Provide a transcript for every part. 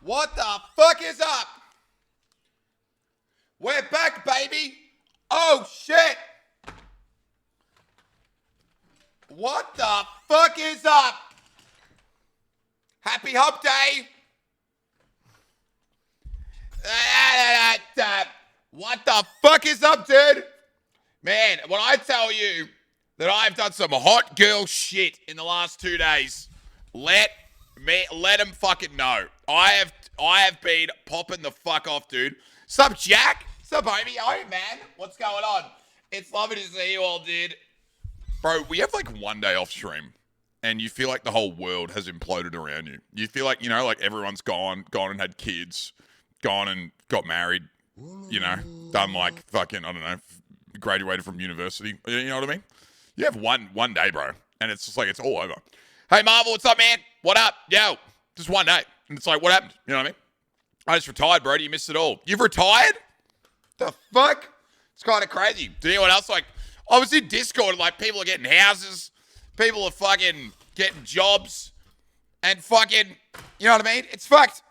What the fuck is up? We're back, baby. Oh, shit. What the fuck is up? Happy Hump Day. What the fuck is up, dude? Man, when I tell you that I've done some hot girl shit in the last 2 days, let them fucking know. I have been popping the fuck off, dude. Sup, Jack? Sup, baby? Oh, man. What's going on? It's lovely to see you all, dude. Bro, we have like 1 day off stream, and you feel like the whole world has imploded around you. You feel like, like everyone's gone and had kids, gone and got married, done like fucking, I don't know, graduated from university. You know what I mean? You have one day, bro, and it's just like it's all over. Hey, Marvel, what's up, man? What up? Yo, just 1 day. And it's like, what happened? You know what I mean? I just retired, bro. You missed it all. You've retired? The fuck? It's kind of crazy. Do you know what else? Like, I was in Discord, and like people are getting houses, people are fucking getting jobs, and fucking, you know what I mean? It's fucked.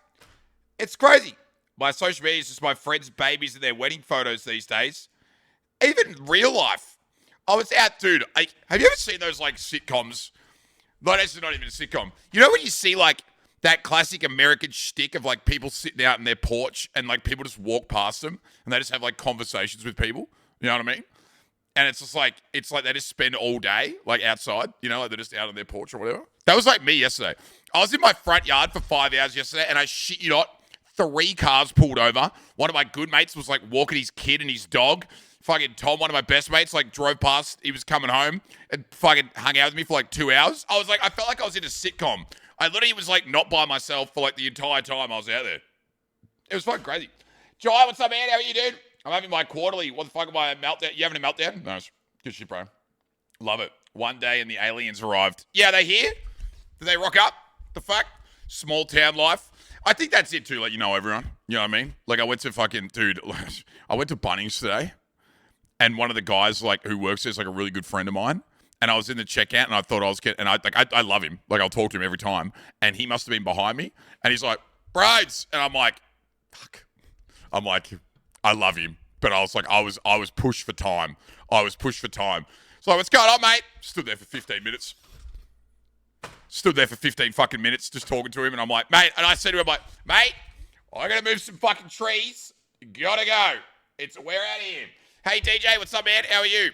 It's crazy. My social media is just my friends' babies and their wedding photos these days. Even real life. I was out, dude. Have you ever seen those like sitcoms? No, that's not even a sitcom. You know when you see like that classic American shtick of like people sitting out in their porch and like people just walk past them and they just have like conversations with people? You know what I mean? And it's like they just spend all day like outside, like they're just out on their porch or whatever. That was like me yesterday. I was in my front yard for 5 hours yesterday, and I shit you not, 3 cars pulled over. One of my good mates was like walking his kid and his dog. Fucking Tom, one of my best mates, like drove past. He was coming home and fucking hung out with me for like 2 hours. I felt like I was in a sitcom. I literally was like not by myself for like the entire time I was out there. It was fucking crazy. Jai, what's up, man? How are you, dude? I'm having my quarterly. What the fuck am I, meltdown? You having a meltdown? No, it's good shit, bro. Love it. 1 day and the aliens arrived. Yeah, they here? Did they rock up? The fuck? Small town life. I think that's it too, like, everyone. You know what I mean? Like, I went to I went to Bunnings today, and one of the guys, like, who works there is, like, a really good friend of mine, and I was in the checkout, and I thought I was getting, and I love him. Like, I'll talk to him every time, and he must have been behind me, and he's like, "Brides," and I'm like, fuck. I'm like, I love him, but I was like, I was pushed for time. So what's going on, mate? Stood there for 15 minutes. Stood there for 15 fucking minutes just talking to him, and I'm like, mate, and I said to him, like, mate, I gotta move some fucking trees. Gotta go. We're out of here. Hey, DJ, what's up, man? How are you?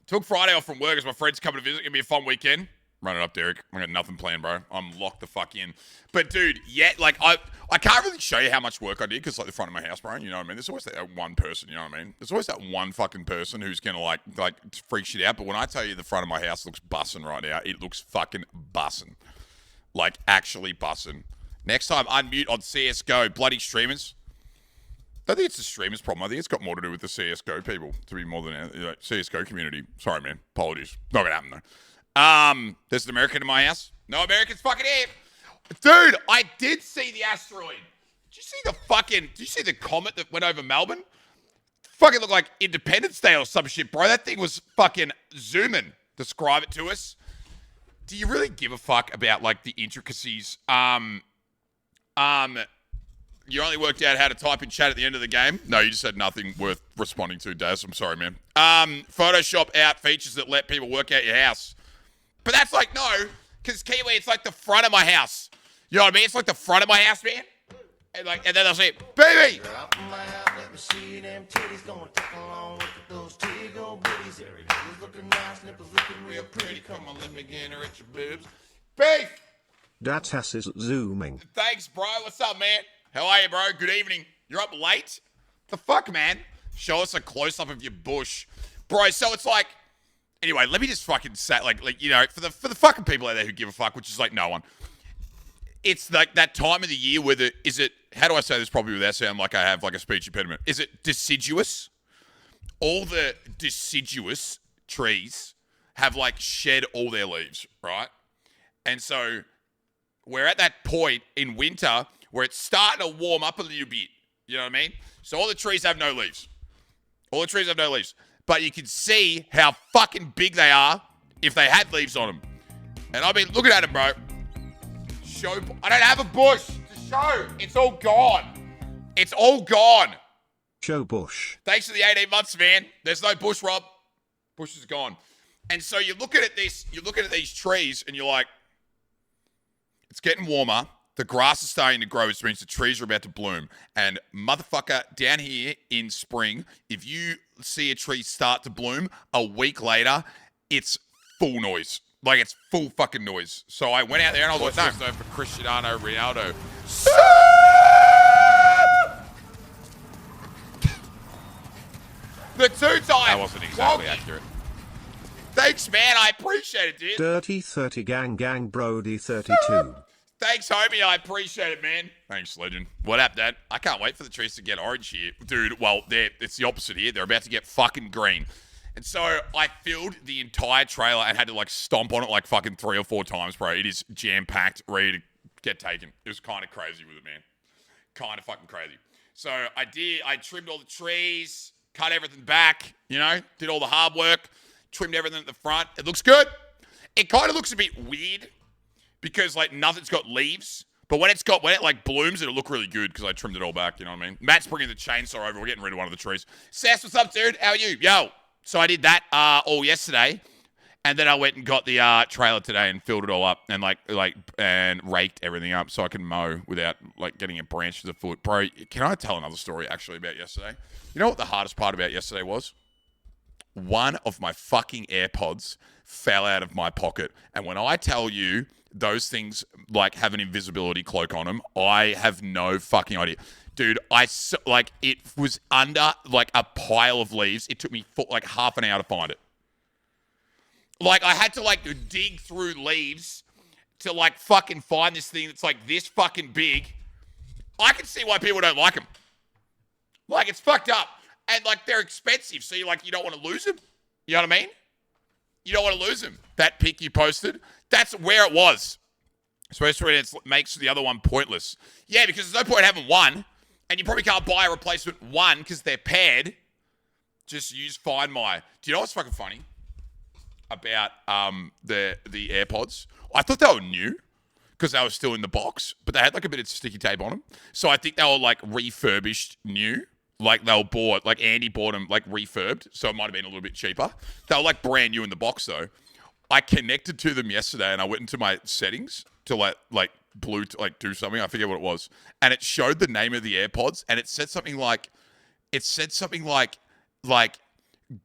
Took Friday off from work as my friends coming to visit. Gonna be a fun weekend. Run it up, Derek. I got nothing planned, bro. I'm locked the fuck in. But, dude, yeah, like, I can't really show you how much work I did because, like, the front of my house, bro, you know what I mean? There's always that one person, you know what I mean? There's always that one fucking person who's going to, like freak shit out. But when I tell you the front of my house looks bussin' right now, it looks fucking bussin'. Like, actually bussin'. Next time, unmute on CSGO. Bloody streamers. I don't think it's the streamers' problem. I think it's got more to do with the CSGO people, to be more than CSGO community. Sorry, man. Apologies. Not going to happen, though. There's an American in my house. No Americans fucking here. Dude, I did see the asteroid. Did you see the comet that went over Melbourne? Fucking looked like Independence Day or some shit, bro. That thing was fucking zooming. Describe it to us. Do you really give a fuck about, like, the intricacies? You only worked out how to type in chat at the end of the game? No, you just had nothing worth responding to, Daz. I'm sorry, man. Photoshop out features that let people work out your house. But that's like, no, because Kiwi, it's like the front of my house. You know what I mean? It's like the front of my house, man. And then they'll say, baby! Come on, let me get her at your boobs. Beef! Dat has is zooming. Thanks, bro. What's up, man? How are you, bro? Good evening. You're up late? The fuck, man? Show us a close-up of your bush. Bro, so it's like... Anyway, let me just fucking say, for the fucking people out there who give a fuck, which is like no one. It's like that time of the year where how do I say this properly without sounding like I have like a speech impediment? Is it deciduous? All the deciduous trees have like shed all their leaves, right? And so we're at that point in winter where it's starting to warm up a little bit. You know what I mean? So all the trees have no leaves. But you can see how fucking big they are if they had leaves on them. And I've been looking at them, bro. I don't have a bush. Just show. It's all gone. It's all gone. Show bush. Thanks for the 18 months, man. There's no bush, Rob. Bush is gone. And so you're looking at these trees, and you're like, it's getting warmer. The grass is starting to grow, which means the trees are about to bloom. And motherfucker, down here in spring, if you see a tree start to bloom, a week later, it's full noise. Like, it's full fucking noise. So I went out there and I was like, no. For Cristiano Ronaldo. The two-time. That wasn't exactly accurate. Thanks, man. I appreciate it, dude. Dirty 30 gang Brody 32. Thanks, homie. I appreciate it, man. Thanks, legend. What up, Dad? I can't wait for the trees to get orange here. Dude, well, it's the opposite here. They're about to get fucking green. And so I filled the entire trailer and had to, like, stomp on it, like, fucking 3 or 4 times, bro. It is jam-packed, ready to get taken. It was kind of crazy with it, man. Kind of fucking crazy. So I trimmed all the trees, cut everything back, you know, did all the hard work, trimmed everything at the front. It looks good. It kind of looks a bit weird because, like, nothing's got leaves. But when it like blooms, it'll look really good because I trimmed it all back, you know what I mean? Matt's bringing the chainsaw over. We're getting rid of one of the trees. Sass, what's up, dude? How are you? Yo. So I did that all yesterday. And then I went and got the trailer today and filled it all up and and raked everything up so I can mow without, like, getting a branch to the foot. Bro, can I tell another story actually about yesterday? You know what the hardest part about yesterday was? One of my fucking AirPods fell out of my pocket. And when I tell you those things, like, have an invisibility cloak on them, I have no fucking idea. Dude, it was under, like, a pile of leaves. It took me, like, half an hour to find it. Like, I had to, like, dig through leaves to, like, fucking find this thing that's, like, this fucking big. I can see why people don't like them. Like, it's fucked up. And, like, they're expensive, so you don't want to lose them. You know what I mean? You don't want to lose them. That pic you posted, that's where it was. Especially when it makes the other one pointless. Yeah, because there's no point having one, and you probably can't buy a replacement one because they're paired. Just use Find My. Do you know what's fucking funny about the AirPods? I thought they were new because they were still in the box, but they had, like, a bit of sticky tape on them. So I think they were, like, refurbished new. Like, they were bought, like, Andy bought them, like, refurbed, so it might have been a little bit cheaper. They were, like, brand new in the box, though. I connected to them yesterday, and I went into my settings to, like do something. I forget what it was. And it showed the name of the AirPods, and it said something like,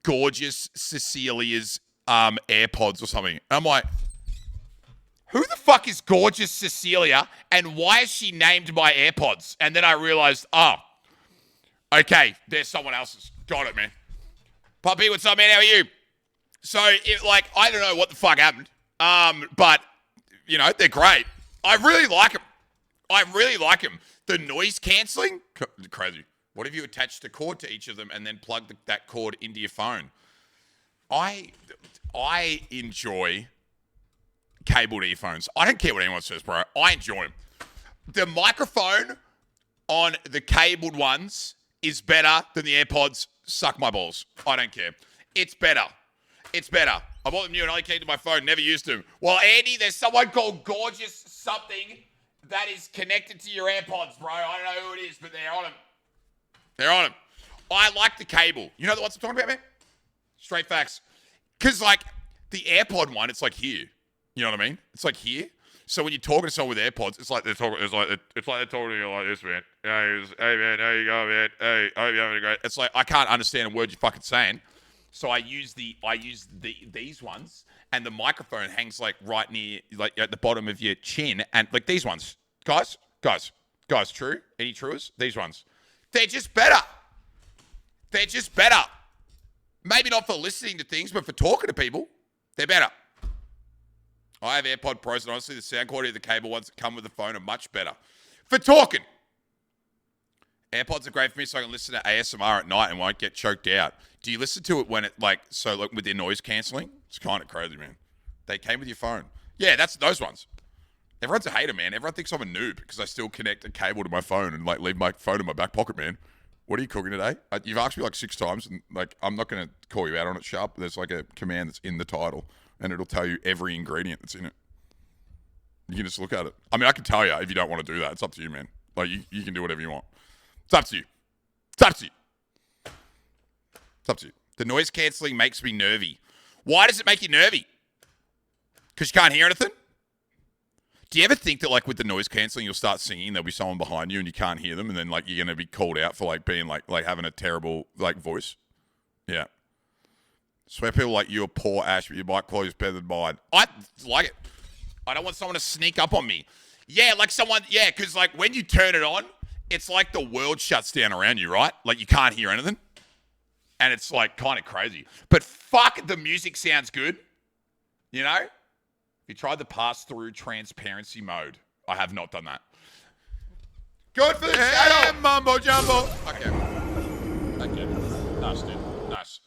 Gorgeous Cecilia's AirPods or something. And I'm like, who the fuck is Gorgeous Cecilia, and why is she named my AirPods? And then I realized, okay, there's someone else's. Got it, man. Puppy, what's up, man? How are you? So, I don't know what the fuck happened. But, you know, they're great. I really like them. The noise cancelling, crazy. What if you attached a cord to each of them and then plugged that cord into your phone? I enjoy cabled earphones. I don't care what anyone says, bro. I enjoy them. The microphone on the cabled ones is better than the AirPods. Suck my balls. I don't care. It's better. I bought them new and only connected to my phone. Never used them. Well, Andy, there's someone called Gorgeous something that is connected to your AirPods, bro. I don't know who it is, but they're on them. I like the cable. You know the ones I'm talking about, man? Straight facts. Because, like, the AirPod one, it's like here. You know what I mean? It's like here. So when you're talking to someone with AirPods, it's like they're talking to you like this, man. Hey, man, how you going, man? Hey, I hope you're having a great. It's like I can't understand a word you're fucking saying. So I use these ones, and the microphone hangs, like, right near, like, at the bottom of your chin, and, like, these ones, guys, true? Any truers? These ones, they're just better. Maybe not for listening to things, but for talking to people, they're better. I have AirPod Pros, and honestly, the sound quality of the cable ones that come with the phone are much better for talking. AirPods are great for me so I can listen to ASMR at night and won't get choked out. Do you listen to it when it, like with their noise cancelling? It's kind of crazy, man. They came with your phone. Yeah, that's those ones. Everyone's a hater, man. Everyone thinks I'm a noob because I still connect a cable to my phone and, like, leave my phone in my back pocket, man. What are you cooking today? You've asked me, like, 6 times, and, like, I'm not going to call you out on it sharp. There's, like, a command that's in the title, and it'll tell you every ingredient that's in it. You can just look at it. I mean, I can tell you if you don't want to do that. It's up to you, man. Like, you can do whatever you want. It's up to you. It's up to you. It's up to you. The noise cancelling makes me nervy. Why does it make you nervy? Because you can't hear anything? Do you ever think that, like, with the noise cancelling, you'll start singing, there'll be someone behind you and you can't hear them, and then, like, you're going to be called out for, like, being, like having a terrible, like, voice? Yeah. Swear people like you are poor, Ash, but your mic quality is better than mine. I like it. I don't want someone to sneak up on me. Yeah, like someone, yeah, because, like, when you turn it on, it's like the world shuts down around you, right? Like, you can't hear anything. And it's, like, kind of crazy. But fuck, the music sounds good. You know? You tried the pass-through transparency mode. I have not done that. Good for the channel, mumbo jumbo. Okay. Nice, dude. Nice.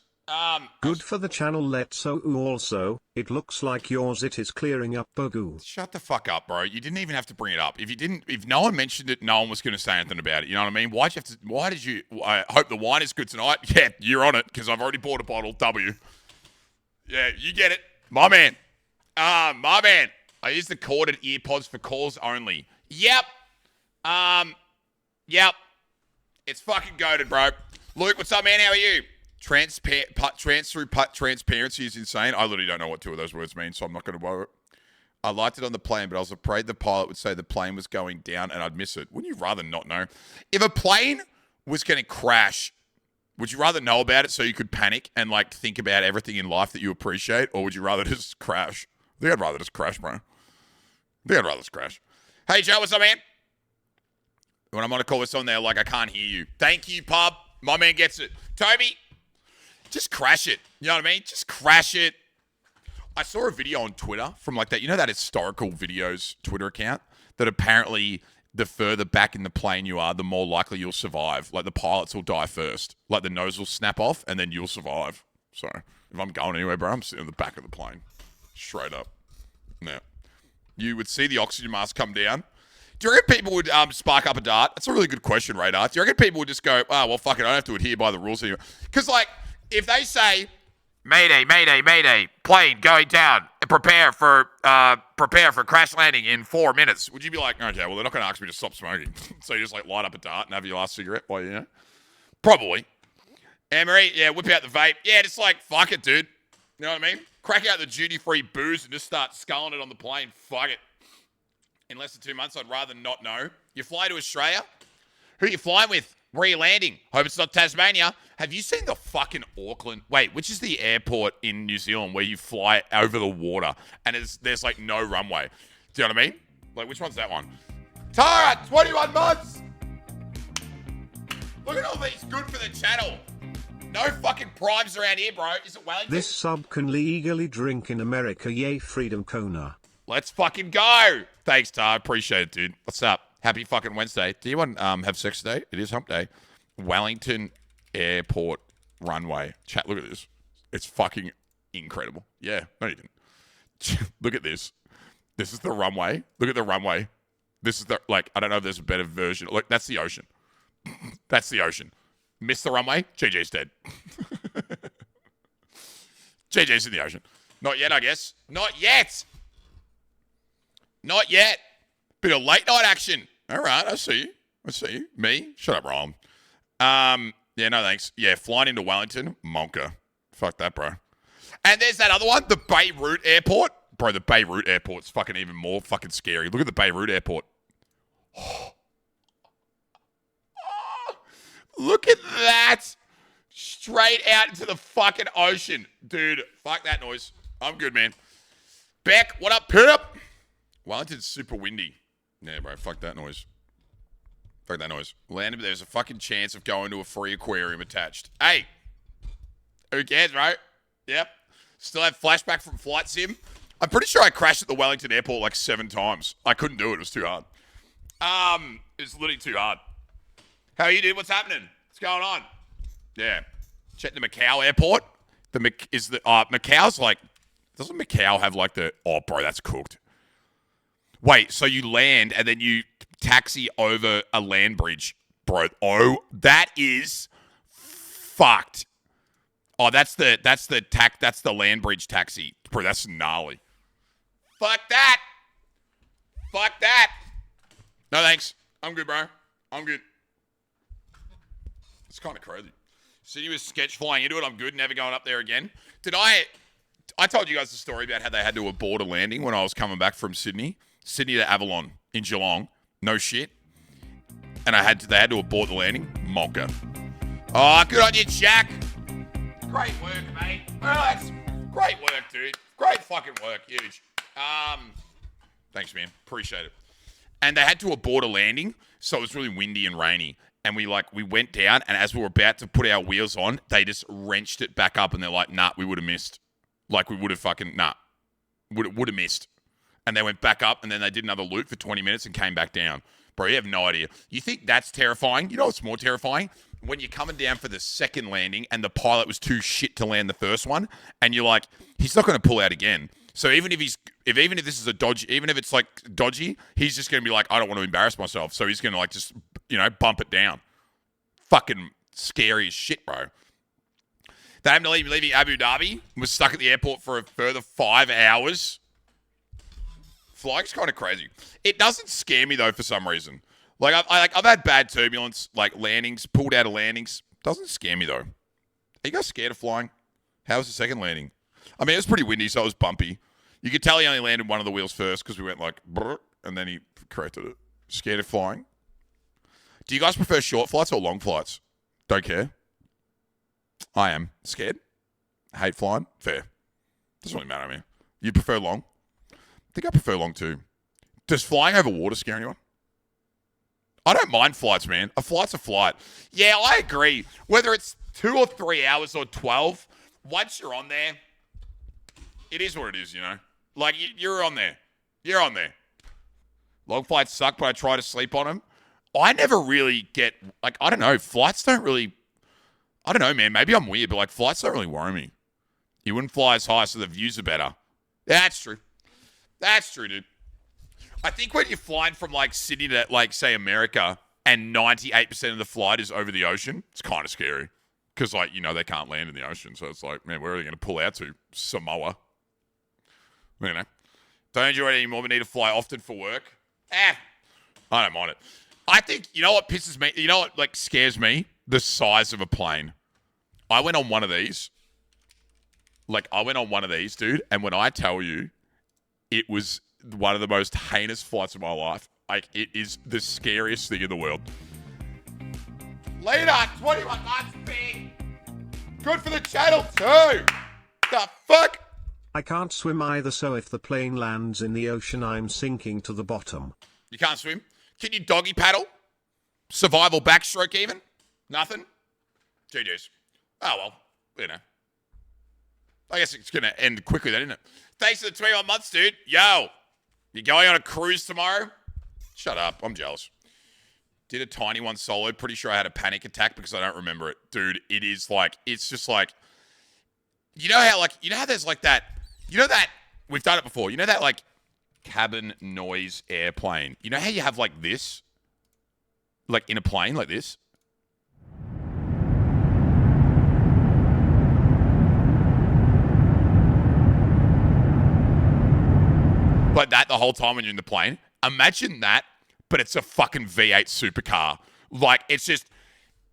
Good for the channel. Let's so also. It looks like yours. It is clearing up Bogu. Shut the fuck up, bro. You didn't even have to bring it up. If no one mentioned it, no one was going to say anything about it. You know what I mean? Why did you? I hope the wine is good tonight. Yeah, you're on it because I've already bought a bottle. W. Yeah, you get it, my man. My man. I use the corded earpods for calls only. Yep. Yep. It's fucking goated, bro. Luke, what's up, man? How are you? Transparency is insane. I literally don't know what two of those words mean, so I'm not going to worry. I liked it on the plane, but I was afraid the pilot would say the plane was going down and I'd miss it. Wouldn't you rather not know? If a plane was going to crash, would you rather know about it so you could panic and, like, think about everything in life that you appreciate, or would you rather just crash? I think I'd rather just crash, bro. Hey, Joe, what's up, man? When I'm on a call with someone, they're like, I can't hear you. Thank you, pub. My man gets it. Toby, just crash it. You know what I mean? Just crash it. I saw a video on Twitter from, like, that, you know, that historical videos Twitter account that apparently the further back in the plane you are, the more likely you'll survive. Like, the pilots will die first. Like, the nose will snap off and then you'll survive. So if I'm going anywhere, bro, I'm sitting in the back of the plane. Straight up. Yeah. You would see the oxygen mask come down. Do you reckon people would spark up a dart? That's a really good question, Radar. Do you reckon people would just go, oh, well, fuck it, I don't have to adhere by the rules anymore? Because, like, if they say, Mayday, Mayday, Mayday, plane going down, prepare for crash landing in 4 minutes, would you be like, okay, well, they're not going to ask me to stop smoking. So you just, like, light up a dart and have your last cigarette while you know? Probably. Anne-Marie, yeah, whip out the vape. Yeah, just, like, fuck it, dude. You know what I mean? Crack out the duty-free booze and just start sculling it on the plane. Fuck it. In less than 2 months, I'd rather not know. You fly to Australia? Who are you flying with? Where are you landing? Hope it's not Tasmania. Have you seen the fucking Auckland? Wait, which is the airport in New Zealand where you fly over the water and there's like no runway? Do you know what I mean? Like, which one's that one? Tara, 21 months! Look at all these good for the channel. No fucking primes around here, bro. Is it Wellington? This sub can legally drink in America. Yay, freedom Kona. Let's fucking go. Thanks, Tar. Appreciate it, dude. What's up? Happy fucking Wednesday. Do you want have sex today? It is hump day. Wellington Airport runway. Chat, look at this. It's fucking incredible. Yeah, no you didn't. Look at this. This is the runway. Look at the runway. This is the, like, I don't know if there's a better version. Look, that's the ocean. That's the ocean. Missed the runway. GG's dead. GG's in the ocean. Not yet, I guess. Not yet. Not yet. Bit of late night action. All right, I see you. I see you. Me? Shut up, Ron. Yeah, no thanks. Yeah, flying into Wellington, Monka. Fuck that, bro. And there's that other one, the Beirut Airport. Bro, the Beirut Airport's fucking even more fucking scary. Look at the Beirut Airport. Look at that. Straight out into the fucking ocean. Dude, fuck that noise. I'm good, man. Beck, what up, Pip? Wellington's super windy. Yeah, bro, fuck that noise. Fuck that noise. Landed, there's a fucking chance of going to a free aquarium attached. Hey, who cares, bro? Yep. Still have flashback from Flight Sim. I'm pretty sure I crashed at the Wellington airport like 7 times. I couldn't do it. It was too hard. It was literally too hard. How are you, dude? What's happening? What's going on? Yeah. Check the Macau airport. Macau's like, doesn't Macau have like the, oh, bro, that's cooked. Wait, so you land and then you taxi over a land bridge, bro. Oh, that is fucked. Oh, that's the land bridge taxi, bro. That's gnarly. Fuck that. Fuck that. No thanks. I'm good, bro. I'm good. It's kind of crazy. Sydney was sketch flying into it. I'm good. Never going up there again. I told you guys the story about how they had to abort a landing when I was coming back from Sydney to Avalon in Geelong. No shit. And they had to abort the landing. Monka. Oh, good on you, Jack. Great work, mate. Relax. Great work, dude. Great fucking work. Huge. Thanks, man. Appreciate it. And they had to abort a landing, so it was really windy and rainy. And we went down, and as we were about to put our wheels on, they just wrenched it back up, and they're like, nah, we would have missed. Like, we would have fucking, nah. Would have missed. And they went back up, and then they did another loop for 20 minutes and came back down. Bro, you have no idea. You think that's terrifying? You know what's more terrifying? When you're coming down for the second landing, and the pilot was too shit to land the first one, and you're like, he's not going to pull out again. So even if this is a dodgy, even if it's like dodgy, he's just going to be like, I don't want to embarrass myself. So he's going to like just, bump it down. Fucking scary as shit, bro. They happened to leaving Abu Dhabi, was stuck at the airport for a further 5 hours. Flying's kind of crazy. It doesn't scare me though for some reason. Like I've had bad turbulence, like landings, pulled out of landings. Doesn't scare me though. Are you guys scared of flying? How was the second landing? I mean, it was pretty windy, so it was bumpy. You could tell he only landed one of the wheels first because we went like, brr, and then he corrected it. Scared of flying? Do you guys prefer short flights or long flights? Don't care. I am. Scared? Hate flying? Fair. Doesn't really matter to me. You prefer long? I think I prefer long too. Does flying over water scare anyone? I don't mind flights, man. A flight's a flight. Yeah, I agree. Whether it's 2 or 3 hours or 12, once you're on there, it is what it is, Like, you're on there. You're on there. Long flights suck, but I try to sleep on them. I never really get, like, I don't know. Flights don't really, I don't know, man. Maybe I'm weird, but, like, flights don't really worry me. You wouldn't fly as high, so the views are better. That's true. That's true, dude. I think when you're flying from, like, Sydney to, like, say, America, and 98% of the flight is over the ocean, it's kind of scary. Because, like, they can't land in the ocean. So it's like, man, where are they going to pull out to? Samoa. Don't enjoy it anymore, but need to fly often for work. I don't mind it. I think, you know what pisses me? You know what, like, scares me? The size of a plane. I went on one of these. Dude, and when I tell you, it was one of the most heinous flights of my life. Like, it is the scariest thing in the world. Later, 21 months, big. Good for the channel, too. The fuck? I can't swim either, so if the plane lands in the ocean, I'm sinking to the bottom. You can't swim? Can you doggy paddle? Survival backstroke even? Nothing? GG's. Oh, well, I guess it's going to end quickly then, isn't it? Thanks for the 21 months, dude. Yo, you going on a cruise tomorrow? Shut up. I'm jealous. Did a tiny one solo. Pretty sure I had a panic attack because I don't remember it. Dude, it's just like, you know how there's like that, we've done it before. You know that like cabin noise airplane? You know how you have like this? Like in a plane like this? Like that the whole time when you're in the plane? Imagine that, but it's a fucking V8 supercar. Like, it's just,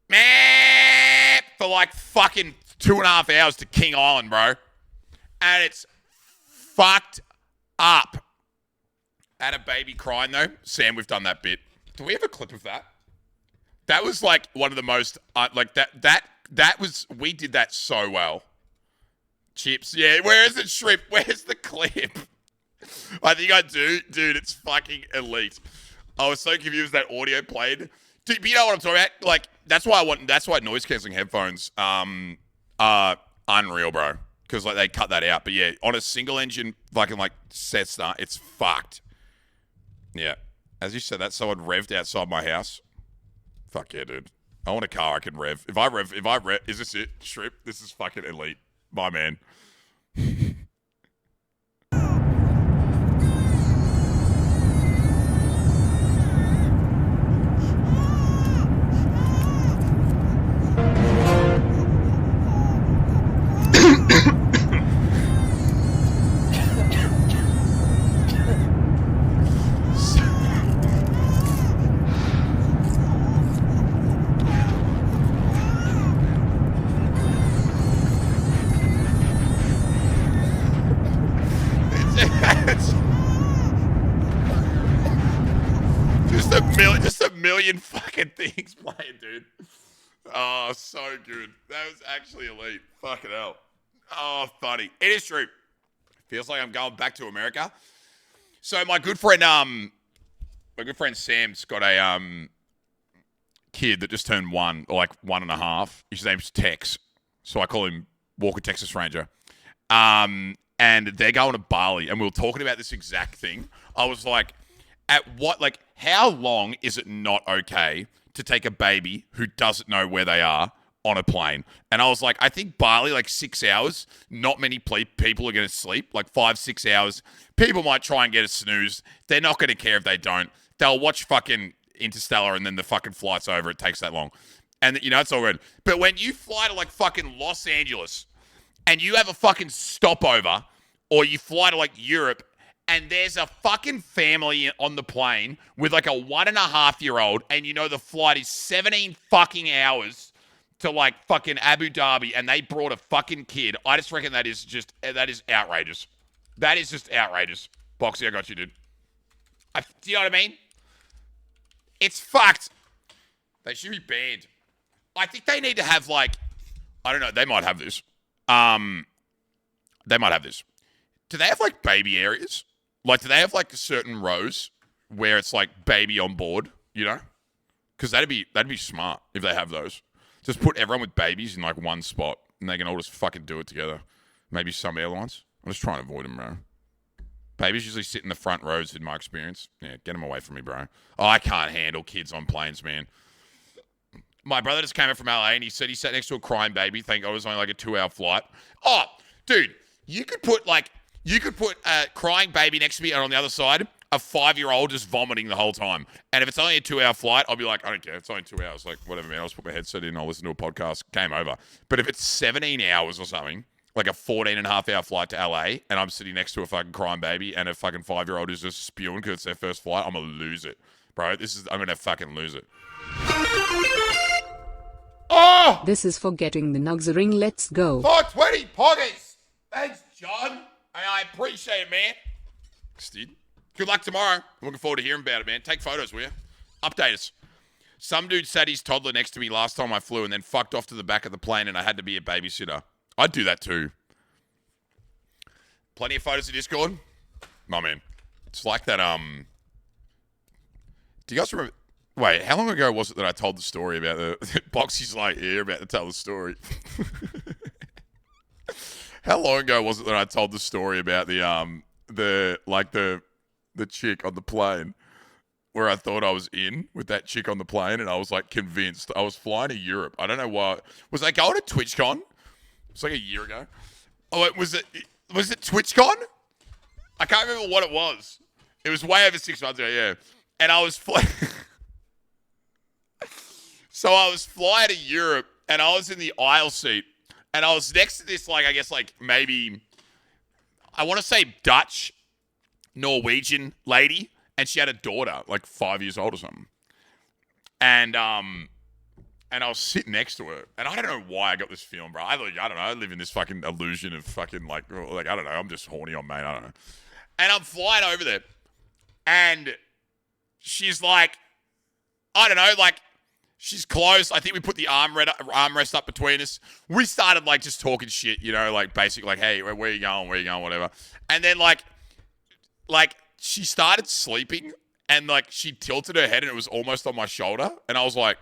man, for like fucking 2.5 hours to King Island, bro. And it's fucked up. I had a baby crying, though. Sam, we've done that bit. Do we have a clip of that? That was like one of the most, we did that so well. Chips, yeah, where is it, Shrimp? Where's the clip? I think I do. Dude, it's fucking elite. I was so confused that audio played. Dude, but you know what I'm talking about? Like, that's why noise cancelling headphones are unreal, bro. Because like they cut that out. But yeah, on a single engine fucking like Cessna, it's fucked. Yeah. As you said, that someone revved outside my house. Fuck yeah, dude. I want a car I can rev. If I rev, is this it? Shrimp? This is fucking elite. My man. fucking things playing, dude. Oh, so good. That was actually elite. Fucking hell. Oh, funny. It is true. Feels like I'm going back to America. So my good friend Sam's got a kid that just turned 1 or like 1.5. His name's Tex. So I call him Walker Texas Ranger. And they're going to Bali, and we were talking about this exact thing. I was like, how long is it not okay to take a baby who doesn't know where they are on a plane? And I was like, I think Bali, like 6 hours, not many people are going to sleep, like 5-6 hours. People might try and get a snooze. They're not going to care if they don't. They'll watch fucking Interstellar, and then the fucking flight's over. It takes that long. And, it's all good. But when you fly to, like, fucking Los Angeles, and you have a fucking stopover, or you fly to, like, Europe, and there's a fucking family on the plane with, like, a 1.5-year-old, and the flight is 17 fucking hours to, like, fucking Abu Dhabi, and they brought a fucking kid. I just reckon that is outrageous. That is just outrageous. Boxy, I got you, dude. Do you know what I mean? It's fucked. They should be banned. I think they need to have, like, I don't know, they might have this. They might have this. Do they have, like, baby areas? Like, do they have, like, certain rows where it's, like, baby on board, Because that'd be smart if they have those. Just put everyone with babies in, like, one spot, and they can all just fucking do it together. Maybe some airlines. I'm just trying to avoid them, bro. Babies usually sit in the front rows, in my experience. Yeah, get them away from me, bro. Oh, I can't handle kids on planes, man. My brother just came in from LA, and he said he sat next to a crying baby. Thank God it was only like a 2-hour flight. Oh, dude, you could put a crying baby next to me, and on the other side, a 5-year-old just vomiting the whole time. And if it's only a 2-hour flight, I'll be like, I don't care. It's only 2 hours. Like, whatever, man. I'll just put my headset in. I'll listen to a podcast. Game over. But if it's 17 hours or something, like a 14.5-hour flight to LA, and I'm sitting next to a fucking crying baby, and a fucking 5-year-old is just spewing because it's their first flight, I'm going to lose it. Bro, I'm going to fucking lose it. Oh! This is for getting the nugs ring. Let's go. 420 poggers. Thanks, John. I appreciate it, man. Dude. Good luck tomorrow. I'm looking forward to hearing about it, man. Take photos, will you? Update us. Some dude sat his toddler next to me last time I flew and then fucked off to the back of the plane, and I had to be a babysitter. I'd do that too. Plenty of photos of Discord. My man. It's like that, do you guys remember? Wait, how long ago was it that I told the story about the Boxy's like here about to tell the story? How long ago was it that I told the story about the chick on the plane where I thought I was in with that chick on the plane, and I was like convinced. I was flying to Europe. I don't know why. Was I going to TwitchCon? It's like a year ago. Oh, was it TwitchCon? I can't remember what it was. It was way over 6 months ago, yeah. And I was So I was flying to Europe, and I was in the aisle seat, and I was next to this, like, I guess, like, maybe, I want to say Dutch, Norwegian lady, and she had a daughter, like 5 years old or something. And I was sitting next to her, and I don't know why I got this feeling, bro. I don't know. I live in this fucking illusion of fucking, like, I don't know. I'm just horny on mate. I don't know. And I'm flying over there, and she's like, I don't know, like, she's close. I think we put the armrest up between us. We started, like, just talking shit, like, basic, like, hey, where are you going? Where are you going? Whatever. And then, like, she started sleeping, and, like, she tilted her head, and it was almost on my shoulder. And I was like,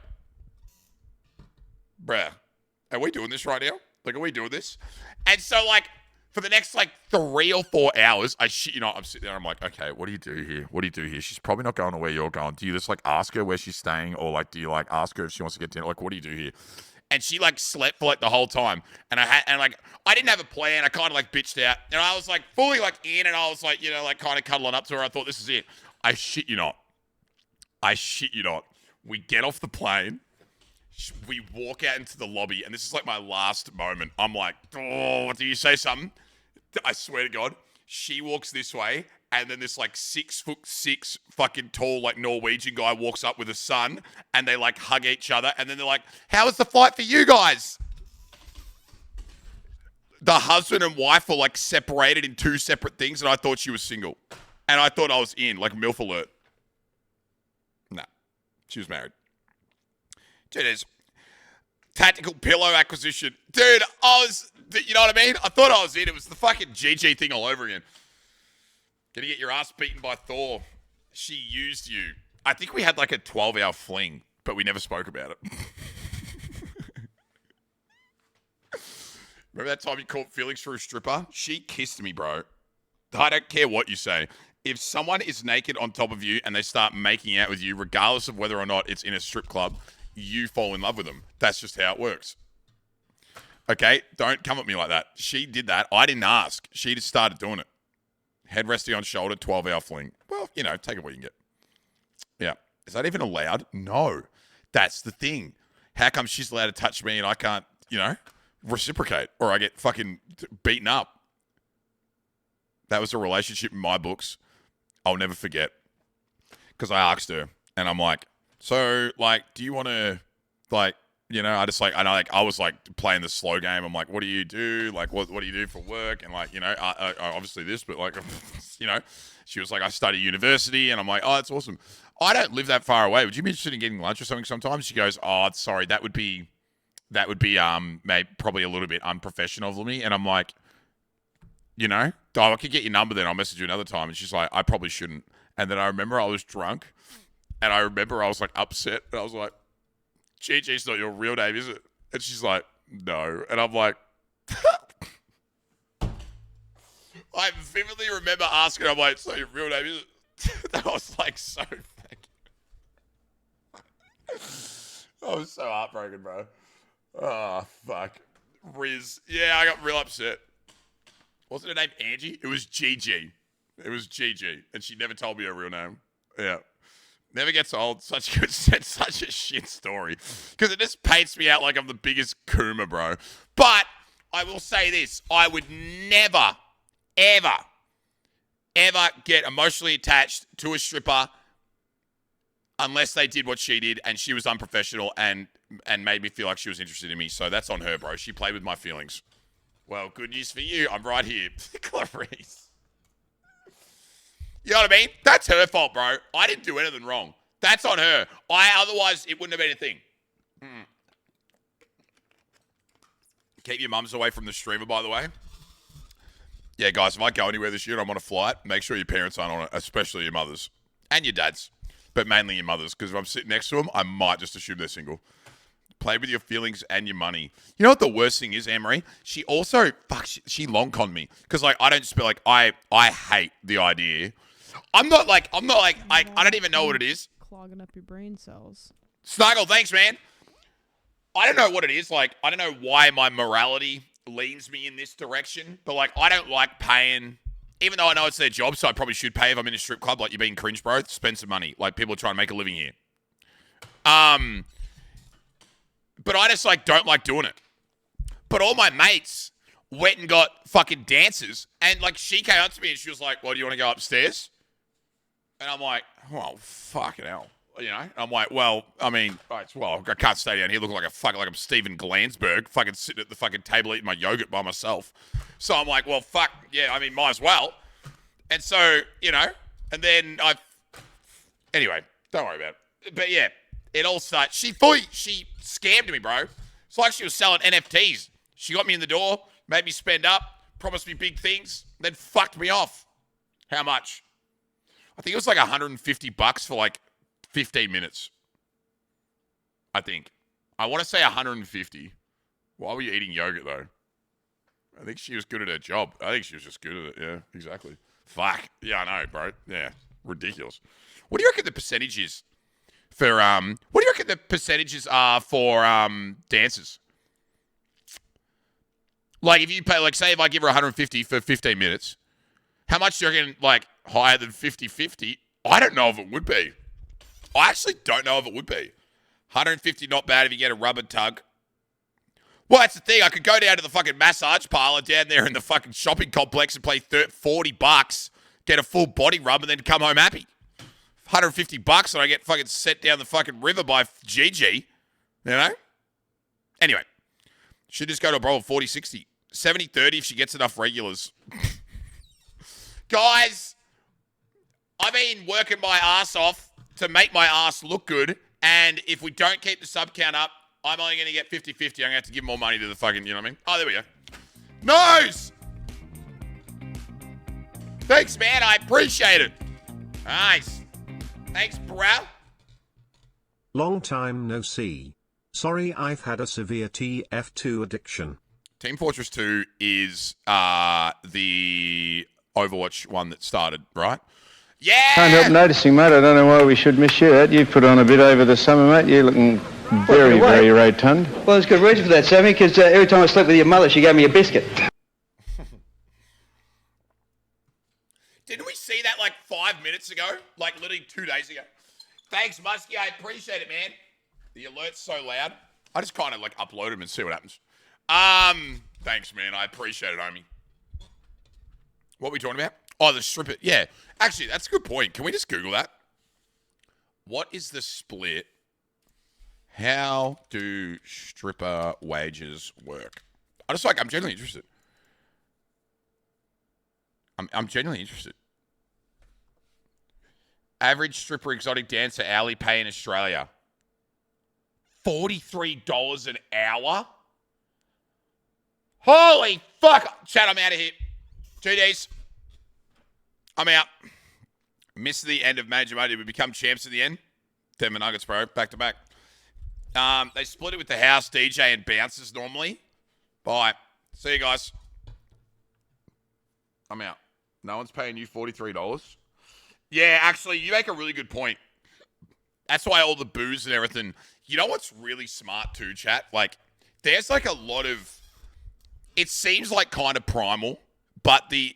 bruh, are we doing this right now? Like, are we doing this? And so, like, for the next, like, 3 or 4 hours, I'm sitting there, I'm like, okay, what do you do here? What do you do here? She's probably not going to where you're going. Do you just, like, ask her where she's staying? Or, like, do you, like, ask her if she wants to get dinner? Like, what do you do here? And she, like, slept for, like, the whole time. And I didn't have a plan. I kind of, like, bitched out. And I was, like, fully, like, in, and I was, like, like, kind of cuddling up to her. I thought, this is it. I shit you not. We get off the plane. We walk out into the lobby, and this is like my last moment. I'm like, oh, do you say something? I swear to God, she walks this way, and then this like 6'6" fucking tall like Norwegian guy walks up with a son, and they like hug each other, and then they're like, how was the flight for you guys? The husband and wife were like separated in 2 separate things, and I thought she was single. And I thought I was in, like MILF alert. Nah, she was married. Dude, there's tactical pillow acquisition. Dude, you know what I mean? I thought I was in. It was the fucking GG thing all over again. Gonna get your ass beaten by Thor. She used you. I think we had like a 12-hour fling, but we never spoke about it. Remember that time you caught Felix for a stripper? She kissed me, bro. I don't care what you say. If someone is naked on top of you and they start making out with you, regardless of whether or not it's in a strip club, you fall in love with them. That's just how it works. Okay? Don't come at me like that. She did that. I didn't ask. She just started doing it. Head resting on shoulder, 12-hour fling. Well, you know, take it what you can get. Yeah. Is that even allowed? No. That's the thing. How come she's allowed to touch me and I can't, reciprocate, or I get fucking beaten up? That was a relationship in my books I'll never forget. Because I asked her, and I'm like, so, like, do you want to, like, I was like playing the slow game. I'm like, what do you do? Like, what do you do for work? And like, obviously this, but like, she was like, I study university, and I'm like, oh, that's awesome. I don't live that far away. Would you be interested in getting lunch or something sometimes? She goes, oh, sorry, that would be maybe probably a little bit unprofessional of me. And I'm like, I could get your number then. I'll message you another time. And she's like, I probably shouldn't. And then I remember I was drunk, and I remember I was like upset, and I was like, GG's not your real name, is it? And she's like, no. And I'm like, I vividly remember asking her, I'm like, so your real name is it? That was like so fake. I was so heartbroken, bro. Oh, fuck. Riz. Yeah, I got real upset. Wasn't her name Angie? It was GG. It was GG. And she never told me her real name. Yeah. Never gets old. Such a shit story. Because it just paints me out like I'm the biggest Kuma, bro. But I will say this. I would never, ever, ever get emotionally attached to a stripper unless they did what she did and she was unprofessional and made me feel like she was interested in me. So that's on her, bro. She played with my feelings. Well, good news for you. I'm right here. Clarice. You know what I mean? That's her fault, bro. I didn't do anything wrong. That's on her. Otherwise, it wouldn't have been a thing. Keep your mums away from the streamer, by the way. Yeah, guys, if I go anywhere this year and I'm on a flight, make sure your parents aren't on it, especially your mothers. And your dads. But mainly your mothers, because if I'm sitting next to them, I might just assume they're single. Play with your feelings and your money. You know what the worst thing is, Anne-Marie? She also, she long conned me. Because, like, I don't just be like, I hate the idea. I don't even know what it is. Clogging up your brain cells. Snuggle, thanks, man. I don't know what it is. Like, I don't know why my morality leans me in this direction. But, like, I don't like paying, even though I know it's their job, so I probably should pay if I'm in a strip club. Like, you're being cringe, bro. Spend some money. Like, people are trying to make a living here. But I just, like, don't like doing it. But all my mates went and got fucking dancers. And, like, she came up to me and she was like, well, do you want to go upstairs? And I'm like, well, fucking hell. And I'm like, well, I mean, I can't stay down here looking like I'm Steven Glansberg, fucking sitting at the fucking table eating my yogurt by myself. So I'm like, well, fuck, yeah, I mean, might as well. And so, and then anyway, don't worry about it. But yeah, it all started. She scammed me, bro. It's like she was selling NFTs. She got me in the door, made me spend up, promised me big things, then fucked me off. How much? I think it was like $150 for like 15 minutes. I think. I want to say 150. Why were you eating yogurt though? I think she was good at her job. I think she was just good at it. Yeah, exactly. Fuck. Yeah, I know, bro. Yeah, ridiculous. What do you reckon the percentage is for what do you reckon the percentages are for dancers? Like if you pay, like say if I give her 150 for 15 minutes, how much do you reckon, like higher than 50-50? I don't know if it would be. I actually don't know if it would be. 150 not bad if you get a rubber tug. Well, that's the thing. I could go down to the fucking massage parlor down there in the fucking shopping complex and pay $40, get a full body rub, and then come home happy. $150 and I get fucking set down the fucking river by Gigi. Anyway. Should just go to a bowl of 40-60. 70-30 if she gets enough regulars. Guys, I've been working my ass off to make my ass look good, And if we don't keep the sub count up, I'm only going to get 50-50. I'm going to have to give more money to the fucking, you know what I mean? Oh, there we go. Nice! Thanks, man. I appreciate it. Nice. Thanks, bro. Long time no see. Sorry, I've had a severe TF2 addiction. Team Fortress 2 is the Overwatch one that started, right? Yeah! Can't help noticing, mate. I don't know why we should miss you out. You've put on a bit over the summer, mate. You're looking very, very rotund. Well, there's good reason for that, Sammy, because every time I slept with your mother, she gave me a biscuit. Didn't we see that like 5 minutes ago? Like literally 2 days ago. Thanks, Muskie. I appreciate it, man. The alert's so loud. I just kind of like upload them and see what happens. Thanks, man. I appreciate it, homie. What are we talking about? Oh, the stripper. Yeah. Actually, that's a good point. Can we just Google that? What is the split? How do stripper wages work? I'm genuinely interested. I'm genuinely interested. Average stripper exotic dancer hourly pay in Australia. $43 an hour? Holy fuck. Chat, I'm out of here. 2 days. I'm out. Missed the end of Major Money. We become champs at the end. Denver Nuggets, bro. Back to back. They split it with the house DJ and bouncers normally. Bye. See you guys. I'm out. No one's paying you $43. Yeah, actually, you make a really good point. That's why all the booze and everything. You know what's really smart too, chat? Like, there's like a lot of. It seems like kind of primal, but the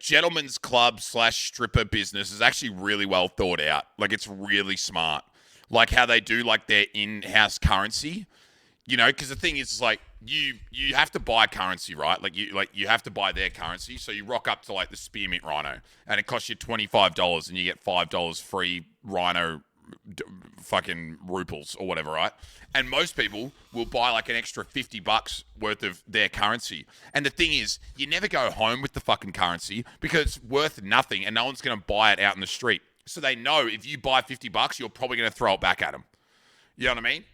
gentleman's club / stripper business is actually really well thought out. Like, it's really smart. Like how they do like their in-house currency. You know, because the thing is like you have to buy currency, right? Like you have to buy their currency. So you rock up to like the Spearmint Rhino, and it costs you $25, and you get $5 free Rhino fucking ruples or whatever, right? And most people will buy like an extra $50 worth of their currency. And the thing is, you never go home with the fucking currency because it's worth nothing, and no one's going to buy it out in the street. So they know if you buy $50, you're probably going to throw it back at them. You know what I mean?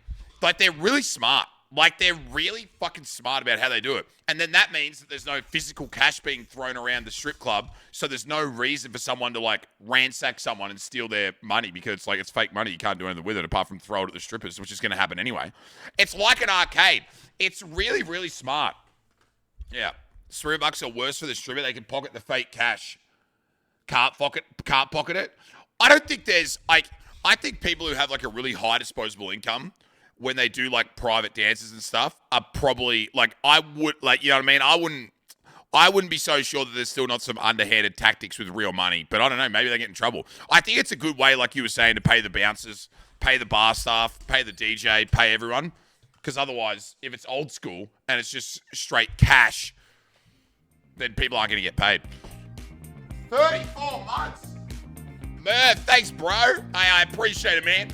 Like, they're really smart. Like, they're really fucking smart about how they do it. And then that means that there's no physical cash being thrown around the strip club, so there's no reason for someone to, like, ransack someone and steal their money because, like, it's fake money. You can't do anything with it apart from throw it at the strippers, which is going to happen anyway. It's like an arcade. It's really, really smart. Yeah. $3 are worse for the stripper. They can pocket the fake cash. Can't pocket it. I don't think there's, like, I think people who have, like, a really high disposable income when they do like private dances and stuff are probably like, I would like, you know what I mean? I wouldn't be so sure that there's still not some underhanded tactics with real money, but I don't know, maybe they get in trouble. I think it's a good way, like you were saying, to pay the bouncers, pay the bar staff, pay the DJ, pay everyone. Because otherwise, if it's old school and it's just straight cash, then people aren't going to get paid. 34 months? Merv, thanks, bro. I appreciate it, man.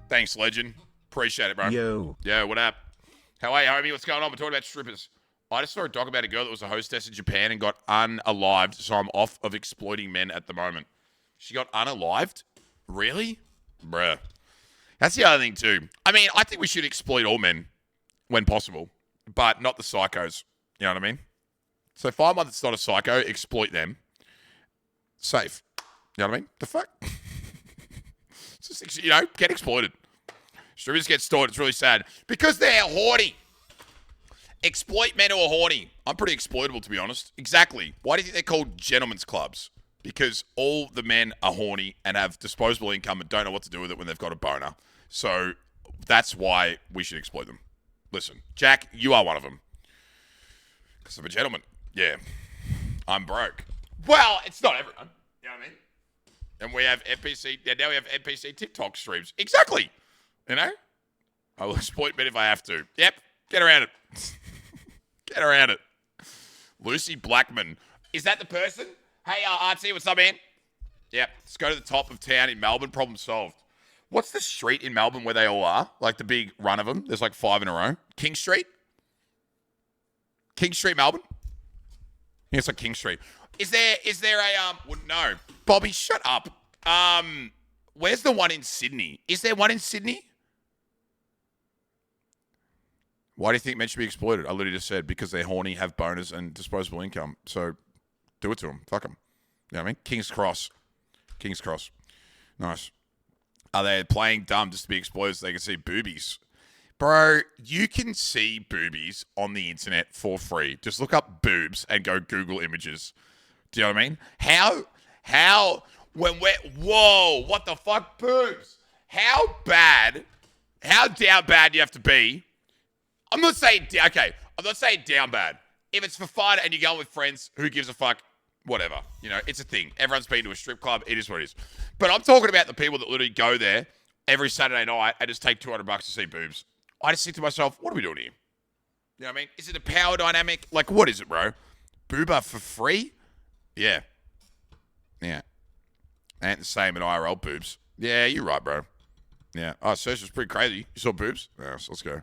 Thanks, legend. Appreciate it, bro. Yo, what up? How are you, homie? What's going on? We're talking about strippers. I just saw a doc about a girl that was a hostess in Japan and got unalived, so I'm off of exploiting men at the moment. She got unalived? Really? Bruh. That's the other thing, too. I mean, I think we should exploit all men when possible, but not the psychos. You know what I mean? So find one that's not a psycho, exploit them. Safe. You know what I mean? The fuck? Just, you know, get exploited. Strippers get stored. It's really sad. Because they're horny. Exploit men who are horny. I'm pretty exploitable, to be honest. Exactly. Why do you think they're called gentlemen's clubs? Because all the men are horny and have disposable income and don't know what to do with it when they've got a boner. So that's why we should exploit them. Listen, Jack, you are one of them. Because I'm a gentleman. Yeah. I'm broke. Well, it's not everyone. You know what I mean? And we have NPC. Yeah, now we have NPC TikTok streams. Exactly. You know? I will exploit men if I have to. Yep. Get around it. Get around it. Lucy Blackman. Is that the person? Hey, RT, what's up, man? Yep. Let's go to the top of town in Melbourne. Problem solved. What's the street in Melbourne where they all are? Like the big run of them. There's like 5 in a row. King Street? King Street, Melbourne? Yeah, it's like King Street. Is there a, well, no. Bobby, shut up. Where's the one in Sydney? Is there one in Sydney? Why do you think men should be exploited? I literally just said because they're horny, have boners, and disposable income. So do it to them. Fuck them. You know what I mean? King's Cross. King's Cross. Nice. Are they playing dumb just to be exploited so they can see boobies? Bro, you can see boobies on the internet for free. Just look up boobs and go Google images. Do you know what I mean? Whoa, what the fuck, boobs? How down bad do you have to be? I'm not saying down bad. If it's for fun and you're going with friends, who gives a fuck? Whatever. You know, it's a thing. Everyone's been to a strip club. It is what it is. But I'm talking about the people that literally go there every Saturday night and just take $200 to see boobs. I just think to myself, what are we doing here? You know what I mean? Is it a power dynamic? Like, what is it, bro? Booba for free? Yeah. Ain't the same in IRL boobs. Yeah, you're right, bro. Yeah. Oh, search was pretty crazy. You saw boobs? Yeah, so let's go.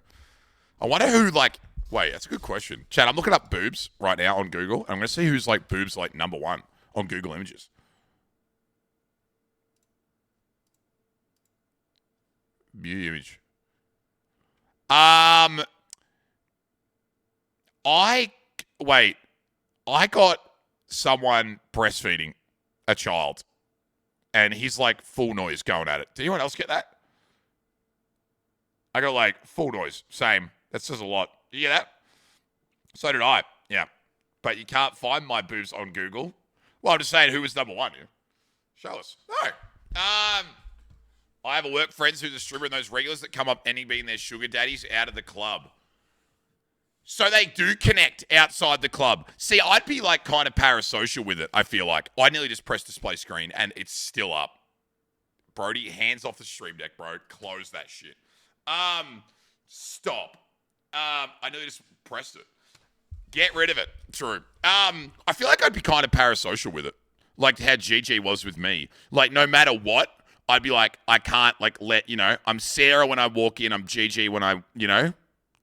I wonder who, like... Wait, that's a good question. Chad, I'm looking up boobs right now on Google. I'm going to see who's, like, boobs, like, number one on Google Images. View image. I got someone breastfeeding a child, and he's like full noise going at it. Did anyone else get that? I got like full noise. Same. That says a lot. Did you get that? So did I. Yeah. But you can't find my boobs on Google. Well, I'm just saying who was number one here. Show us. No. I have a work friends who's a stripper and those regulars that come up ending being their sugar daddies out of the club. So they do connect outside the club. See, I'd be like kind of parasocial with it, I feel like. I nearly just pressed display screen and it's still up. Brody, hands off the stream deck, bro. Close that shit. Stop. I nearly just pressed it. Get rid of it. True. I feel like I'd be kind of parasocial with it. Like how GG was with me. Like no matter what, I'd be like, I can't like let, you know, I'm Sarah when I walk in, I'm GG when I, you know.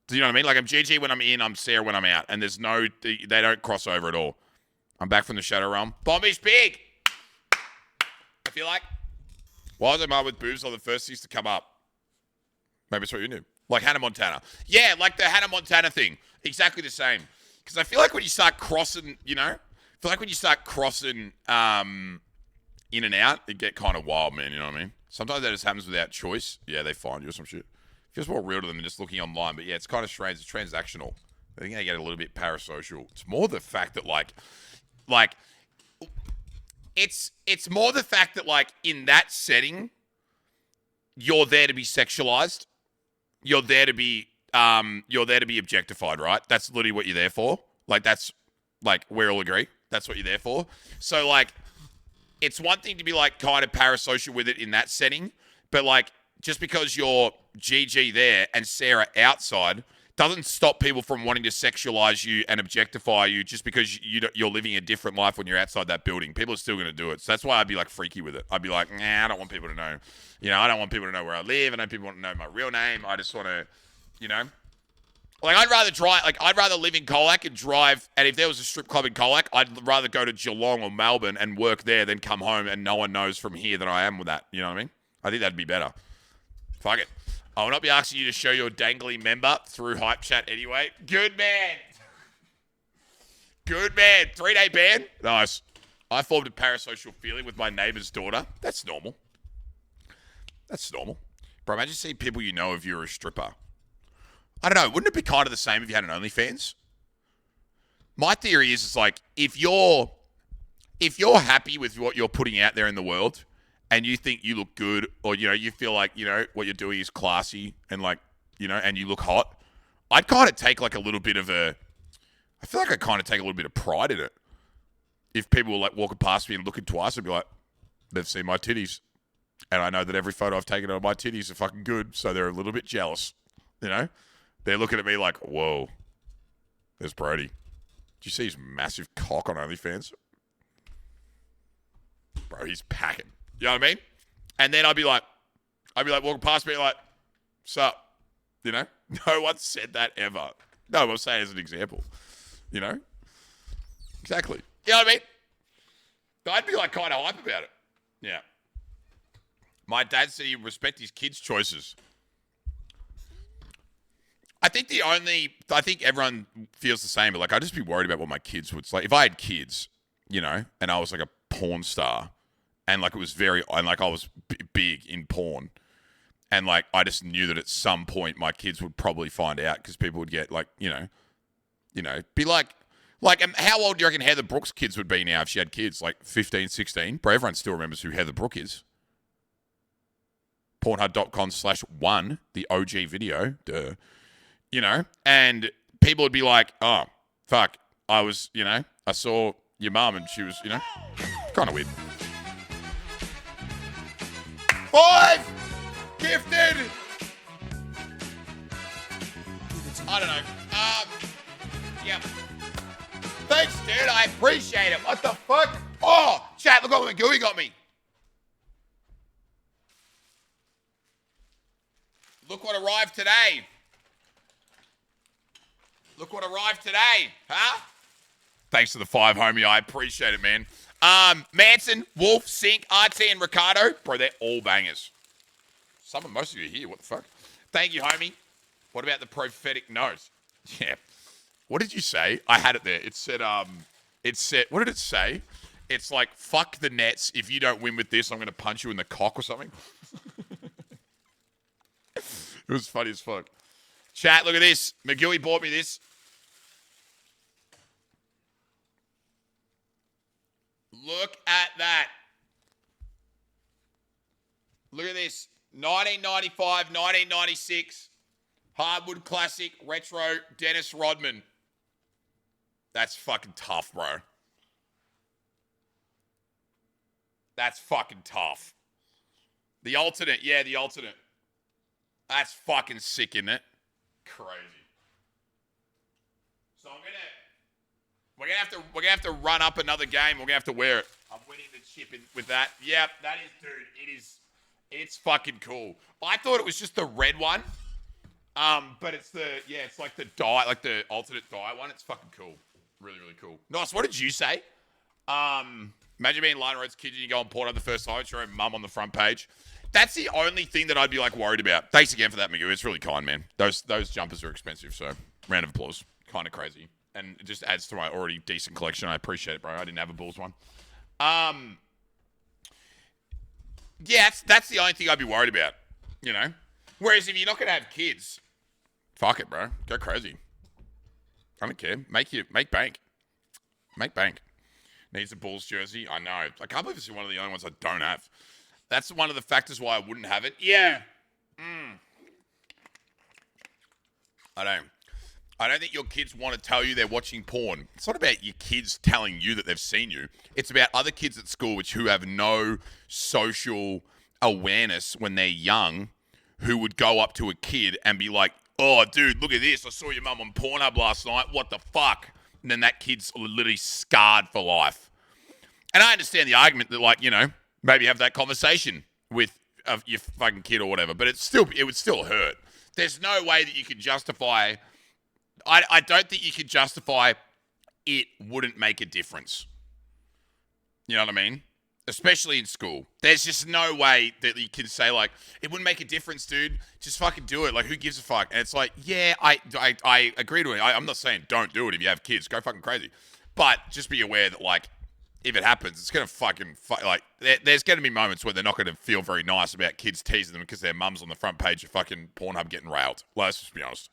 Do you know what I mean? Like I'm GG when I'm in, I'm Sarah when I'm out. And there's no, they don't cross over at all. I'm back from the Shadow Realm. Bombie's big. I feel like. Why was I mad with boobs on the first things to come up? Maybe it's what you knew. Like Hannah Montana. Yeah, like the Hannah Montana thing. Exactly the same. Because I feel like when you start crossing, you know, in and out, it get kind of wild, man. You know what I mean? Sometimes that just happens without choice. Yeah, they find you or some shit. Feels more real to them than just looking online. But yeah, it's kind of strange. It's transactional. I think they get a little bit parasocial. It's more the fact that like, it's more the fact that like in that setting, you're there to be sexualized. You're there to be objectified, right? That's literally what you're there for. Like that's like we all agree. That's what you're there for. So like, it's one thing to be like kind of parasocial with it in that setting, but like just because you're GG there and Sarah outside doesn't stop people from wanting to sexualize you and objectify you just because you're living a different life when you're outside that building. People are still going to do it. So that's why I'd be like freaky with it. I'd be like, nah, I don't want people to know. You know, I don't want people to know where I live. I don't want people to know my real name. I just want to, you know. Like, I'd rather live in Colac and drive, and if there was a strip club in Colac, I'd rather go to Geelong or Melbourne and work there than come home and no one knows from here that I am with that. You know what I mean? I think that'd be better. Fuck it. I will not be asking you to show your dangly member through Hype Chat anyway. Good man. Good man. 3-day ban? Nice. I formed a parasocial feeling with my neighbor's daughter. That's normal. That's normal. Bro, imagine seeing people you know if you're a stripper. I don't know. Wouldn't it be kind of the same if you had an OnlyFans? My theory is like, if you're happy with what you're putting out there in the world and you think you look good or, you know, you feel like, you know, what you're doing is classy and like, you know, and you look hot, I'd kind of take like a little bit of I feel like I kind of take a little bit of pride in it. If people were like walking past me and looking twice, I'd be like, they've seen my titties. And I know that every photo I've taken of my titties are fucking good. So they're a little bit jealous, you know? They're looking at me like, whoa, there's Brody. Did you see his massive cock on OnlyFans? Bro, he's packing. You know what I mean? And then I'd be like walking past me like, sup? You know? No one said that ever. No, I'm saying as an example. You know? Exactly. You know what I mean? I'd be like kind of hype about it. Yeah. My dad said he'd respect his kids' choices. I think everyone feels the same, but like I'd just be worried about what my kids would like. If I had kids, and I was like a porn star, and like it was and like I was big in porn, and like I just knew that at some point my kids would probably find out because people would get like, be like, how old do you reckon Heather Brooks' kids would be now if she had kids? Like 15, 16? Bro, everyone still remembers who Heather Brooke is. Pornhub.com/1, the OG video, duh. And people would be like, oh, fuck, I saw your mum and she was, kind of weird. 5! Gifted! I don't know. Yeah. Thanks, dude. I appreciate it. What the fuck? Oh, chat, look what McGooey got me. Look what arrived today. Look what arrived today, huh? Thanks to the 5, homie. I appreciate it, man. Manson, Wolf, Sink, RT, and Ricardo. Bro, they're all bangers. Most of you are here. What the fuck? Thank you, homie. What about the prophetic nose? Yeah. What did you say? I had it there. It said, what did it say? It's like, fuck the Nets. If you don't win with this, I'm going to punch you in the cock or something. It was funny as fuck. Chat, look at this. McGooey bought me this. Look at that. Look at this. 1995, 1996. Hardwood Classic Retro Dennis Rodman. That's fucking tough, bro. That's fucking tough. The alternate. Yeah, the alternate. That's fucking sick, isn't it? Crazy. So we're gonna have to run up another game. We're gonna have to wear it. I'm winning the chip with that. Yep, that is, dude. It's fucking cool. I thought it was just the red one, but it's like the dye, like the alternate dye one. It's fucking cool. Really, really cool. Nice. What did you say? Imagine being Lionel Rhodes' kid and you go on Pornhub the first time. It's your own mum on the front page. That's the only thing that I'd be like worried about. Thanks again for that, Magoo. It's really kind, man. Those jumpers are expensive, so round of applause. Kind of crazy. And it just adds to my already decent collection. I appreciate it, bro. I didn't have a Bulls one. Yeah, that's the only thing I'd be worried about, Whereas if you're not going to have kids, fuck it, bro. Go crazy. I don't care. Make bank. Make bank. Needs a Bulls jersey. I know. I can't believe this is one of the only ones I don't have. That's one of the factors why I wouldn't have it. Yeah. I don't think your kids want to tell you they're watching porn. It's not about your kids telling you that they've seen you. It's about other kids at school who have no social awareness when they're young, who would go up to a kid and be like, oh, dude, look at this. I saw your mum on Pornhub last night. What the fuck? And then that kid's literally scarred for life. And I understand the argument that, maybe have that conversation with your fucking kid or whatever, but it would still hurt. There's no way that you could justify. I don't think you could justify it wouldn't make a difference. You know what I mean? Especially in school. There's just no way that you can say, like, it wouldn't make a difference, dude. Just fucking do it. Like, who gives a fuck? And it's like, yeah, I agree to it. I'm not saying don't do it if you have kids. Go fucking crazy. But just be aware that, like, if it happens, it's going to fucking, there's going to be moments where they're not going to feel very nice about kids teasing them because their mum's on the front page of fucking Pornhub getting railed. Let's just be honest.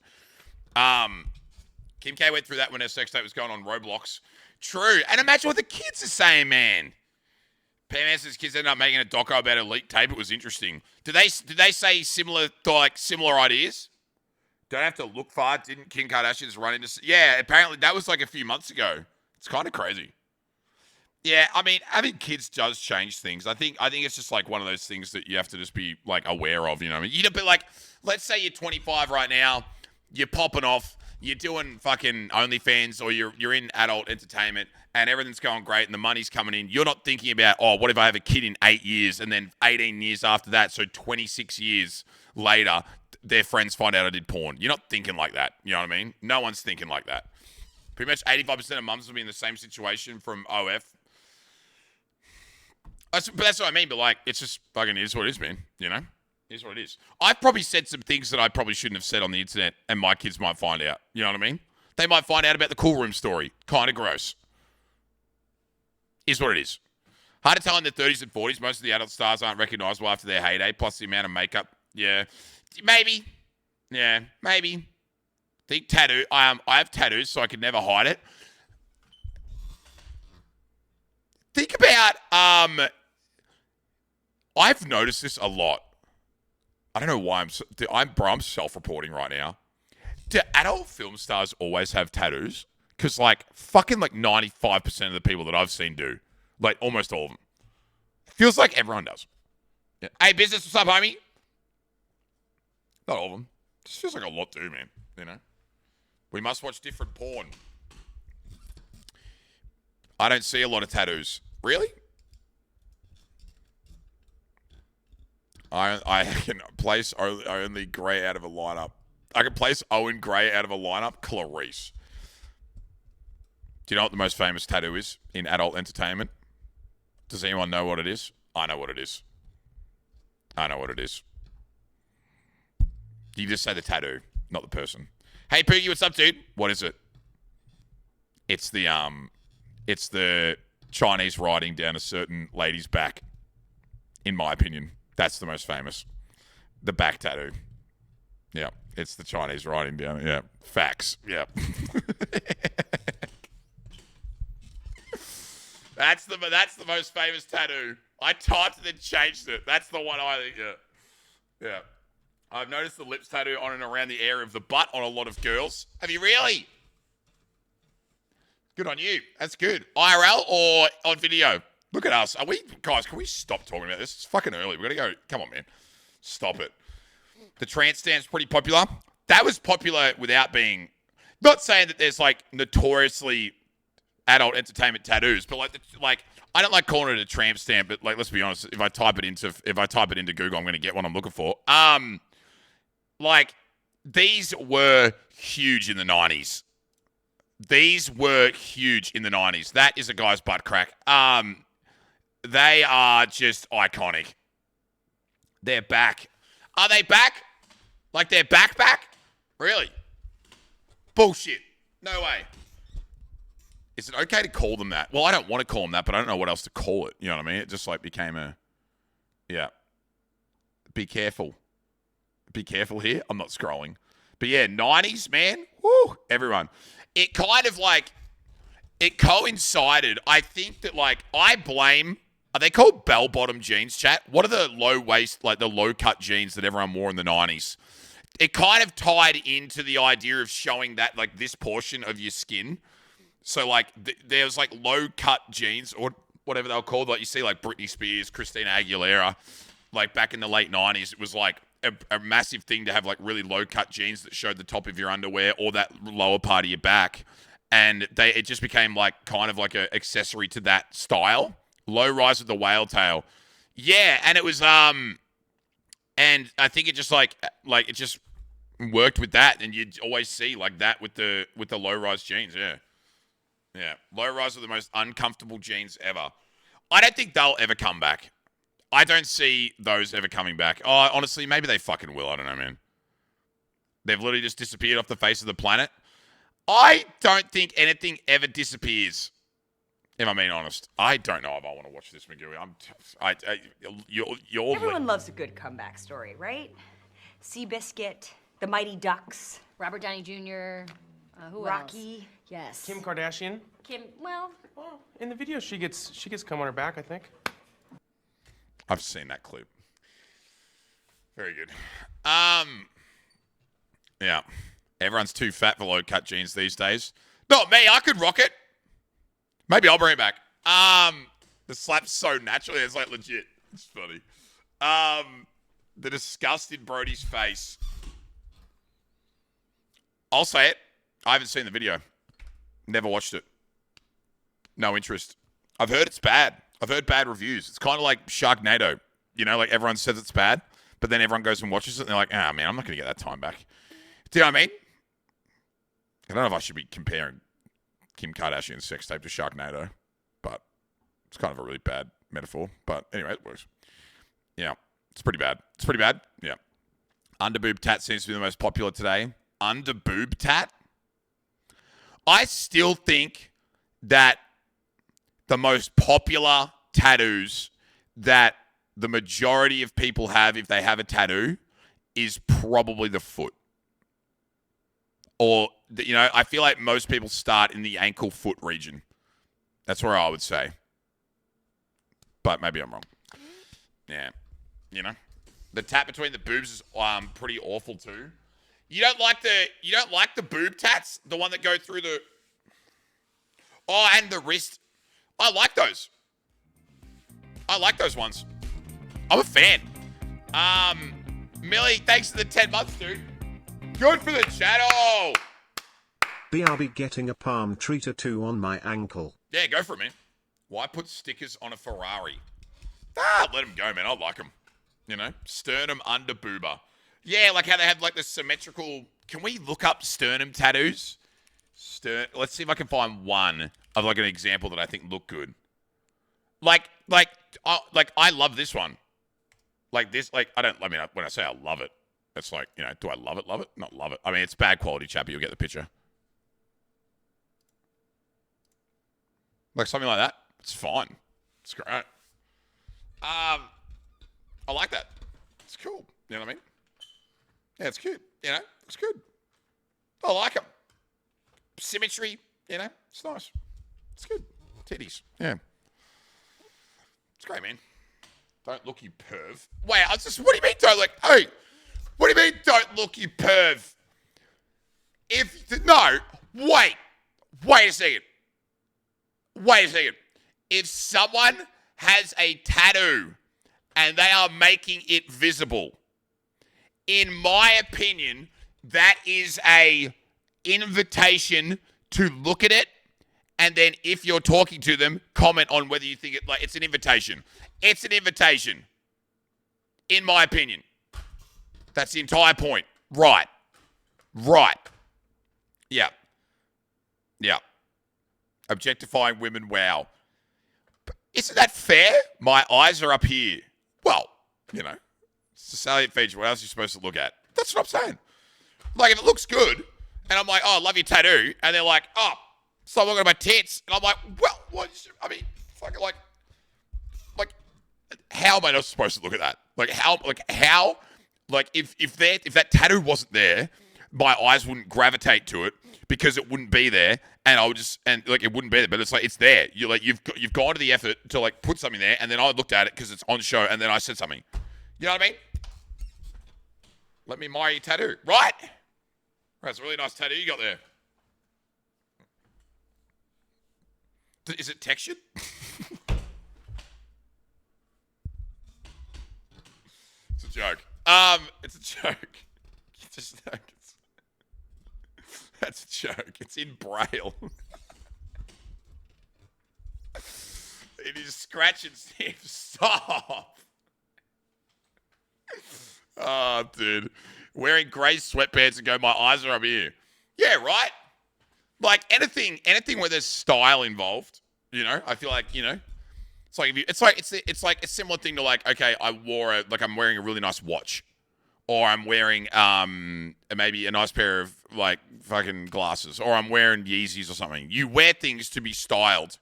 Kim K went through that when her sex tape was going on Roblox. True. And imagine what the kids are saying, man. PMS's kids ended up making a doco about a leaked tape. It was interesting. Did they say similar ideas? Don't have to look far. Didn't Kim Kardashian just run into... Yeah, apparently that was like a few months ago. It's kind of crazy. Yeah, I mean, having kids does change things. I think it's just like one of those things that you have to just be like aware of, you know what I mean? But like, let's say you're 25 right now, you're popping off, you're doing fucking OnlyFans or you're in adult entertainment and everything's going great and the money's coming in. You're not thinking about, oh, what if I have a kid in 8 years and then 18 years after that, so 26 years later, their friends find out I did porn. You're not thinking like that. You know what I mean? No one's thinking like that. Pretty much 85% of mums will be in the same situation from OF. But that's what I mean. But like, it's just fucking is what it is, man. You know, it is what it is. I've probably said some things that I probably shouldn't have said on the internet, and my kids might find out. You know what I mean? They might find out about the cool room story. Kind of gross. Is what it is. Hard to tell in their 30s and 40s. Most of the adult stars aren't recognizable after their heyday. Plus the amount of makeup. Yeah, maybe. Yeah, maybe. Think tattoo. I have tattoos, so I could never hide it. Think about I've noticed this a lot. I don't know why I'm self-reporting right now. Do adult film stars always have tattoos? Because like fucking like 95% of the people that I've seen do, like almost all of them. Feels like everyone does. Yeah. Hey, business, what's up, homie? Not all of them. Just feels like a lot do, man. You know, we must watch different porn. I don't see a lot of tattoos. Really? I can place only Gray out of a lineup. I can place Owen Gray out of a lineup. Clarice. Do you know what the most famous tattoo is in adult entertainment? Does anyone know what it is? I know what it is. I know what it is. You just say the tattoo, not the person. Hey, Poogie, what's up, dude? What is it? It's the Chinese writing down a certain lady's back. In my opinion, that's the most famous. The back tattoo. Yeah, it's the Chinese writing down. Yeah, facts. Yeah. That's the most famous tattoo. I typed it and changed it. That's the one I think. Yeah. Yeah. I've noticed the lips tattoo on and around the area of the butt on a lot of girls. Have you really? Good on you. That's good. IRL or on video? Look at us. Guys, can we stop talking about this? It's fucking early. We've got to go. Come on, man. Stop it. The trance stand's pretty popular. That was popular without being... Not saying that there's, like, notoriously adult entertainment tattoos, but, like I don't like calling it a tramp stamp, but, like, let's be honest. If I type it into Google, I'm going to get what I'm looking for. Like, these were huge in the 90s. These were huge in the 90s. That is a guy's butt crack. They are just iconic. They're back. Are they back? Like they're back? Really? Bullshit. No way. Is it okay to call them that? Well, I don't want to call them that, but I don't know what else to call it. You know what I mean? It just like became a... Yeah. Be careful. Be careful here. I'm not scrolling. But yeah, 90s, man. Woo. Everyone. It kind of like... It coincided. I think that like... I blame... Are they called bell-bottom jeans, chat? What are the low-waist, like the low-cut jeans that everyone wore in the 90s? It kind of tied into the idea of showing that, like, this portion of your skin. So, like, there's, like, low-cut jeans or whatever they were called. Like, you see, like, Britney Spears, Christina Aguilera. Like, back in the late 90s, it was, like, a massive thing to have, like, really low-cut jeans that showed the top of your underwear or that lower part of your back. And it just became, like, kind of like an accessory to that style. Low rise with the whale tail. Yeah, and it was, and I think it just, like, it just worked with that. And you'd always see, like, that with the low-rise jeans, yeah. Yeah, low-rise are the most uncomfortable jeans ever. I don't think they'll ever come back. I don't see those ever coming back. Oh, honestly, maybe they fucking will. I don't know, man. They've literally just disappeared off the face of the planet. I don't think anything ever disappears. If I'm being honest, I don't know if I want to watch this, McGooey. You're Everyone loves a good comeback story, right? Seabiscuit, the Mighty Ducks, Robert Downey Jr. Who Rocky. else? Yes. Kim Kardashian. Well, In the video, she gets cum on her back, I think. I've seen that clip. Very good. Yeah. Everyone's too fat for low-cut jeans these days. Not me. I could rock it. Maybe I'll bring it back. The slap's so naturally. It's like legit. It's funny. The disgust in Brody's face. I'll say it. I haven't seen the video. Never watched it. No interest. I've heard it's bad. I've heard bad reviews. It's kind of like Sharknado. You know, like everyone says it's bad, but then everyone goes and watches it and they're like, man, I'm not going to get that time back. Do you know what I mean? I don't know if I should be comparing Kim Kardashian's sex tape to Sharknado, but it's kind of a really bad metaphor, but anyway, it works. Yeah, it's pretty bad. It's pretty bad. Yeah. Under boob tat seems to be the most popular today. Under boob tat? I still think that the most popular tattoos that the majority of people have if they have a tattoo is probably the foot. Or, I feel like most people start in the ankle foot region. That's where I would say. But maybe I'm wrong. Yeah. The tat between the boobs is pretty awful too. You don't like the boob tats? The one that go through the... Oh, and the wrist. I like those. I like those ones. I'm a fan. Millie, thanks for the 10 months, dude. Good for the channel. BRB getting a palm tree tattoo on my ankle. Yeah, go for it, man. Why put stickers on a Ferrari? Let them go, man. I like them. Sternum under boober. Yeah, like how they have like the symmetrical... Can we look up sternum tattoos? Let's see if I can find one of like an example that I think look good. Like I love this one. Like this, like when I say I love it, it's like, do I love it? Love it? Not love it. I mean, it's bad quality, chat, but you'll get the picture. Like something like that. It's fine. It's great. I like that. It's cool. You know what I mean? Yeah, it's cute. It's good. I like them. Symmetry, it's nice. It's good. Titties. Yeah. It's great, man. Don't look, you perv. Wait, what do you mean don't look? Hey, what do you mean don't look, you perv? Wait a second. If someone has a tattoo and they are making it visible, in my opinion, that is a invitation to look at it, and then if you're talking to them, comment on whether you think it's an invitation. It's an invitation, in my opinion. That's the entire point. Right. Yeah. Objectifying women, wow. But isn't that fair? My eyes are up here. Well, it's a salient feature. What else are you supposed to look at? That's what I'm saying. Like, if it looks good, and I'm like, oh, I love your tattoo, and they're like, oh, stop looking at my tits, and I'm like, well, what? Fucking like, how am I not supposed to look at that? If that tattoo wasn't there, my eyes wouldn't gravitate to it because it wouldn't be there, and it wouldn't be there. But it's like, it's there. You've gone to the effort to like put something there, and then I looked at it because it's on show, and then I said something. You know what I mean? Let me admire your tattoo, right? That's a really nice tattoo you got there. Is it textured? It's a joke. It's a joke. That's a joke. It's in Braille. It is scratch and sniff. Stop. Oh, dude. Wearing grey sweatpants and go, my eyes are up here. Yeah, right? Like anything where there's style involved, I feel like, it's like a similar thing to like, okay, I'm wearing a really nice watch. Or I'm wearing maybe a nice pair of like fucking glasses. Or I'm wearing Yeezys or something. You wear things to be styled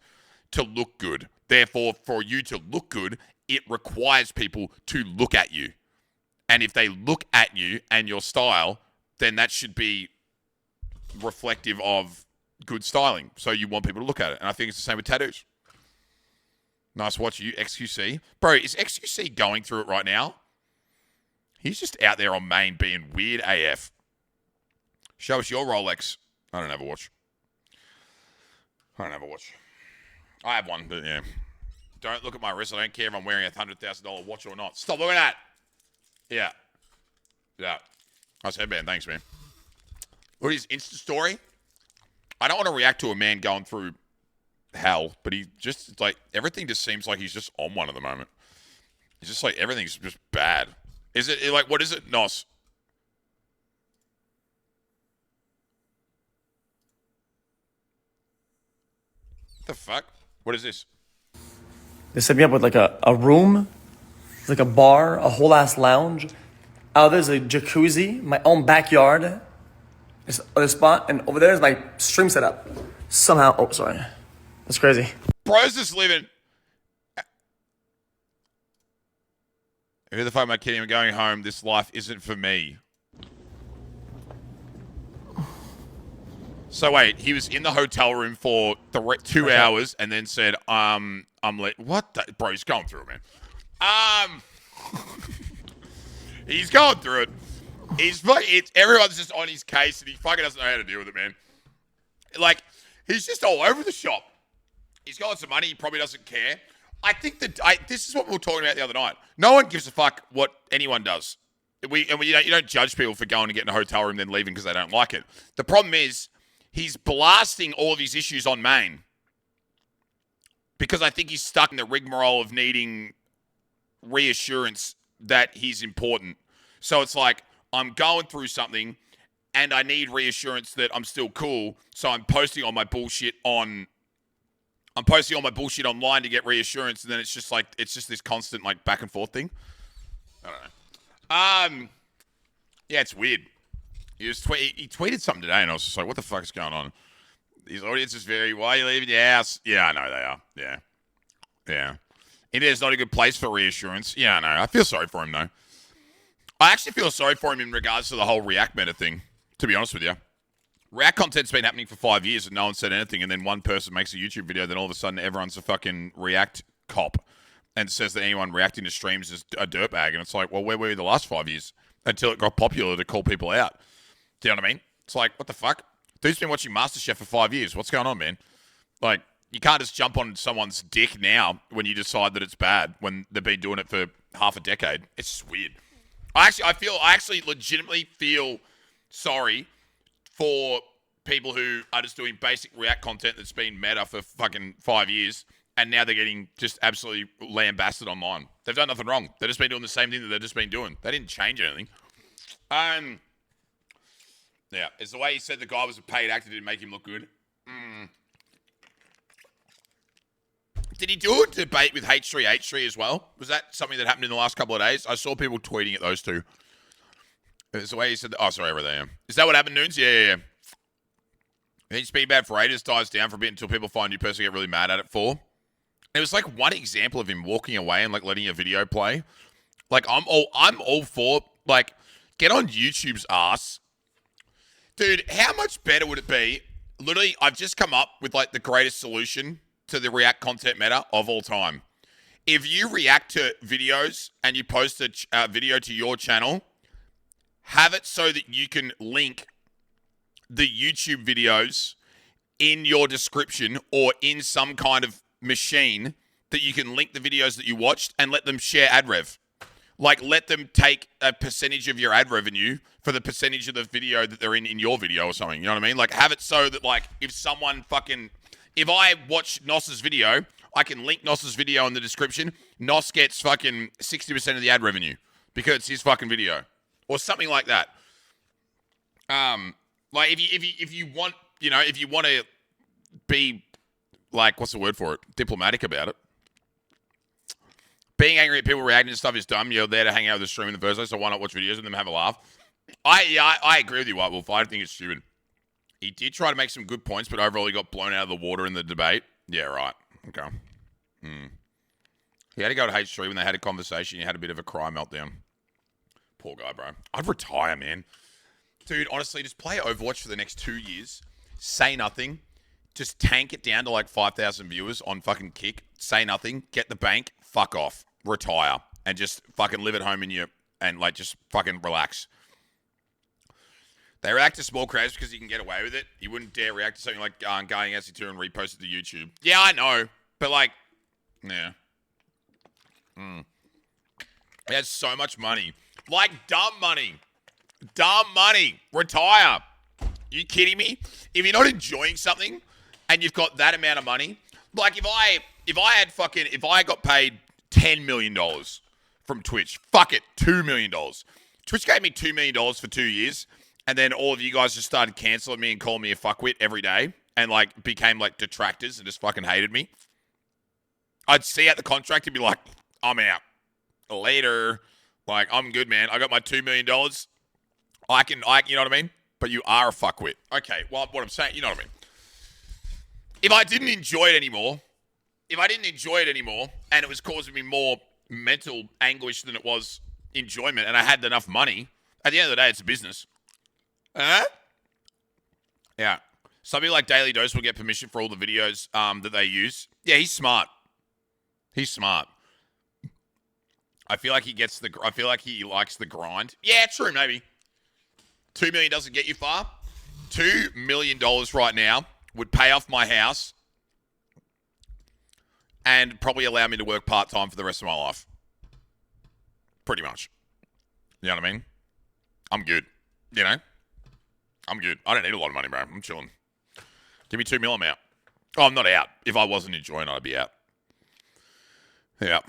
to look good. Therefore, for you to look good, it requires people to look at you. And if they look at you and your style, then that should be reflective of good styling. So you want people to look at it. And I think it's the same with tattoos. Nice watch, you, XQC. Bro, is XQC going through it right now? He's just out there on main being weird AF. Show us your Rolex. I don't have a watch. I have one, but yeah. Don't look at my wrist. I don't care if I'm wearing a $100,000 watch or not. Stop looking at that. Yeah. Nice headband. Thanks, man. Look at his Insta story. I don't want to react to a man going through hell, but he just, like, everything just seems like he's just on one at the moment. It's just like everything's just bad. Is it, like, what is it? Nos. What the fuck? What is this? They set me up with like a room, like a bar, a whole ass lounge. Out there's a jacuzzi, my own backyard. This other spot, and over there is my stream setup. Somehow, oh sorry, that's crazy. Bro's just living. Who the fuck am I kidding? I'm going home. This life isn't for me. So wait, he was in the hotel room for 2 hours and then said, I'm late. What the? Bro, he's going through it, man. He's going through it. Everyone's just on his case and he fucking doesn't know how to deal with it, man. Like, he's just all over the shop. He's got some money. He probably doesn't care. I think this is what we were talking about the other night. No one gives a fuck what anyone does. You don't judge people for going to get in a hotel room and then leaving because they don't like it. The problem is he's blasting all of his issues on Maine because I think he's stuck in the rigmarole of needing reassurance that he's important. So it's like, I'm going through something and I need reassurance that I'm still cool. So I'm posting all my bullshit online to get reassurance. And then it's just this constant like back and forth thing. I don't know. Yeah, it's weird. He tweeted something today and I was just like, what the fuck is going on? His audience is why are you leaving your house? Yeah, I know they are. Yeah. Yeah. India's not a good place for reassurance. Yeah, I know. I feel sorry for him though. I actually feel sorry for him in regards to the whole React meta thing, to be honest with you. React content's been happening for 5 years and no one said anything, and then one person makes a YouTube video, then all of a sudden everyone's a fucking React cop and says that anyone reacting to streams is a dirtbag. And it's like, well, where were you the last 5 years? Until it got popular to call people out. Do you know what I mean? It's like, what the fuck? Dude's been watching MasterChef for 5 years. What's going on, man? Like, you can't just jump on someone's dick now when you decide that it's bad when they've been doing it for half a decade. It's just weird. I actually legitimately feel sorry for people who are just doing basic React content that's been meta for fucking 5 years, and now they're getting just absolutely lambasted online. They've done nothing wrong. They've just been doing the same thing that they've just been doing. They didn't change anything. Yeah, it's the way he said the guy was a paid actor didn't make him look good. Did he do a debate with H3H3 as well? Was that something that happened in the last couple of days? I saw people tweeting at those two. It's the way he said that. Oh, sorry, over there. Is that what happened, Nunes? Yeah. I think Speed Bad for Raiders dies down for a bit until people find a new person to get really mad at it for. It was like one example of him walking away and like letting a video play. Like I'm all for like get on YouTube's ass. Dude, how much better would it be? Literally, I've just come up with like the greatest solution to the React content meta of all time. If you react to videos and you post a video to your channel, have it so that you can link the YouTube videos in your description or in some kind of machine that you can link the videos that you watched and let them share ad rev. Like, let them take a percentage of your ad revenue for the percentage of the video that they're in your video or something. You know what I mean? Like, have it so that, like, if I watch Nos's video, I can link Nos's video in the description. Nos gets fucking 60% of the ad revenue because it's his fucking video. Or something like that. Like, if you want to be, like, what's the word for it? Diplomatic about it. Being angry at people reacting to stuff is dumb. You're there to hang out with the stream in the first place, so why not watch videos with them and have a laugh? I agree with you, White Wolf. I think it's stupid. He did try to make some good points, but overall he got blown out of the water in the debate. Yeah, right. Okay. He had to go to H3 when they had a conversation. He had a bit of a cry meltdown. Poor guy, bro. I'd retire, man. Dude, honestly, just play Overwatch for the next 2 years. Say nothing. Just tank it down to like 5,000 viewers on fucking Kick. Say nothing. Get the bank. Fuck off. Retire. And just fucking live at home and like just fucking relax. They react to small creators because you can get away with it. You wouldn't dare react to something like going SC2 and repost it to YouTube. Yeah, I know. But like, yeah. He has so much money. Like dumb money. Dumb money. Retire. You kidding me? If you're not enjoying something and you've got that amount of money, like if I got paid $10 million from Twitch, fuck it, $2 million. Twitch gave me $2 million for 2 years, and then all of you guys just started canceling me and calling me a fuckwit every day, and like became like detractors and just fucking hated me. I'd see out the contract and be like, I'm out. Later. Like, I'm good, man. I got my $2 million. You know what I mean? But you are a fuckwit. Okay, well, what I'm saying, you know what I mean? If I didn't enjoy it anymore, and it was causing me more mental anguish than it was enjoyment, and I had enough money, at the end of the day, it's a business. Yeah. Somebody like Daily Dose will get permission for all the videos that they use. Yeah, he's smart. I feel like he likes the grind. Yeah, true, maybe. $2 million doesn't get you far. $2 million right now would pay off my house and probably allow me to work part-time for the rest of my life. Pretty much. You know what I mean? I'm good. You know? I'm good. I don't need a lot of money, bro. I'm chilling. Give me $2 million, I'm out. Oh, I'm not out. If I wasn't enjoying it, I'd be out. Yeah.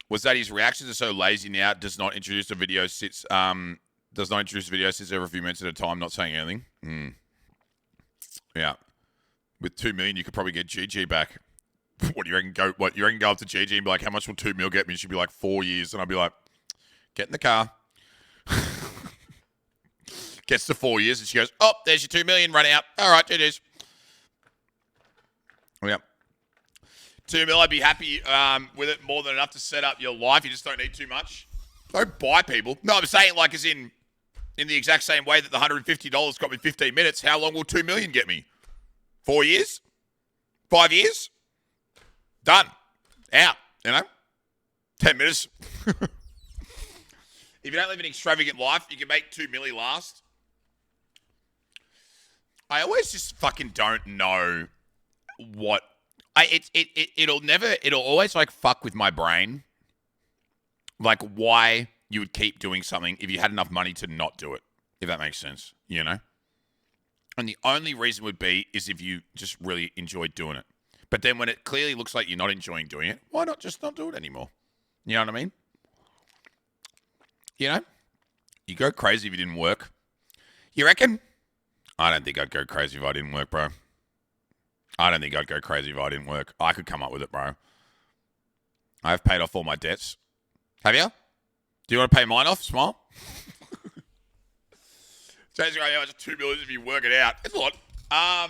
Was that his reactions are so lazy now? Does not introduce a video sits every few minutes at a time, not saying anything. Yeah. With $2 million, you could probably get GG back. What do you reckon? Go up to GG and be like, how much will $2 million get me? She'd be like, 4 years, and I'd be like, get in the car. Gets to 4 years, and she goes, oh, there's your $2 million, run out. All right, GG's. Yeah. $2 million, I'd be happy with it, more than enough to set up your life. You just don't need too much. Don't buy people. No, I'm saying like as in the exact same way that the $150 got me 15 minutes, how long will $2 million get me? 4 years? 5 years? Done. Out. You know? 10 minutes. If you don't live an extravagant life, you can make $2 million last. I always just fucking don't know what... It'll always like fuck with my brain. Like why you would keep doing something if you had enough money to not do it. If that makes sense, you know? And the only reason would be is if you just really enjoyed doing it. But then when it clearly looks like you're not enjoying doing it, why not just not do it anymore? You know what I mean? You know? You go crazy if you didn't work. You reckon? I don't think I'd go crazy if I didn't work, bro. I don't think I'd go crazy if I didn't work. I could come up with it, bro. I've paid off all my debts. Have you? Do you want to pay mine off? Smile. Changing how much $2 million if you work it out. It's a lot. I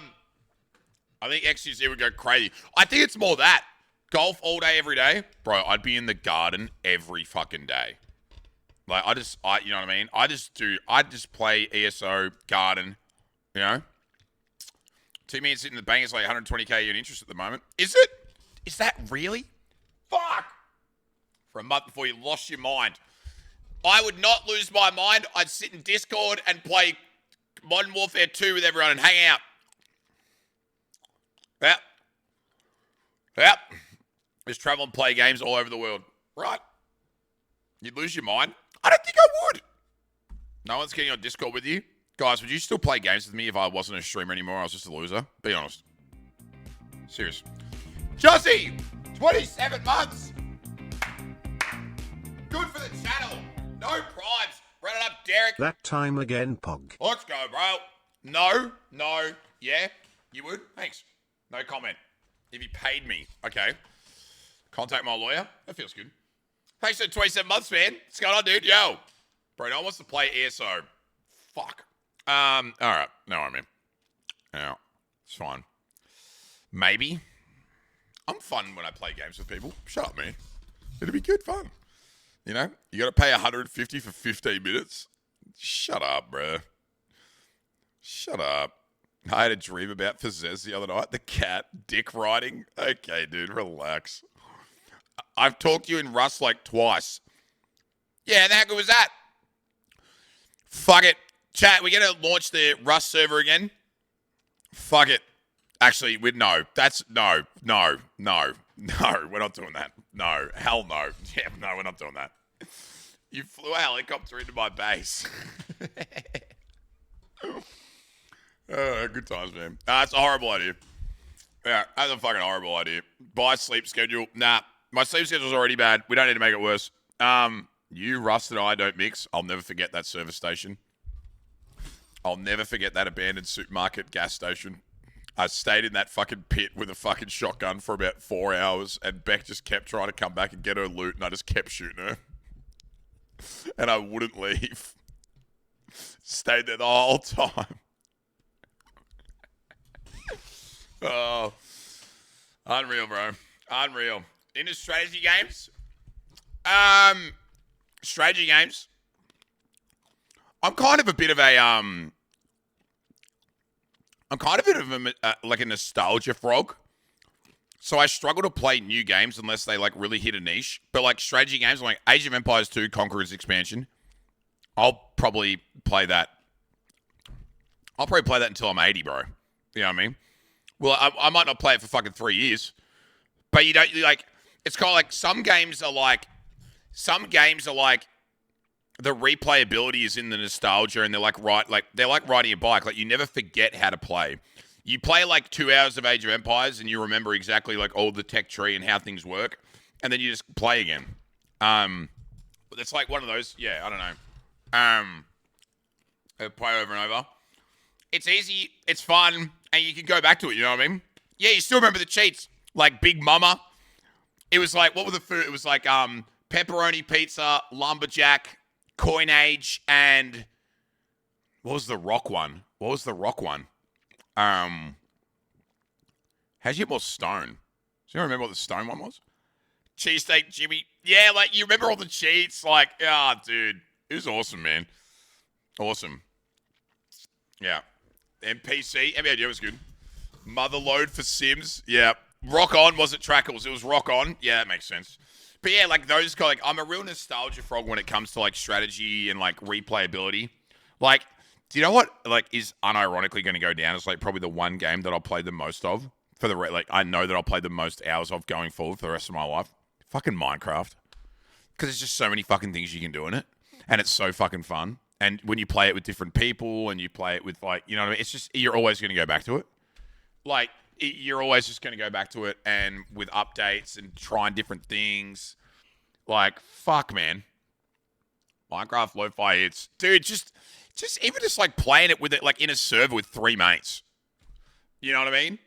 think XQC would go crazy. I think it's more that. Golf all day, every day. Bro, I'd be in the garden every fucking day. Like, you know what I mean? I just play ESO, garden, you know? 2 million sitting in the bank is like 120k in interest at the moment. Is it? Is that really? Fuck! For a month before you lost your mind. I would not lose my mind. I'd sit in Discord and play Modern Warfare 2 with everyone and hang out. Yep. Just travel and play games all over the world. Right. You'd lose your mind. I don't think I would. No one's getting on Discord with you. Guys, would you still play games with me if I wasn't a streamer anymore? I was just a loser. Be honest. Serious. Jussie! 27 months! Good for the channel. No primes. Run it up, Derek. That time again, Pog. Let's go, bro. No. Yeah, you would? Thanks. No comment. If you paid me. Okay. Contact my lawyer. That feels good. Thanks for 27 months, man. What's going on, dude? Yo. Bro, no one wants to play ESO. Fuck. All right. No, I mean. Yeah. It's fine. Maybe. I'm fun when I play games with people. Shut up, man. It'll be good fun. You know? You got to pay $150 for 15 minutes? Shut up, bro. Shut up. I had a dream about Fazez the other night. The cat dick riding. Okay, dude, relax. I've talked to you in Rust like twice. Yeah, how good was that? Fuck it. Chat, we're going to launch the Rust server again. Fuck it. Actually, no. No, we're not doing that. No, hell no. Yeah, no, we're not doing that. You flew a helicopter into my base. Good times, man. That's a horrible idea. Yeah, that's a fucking horrible idea. Buy sleep schedule. Nah, my sleep schedule's already bad. We don't need to make it worse. You, Rust, and I don't mix. I'll never forget that service station. I'll never forget that abandoned supermarket gas station. I stayed in that fucking pit with a fucking shotgun for about 4 hours, and Beck just kept trying to come back and get her loot, and I just kept shooting her. And I wouldn't leave. Stayed there the whole time. Oh. Unreal, bro. Unreal. Into strategy games? Strategy games. I'm kind of a bit of a like a nostalgia frog. So I struggle to play new games unless they like really hit a niche. But like strategy games, like Age of Empires 2 Conqueror's Expansion, I'll probably play that. I'll probably play that until I'm 80, bro. You know what I mean? Well, I might not play it for fucking 3 years. But you don't, like, it's kind of like some games are like the replayability is in the nostalgia, and they're like riding a bike. Like, you never forget how to play. You play like 2 hours of Age of Empires, and you remember exactly like all the tech tree and how things work, and then you just play again. But it's like one of those. Yeah, I don't know. Play over and over. It's easy. It's fun, and you can go back to it. You know what I mean? Yeah, you still remember the cheats, like Big Mama. It was like, what were the food? It was like pepperoni pizza, lumberjack, coinage, and what was the rock one? How'd you get more stone? Do you remember what the stone one was? Cheesesteak Jimmy. Yeah, like, you remember all the cheats? Like, dude. It was awesome, man. Awesome. Yeah. MPC. MBAD was good. Motherload for Sims. Yeah. Rock On wasn't Trackles. It was Rock On. Yeah, that makes sense. But yeah, like those, like, I'm a real nostalgia frog when it comes to like strategy and like replayability. Like, do you know what like is unironically going to go down as like probably the one game that I'll play the most of for the like I know that I'll play the most hours of going forward for the rest of my life? Fucking Minecraft. Because there's just so many fucking things you can do in it, and it's so fucking fun. And when you play it with different people and you play it with like, you know what I mean? It's just, you're always going to go back to it. Like, you're always just going to go back to it, and with updates and trying different things. Like, fuck, man. Minecraft lo-fi hits. Dude, just even just like playing it with it, like in a server with 3 mates. You know what I mean?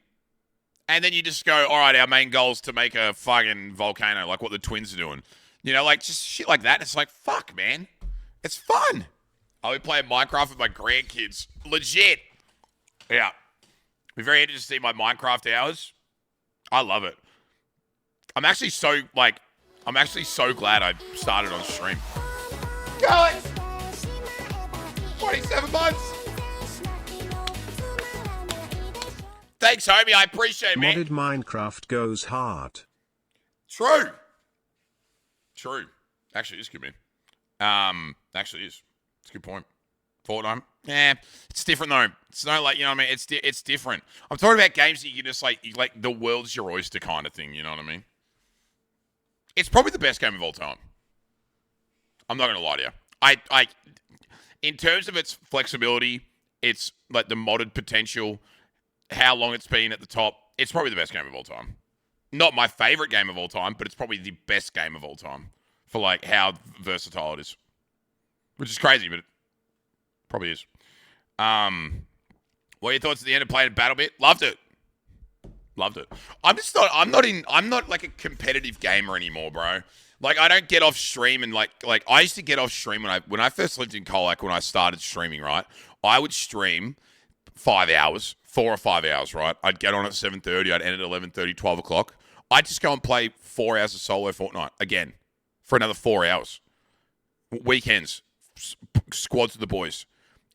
And then you just go, all right, our main goal is to make a fucking volcano, like what the twins are doing. You know, like just shit like that. It's like, fuck, man. It's fun. I'll be playing Minecraft with my grandkids. Legit. Yeah. Be very interested to see my Minecraft hours. I love it. I'm actually so glad I started on stream. Going! 27 months! Thanks, homie. I appreciate it, man. Modded Minecraft goes hard. True. Actually, it is good, man. Actually is. It's a good point. Fortnite. Yeah, it's different though. It's not like, you know what I mean? It's different. I'm talking about games that you can just like the world's your oyster kind of thing. You know what I mean? It's probably the best game of all time. I'm not gonna lie to you. I in terms of its flexibility, it's like the modded potential, how long it's been at the top. It's probably the best game of all time. Not my favorite game of all time, but it's probably the best game of all time for like how versatile it is, which is crazy, but it probably is. What are your thoughts at the end of playing BattleBit? Loved it. I'm not like a competitive gamer anymore, bro. Like, I don't get off stream and like I used to get off stream when I first lived in Colac, when I started streaming, right? I would stream 4 or 5 hours, right? I'd get on at 7:30, I'd end at 11:30, 12 o'clock. I'd just go and play 4 hours of solo Fortnite again for another 4 hours. Weekends, squads with the boys,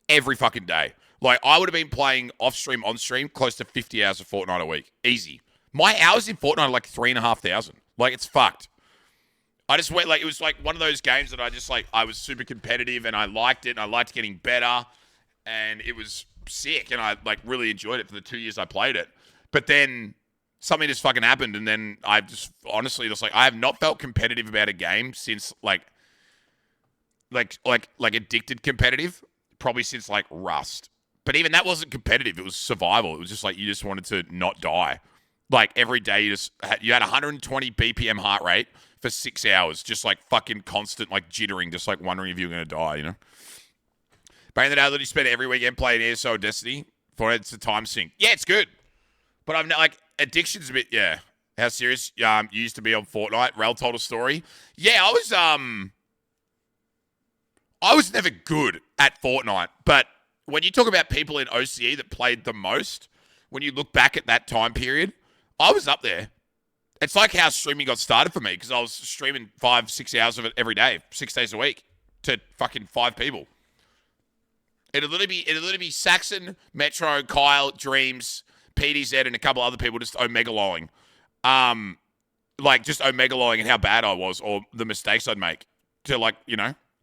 every fucking day. Like, I would have been playing off stream, on stream, close to 50 hours of Fortnite a week. Easy. My hours in Fortnite are like 3,500. Like, it's fucked. I just went, like, it was like one of those games that I just, like, I was super competitive and I liked it and I liked getting better and it was sick and I, like, really enjoyed it for the 2 years I played it. But then something just fucking happened and then I just, honestly, just, like, I have not felt competitive about a game since, like addicted competitive, probably since, like, Rust. But even that wasn't competitive. It was survival. It was just like you just wanted to not die. Like, every day you had 120 BPM heart rate for 6 hours, just like fucking constant, like jittering, just like wondering if you were going to die, you know? Back in the day, I literally spent every weekend playing ESO Destiny. Thought it's a time sink. Yeah, it's good. But I'm not, like, addiction's a bit, yeah. How serious you used to be on Fortnite? Rel told a story. Yeah, I was never good at Fortnite, but when you talk about people in OCE that played the most, when you look back at that time period, I was up there. It's like how streaming got started for me, because I was streaming 5-6 hours of it every day, 6 days a week, to fucking 5 people. It'd literally be Saxon, Metro, Kyle, Dreams, PDZ, and a couple other people just omega-lowing. Like, just omega-lowing and how bad I was, or the mistakes I'd make, to, like,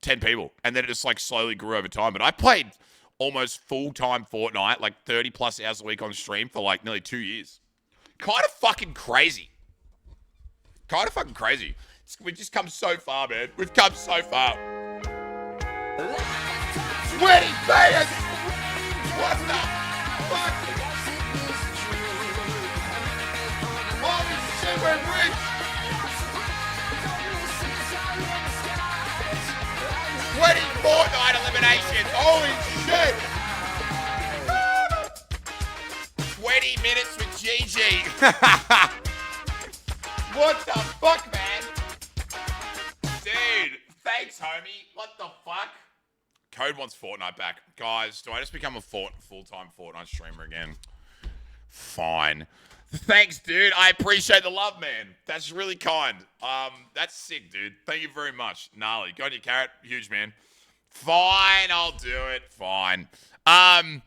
10 people. And then it just, like, slowly grew over time. But I played almost full-time Fortnite, like 30-plus hours a week on stream for, like, nearly 2 years. Kind of fucking crazy. We've just come so far, man. We've come so far. Sweaty Vegas! What the fuck? Holy shit, we're rich! Sweaty Fortnite eliminations! Holy shit! 20 minutes with GG. What the fuck, man? Dude, thanks, homie. What the fuck? Code wants Fortnite back. Guys, do I just become a full-time Fortnite streamer again? Fine. Thanks, dude. I appreciate the love, man. That's really kind. That's sick, dude. Thank you very much. Gnarly. Go on your carrot. Huge, man. Fine, I'll do it. Fine.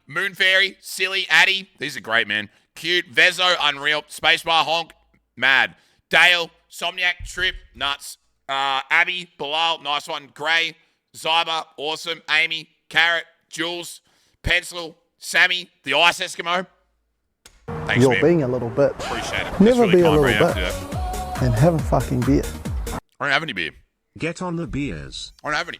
Moon Fairy, Silly, Addy. These are great, man. Cute. Vezo, Unreal. Spacebar, Honk. Mad. Dale, Somniac, Trip, Nuts. Abby, Bilal, nice one. Gray, Zyber, awesome. Amy, Carrot, Jules, Pencil, Sammy, the Ice Eskimo. Thanks, You're man. being a little bit. Appreciate it. Never really be a kind, little bro. bit. And have a fucking beer. I don't have any beer. Get on the beers. I don't have any.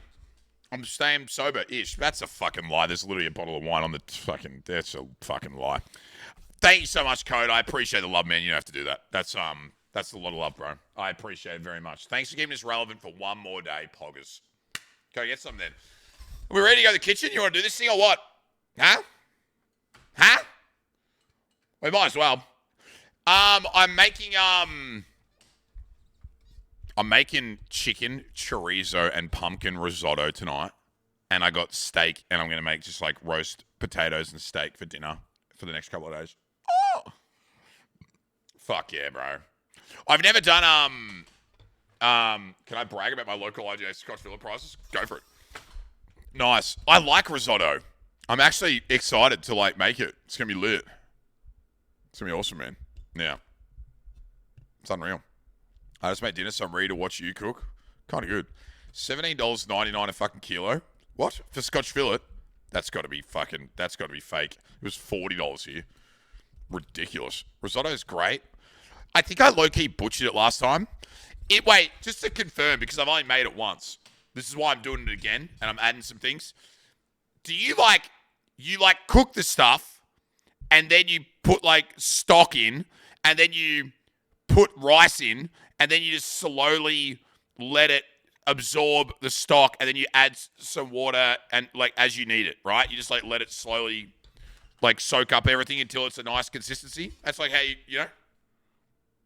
I'm staying sober-ish. That's a fucking lie. There's literally a bottle of wine on the fucking... That's a fucking lie. Thank you so much, Code. I appreciate the love, man. You don't have to do that. That's a lot of love, bro. I appreciate it very much. Thanks for keeping this relevant for one more day, poggers. Go get some then. Are we ready to go to the kitchen? You want to do this thing or what? Huh? We might as well. I'm making chicken, chorizo, and pumpkin risotto tonight. And I got steak, and I'm going to make just like roast potatoes and steak for dinner for the next couple of days. Oh! Fuck yeah, bro. I've never done, can I brag about my local IGA Scotch Fillet prices? Go for it. Nice. I like risotto. I'm actually excited to, like, make it. It's going to be lit. It's going to be awesome, man. Yeah. It's unreal. I just made dinner, so I'm ready to watch you cook. Kind of good. $17.99 a fucking kilo. What? For Scotch Fillet? That's got to be fake. It was $40 here. Ridiculous. Risotto's great. I think I low-key butchered it last time. Wait, just to confirm, because I've only made it once. This is why I'm doing it again, and I'm adding some things. Do you cook the stuff, and then you put, like, stock in, and then you put rice in, and then you just slowly let it absorb the stock, and then you add some water, and, like, as you need it, right? You just, like, let it slowly, like, soak up everything until it's a nice consistency. That's, like, how you know?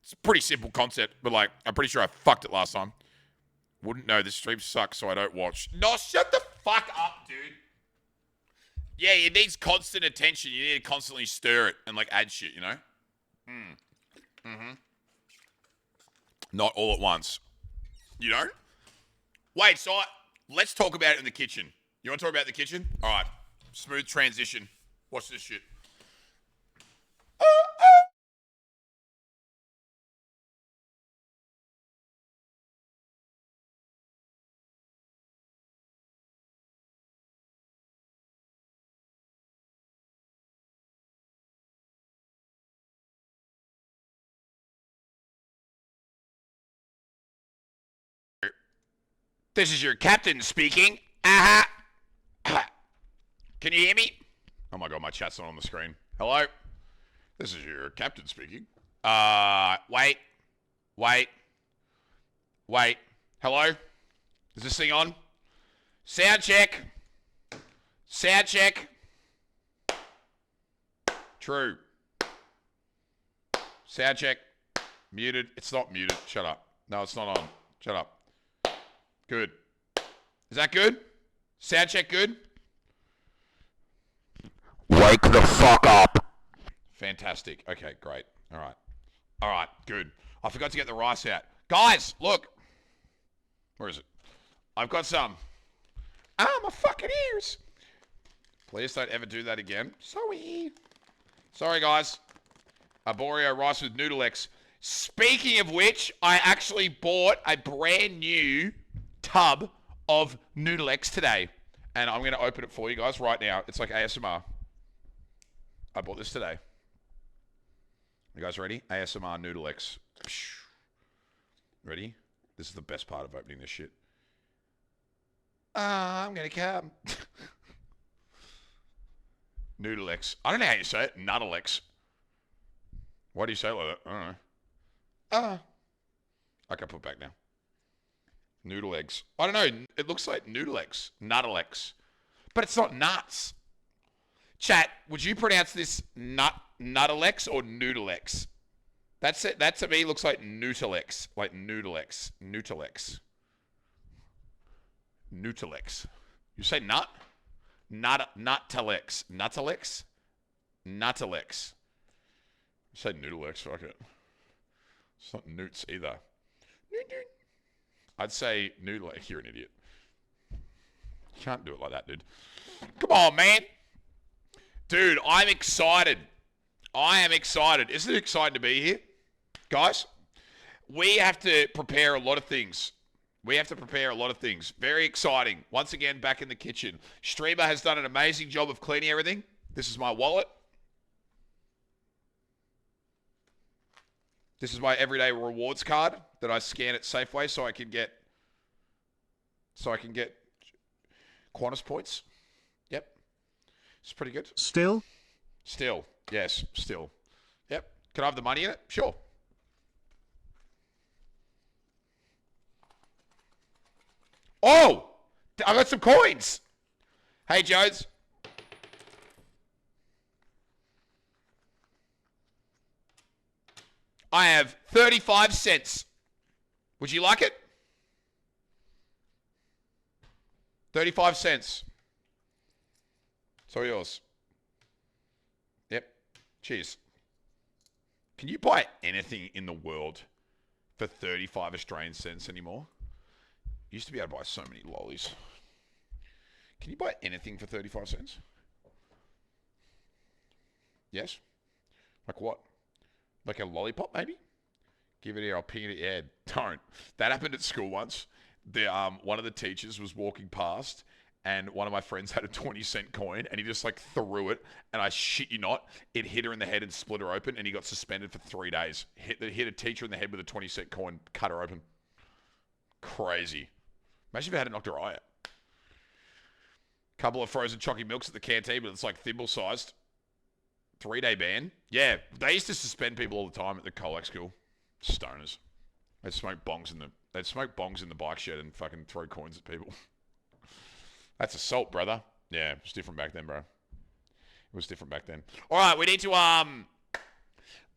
It's a pretty simple concept, but, like, I'm pretty sure I fucked it last time. Wouldn't know. This stream sucks, so I don't watch. No, shut the fuck up, dude. Yeah, it needs constant attention. You need to constantly stir it and, like, add shit, you know? Not all at once. You know? Wait, so let's talk about it in the kitchen. You want to talk about the kitchen? All right. Smooth transition. Watch this shit. This is your captain speaking. Can you hear me? Oh my god, my chat's not on the screen. Hello? This is your captain speaking. Wait. Hello? Is this thing on? Sound check. True. Sound check. Muted. It's not muted. Shut up. No, it's not on. Shut up. Good. Is that good? Sound check good? Wake the fuck up. Fantastic. Okay, great. All right. All right, good. I forgot to get the rice out. Guys, look. Where is it? I've got some. Ah, my fucking ears. Please don't ever do that again. Sorry, guys. Arborio rice with Noodle X. Speaking of which, I actually bought a brand new tub of Noodle X today. And I'm going to open it for you guys right now. It's like ASMR. I bought this today. You guys ready? ASMR Noodle X. Ready? This is the best part of opening this shit. I'm going to come. Noodle X. I don't know how you say it. Nuddle X. Why do you say it like that? I don't know. I can put it back now. Noodle eggs. I don't know. It looks like noodle eggs. Nuddle X. But it's not nuts. Chat, would you pronounce this Nuddle X or Noodle X? That's it. That to me looks like Noodle X. Like Noodle X. Noodle X. Noodle X. You say nut? Nuttalex. Nuttalex? Nuttalex. You say Noodle X, fuck it. It's not newts either. I'd say Noodle X. You're an idiot. You can't do it like that, dude. Come on, man. Dude, I'm excited. I am excited. Isn't it exciting to be here? Guys, we have to prepare a lot of things. Very exciting. Once again, back in the kitchen. Streamer has done an amazing job of cleaning everything. This is my wallet. This is my everyday rewards card that I scan at Safeway so I can get Qantas points. Yep. It's pretty good. Still? Still. Yes, still. Yep. Can I have the money in it? Sure. Oh! I got some coins. Hey, Jodes. I have 35 cents. Would you like it? 35 cents. It's all yours. Yep. Cheers. Can you buy anything in the world for 35 Australian cents anymore? Used to be able to buy so many lollies. Can you buy anything for 35 cents? Yes? Like what? Like a lollipop, maybe? Give it here, I'll ping it. Yeah, don't. That happened at school once. One of the teachers was walking past, and one of my friends had a 20-cent coin, and he just, like, threw it, and I shit you not, it hit her in the head and split her open, and he got suspended for 3 days. Hit a teacher in the head with a 20-cent coin, cut her open. Crazy. Imagine if I had knocked her eye out. Couple of frozen chalky milks at the canteen, but it's, like, thimble-sized. 3-day ban. Yeah, they used to suspend people all the time at the Colac school. Stoners. They'd smoke bongs in the bike shed and fucking throw coins at people. That's assault, brother. Yeah, it was different back then, bro. It was different back then. All right, we need to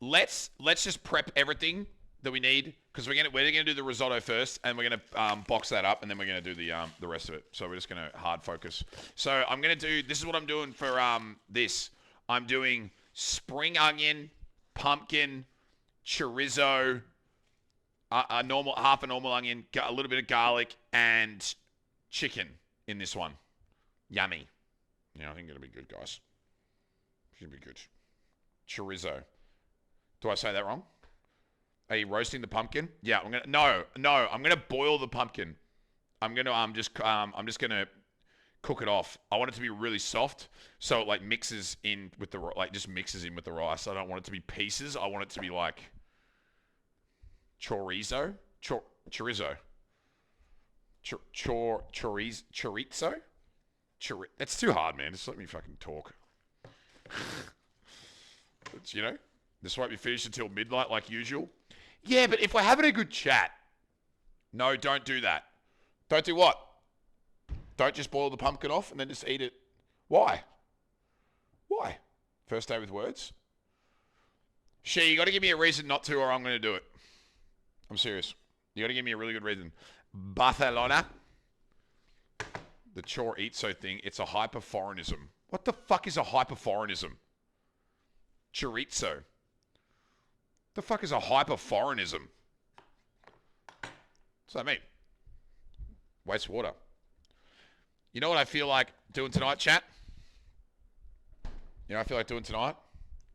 let's just prep everything that we need because we're gonna do the risotto first, and we're gonna box that up, and then we're gonna do the rest of it. So we're just gonna hard focus. So I'm gonna do. This is what I'm doing for this. I'm doing spring onion, pumpkin, chorizo, half a normal onion, a little bit of garlic, and chicken in this one. Yummy. Yeah, I think it'll be good, guys. Should be good. Chorizo. Do I say that wrong? Are you roasting the pumpkin? Yeah, I'm gonna boil the pumpkin. I'm just gonna cook it off. I want it to be really soft, so it like mixes in with the rice. I don't want it to be pieces. I want it to be like chorizo. That's too hard, man. Just let me fucking talk. This won't be finished until midnight like usual. Yeah, but if we're having a good chat, no, don't do that. Don't do what? Don't just boil the pumpkin off and then just eat it. Why? First day with words? She, you got to give me a reason not to, or I'm going to do it. I'm serious. You got to give me a really good reason. Barcelona. The chorizo thing. It's a hyper-foreignism. What the fuck is a hyper-foreignism? Chorizo. The fuck is a hyper-foreignism? What's that mean? Waste water. You know what I feel like doing tonight, chat? You know what I feel like doing tonight?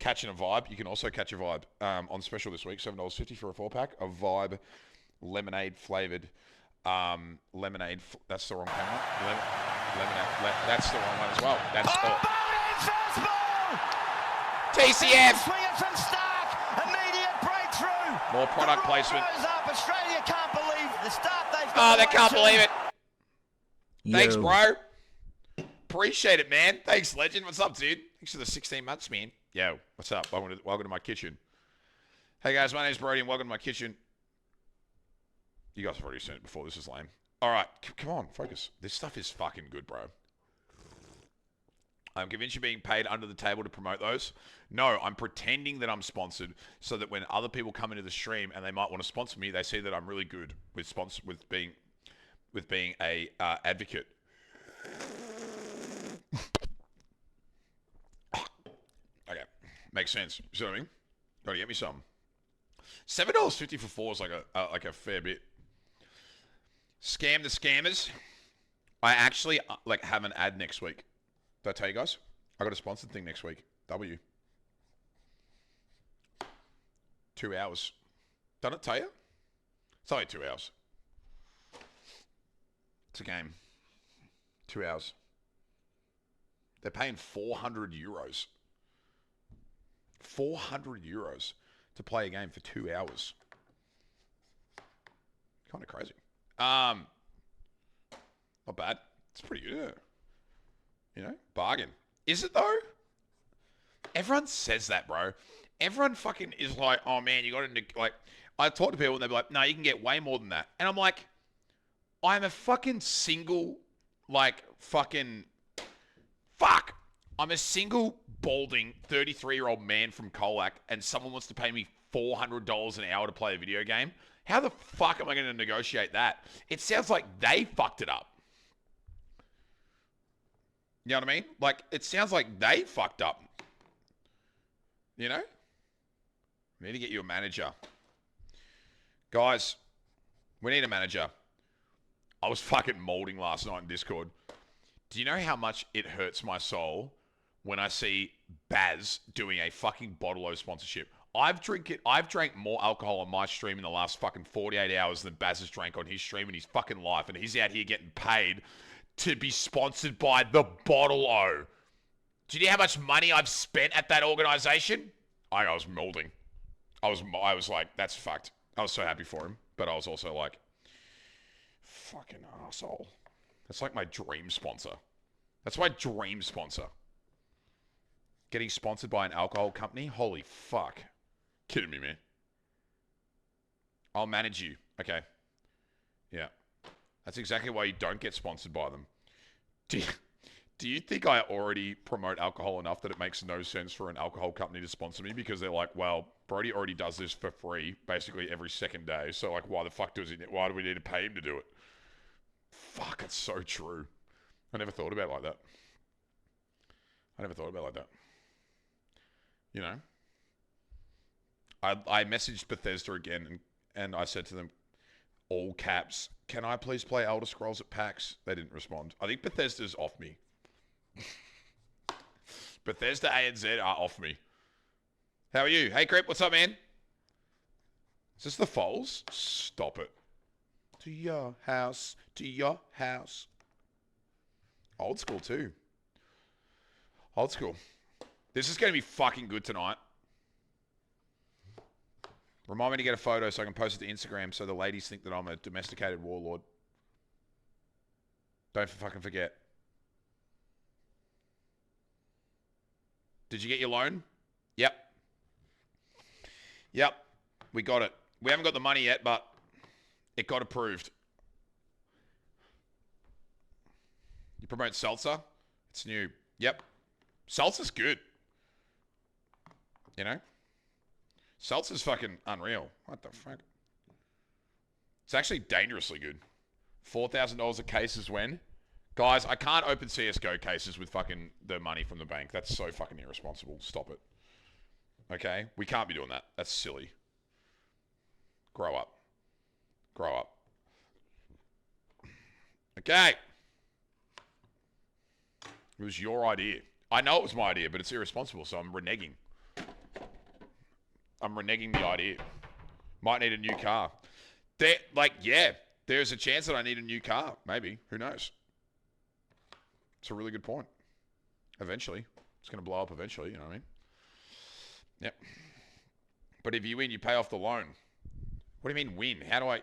Catching a vibe. You can also catch a vibe on special this week. $7.50 for a 4-pack. A vibe lemonade flavored lemonade. That's the wrong camera. Lemonade. That's the wrong one as well. That's all. TCF. Swinging from Stark. Immediate breakthrough. More product placement. Goes up. Australia can't believe the start they've got. Oh, they can't believe it. Yo. Thanks, bro. Appreciate it, man. Thanks, legend. What's up, dude? Thanks for the 16 months, man. Yo, what's up? Welcome to my kitchen. Hey, guys, my name's Brody, and welcome to my kitchen. You guys have already seen it before. This is lame. All right, come on, focus. This stuff is fucking good, bro. I'm convinced you're being paid under the table to promote those. No, I'm pretending that I'm sponsored so that when other people come into the stream and they might want to sponsor me, they see that I'm really good with being a advocate. Okay, makes sense. You see what I mean? Gotta get me some. $7.50 for 4 is like a fair bit. Scam the scammers. I actually have an ad next week. Did I tell you guys? I got a sponsored thing next week. W. 2 hours. Done it tell you? It's only 2 hours. It's a game. 2 hours. They're paying €400. €400 to play a game for 2 hours. Kind of crazy. Not bad. It's pretty good, isn't it? You know, bargain. Is it though? Everyone says that, bro. Everyone fucking is like, oh man, you got to like. I talk to people and they're like, no, you can get way more than that. And I'm like, I'm a fucking single, I'm a single, balding, 33-year-old man from Colac, and someone wants to pay me $400 an hour to play a video game. How the fuck am I going to negotiate that? It sounds like they fucked it up. You know what I mean? Like, it sounds like they fucked up. You know? We need to get you a manager. Guys, we need a manager. I was fucking molding last night in Discord. Do you know how much it hurts my soul when I see Baz doing a fucking Bottle-O sponsorship? I've drank more alcohol on my stream in the last fucking 48 hours than Baz has drank on his stream in his fucking life, and he's out here getting paid to be sponsored by the Bottle-O. Do you know how much money I've spent at that organization? I was molding. I was like, that's fucked. I was so happy for him, but I was also like, fucking asshole. That's like my dream sponsor. That's my dream sponsor. Getting sponsored by an alcohol company? Holy fuck. Kidding me, man. I'll manage you. Okay. Yeah. That's exactly why you don't get sponsored by them. Do you think I already promote alcohol enough that it makes no sense for an alcohol company to sponsor me? Because they're like, well, Brody already does this for free basically every second day. So, like, why do we need to pay him to do it? Fuck, it's so true. I never thought about it like that. You know? I messaged Bethesda again and I said to them, all caps, can I please play Elder Scrolls at PAX? They didn't respond. I think Bethesda's off me. Bethesda ANZ are off me. How are you? Hey, Creep, what's up, man? Is this the Foles? Stop it. To your house. Old school, too. Old school. This is going to be fucking good tonight. Remind me to get a photo so I can post it to Instagram so the ladies think that I'm a domesticated warlord. Don't fucking forget. Did you get your loan? Yep. We got it. We haven't got the money yet, but it got approved. You promote salsa? It's new. Yep. Salsa's good. You know? Seltzer's fucking unreal. What the fuck? It's actually dangerously good. $4,000 a case is when? Guys, I can't open CSGO cases with fucking the money from the bank. That's so fucking irresponsible. Stop it. Okay? We can't be doing that. That's silly. Grow up. Grow up. Okay. It was your idea. I know it was my idea, but it's irresponsible, so I'm reneging. I'm reneging the idea. Might need a new car. There's a chance that I need a new car. Maybe. Who knows? It's a really good point. Eventually. It's going to blow up eventually, you know what I mean? Yep. But if you win, you pay off the loan. What do you mean win? How do I,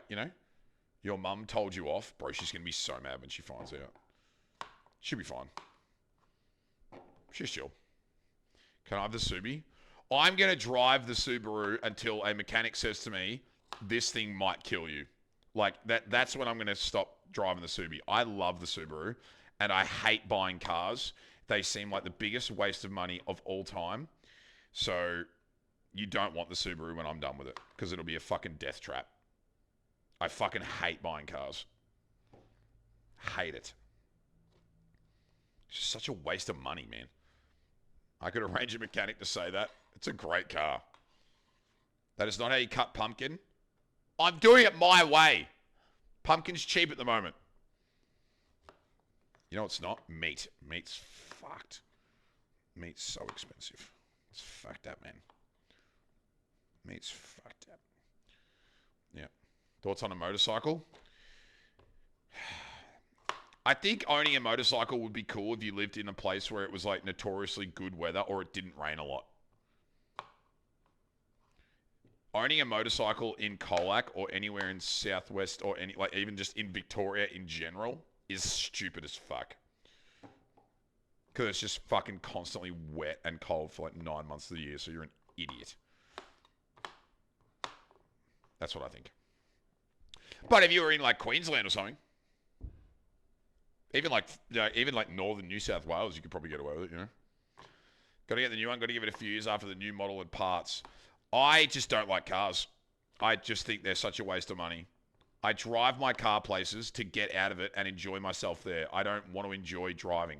your mum told you off? Bro, she's going to be so mad when she finds out. She'll be fine. She's chill. Can I have the Subi? I'm going to drive the Subaru until a mechanic says to me, this thing might kill you. Like, that's when I'm going to stop driving the Subi. I love the Subaru, and I hate buying cars. They seem like the biggest waste of money of all time. So, you don't want the Subaru when I'm done with it, because it'll be a fucking death trap. I fucking hate buying cars. Hate it. It's just such a waste of money, man. I could arrange a mechanic to say that. It's a great car. That is not how you cut pumpkin. I'm doing it my way. Pumpkin's cheap at the moment. You know it's not? Meat. Meat's fucked. Meat's so expensive. It's fucked up, man. Meat's fucked up. Yeah. Thoughts on a motorcycle? I think owning a motorcycle would be cool if you lived in a place where it was like notoriously good weather or it didn't rain a lot. Owning a motorcycle in Colac or anywhere in Southwest or even just in Victoria in general is stupid as fuck. Because it's just fucking constantly wet and cold for like 9 months of the year, so you're an idiot. That's what I think. But if you were in like Queensland or something, even like northern New South Wales, you could probably get away with it, Got to get the new one, got to give it a few years after the new model and parts. I just don't like cars. I just think they're such a waste of money. I drive my car places to get out of it and enjoy myself there. I don't want to enjoy driving.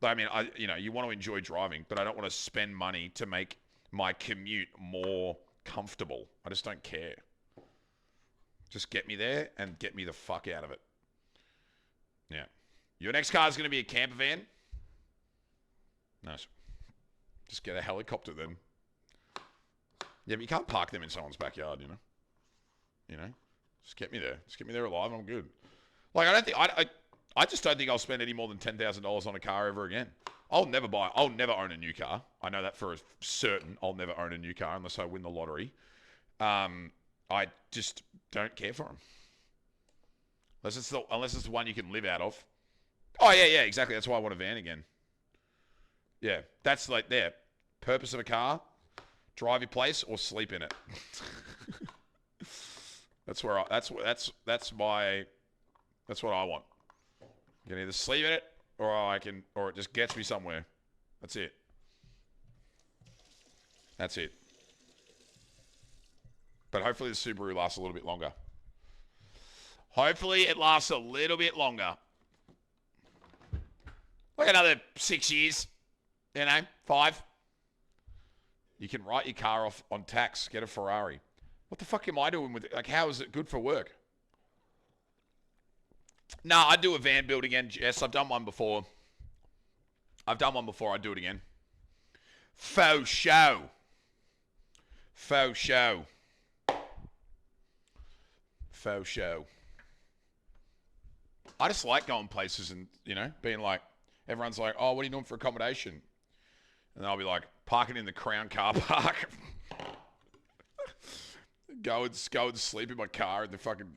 I mean, you want to enjoy driving, but I don't want to spend money to make my commute more comfortable. I just don't care. Just get me there and get me the fuck out of it. Yeah. Your next car is going to be a camper van? Nice. Just get a helicopter then. Yeah, but you can't park them in someone's backyard, Just get me there. Just get me there alive and I'm good. Like, I just don't think I'll spend any more than $10,000 on a car ever again. I'll never own a new car. I know that for certain. I'll never own a new car unless I win the lottery. I just don't care for them. Unless it's the one you can live out of. Oh, yeah, exactly. That's why I want a van again. Yeah, that's like there. Purpose of a car, drive your place or sleep in it. That's what I want. You can either sleep in it or it just gets me somewhere. That's it. That's it. But hopefully the Subaru lasts a little bit longer. Hopefully it lasts a little bit longer. Like another 6 years. 5. You can write your car off on tax. Get a Ferrari. What the fuck am I doing with it? Like, how is it good for work? Nah, I'd do a van build again, Jess. I've done one before. I'd do it again. Faux show. Faux show. Faux show. I just like going places and, being like, everyone's like, oh, what are you doing for accommodation? And I'll be like, parking in the Crown car park. Go and sleep in my car in the fucking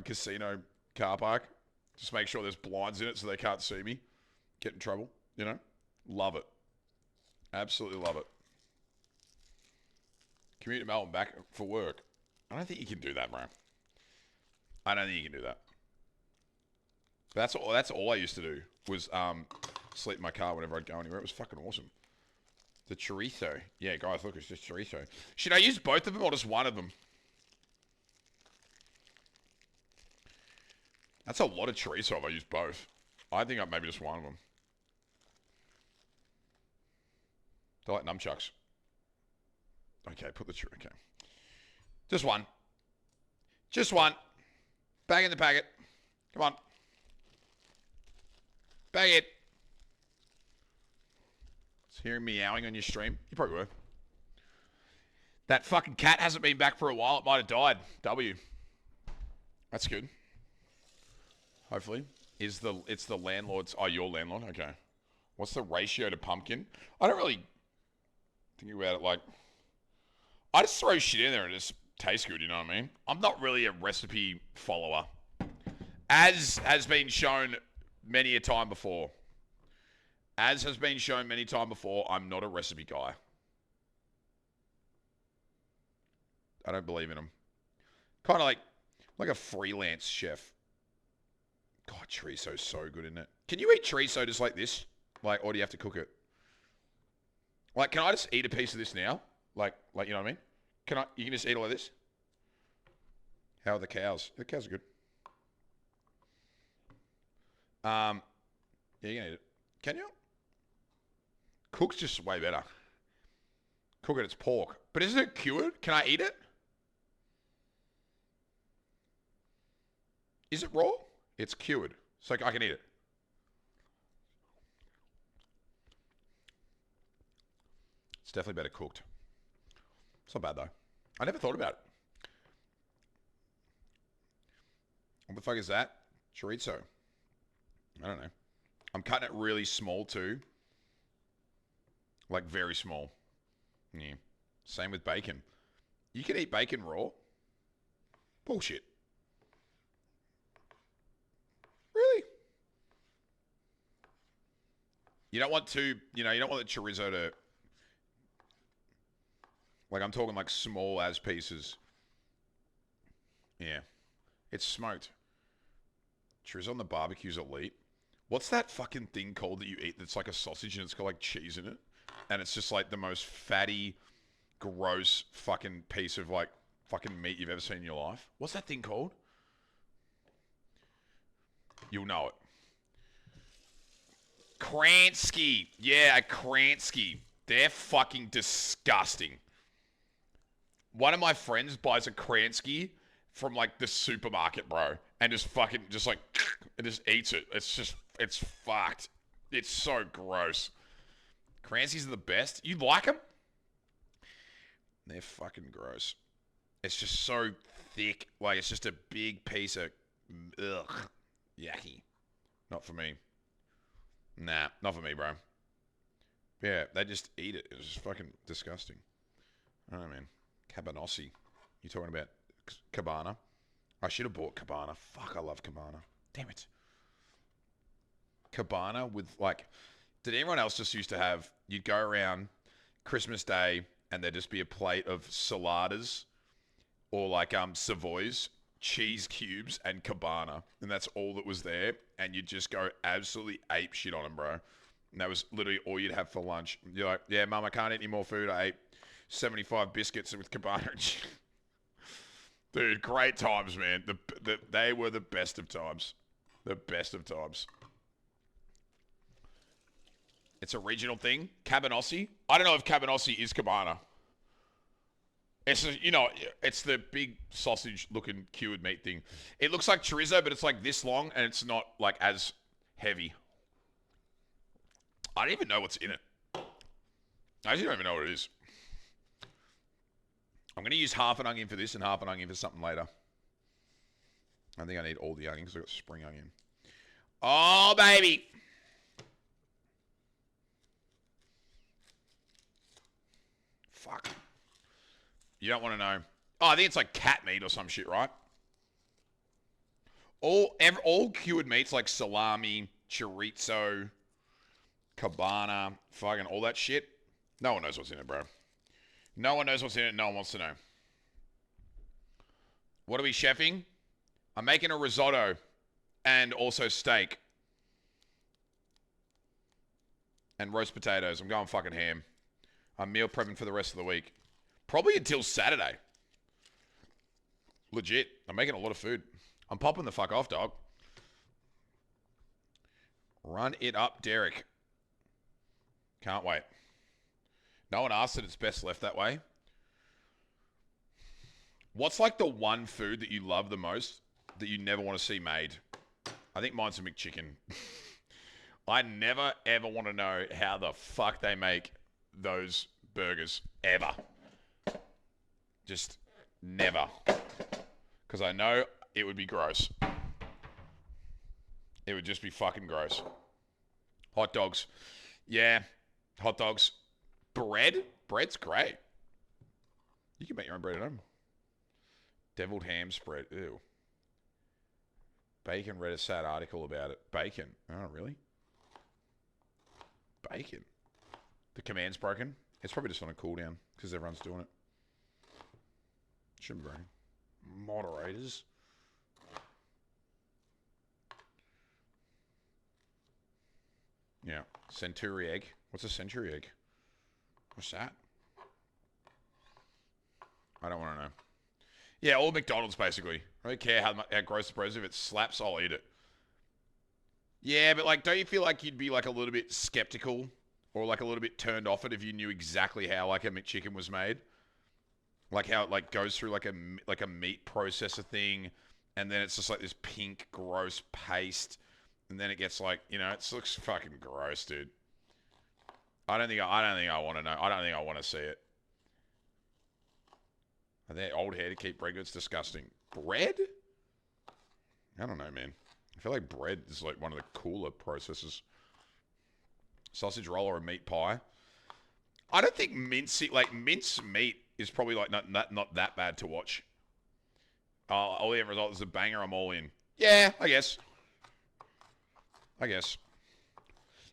casino car park. Just make sure there's blinds in it so they can't see me. Get in trouble, Love it. Absolutely love it. Commute to Melbourne back for work. I don't think you can do that, bro. I don't think you can do that. That's all I used to do was sleep in my car whenever I'd go anywhere. It was fucking awesome. The chorizo. Yeah, guys, look, it's just chorizo. Should I use both of them or just one of them? That's a lot of chorizo if I use both. I think I maybe just one of them. They're like nunchucks. Okay, put the chorizo. Okay. Just one. Just one. Bag in the packet. Come on. Bag it. It's hearing meowing on your stream. You probably were. That fucking cat hasn't been back for a while. It might have died. W. That's good. Hopefully. It's the landlord's... Oh, your landlord? Okay. What's the ratio to pumpkin? I don't really think about it like... I just throw shit in there and it just tastes good, you know what I mean? I'm not really a recipe follower. As has been shown many a time before. As has been shown many times before, I'm not a recipe guy. I don't believe in them. Kind of like a freelance chef. God, chorizo's so good, isn't it? Can you eat chorizo just like this? Like, or do you have to cook it? Like, can I just eat a piece of this now? Like, you know what I mean? You can just eat all of this? How are the cows? The cows are good. Yeah, you can eat it. Can you? Cook's just way better. Cook it, it's pork. But isn't it cured? Can I eat it? Is it raw? It's cured. So I can eat it. It's definitely better cooked. It's not bad, though. I never thought about it. What the fuck is that? Chorizo. I don't know. I'm cutting it really small, too. Like, very small. Yeah. Same with bacon. You can eat bacon raw? Bullshit. Really? You don't want to, you don't want the chorizo to, like, I'm talking like small as pieces. Yeah. It's smoked. Chorizo on the barbecue's elite. What's that fucking thing called that you eat that's like a sausage and it's got like cheese in it? And it's just like the most fatty, gross fucking piece of like fucking meat you've ever seen in your life. What's that thing called? You'll know it. Kransky. Yeah, a Kransky. They're fucking disgusting. One of my friends buys a Kransky from like the supermarket, bro. And just fucking, just like, and just eats it. It's fucked. It's so gross. Kranskys are the best. You like them? They're fucking gross. It's just so thick. Like, it's just a big piece of, ugh. Yucky. Not for me. Nah, not for me, bro. Yeah, they just eat it. It's just fucking disgusting. I don't know, man. Cabanossi. You talking about Cabana? I should have bought Cabana. Fuck, I love Cabana. Damn it. Cabana with, like... Did anyone else just used to have... You'd go around Christmas Day and there'd just be a plate of saladas or, like, Savoys, cheese cubes, and Cabana. And that's all that was there. And you'd just go absolutely ape shit on them, bro. And that was literally all you'd have for lunch. You're like, yeah, Mum, I can't eat any more food. I ate 75 biscuits with Cabana. Dude, great times, man. They were the best of times. The best of times. It's a regional thing. Cabanossi. I don't know if Cabanossi is Cabana. It's, it's the big sausage-looking cured meat thing. It looks like chorizo, but it's like this long, and it's not like as heavy. I don't even know what's in it. I actually don't even know what it is. I'm going to use half an onion for this and half an onion for something later. I think I need all the onion because I've got spring onion. Oh, baby. Fuck. You don't want to know. Oh, I think it's like cat meat or some shit, right? All cured meats like salami, chorizo, cabana, fucking all that shit. No one knows what's in it, bro. No one knows what's in it. No one wants to know. What are we chefing? I'm making a risotto and also steak. And roast potatoes. I'm going fucking ham. I'm meal prepping for the rest of the week. Probably until Saturday. Legit. I'm making a lot of food. I'm popping the fuck off, dog. Run it up, Derek. Can't wait. No one asked that it's best left that way. What's like the one food that you love the most that you never want to see made? I think mine's a McChicken. I never, ever want to know how the fuck they make those burgers. Ever. Just never. Because I know it would be gross. It would just be fucking gross. Hot dogs. Yeah, hot dogs. Bread? Bread's great. You can make your own bread at home. Deviled ham spread. Ew. Bacon read a sad article about it. Bacon. Oh, really? Bacon. The command's broken. It's probably just on a cooldown because everyone's doing it. Shouldn't be broken. Moderators. Yeah. Century egg. What's a century egg? What's that? I don't want to know. Yeah, all McDonald's basically. I don't care how gross the bread is. If it slaps, I'll eat it. Yeah, but like, don't you feel like you'd be like a little bit skeptical or like a little bit turned off it if you knew exactly how like a McChicken was made? Like how it like goes through like a meat processor thing, and then it's just like this pink gross paste, and then it gets like, you know, it looks fucking gross, dude. I don't think I want to know. I don't think I want to see it. I think old hair to keep bread. It's disgusting. Bread? I don't know, man. I feel like bread is like one of the cooler processes. Sausage roll or a meat pie. I don't think mince meat is probably like not that bad to watch. All the end result is a banger. I'm all in. Yeah, I guess.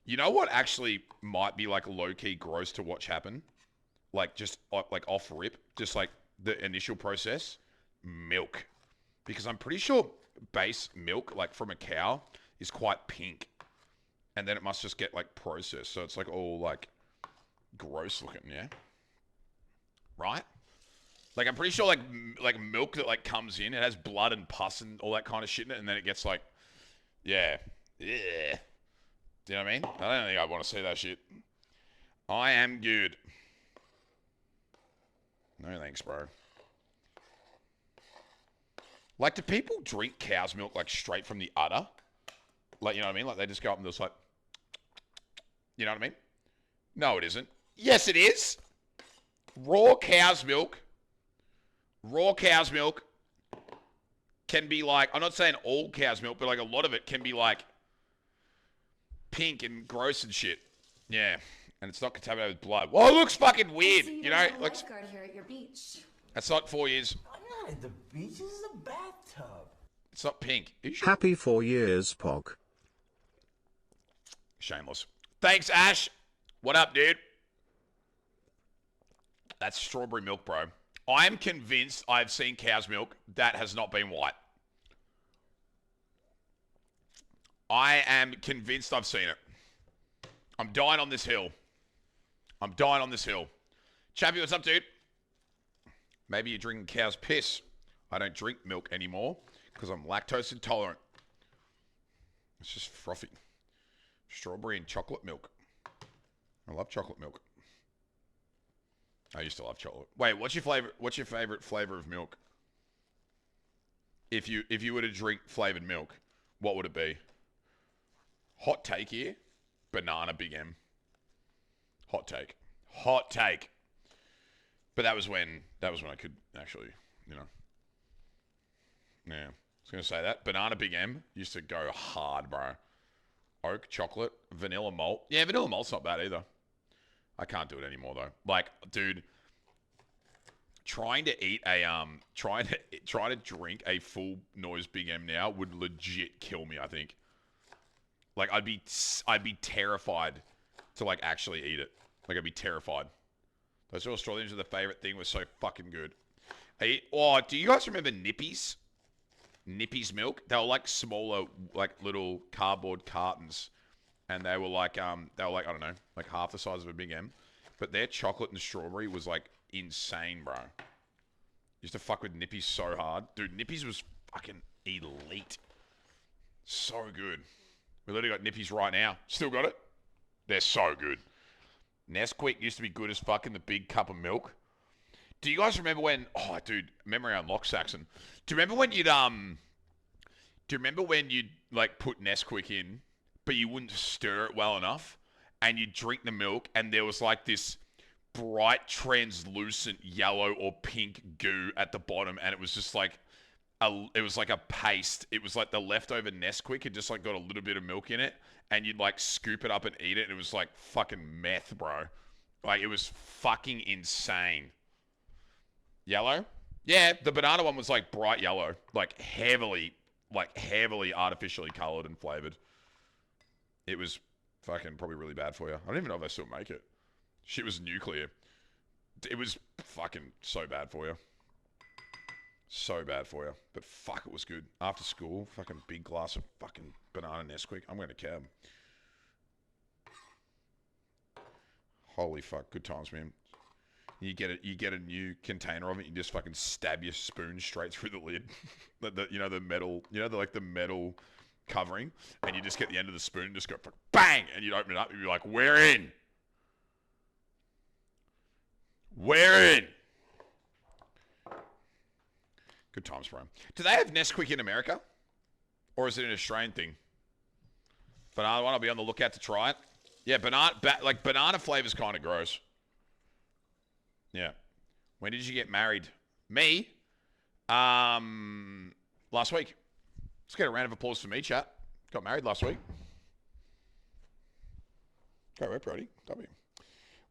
You know what actually might be like low-key gross to watch happen? Like just like off rip, just like the initial process, milk. Because I'm pretty sure base milk, like from a cow, is quite pink. And then it must just get like processed. So it's like all like gross looking, yeah? Right? Like I'm pretty sure like milk that like comes in, it has blood and pus and all that kind of shit in it, and then it gets like, yeah. Yeah. Do you know what I mean? I don't think I want to see that shit. I am good. No thanks, bro. Like, do people drink cow's milk, like, straight from the udder? Like, you know what I mean? Like, they just go up and just like... You know what I mean? No, it isn't. Yes, it is. Raw cow's milk can be like... I'm not saying all cow's milk, but, like, a lot of it can be, like, pink and gross and shit. Yeah. And it's not contaminated with blood. Well, it looks fucking weird, you know? Like, here at your beach. that's not 4 years. I'm not at the beach. This is a bathtub. It's not pink. Are you sure? Happy 4 years, Pog. Shameless. Thanks, Ash. What up, dude? That's strawberry milk, bro. I'm convinced I've seen cow's milk that has not been white. I am convinced I've seen it. I'm dying on this hill. Chappy, what's up, dude? Maybe you're drinking cow's piss. I don't drink milk anymore because I'm lactose intolerant. It's just frothy. Strawberry and chocolate milk. I love chocolate milk. I used to love chocolate. Wait, what's your favorite flavor of milk? If you were to drink flavored milk, what would it be? Hot take here. Banana Big M. Hot take. But that was when I could actually, you know. Yeah. I was gonna say that. Banana Big M used to go hard, bro. Oak, chocolate, vanilla malt. Yeah, vanilla malt's not bad either. I can't do it anymore though. Like, dude, trying to drink a full noise Big M now would legit kill me, I think. Like, I'd be terrified to, like, actually eat it. Like, I'd be terrified. Those Australians are the favorite thing. Was so fucking good. Hey, do you guys remember Nippies? Nippies milk? They were, like, smaller, like, little cardboard cartons. And they were, like, I don't know, like, half the size of a Big M. but their chocolate and strawberry was like insane, bro. Used to fuck with Nippies so hard. Dude, Nippies was fucking elite. So good. We literally got Nippies right now. Still got it. They're so good. Nesquik used to be good as fuck in the big cup of milk. Do you guys remember when... Oh, dude, memory unlocked, Saxon. Do you remember when you'd, like, put Nesquik in, but you wouldn't stir it well enough, and you'd drink the milk, and there was, like, this bright, translucent yellow or pink goo at the bottom, and it was just, like... It was like a paste. It was like the leftover Nesquik had just like got a little bit of milk in it, and you'd like scoop it up and eat it, and it was like fucking meth, bro. Like it was fucking insane. Yellow? Yeah, the banana one was like bright yellow, like heavily artificially colored and flavored. It was fucking probably really bad for you. I don't even know if they still make it. Shit was nuclear. It was fucking so bad for you. So bad for you. But fuck, it was good. After school, fucking big glass of fucking banana Nesquik. I'm going to cab. Holy fuck, good times, man. You get a new container of it, you just fucking stab your spoon straight through the lid. the metal, the metal covering, and you just get the end of the spoon and just go bang, and you'd open it up and you'd be like, we're in. We're in. Good times, bro. Do they have Nesquik in America? Or is it an Australian thing? Banana one, I'll be on the lookout to try it. Yeah, banana flavor's kind of gross. Yeah. When did you get married? Me? Last week. Let's get a round of applause for me, chat. Got married last week. Go work, Brody. W.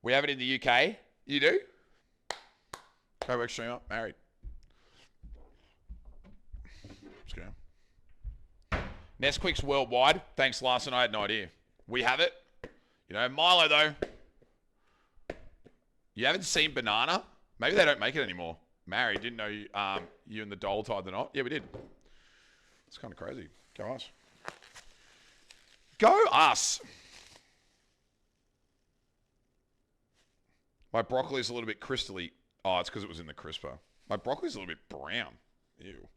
We have it in the UK. You do? Go work, streamer. Married. Nesquik's worldwide. Thanks, Larson. I had no idea. We have it. You know, Milo, though. You haven't seen Banana? Maybe they don't make it anymore. Married. Didn't know you and the doll tied the knot. Yeah, we did. It's kind of crazy. Go us. Go us. My broccoli's a little bit crystally. Oh, it's because it was in the crisper. My broccoli's a little bit brown. Ew.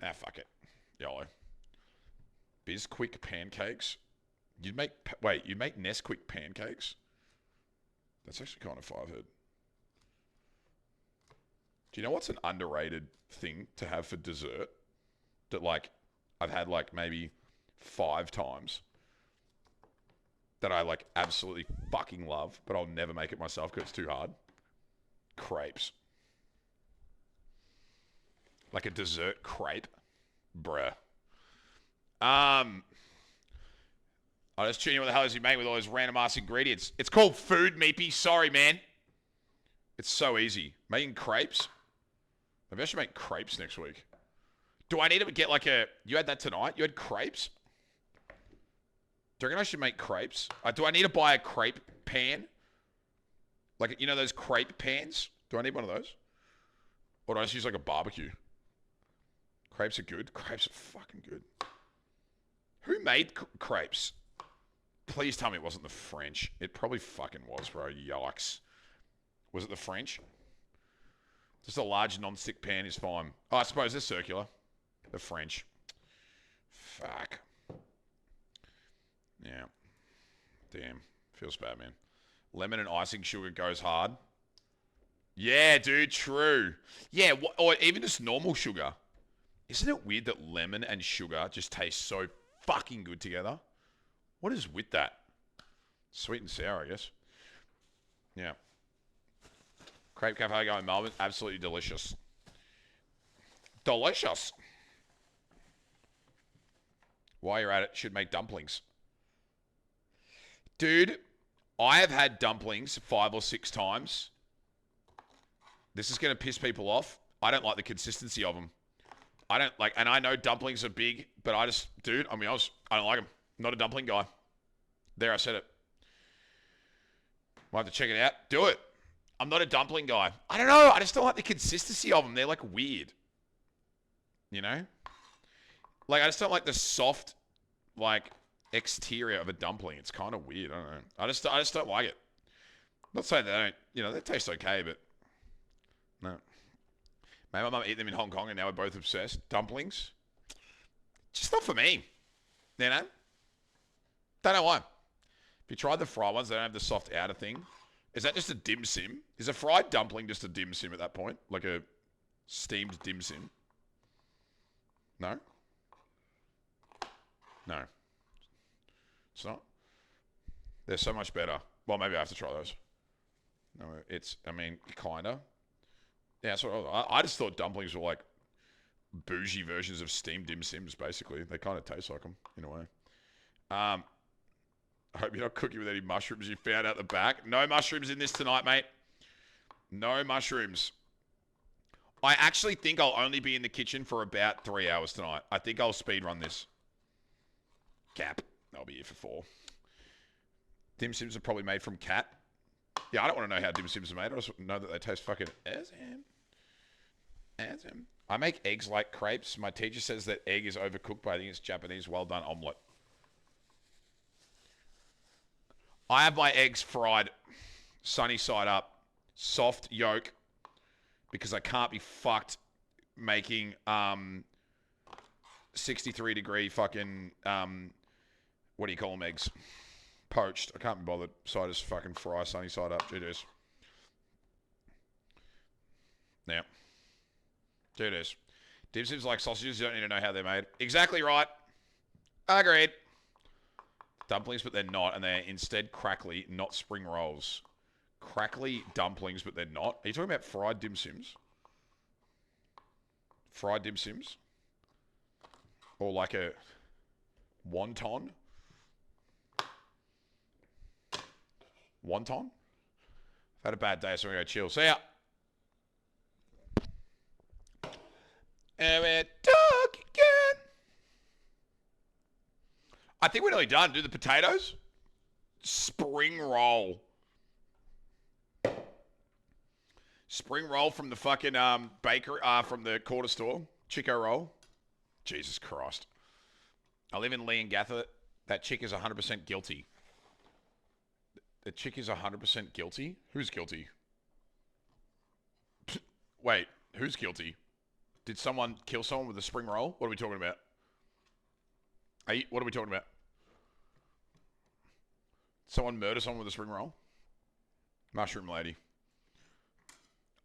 Nah, fuck it. YOLO. Bisquick pancakes. You'd make Nesquik pancakes? That's actually kind of five-head. Do you know what's an underrated thing to have for dessert? That, like, I've had, like, maybe 5 times. That I, like, absolutely fucking love. But I'll never make it myself because it's too hard. Crepes. Like a dessert crepe. Bruh. I just tune in what the hell is he making with all those random ass ingredients. It's called food, meepy. Sorry, man. It's so easy. Making crepes. Maybe I should make crepes next week. Do I need to get like a... You had that tonight? You had crepes? Do you reckon I should make crepes? Do I need to buy a crepe pan? Like, you know those crepe pans? Do I need one of those? Or do I just use like a barbecue? Crepes are good. Crepes are fucking good. Who made crepes? Please tell me it wasn't the French. It probably fucking was, bro. Yikes. Was it the French? Just a large non-stick pan is fine. Oh, I suppose they're circular. The French. Fuck. Yeah. Damn. Feels bad, man. Lemon and icing sugar goes hard. Yeah, dude. True. Yeah, or even just normal sugar. Isn't it weird that lemon and sugar just taste so fucking good together? What is with that? Sweet and sour, I guess. Yeah. Crepe Cafe going in Melbourne. Absolutely delicious. Delicious. While you're at it, should make dumplings. Dude, I have had dumplings 5 or 6 times. This is going to piss people off. I don't like the consistency of them. I don't like, and I know dumplings are big, but I just, dude, I don't like them. Not a dumpling guy. There, I said it. Might have to check it out. Do it. I'm not a dumpling guy. I don't know. I just don't like the consistency of them. They're like weird. You know? Like, I just don't like the soft, like, exterior of a dumpling. It's kind of weird. I don't know. I just don't like it. Not saying they don't, they taste okay, but no. Maybe my mum eat them in Hong Kong and now we're both obsessed. Dumplings. Just not for me. Don't know why. If you tried the fried ones, they don't have the soft outer thing. Is that just a dim sim? Is a fried dumpling just a dim sim at that point? Like a steamed dim sim? No? No. It's not? They're so much better. Well, maybe I have to try those. No, kinda. Yeah, that's what I just thought dumplings were like bougie versions of steamed dim sims, basically. They kind of taste like them, in a way. I hope you're not cooking with any mushrooms you found out the back. No mushrooms in this tonight, mate. No mushrooms. I actually think I'll only be in the kitchen for about 3 hours tonight. I think I'll speed run this. Cap. I'll be here for 4. Dim sims are probably made from cat. Yeah, I don't want to know how dim sims are made. I just know that they taste fucking awesome. Awesome. I make eggs like crepes. My teacher says that egg is overcooked, but I think it's Japanese well-done omelette. I have my eggs fried, sunny side up, soft yolk, because I can't be fucked making 63-degree fucking, what do you call them, eggs? Poached. I can't be bothered. So I just fucking fry sunny side up. It is. Now. It is. Dim sims like sausages. You don't need to know how they're made. Exactly right. Agreed. Dumplings, but they're not. And they're instead crackly, not spring rolls. Crackly dumplings, but they're not. Are you talking about fried dim sims? Fried dim sims? Or like a wonton? Wonton? I've had a bad day, so I'm going to go chill. See ya. And we're talking again. I think we're nearly done. Do the potatoes. Spring roll. Spring roll from the fucking bakery, from the quarter store. Chico roll. Jesus Christ. I live in Leongatha. That chick is 100% guilty. The chick is 100% guilty? Who's guilty? Wait, who's guilty? Did someone kill someone with a spring roll? What are we talking about? What are we talking about? Someone murder someone with a spring roll? Mushroom lady.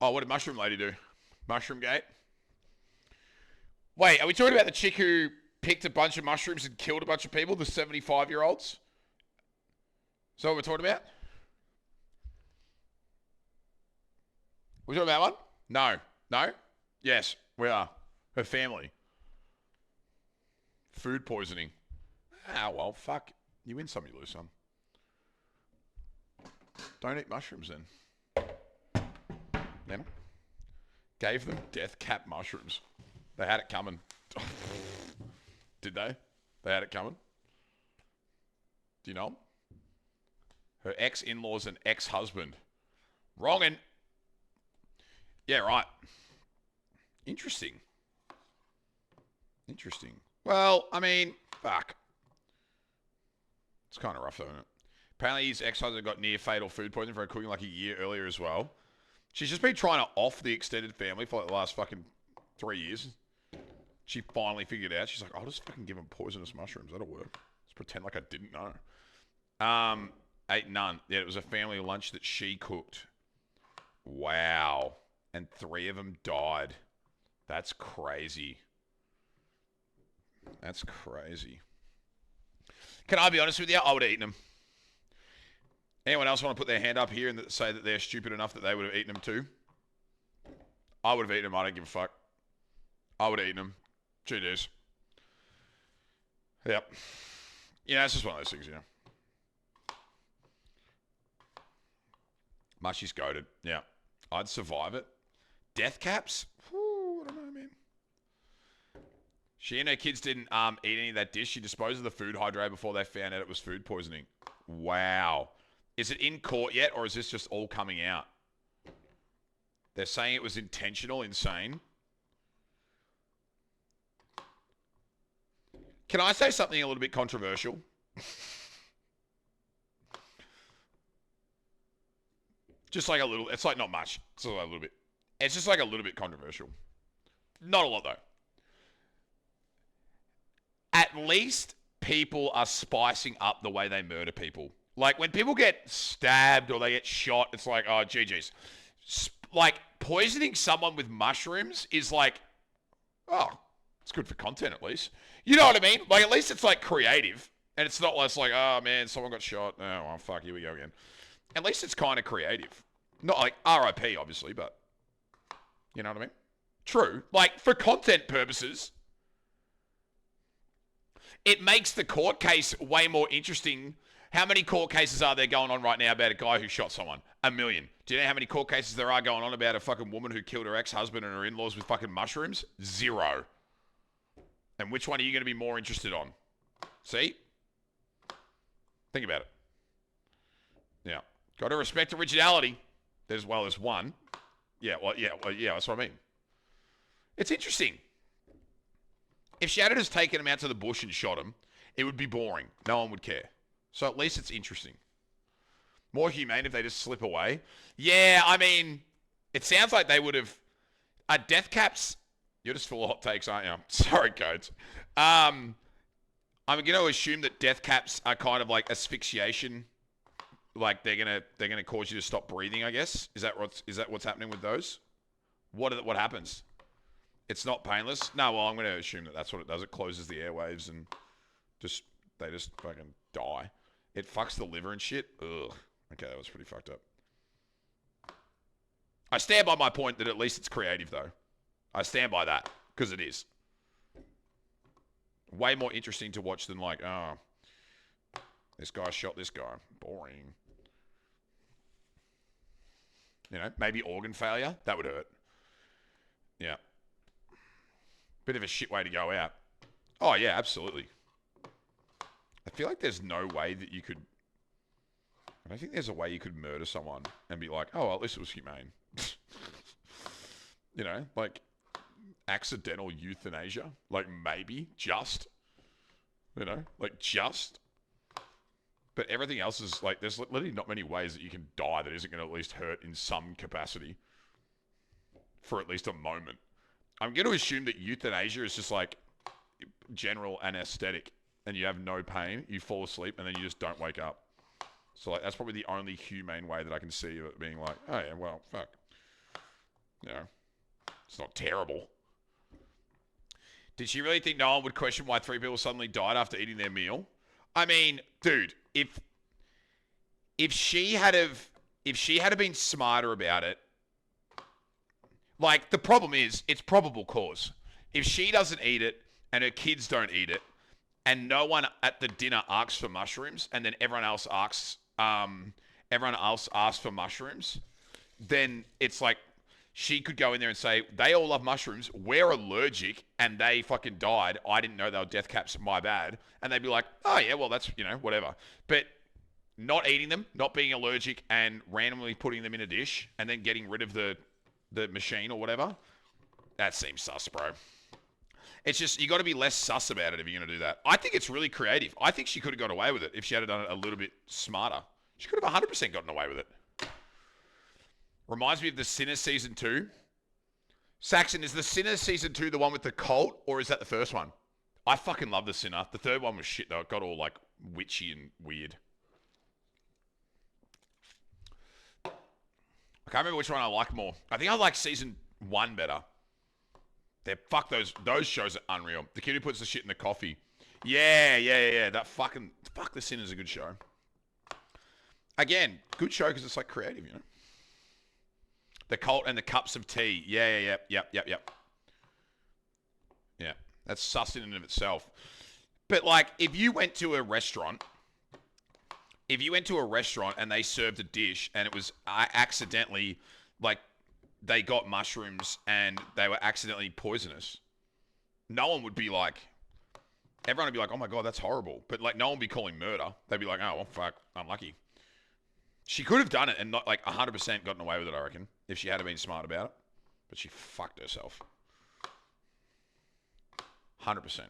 Oh, what did Mushroom lady do? Mushroom gate? Wait, are we talking about the chick who picked a bunch of mushrooms and killed a bunch of people? The 75-year-olds? Is that what we're talking about? We talking about one? No. No? Yes, we are. Her family. Food poisoning. Ah, well, fuck. You win some, you lose some. Don't eat mushrooms then. Them? Gave them death cap mushrooms. They had it coming. Did they? They had it coming. Do you know them? Her ex-in-laws and ex-husband. Wrongin'. Yeah, right. Interesting. Interesting. Well, I mean, fuck. It's kind of rough, though, isn't it? Apparently his ex-husband got near fatal food poisoning for cooking like a year earlier as well. She's just been trying to off the extended family for like the last fucking 3 years. She finally figured it out. She's like, I'll just fucking give them poisonous mushrooms. That'll work. Just pretend like I didn't know. Ate none. Yeah, it was a family lunch that she cooked. Wow. And 3 of them died. That's crazy. That's crazy. Can I be honest with you? I would have eaten them. Anyone else want to put their hand up here and say that they're stupid enough that they would have eaten them too? I would have eaten them. I don't give a fuck. I would have eaten them. Gee, dudes. Yep. It's just one of those things, Mushy's goated. Yeah. I'd survive it. Death caps? Whew, I don't know, man. She and her kids didn't eat any of that dish. She disposed of the food hydrate before they found out it was food poisoning. Wow. Is it in court yet, or is this just all coming out? They're saying it was intentional, insane. Can I say something a little bit controversial? Just like a little. It's like not much. It's like a little bit. It's just like a little bit controversial. Not a lot though. At least people are spicing up the way they murder people. Like when people get stabbed or they get shot, it's like, oh, GG's. Like poisoning someone with mushrooms is like, oh, it's good for content at least. You know what I mean? Like at least it's like creative. And it's not less like, oh man, someone got shot. Oh, well, fuck, here we go again. At least it's kind of creative. Not like RIP, obviously, but you know what I mean? True. Like for content purposes, it makes the court case way more interesting. How many court cases are there going on right now about a guy who shot someone? 1 million. Do you know how many court cases there are going on about a fucking woman who killed her ex-husband and her in-laws with fucking mushrooms? 0. And which one are you going to be more interested on? See? Think about it. Yeah. Got to respect originality. There's one. Yeah, that's what I mean. It's interesting. If she had just taken him out to the bush and shot him, it would be boring. No one would care. So at least it's interesting. More humane if they just slip away. Yeah, I mean, it sounds like they would have... death caps... You're just full of hot takes, aren't you? Sorry, Codes. I'm going to assume that death caps are kind of like asphyxiation. Like they're gonna cause you to stop breathing, I guess. Is that what's happening with those? What happens? It's not painless? No, well, I'm going to assume that that's what it does. It closes the airwaves and they just fucking die. It fucks the liver and shit. Ugh. Okay, that was pretty fucked up. I stand by my point that at least it's creative, though. I stand by that, because it is. Way more interesting to watch than like, oh, this guy shot this guy. Boring. You know, maybe organ failure. That would hurt. Yeah. Bit of a shit way to go out. Oh, yeah, absolutely. I feel like there's no way that you could... I don't think there's a way you could murder someone and be like, oh, well, at least it was humane. You know, like accidental euthanasia. Like maybe, just. You know, like just. But everything else is like, there's literally not many ways that you can die that isn't going to at least hurt in some capacity. For at least a moment. I'm going to assume that euthanasia is just like general anesthetic and you have no pain, you fall asleep, and then you just don't wake up. So like that's probably the only humane way that I can see of it being like, oh yeah, well, fuck. You know, it's not terrible. Did she really think no one would question why 3 people suddenly died after eating their meal? I mean, dude, if she had been smarter about it, like the problem is it's probable cause. If she doesn't eat it and her kids don't eat it, and no one at the dinner asks for mushrooms, and then everyone else asks for mushrooms, then it's like she could go in there and say, they all love mushrooms, we're allergic, and they fucking died. I didn't know they were death caps, my bad. And they'd be like, oh yeah, well that's, you know, whatever. But not eating them, not being allergic, and randomly putting them in a dish, and then getting rid of the machine or whatever, that seems sus, bro. It's just, you got to be less sus about it if you're going to do that. I think it's really creative. I think she could have got away with it if she had done it a little bit smarter. She could have 100% gotten away with it. Reminds me of The Sinner Season 2. Saxon, is The Sinner Season 2 the one with the cult, or is that the first one? I fucking love The Sinner. The third one was shit, though. It got all, like, witchy and weird. I can't remember which one I like more. I think I like Season 1 better. Fuck, those shows are unreal. The kid who puts the shit in the coffee. Yeah. That fucking... Fuck, The Sinner's a good show. Again, good show because it's, like, creative, you know? The Cult and the Cups of Tea. Yeah. Yeah, that's sus in and of itself. But, like, if you went to a restaurant and they served a dish and it was accidentally, like, they got mushrooms and they were accidentally poisonous, no one would be like, everyone would be like, oh my God, that's horrible. But, like, no one would be calling murder. They'd be like, oh, well, fuck, unlucky. She could have done it and not, like, 100% gotten away with it, I reckon, if she had been smart about it. But she fucked herself. 100%.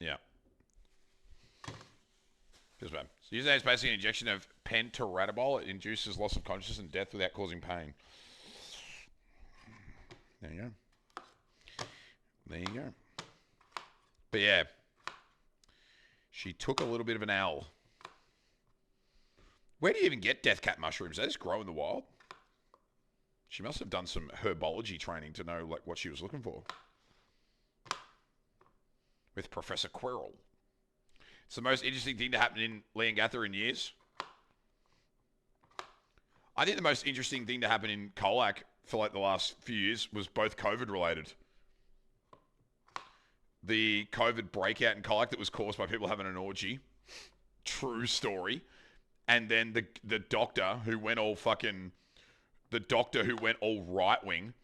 Yeah. Feels bad. Usually it's basically an injection of pentoradibol. It induces loss of consciousness and death without causing pain. There you go. There you go. But yeah, she took a little bit of an L. Where do you even get death cap mushrooms? They just grow in the wild. She must have done some herbology training to know like what she was looking for. With Professor Quirrell. It's the most interesting thing to happen in Leongatha in years. I think the most interesting thing to happen in Colac for like the last few years was both COVID related. The COVID breakout in Colac that was caused by people having an orgy. True story. And then the doctor who went all right wing,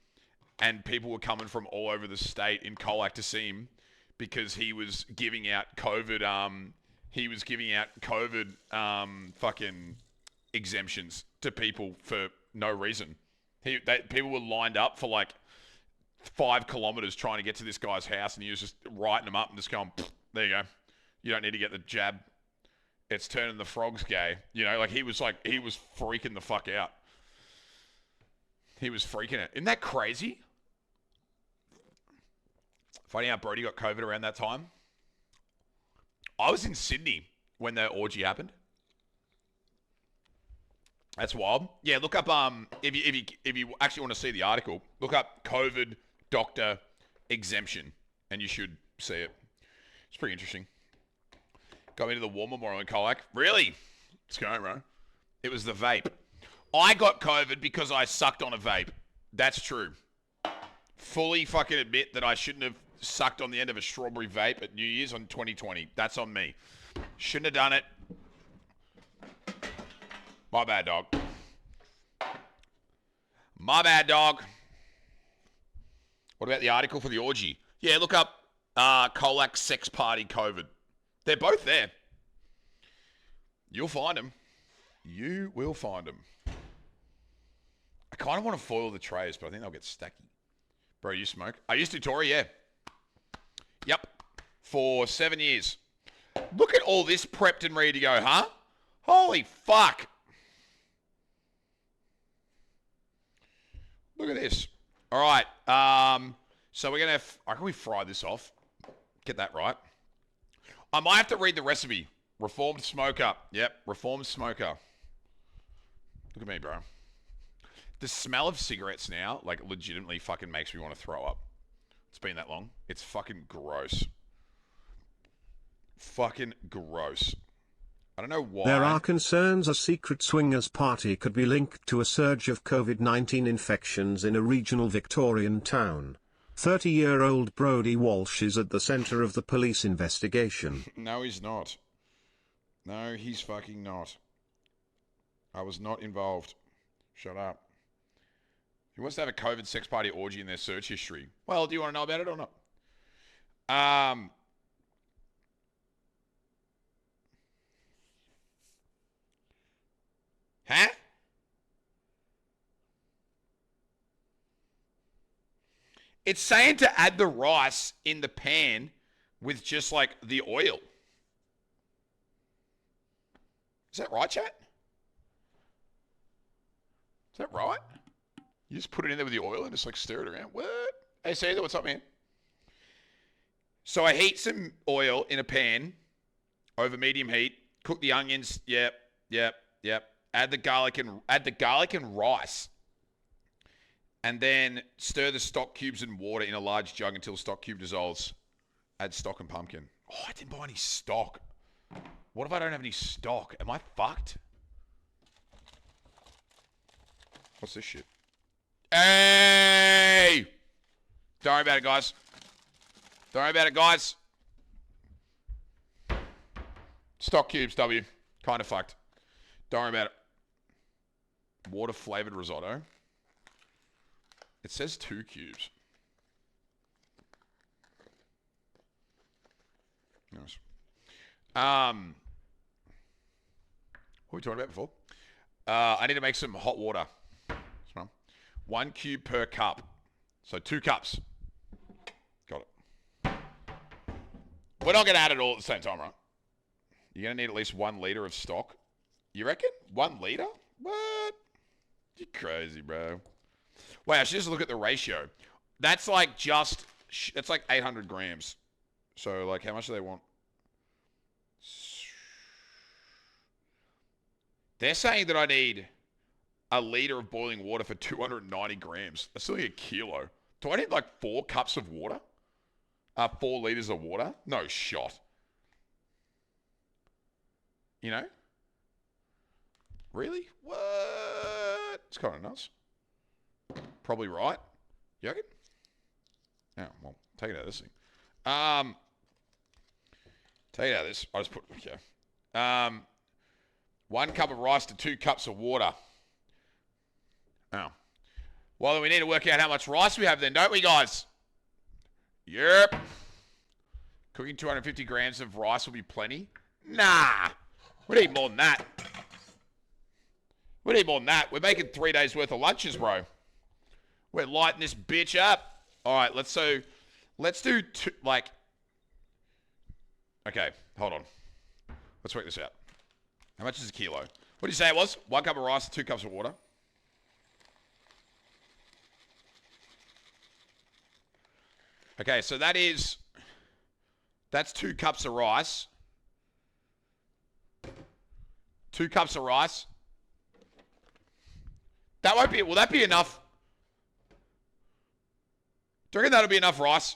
and people were coming from all over the state in Colac to see him because he was giving out COVID fucking exemptions to people for no reason. People were lined up for like 5 kilometers trying to get to this guy's house, and he was just writing them up and just going, there you go. You don't need to get the jab. It's turning the frogs gay. You know, he was freaking the fuck out. He was freaking it. Isn't that crazy? Finding out Brody got COVID around that time. I was in Sydney when the orgy happened. That's wild. Yeah, look up if you actually want to see the article, look up COVID doctor exemption, and you should see it. It's pretty interesting. Got me to the War Memorial in Colac. Really? What's going on, bro? It was the vape. I got COVID because I sucked on a vape. That's true. Fully fucking admit that I shouldn't have sucked on the end of a strawberry vape at New Year's on 2020. That's on me. Shouldn't have done it. My bad, dog. My bad, dog. What about the article for the orgy? Yeah, look up Colac sex party COVID. They're both there. You'll find them. You will find them. I kind of want to foil the trays, but I think they'll get stacky. Bro, you smoke? I used to, Tory, yeah. Yep. For 7 years. Look at all this prepped and ready to go, huh? Holy fuck. Look at this. All right. So we're going to... How can we fry this off? Get that right. I might have to read the recipe. Reformed smoker. Yep, reformed smoker. Look at me, bro. The smell of cigarettes now, legitimately fucking makes me want to throw up. It's been that long. It's fucking gross. Fucking gross. I don't know why. There are concerns a secret swingers party could be linked to a surge of COVID-19 infections in a regional Victorian town. 30-year-old Brodie Walsh is at the center of the police investigation. No, he's not. No, he's fucking not. I was not involved. Shut up. Who wants to have a COVID sex party orgy in their search history? Well, do you want to know about it or not? Huh? It's saying to add the rice in the pan with just the oil. Is that right, chat? Is that right? You just put it in there with the oil and just stir it around. What? Hey, Caesar, what's up, man? So I heat some oil in a pan over medium heat. Cook the onions. Yep. Add the garlic and rice. And then stir the stock cubes in water in a large jug until stock cube dissolves. Add stock and pumpkin. Oh, I didn't buy any stock. What if I don't have any stock? Am I fucked? What's this shit? Hey! Don't worry about it, guys. Don't worry about it, guys. Stock cubes, W. Kind of fucked. Don't worry about it. Water-flavored risotto. It says 2 cubes. Nice. What were we talking about before? I need to make some hot water. 1 cube per cup. So 2 cups. Got it. We're not going to add it all at the same time, right? You're going to need at least 1 liter of stock. You reckon? 1 liter? What? You're crazy, bro. Wait, I should just look at the ratio. That's like just... That's like 800 grams. So, like, how much do they want? They're saying that I need a liter of boiling water for 290 grams. That's only a kilo. Do I need like 4 cups of water? 4 liters of water? No shot. You know? Really? What? It's kind of nuts. Probably right. You reckon? Yeah, well, take it out of this thing. Take it out of this. I just put, okay. 1 cup of rice to 2 cups of water. Oh. Well, then we need to work out how much rice we have then, don't we, guys? Yep. Cooking 250 grams of rice will be plenty? Nah. We need more than that. We need more than that. We're making 3 days worth of lunches, bro. We're lighting this bitch up. All right, let's do two, like, okay, hold on. Let's work this out. How much is a kilo? What did you say it was? 1 cup of rice, 2 cups of water. Okay, so that's 2 cups of rice. 2 cups of rice. That won't be, will that be enough? Do you reckon that'll be enough rice?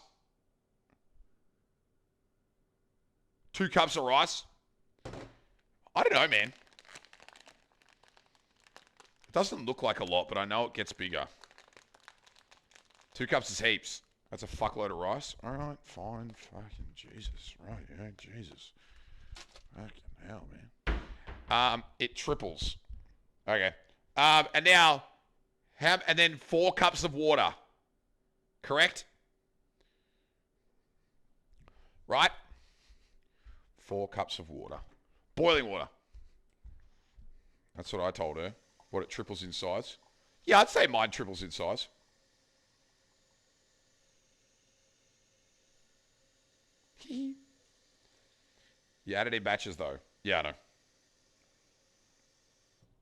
2 cups of rice? I don't know, man. It doesn't look like a lot, but I know it gets bigger. 2 cups is heaps. That's a fuckload of rice. All right, fine. Fucking Jesus. Right, yeah, Jesus. Fucking hell, man. It triples. Okay. And now, and then 4 cups of water. Correct? Right? 4 cups of water. Boiling water. That's what I told her. What, it triples in size? Yeah, I'd say mine triples in size. You added in batches, though. Yeah, I know.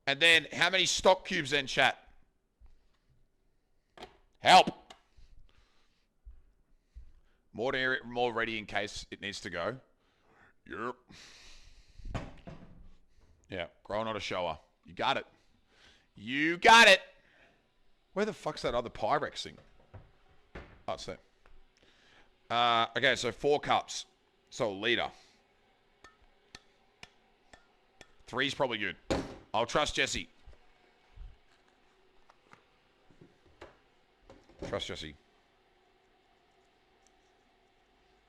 And then, how many stock cubes then, chat? Help! More ready in case it needs to go. Yep. Yeah, grow not a shower. You got it. You got it! Where the fuck's that other Pyrex thing? Oh, it's there. Okay, so 4 cups. So a liter. 3's probably good. I'll trust Jesse. Trust Jesse.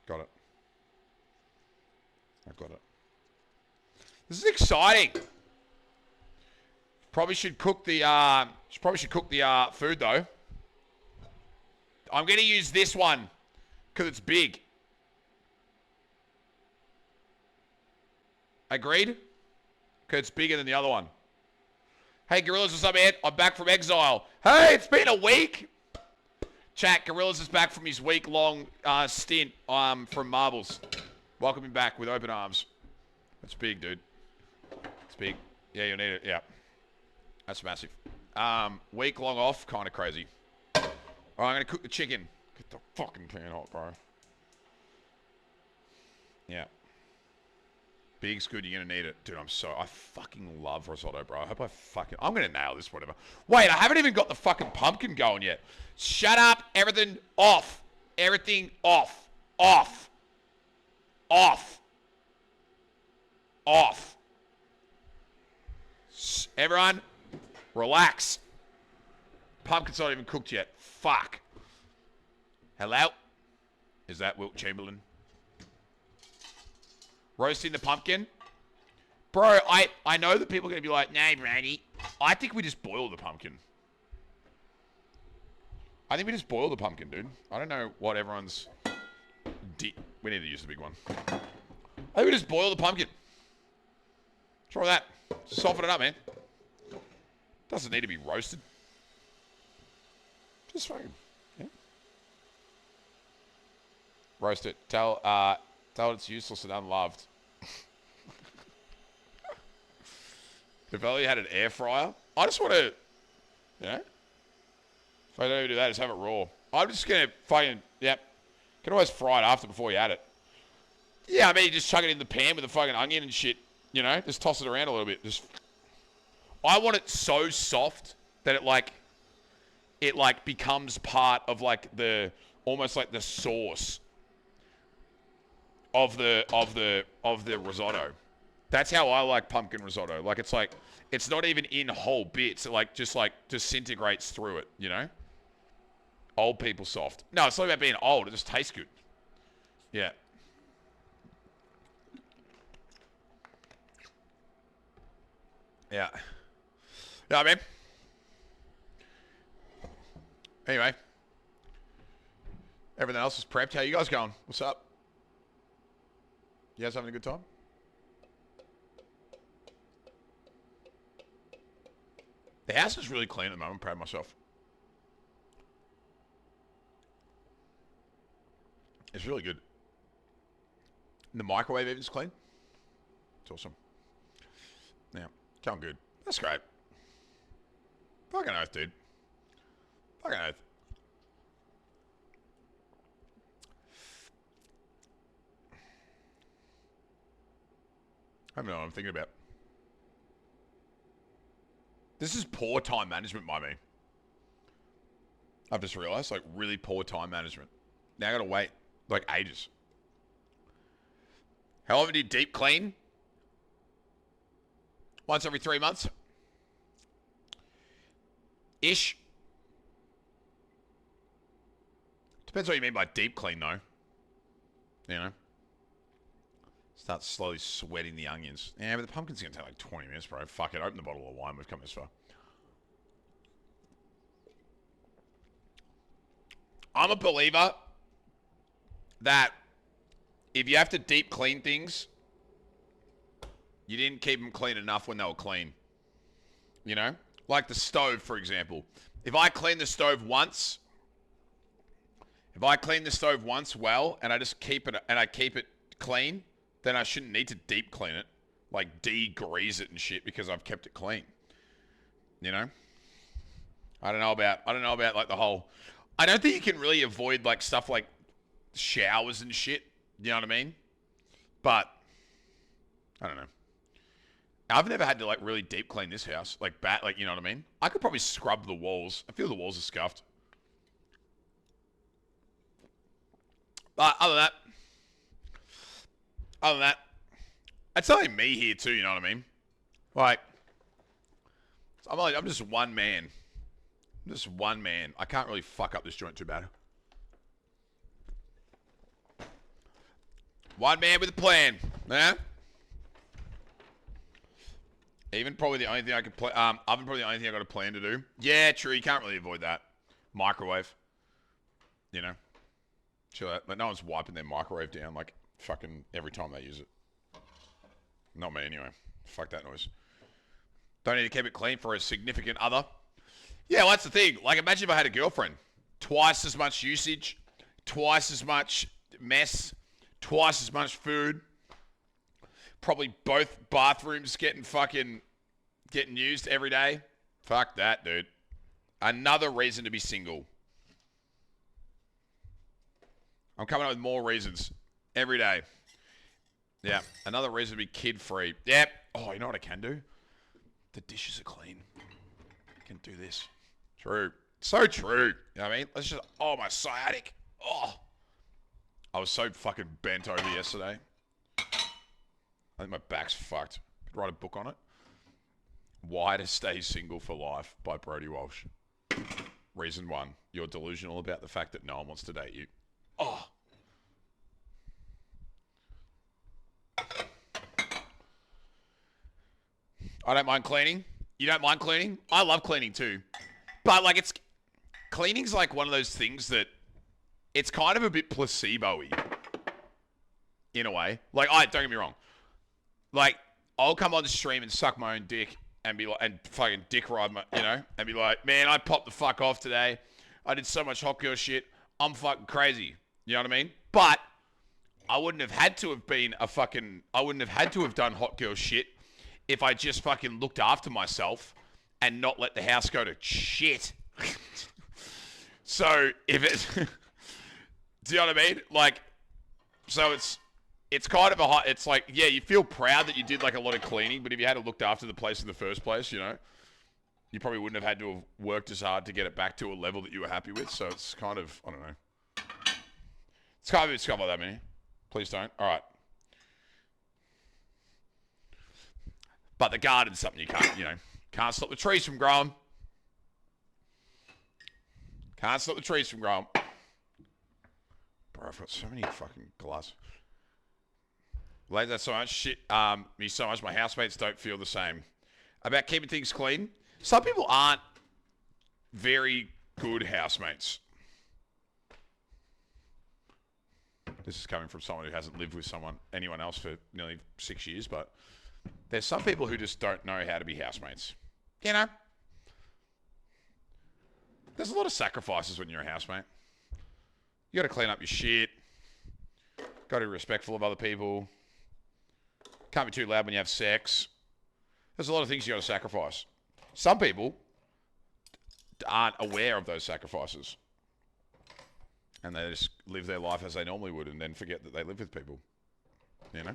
Got it. I got it. This is exciting. Probably should cook the food though. I'm gonna use this one because it's big. Agreed? Because it's bigger than the other one. Hey, Gorillas, what's up, man? I'm back from exile. Hey, it's been a week. Chat, Gorillas is back from his week-long stint from Marbles. Welcome him back with open arms. That's big, dude. It's big. Yeah, you'll need it. Yeah. That's massive. Week-long off, kind of crazy. All right, I'm going to cook the chicken. Get the fucking pan hot, bro. Yeah. Big's good, you're going to need it. Dude, I fucking love risotto, bro. I hope I'm going to nail this, whatever. Wait, I haven't even got the fucking pumpkin going yet. Shut up. Everything off. Everything off. Off. Off. Off. Everyone, relax. Pumpkin's not even cooked yet. Fuck. Hello? Is that Wilt Chamberlain? Roasting the pumpkin? Bro, I know that people are going to be like, nah, Brady. I think we just boil the pumpkin. I think we just boil the pumpkin, dude. I don't know what everyone's... We need to use the big one. I think we just boil the pumpkin. What's wrong with that? Just soften it up, man. Doesn't need to be roasted. Just fucking... Yeah. Roast it. Tell it it's useless and unloved. If I only had an air fryer, I just want to, you know, if I don't even do that, just have it raw. I'm just going to fucking, yep. Can always fry it after before you add it. Yeah, I mean, you just chuck it in the pan with a fucking onion and shit, you know, just toss it around a little bit. I want it so soft that it becomes part of almost like the sauce of the risotto. That's how I like pumpkin risotto. It's not even in whole bits. It just disintegrates through it, you know? Old people soft. No, it's not about being old. It just tastes good. Yeah. Yeah. Yeah, man. Anyway. Everything else is prepped. How you guys going? What's up? You guys having a good time? The house is really clean at the moment. I'm proud of myself. It's really good. And the microwave even is clean. It's awesome. Yeah. Going good. That's great. Fucking oath, dude. Fucking oath. I don't know what I'm thinking about. This is poor time management by me. I've just realized, really poor time management. Now I gotta wait, ages. How often do you deep clean? Once every 3 months? Ish. Depends what you mean by deep clean, though. You know? Start slowly sweating the onions. Yeah, but the pumpkin's gonna take 20 minutes, bro. Fuck it. Open the bottle of wine. We've come this far. I'm a believer that if you have to deep clean things, you didn't keep them clean enough when they were clean. You know? Like the stove, for example. If I clean the stove once, well, and I just keep it clean, then I shouldn't need to deep clean it, degrease it and shit because I've kept it clean. You know? I don't know about the whole. I don't think you can really avoid stuff like showers and shit. You know what I mean? But I don't know. I've never had to really deep clean this house, you know what I mean? I could probably scrub the walls. I feel the walls are scuffed. But other than that, it's only me here too, you know what I mean? I'm just one man. I can't really fuck up this joint too bad. One man with a plan, yeah? Even probably the only thing I could play. Oven probably the only thing I got a plan to do. Yeah, true. You can't really avoid that. Microwave. You know. Chill out. But no one's wiping their microwave down fucking every time they use it. Not me anyway. Fuck that noise. Don't need to keep it clean for a significant other. Yeah, well, that's the thing. Imagine if I had a girlfriend. Twice as much usage. Twice as much mess. Twice as much food. Probably both bathrooms getting used every day. Fuck that, dude. Another reason to be single. I'm coming up with more reasons every day. Yeah, another reason to be kid-free. Yep. Oh, you know what I can do? The dishes are clean. I can do this. True. So true. You know what I mean? Let's just... Oh, my sciatic. Oh. I was so fucking bent over yesterday. I think my back's fucked. Could write a book on it. Why to Stay Single for Life by Brodie Walsh. Reason 1. You're delusional about the fact that no one wants to date you. Oh. I don't mind cleaning. You don't mind cleaning? I love cleaning too. But cleaning's one of those things that it's kind of a bit placebo-y. In a way. Don't get me wrong. I'll come on the stream and suck my own dick and be and fucking dick ride my, and be man, I popped the fuck off today. I did so much hot girl shit. I'm fucking crazy. You know what I mean? But I wouldn't have had to have done hot girl shit if I just fucking looked after myself and not let the house go to shit. So if it's, do you know what I mean? Like, so it's kind of it's like, yeah, you feel proud that you did like a lot of cleaning, but if you had looked after the place in the first place, you know, you probably wouldn't have had to have worked as hard to get it back to a level that you were happy with. So it's kind of, I don't know. It's kind of like that, man. Please don't. All right. But the garden's something you can't stop the trees from growing. Can't stop the trees from growing. Bro, I've got so many fucking glass. Like that so much shit. Me so much. My housemates don't feel the same about keeping things clean. Some people aren't very good housemates. This is coming from someone who hasn't lived with anyone else for nearly 6 years, but there's some people who just don't know how to be housemates. You know? There's a lot of sacrifices when you're a housemate. You got to clean up your shit. Got to be respectful of other people. Can't be too loud when you have sex. There's a lot of things you got to sacrifice. Some people aren't aware of those sacrifices. And they just live their life as they normally would and then forget that they live with people. You know?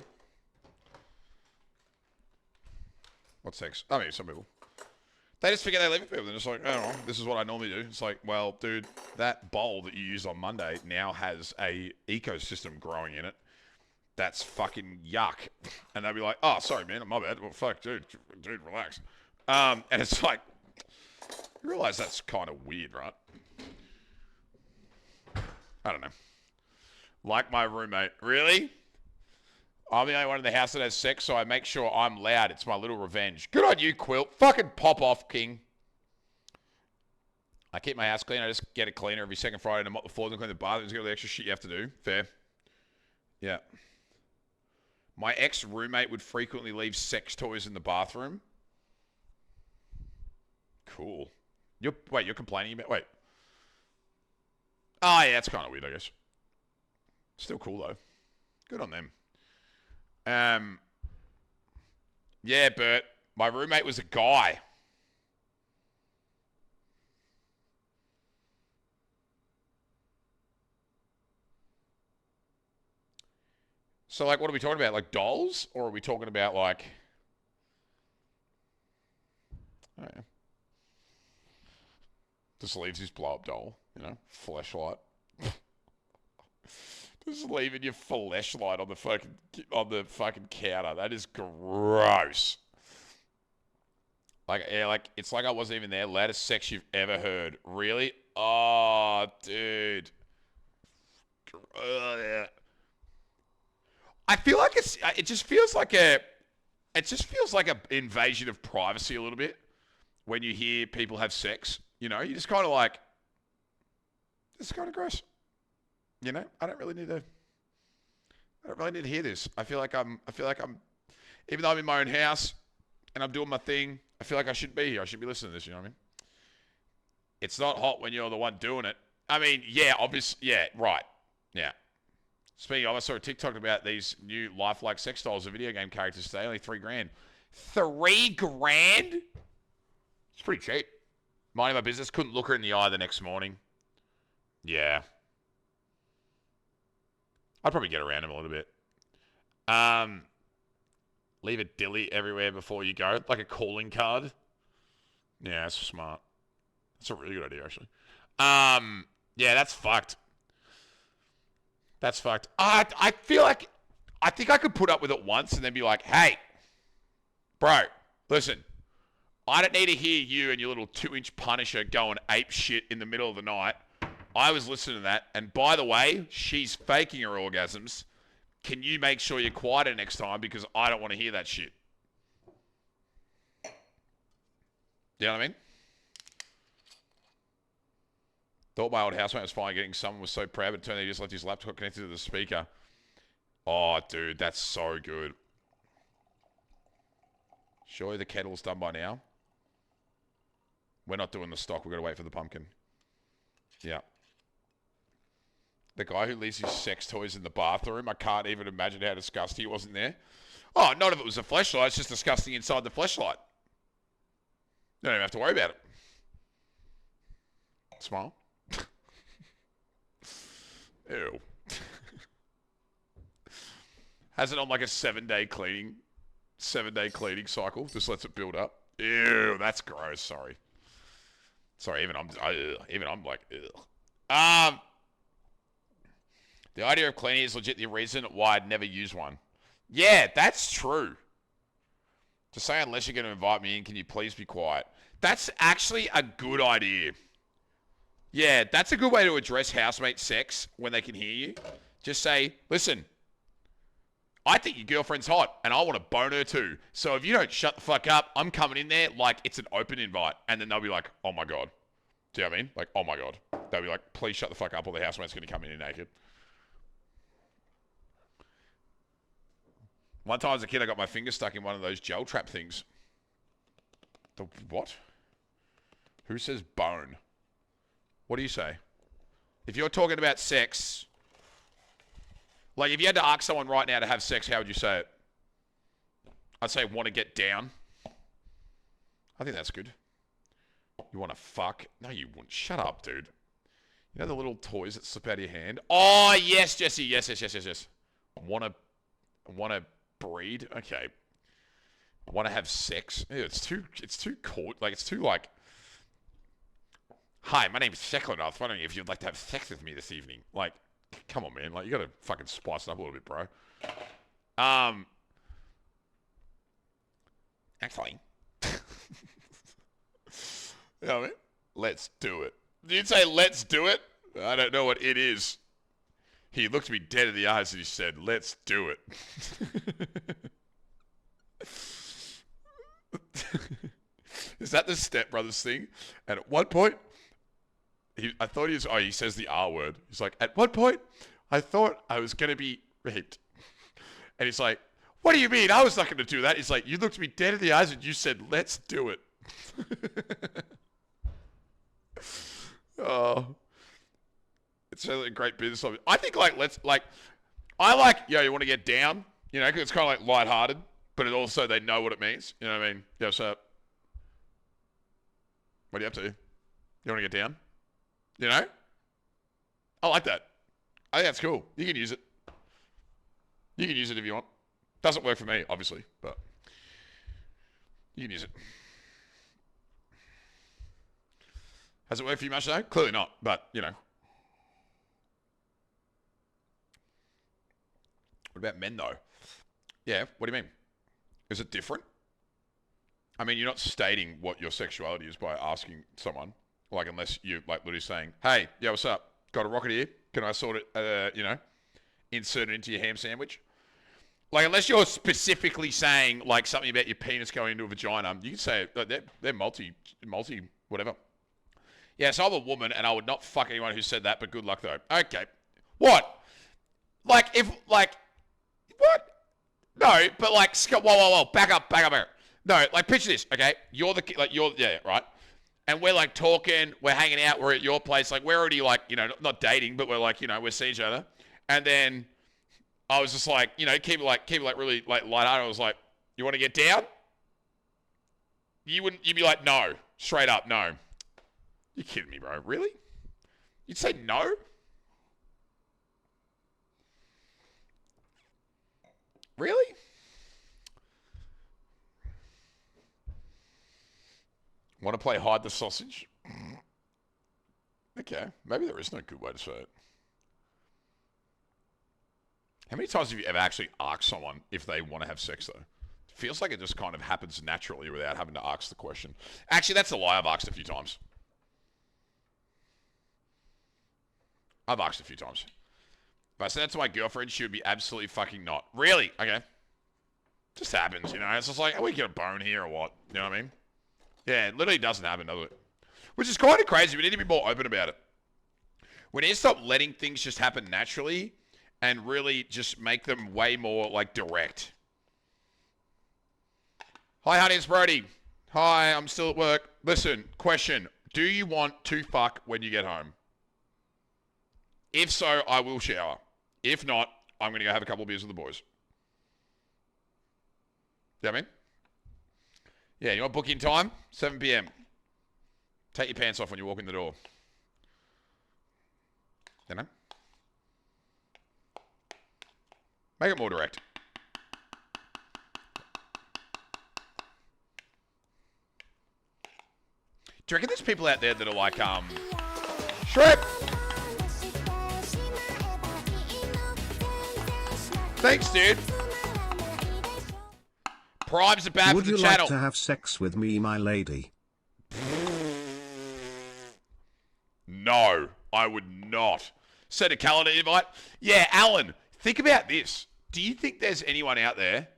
What sex? I mean, some people. They just forget they live with people. They're just like, oh, this is what I normally do. It's like, well, dude, that bowl that you used on Monday now has a ecosystem growing in it. That's fucking yuck. And they'll be like, oh, sorry, man, my bad. Well, fuck, dude, relax. And it's like, you realize that's kind of weird, right? I don't know. Like my roommate. Really? I'm the only one in the house that has sex, so I make sure I'm loud. It's my little revenge. Good on you, Quilt. Fucking pop off, King. I keep my house clean. I just get it cleaner every second Friday and mop the floors and clean the bathrooms. Get all the extra shit you have to do. Fair. Yeah. My ex-roommate would frequently leave sex toys in the bathroom. Cool. You're complaining about... Wait. Oh, yeah, that's kind of weird, I guess. Still cool, though. Good on them. Yeah, Bert. My roommate was a guy. So, like, what are we talking about? Like dolls? Or are we talking about, like... Oh, yeah. Just leaves his blow-up doll, you know? Fleshlight. Just leaving your fleshlight on the fucking counter. That is gross. Like, yeah, like it's like I wasn't even there. Loudest sex you've ever heard. Really? Oh, dude. Yeah. I feel like it just feels like an invasion of privacy a little bit when you hear people have sex. You know, you just kind of like, it's kind of gross. You know, I don't really need to hear this. I feel like I'm, even though I'm in my own house and I'm doing my thing, I feel like I should be here. I should be listening to this. You know what I mean? It's not hot when you're the one doing it. I mean, yeah, obviously, yeah, right, yeah. Speaking of, I saw a TikTok about these new lifelike sex dolls of video game characters today. Only $3,000. $3,000? It's pretty cheap. Minding my business. Couldn't look her in the eye the next morning. Yeah. I'd probably get around him a little bit. Leave a dilly everywhere before you go. Like a calling card. Yeah, that's smart. That's a really good idea, actually. Yeah, that's fucked. That's fucked. I feel like... I think I could put up with it once and then be like, hey, bro, listen. I don't need to hear you and your little 2-inch Punisher going ape shit in the middle of the night. I was listening to that, and by the way, she's faking her orgasms. Can you make sure you're quieter next time because I don't want to hear that shit? You know what I mean? Thought my old housemate was finally getting someone was so proud, but it turned out he just left his laptop connected to the speaker. Oh, dude, that's so good. Surely the kettle's done by now. We're not doing the stock. We've got to wait for the pumpkin. Yeah. The guy who leaves his sex toys in the bathroom, I can't even imagine how disgusting he wasn't there. Oh, not if it was a fleshlight. It's just disgusting inside the fleshlight. You don't even have to worry about it. Smile. Ew. Has it on like a 7-day cleaning cycle? Just lets it build up. Ew, that's gross. Sorry, even I'm like, ew. The idea of cleaning is legit the reason why I'd never use one. Yeah, that's true. To say, unless you're going to invite me in, can you please be quiet? That's actually a good idea. Yeah, that's a good way to address housemate sex when they can hear you. Just say, listen, I think your girlfriend's hot, and I want to bone her too. So if you don't shut the fuck up, I'm coming in there like it's an open invite. And then they'll be like, oh my God. Do you know what I mean? Like, oh my God. They'll be like, please shut the fuck up or the housemate's going to come in here naked. One time as a kid, I got my finger stuck in one of those gel trap things. The what? Who says bone? What do you say? If you're talking about sex, like if you had to ask someone right now to have sex, how would you say it? I'd say want to get down. I think that's good. You want to fuck? No, you wouldn't. Shut up, dude. You know the little toys that slip out of your hand? Oh, yes, Jesse. Yes. Want to breed? Okay. Want to have sex? Ew, it's too court. Like, it's too like, hi, my name's Sheklin. I was wondering if you'd like to have sex with me this evening. Like, come on, man. Like, you got to fucking spice it up a little bit, bro. Actually. You know what I mean? Let's do it. You'd say, let's do it? I don't know what it is. He looked me dead in the eyes and he said, let's do it. Is that the Step Brothers thing? And at one point, I thought he says the R word. He's like, at one point, I thought I was going to be raped. And he's like, what do you mean? I was not going to do that. He's like, you looked me dead in the eyes and you said, let's do it. Oh, it's a great business. I think you want to get down, you know, because it's kind of like lighthearted, but it also, they know what it means. You know what I mean? Yeah, what's up? What are you up to? You want to get down? You know? I like that. I think that's cool. You can use it. You can use it if you want. Doesn't work for me, obviously, but you can use it. Has it worked for you much though? Clearly not, but, you know. What about men though? Yeah, what do you mean? Is it different? I mean, you're not stating what your sexuality is by asking someone, like, unless you like literally saying, hey, yeah, what's up? Got a rocket here? Can I sort it, insert it into your ham sandwich? Like, unless you're specifically saying, like, something about your penis going into a vagina, you can say, they're multi, whatever. Yeah, so I'm a woman, and I would not fuck anyone who said that, but good luck, though. Okay. What? Like, what? No, but, like, whoa, back up. No, like, picture this, okay? Yeah, right? And we're, like, talking, we're hanging out, we're at your place, like, we're already, like, you know, not dating, but we're, like, you know, we're seeing each other. And then I was just like, you know, keep it really, like, lighthearted. I was like, you want to get down? You'd be like, no. Straight up, no. You kidding me, bro? Really? You'd say no? Really? Want to play hide the sausage? Okay, maybe there is no good way to say it. How many times have you ever actually asked someone if they want to have sex, though? It feels like it just kind of happens naturally without having to ask the question. Actually, that's a lie. I've asked a few times. If I said that to my girlfriend, she would be absolutely fucking not. Really? Okay. Just happens, you know? It's just like, are we get a bone here or what? You know what I mean? Yeah, it literally doesn't happen, does it? Which is kind of crazy. We need to be more open about it. We need to stop letting things just happen naturally and really just make them way more, like, direct. Hi, honey, it's Brody. Hi, I'm still at work. Listen, question. Do you want to fuck when you get home? If so, I will shower. If not, I'm going to go have a couple of beers with the boys. You know what I mean? Yeah, you want booking time? 7 p.m. Take your pants off when you walk in the door. You know? Make it more direct. Do you reckon there's people out there that are like, Shrimp! Thanks, dude. Primes are bad Would for the you channel. like to have sex with me, my lady? No, I would not. Set a calendar invite. Yeah, Alan, think about this. Do you think there's anyone out there?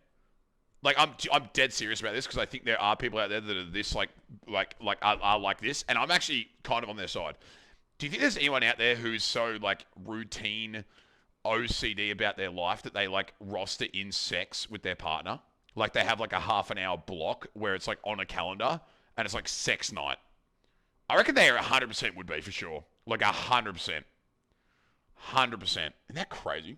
Like, I'm dead serious about this because I think there are people out there that are this are like this, and I'm actually kind of on their side. Do you think there's anyone out there who's so like routine OCD about their life that they like roster in sex with their partner? Like they have like a half an hour block where it's like on a calendar and it's like sex night. I reckon they 100% would be for sure. Like 100%. 100%. Isn't that crazy?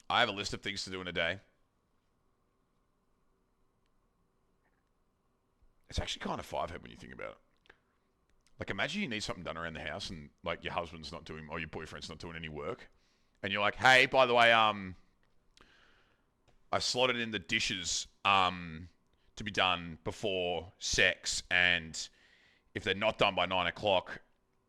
I have a list of things to do in a day. It's actually kind of fivehead when you think about it. Like imagine you need something done around the house and like your husband's not doing or your boyfriend's not doing any work. And you're like, hey, by the way, I slotted in the dishes to be done before sex, and if they're not done by 9 o'clock,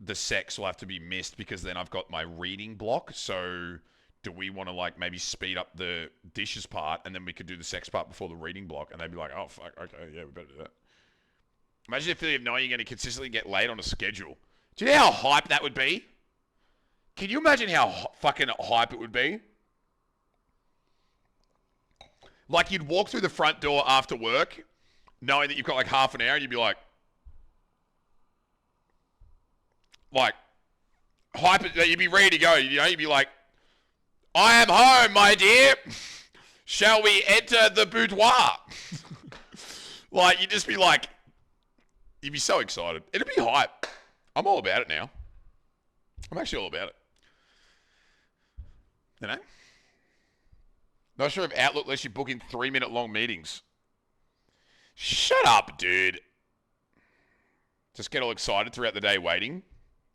the sex will have to be missed because then I've got my reading block. So do we want to like maybe speed up the dishes part and then we could do the sex part before the reading block? And they'd be like, oh, fuck, okay, yeah, we better do that. Imagine the feeling of knowing you're going to consistently get late on a schedule. Do you know how hype that would be? Can you imagine how fucking hype it would be? Like you'd walk through the front door after work knowing that you've got like half an hour and you'd be like hype it, you'd be ready to go. You know, you'd be like, I am home, my dear. Shall we enter the boudoir? Like, you'd just be like, you'd be so excited. It'd be hype. I'm all about it now. I'm actually all about it. You know? Not sure if Outlook lets you book in 3-minute long meetings. Shut up, dude. Just get all excited throughout the day waiting.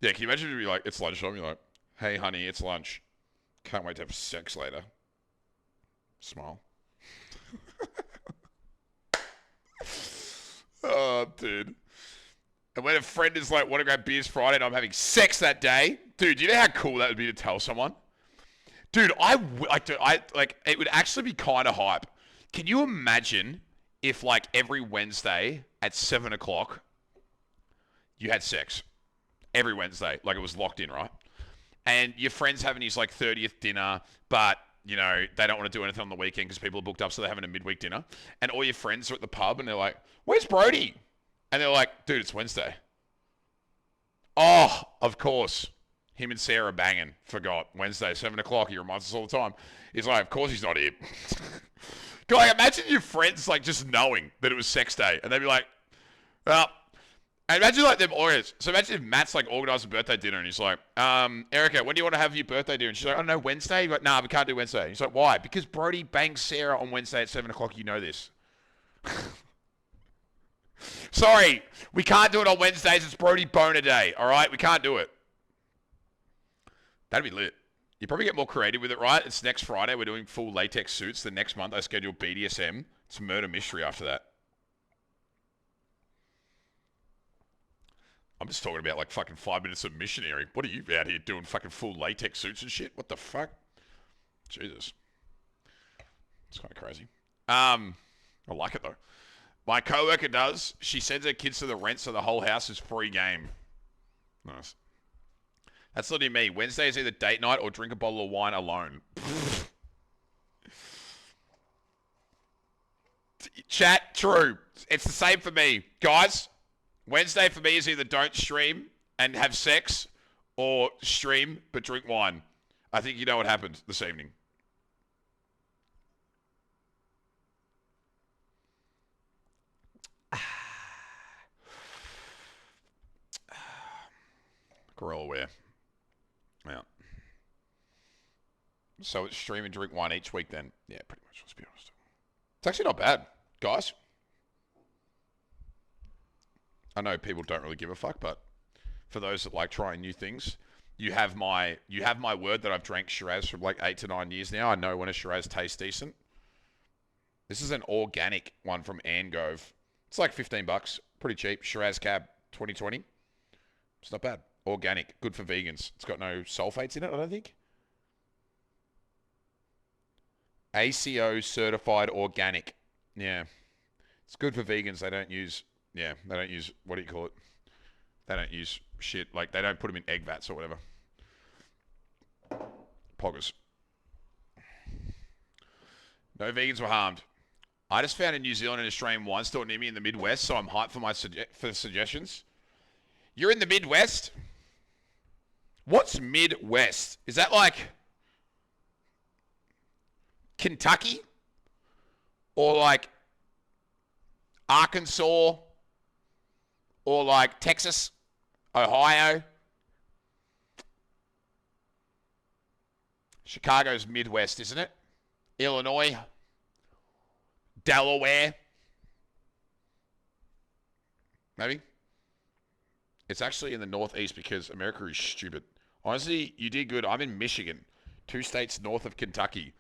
Yeah, can you imagine if you'd be like, it's lunchtime, you're like, hey, honey, it's lunch. Can't wait to have sex later. Smile. Oh, dude. And when a friend is like, want to grab beers Friday and I'm having sex that day, dude, do you know how cool that would be to tell someone? Dude, it would actually be kind of hype. Can you imagine if like every Wednesday at 7 o'clock you had sex? Every Wednesday, like it was locked in, right? And your friend's having his like 30th dinner, but you know, they don't want to do anything on the weekend because people are booked up, so they're having a midweek dinner. And all your friends are at the pub and they're like, where's Brody? And they're like, dude, it's Wednesday. Oh, of course. Him and Sarah banging. Forgot. Wednesday, 7 o'clock. He reminds us all the time. He's like, of course he's not here. Like, imagine your friends like just knowing that it was sex day. And they'd be like, well, and imagine like them organized. So imagine if Matt's like organised a birthday dinner and he's like, Erica, when do you want to have your birthday dinner? And she's like, I don't know, Wednesday? He's like, nah, we can't do Wednesday. He's like, why? Because Brody bangs Sarah on Wednesday at 7 o'clock. You know this. Sorry, we can't do it on Wednesdays. It's Brody boner day. All right, we can't do it. That'd be lit. You probably get more creative with it, right? It's next Friday. We're doing full latex suits. The next month I schedule BDSM. It's murder mystery after that. I'm just talking about like fucking 5 minutes of missionary. What are you out here doing? Fucking full latex suits and shit? What the fuck? Jesus. It's kind of crazy. I like it though. My coworker does. She sends her kids to the rent so the whole house is free game. Nice. That's literally me. Wednesday is either date night or drink a bottle of wine alone. Chat, true. It's the same for me. Guys, Wednesday for me is either don't stream and have sex or stream but drink wine. I think you know what happened this evening. Gorilla wear. Yeah. So it's stream and drink one each week then. Yeah, pretty much, let's be honest. It's actually not bad, guys. I know people don't really give a fuck, but for those that like trying new things, you have my word that I've drank Shiraz for like 8 to 9 years now. I know when a Shiraz tastes decent. This is an organic one from Angove. It's like $15, pretty cheap. Shiraz Cab 2020. It's not bad. Organic, good for vegans. It's got no sulfates in it, I don't think. ACO certified organic. Yeah. It's good for vegans. They don't use, what do you call it? They don't use shit. Like, they don't put them in egg vats or whatever. Poggers. No vegans were harmed. I just found a New Zealand and Australian wine store near me in the Midwest, so I'm hyped for my suggestions. You're in the Midwest? What's Midwest? Is that like Kentucky? Or like Arkansas? Or like Texas? Ohio? Chicago's Midwest, isn't it? Illinois? Delaware? Maybe? It's actually in the Northeast because America is stupid. Honestly, you did good. I'm in Michigan, 2 states north of Kentucky.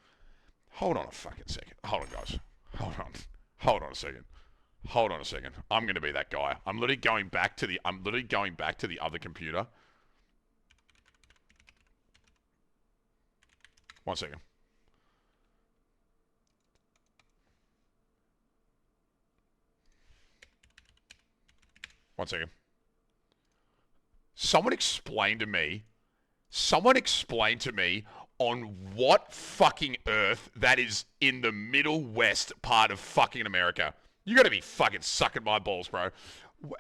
Hold on a fucking second. Hold on, guys. Hold on. Hold on a second. Hold on a second. I'm going to be that guy. I'm literally going back to the other computer. 1 second. One second. Someone explain to me on what fucking earth that is in the middle west part of fucking America. You gotta be fucking sucking my balls, bro.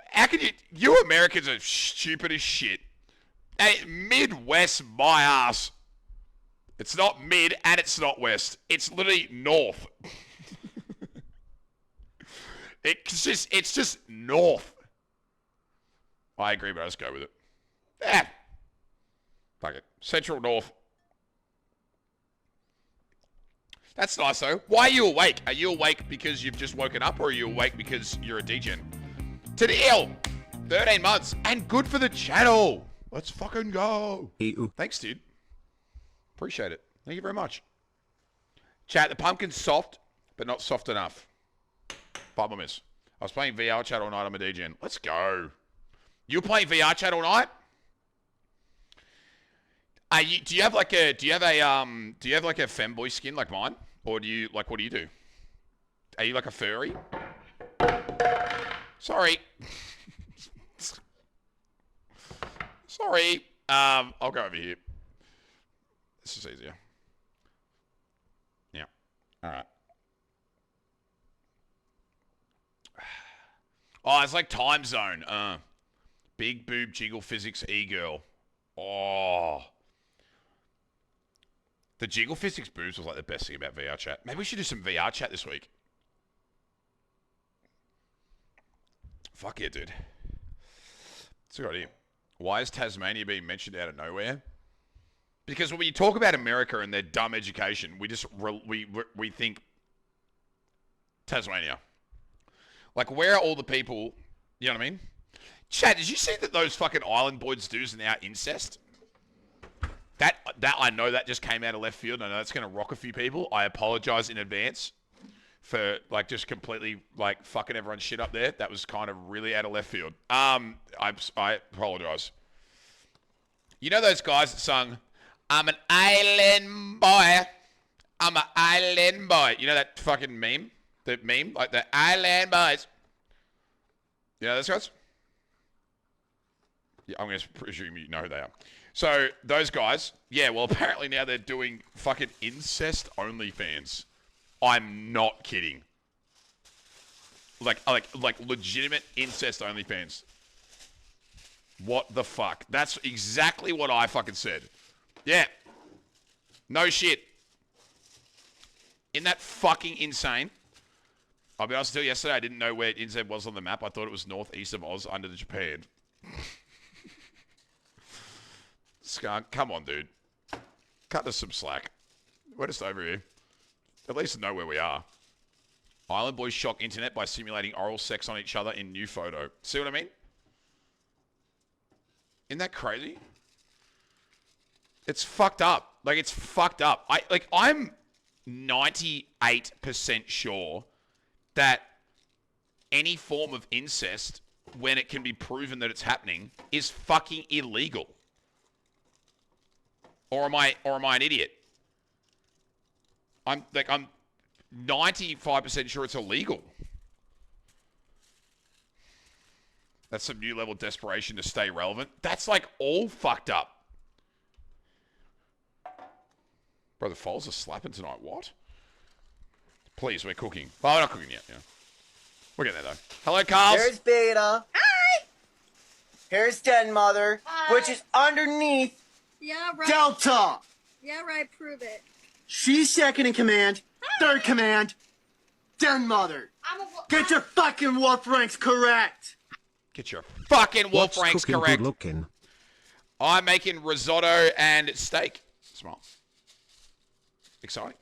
How can you Americans are stupid as shit. Hey, Midwest, my ass. It's not mid and it's not west. It's literally north. It's just north. I agree, but let's go with it. Yeah. Fuck it. Central North. That's nice, though. Why are you awake? Are you awake because you've just woken up, or are you awake because you're a degen? To the L. 13 months. And good for the channel. Let's fucking go. Thanks, dude. Appreciate it. Thank you very much. Chat, the pumpkin's soft, but not soft enough. 5 more minutes. I was playing VR chat all night on my degen. Let's go. You playing VR chat all night? Do you have like a femboy skin like mine, or do you like what do you do? Are you like a furry? Sorry. Sorry. I'll go over here. This is easier. Yeah. All right. Oh, it's like time zone. Big boob jiggle physics e-girl. Oh. The jiggle physics boobs was like the best thing about VR chat. Maybe we should do some VR chat this week. Fuck yeah, dude. What's got here? Why is Tasmania being mentioned out of nowhere? Because when you talk about America and their dumb education, we just we think Tasmania. Like, where are all the people? You know what I mean? Chad, did you see that those fucking Island Boys dudes are now incest? That I know that just came out of left field. I know that's going to rock a few people. I apologize in advance for like just completely like fucking everyone's shit up there. That was kind of really out of left field. I apologize. You know those guys that sung, "I'm an island boy, I'm an island boy." You know that fucking meme? The meme? Like the island boys. You know those guys? Yeah, I'm going to presume you know who they are. So, those guys, yeah, well, apparently now they're doing fucking incest OnlyFans. I'm not kidding. Like legitimate incest OnlyFans. What the fuck? That's exactly what I fucking said. Yeah. No shit. Isn't that fucking insane? I'll be honest with you, yesterday I didn't know where NZ was on the map. I thought it was northeast of Oz under the Japan. Skunk, come on, dude. Cut us some slack. We're just over here. At least know where we are. Island boys shock internet by simulating oral sex on each other in new photo. See what I mean? Isn't that crazy? It's fucked up. Like, it's fucked up. I'm 98% sure that any form of incest, when it can be proven that it's happening, is fucking illegal. Or am I an idiot? I'm 95% sure it's illegal. That's some new level of desperation to stay relevant. That's like all fucked up. Bro, the Foles are slapping tonight. What? Please, we're cooking. Oh, we're not cooking yet. Yeah. We're getting there, though. Hello, Carl. Here's Beta. Hi. Here's Den Mother, which is underneath Delta. Yeah, right, prove it. She's second in command, third command, Den Mother. Get your fucking wolf ranks correct. Get your fucking wolf What's ranks cooking correct. Good looking? I'm making risotto and steak. Smell. Exciting.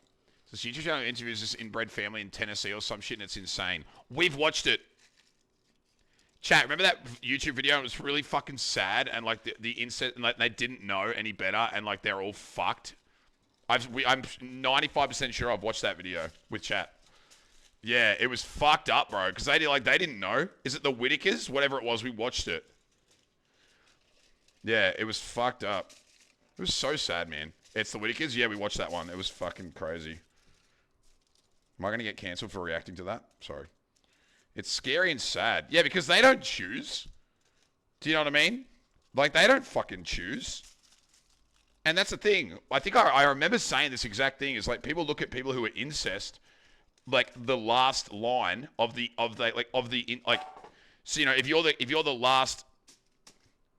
This YouTube channel interviews this inbred family in Tennessee or some shit, and it's insane. We've watched it. Chat, remember that YouTube video? It was really fucking sad, and like the incest, and like they didn't know any better, and like they're all fucked. I'm 95% sure I've watched that video with chat. Yeah, it was fucked up, bro, because they didn't know. Is it the Whitakers? Whatever it was, we watched it. Yeah, it was fucked up. It was so sad, man. It's the Whitakers? Yeah, we watched that one. It was fucking crazy. Am I going to get cancelled for reacting to that? Sorry. It's scary and sad. Yeah, because they don't choose. Do you know what I mean? Like, they don't fucking choose. And that's the thing. I think I remember saying this exact thing. Is like, people look at people who are incest, like the last line of the so, you know, if you're the last,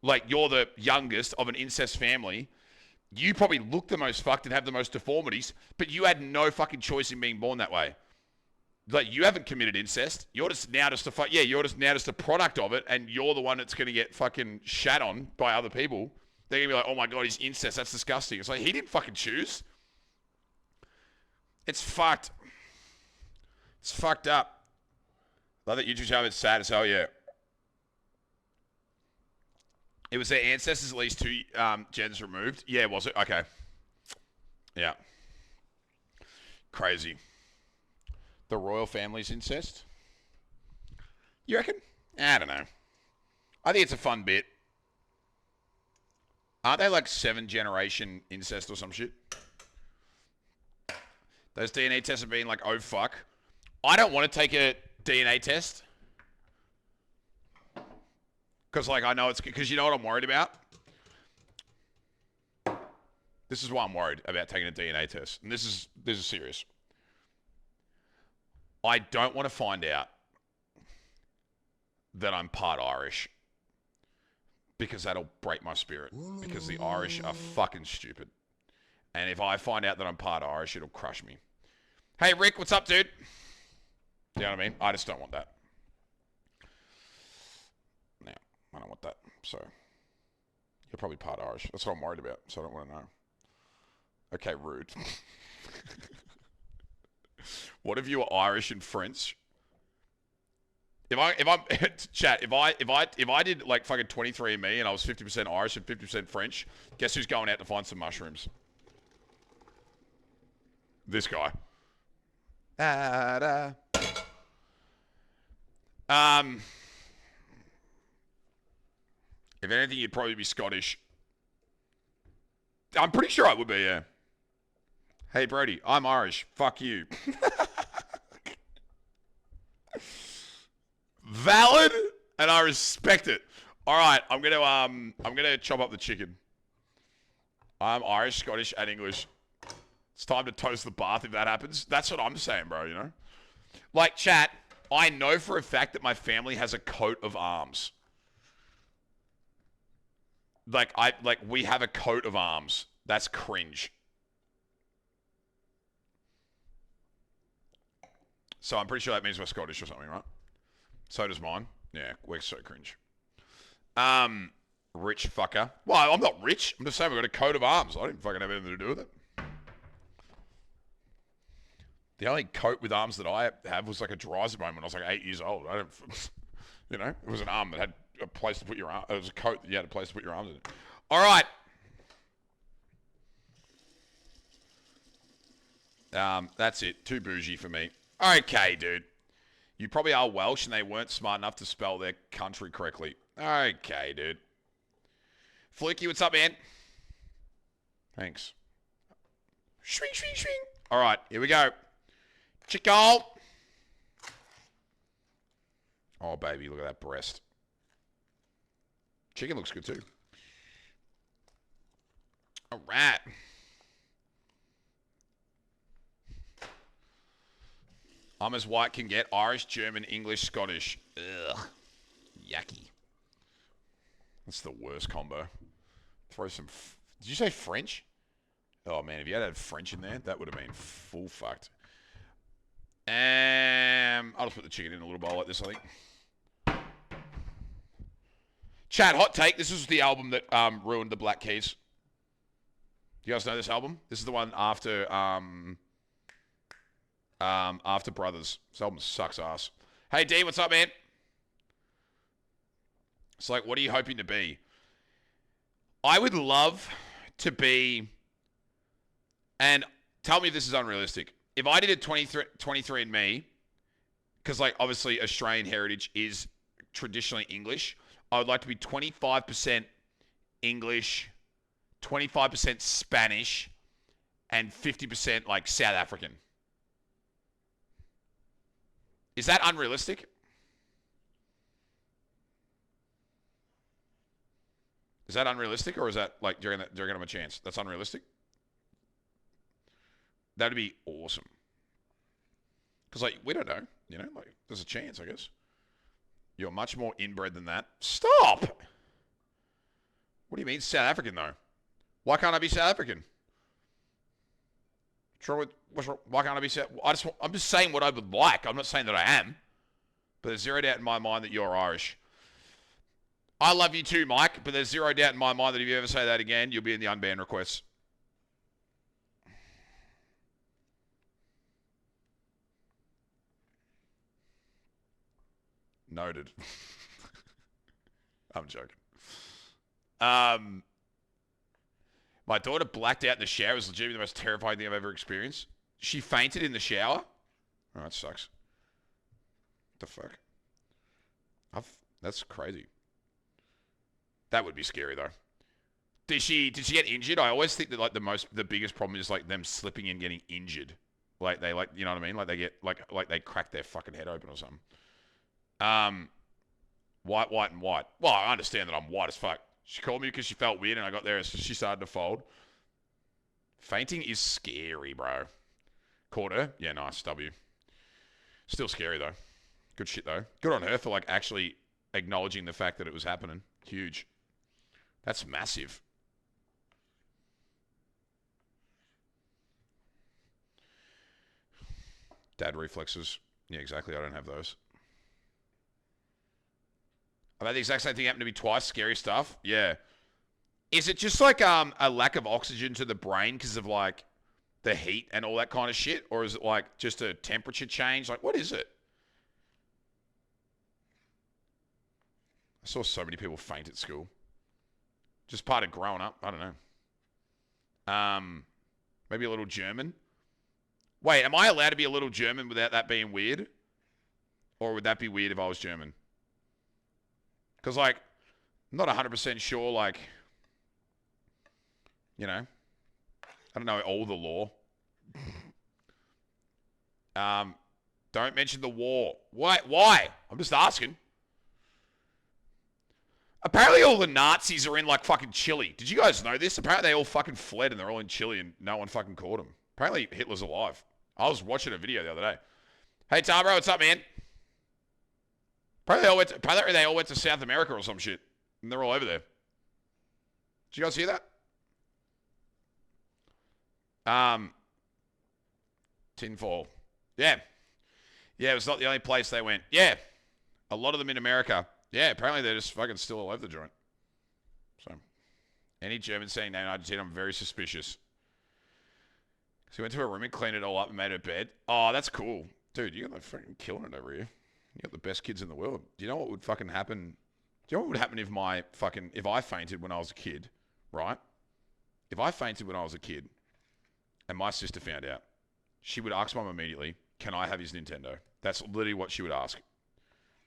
like, you're the youngest of an incest family, you probably look the most fucked and have the most deformities, but you had no fucking choice in being born that way. Like, you haven't committed incest. You're just now just you're just now just a product of it, and you're the one that's going to get fucking shat on by other people. They're going to be like, oh my God, he's incest. That's disgusting. It's like, he didn't fucking choose. It's fucked. It's fucked up. Love that YouTube channel. It's sad as hell, yeah. It was their ancestors at least 2 gens removed. Yeah, was it? Okay. Yeah. Crazy. The royal family's incest? You reckon? I don't know. I think it's a fun bit. Aren't they like 7th-generation incest or some shit? Those DNA tests have been like, oh fuck. I don't want to take a DNA test. Because, like, I know it's... Because you know what I'm worried about? This is why I'm worried about taking a DNA test. And this is serious. I don't want to find out that I'm part Irish. Because that'll break my spirit. Because the Irish are fucking stupid. And if I find out that I'm part Irish, it'll crush me. Hey, Rick, what's up, dude? You know what I mean? I just don't want that. No, I don't want that. So, you're probably part Irish. That's what I'm worried about. So I don't want to know. Okay, rude. What if you were Irish and French? If I'm chat, if I did like fucking 23andMe and I was 50% Irish and 50% French, guess who's going out to find some mushrooms? This guy. If anything, you'd probably be Scottish. I'm pretty sure I would be, yeah. Hey, Brody, I'm Irish. Fuck you. Valid, and I respect it. All right, I'm gonna chop up the chicken. I'm Irish, Scottish, and English. It's time to toast the bath if that happens. That's what I'm saying, bro, you know? Like, chat, I know for a fact that my family has a coat of arms. We have a coat of arms. That's cringe. So I'm pretty sure that means we're Scottish or something, right? So does mine. Yeah, we're so cringe. Rich fucker. Well, I'm not rich. I'm just saying we've got a coat of arms. I didn't fucking have anything to do with it. The only coat with arms that I have was like a Dryzabone when I was like 8 years old. I don't, you know, it was an arm that had a place to put your arm. It was a coat that you had a place to put your arms in. All right. That's it. Too bougie for me. Okay, dude. You probably are Welsh and they weren't smart enough to spell their country correctly. Okay, dude. Fluky, what's up, man? Thanks. Swing, swing, swing. All right, here we go. Chico. Oh, baby, look at that breast. Chicken looks good, too. All right. I'm as white can get. Irish, German, English, Scottish. Ugh. Yucky. That's the worst combo. Throw some... Did you say French? Oh, man, if you had French in there, that would have been full fucked. I'll just put the chicken in a little bowl like this, I think. Chat, hot take. This is the album that ruined the Black Keys. Do you guys know this album? This is the one after Brothers. This album sucks ass. Hey, D, what's up, man? It's like, what are you hoping to be? I would love to be, and tell me if this is unrealistic. If I did a 23andMe, because like obviously Australian heritage is traditionally English, I would like to be 25% English, 25% Spanish, and 50% like South African. Is that unrealistic? Is that unrealistic, or is that like do you reckon I'm a chance? That's unrealistic. That'd be awesome. Because like we don't know, you know, like there's a chance, I guess. You're much more inbred than that. Stop. What do you mean South African though? Why can't I be South African? Why can't I be South? I'm just saying what I would like. I'm not saying that I am. But there's zero doubt in my mind that you're Irish. I love you too, Mike, but there's zero doubt in my mind that if you ever say that again, you'll be in the unbanned requests. Noted. I'm joking. My daughter blacked out in the shower. It was legitimately the most terrifying thing I've ever experienced. She fainted in the shower. Oh, that sucks. What the fuck? That's crazy. That would be scary though. Did she get injured? I always think that like the biggest problem is like them slipping and getting injured. Like they you know what I mean? Like they get like they crack their fucking head open or something. White and white. Well, I understand that I'm white as fuck. She called me because she felt weird and I got there and she started to fold. Fainting is scary, bro. Caught her? Yeah, nice. W. Still scary though. Good shit though. Good on her for like actually acknowledging the fact that it was happening. Huge. That's massive. Dad reflexes. Yeah, exactly. I don't have those. I've had the exact same thing happen to me twice. Scary stuff. Yeah. Is it just like a lack of oxygen to the brain because of like the heat and all that kind of shit? Or is it like just a temperature change? Like, what is it? I saw so many people faint at school. Just part of growing up. I don't know. Maybe a little German. Wait, am I allowed to be a little German without that being weird? Or would that be weird if I was German? Because, like, I'm not 100% sure, like, you know, I don't know all the law. Don't mention the war. Why? I'm just asking. Apparently all the Nazis are in, like, fucking Chile. Did you guys know this? Apparently they all fucking fled and they're all in Chile and no one fucking caught them. Apparently Hitler's alive. I was watching a video the other day. Hey, Tarbro, what's up, man? Apparently they all went to South America or some shit. And they're all over there. Did you guys hear that? Tinfoil. Yeah. Yeah, it was not the only place they went. Yeah. A lot of them in America. Yeah, apparently they're just fucking still all over the joint. So, any German saying name Argentina, I'm very suspicious. So he went to her room and cleaned it all up and made her bed. Oh, that's cool. Dude, you're like fucking killing it over here. You got the best kids in the world. Do you know what would fucking happen? Do you know what would happen if I fainted when I was a kid, right? If I fainted when I was a kid and my sister found out, she would ask Mum immediately, can I have his Nintendo? That's literally what she would ask.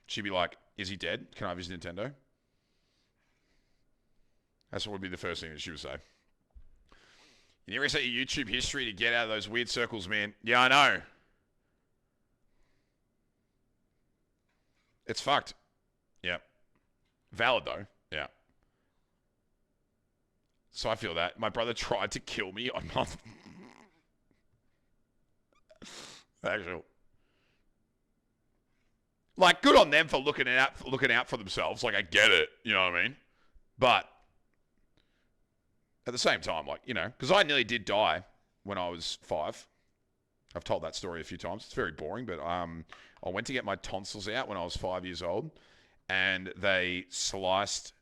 She'd be like, is he dead? Can I have his Nintendo? That's what would be the first thing that she would say. You never reset your YouTube history to get out of those weird circles, man. Yeah, I know. It's fucked. Yeah. Valid, though. Yeah. So I feel that. My brother tried to kill me on month. Actually. Like, good on them for looking out for themselves. Like, I get it. You know what I mean? But at the same time, like, you know, because I nearly did die when I was 5. I've told that story a few times. It's very boring, but I went to get my tonsils out when I was 5 years old, and they sliced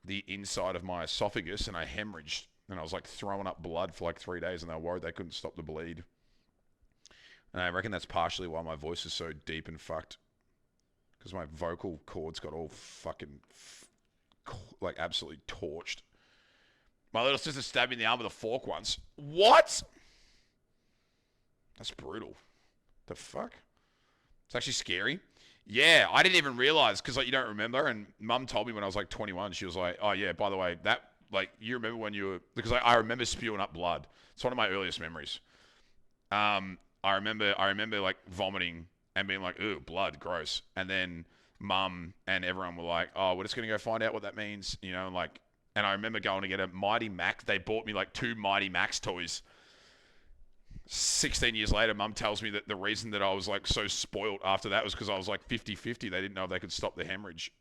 the inside of my esophagus, and I hemorrhaged, and I was like throwing up blood for like 3 days, and they were worried they couldn't stop the bleed. And I reckon that's partially why my voice is so deep and fucked, because my vocal cords got all fucking like absolutely torched. My little sister stabbed me in the arm with a fork once. What? That's brutal. The fuck? It's actually scary. Yeah, I didn't even realize because like you don't remember. And Mum told me when I was like 21. She was like, "Oh yeah, by the way, that like you remember when you were because I remember spewing up blood. It's one of my earliest memories. I remember like vomiting and being like, "Ooh, blood, gross." And then Mum and everyone were like, "Oh, we're just gonna go find out what that means," you know, like. And I remember going to get a Mighty Max. They bought me like 2 Mighty Max toys. 16 years later, Mum tells me that the reason that I was like so spoiled after that was because I was like 50-50. They didn't know if they could stop the hemorrhage.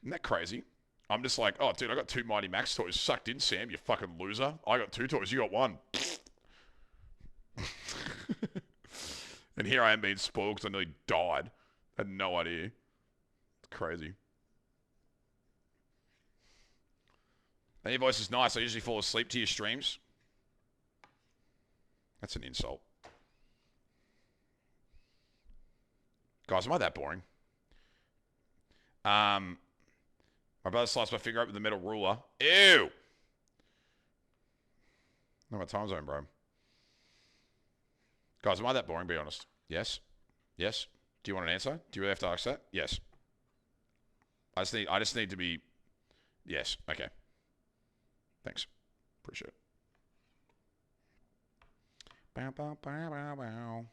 Isn't that crazy? I'm just like, oh, dude, I got 2 Mighty Max toys. Sucked in, Sam, you fucking loser. I got 2 toys. You got 1. And here I am being spoiled because I nearly died. I had no idea. It's crazy. And your voice is nice. I usually fall asleep to your streams. That's an insult. Guys, am I that boring? My brother sliced my finger up with a metal ruler. Ew! No, what time zone, bro? Guys, am I that boring? Be honest. Yes? Yes? Do you want an answer? Do you really have to ask that? Yes. I just need to be... Yes. Okay. Thanks. Appreciate it. Bow, bow, bow, bow, bow.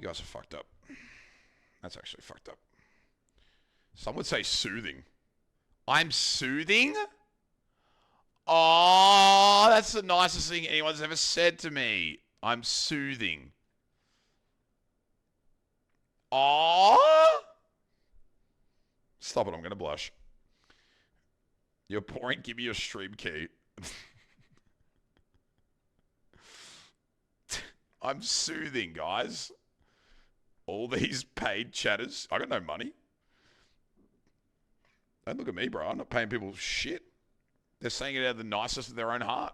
You guys are fucked up. That's actually fucked up. Some would say soothing. I'm soothing? Oh, that's the nicest thing anyone's ever said to me. I'm soothing. Oh! Stop it, I'm going to blush. You're boring, give me your stream key. I'm soothing, guys. All these paid chatters. I got no money. Don't look at me, bro. I'm not paying people shit. They're saying it out of the nicest of their own heart.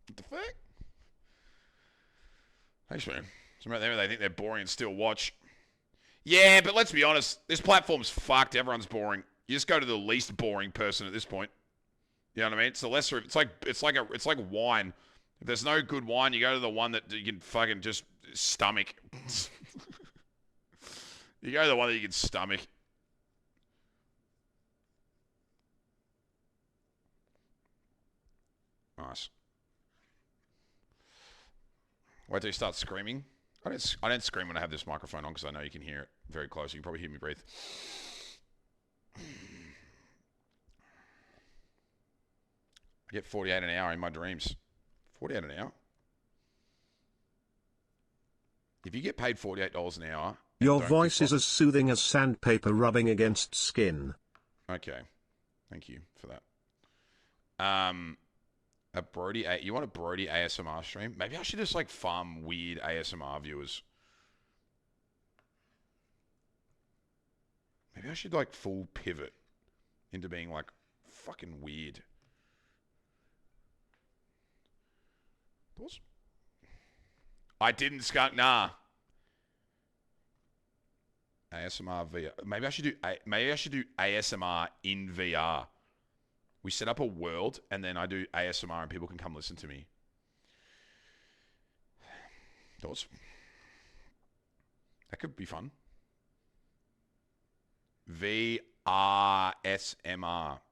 What the fuck? Thanks, man. Some out there, they think they're boring and still watch. Yeah, but let's be honest. This platform's fucked. Everyone's boring. You just go to the least boring person at this point. You know what I mean? It's the lesser. It's like wine. If there's no good wine, you go to the one that you can fucking just stomach. You go to the one that you can stomach. Nice. Wait till you start screaming. I don't scream when I have this microphone on because I know you can hear it very close. You can probably hear me breathe. I get 48 an hour in my dreams. 48 an hour? If you get paid $48 an hour... Your voice is as soothing as sandpaper rubbing against skin. Okay. Thank you for that. A Brody... You want a Brody ASMR stream? Maybe I should just, like, farm weird ASMR viewers. Maybe I should, like, full pivot into being, like, fucking weird. Pause. I didn't skunk. Nah. ASMR VR. Maybe I should do ASMR in VR. We set up a world and then I do ASMR and people can come listen to me. Thoughts? That could be fun. VRSMR.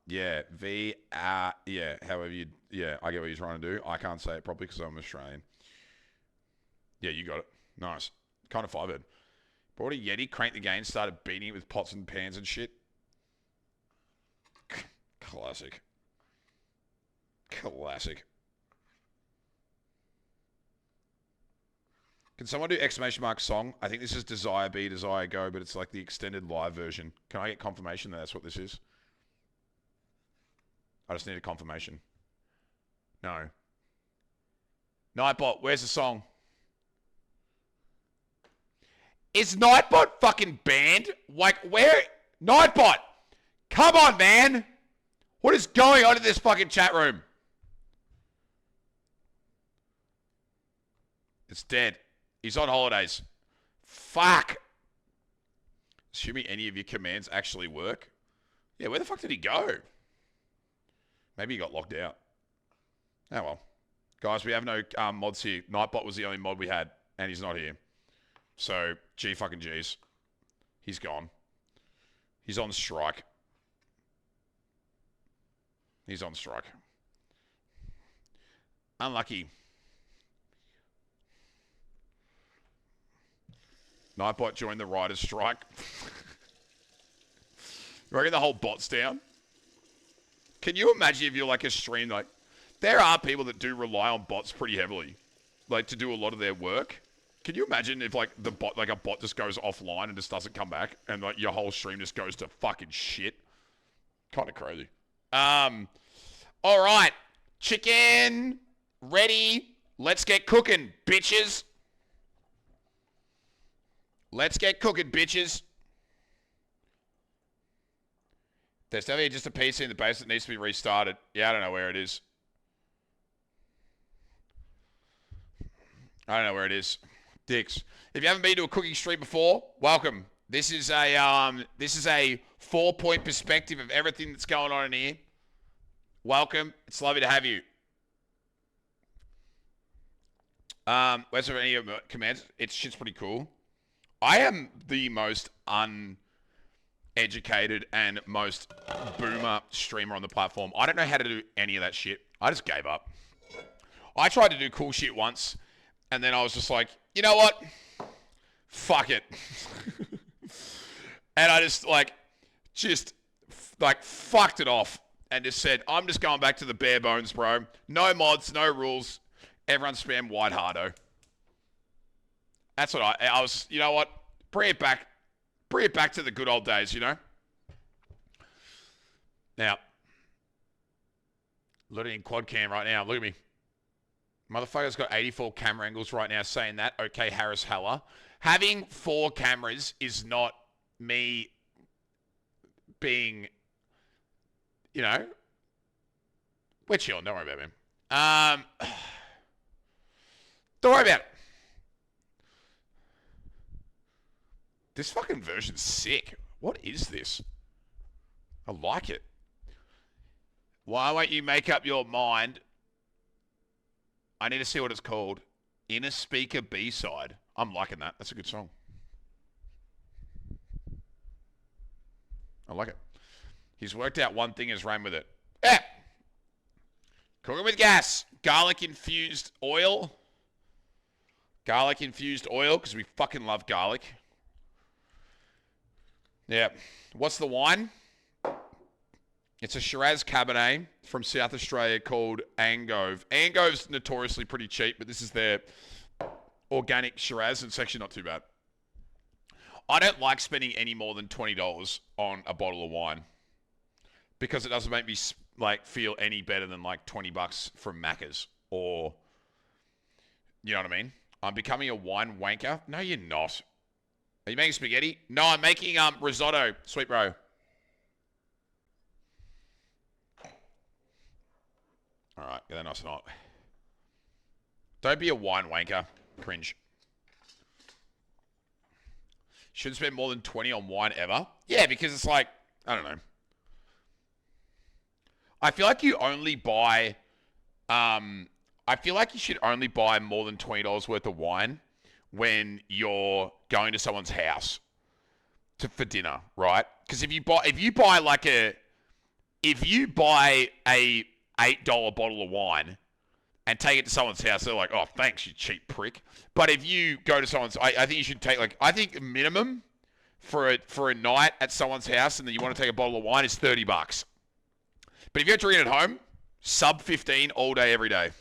Yeah, VR. Yeah, however you. Yeah, I get what you're trying to do. I can't say it properly because I'm Australian. Yeah, you got it. Nice. Kind of fivered. Brought a Yeti, cranked the gain, started beating it with pots and pans and shit. Classic. Classic. Can someone do exclamation mark song? I think this is Desire Be, Desire Go, but it's like the extended live version. Can I get confirmation that that's what this is? I just need a confirmation. No. Nightbot, where's the song? Is Nightbot fucking banned? Like, where? Nightbot! Come on, man! What is going on in this fucking chat room? It's dead. He's on holidays. Fuck! Assuming any of your commands actually work. Yeah, where the fuck did he go? Maybe he got locked out. Oh well. Guys, we have no mods here. Nightbot was the only mod we had, and he's not here. So, G fucking G's. He's gone. He's on strike. He's on strike. Unlucky. Nightbot joined the Riders' strike. You reckon the whole bot's down? Can you imagine if you're like a stream, like, there are people that do rely on bots pretty heavily, like to do a lot of their work. Can you imagine if like the bot, like a bot just goes offline and just doesn't come back and like your whole stream just goes to fucking shit? Kind of crazy. All right. Chicken ready. Let's get cooking, bitches. Let's get cooking, bitches. There's definitely just a PC in the base that needs to be restarted. Yeah, I don't know where it is. I don't know where it is. Dicks. If you haven't been to a cooking stream before, welcome. This is a 4-point perspective of everything that's going on in here. Welcome. It's lovely to have you. Where's there any commands? It's shit's pretty cool. I am the most uneducated and most boomer streamer on the platform. I don't know how to do any of that shit. I just gave up. I tried to do cool shit once, and then I was just like, you know what? Fuck it. And I just fucked it off and just said, I'm just going back to the bare bones, bro. No mods, no rules. Everyone spam wide hardo. That's what I was, you know what? Bring it back to the good old days, you know? Now, looking in quad cam right now. Look at me. Motherfucker's got 84 camera angles right now saying that. Okay, Harris Heller. Having 4 cameras is not me being, you know, we're chilling. Don't worry about it, man. Don't worry about it. This fucking version's sick. What is this? I like it. Why won't you make up your mind? I need to see what it's called. Inner Speaker B-side. I'm liking that. That's a good song. I like it. He's worked out one thing, has ran with it. Yeah. Cooking with gas. Garlic infused oil. Garlic infused oil, because we fucking love garlic. Yeah. What's the wine? It's a Shiraz Cabernet from South Australia called Angove. Angove's notoriously pretty cheap, but this is their organic Shiraz, and it's actually not too bad. I don't like spending any more than $20 on a bottle of wine because it doesn't make me like feel any better than like $20 from Macca's or, you know what I mean? I'm becoming a wine wanker. No, you're not. Are you making spaghetti? No, I'm making risotto, sweet bro. All right, get that nice and hot. Don't be a wine wanker. Cringe. Shouldn't spend more than 20 on wine ever. Yeah, because it's like, I don't know. I feel like you only buy, I feel like you should only buy more than $20 worth of wine when you're going to someone's house for dinner, right? Because if you buy a $8 bottle of wine and take it to someone's house, they're like, oh, thanks, you cheap prick. But if you go to someone's, I think you should take, like, I think minimum for a night at someone's house and then you want to take a bottle of wine is $30. But if you're drinking at home, sub 15 all day, every day.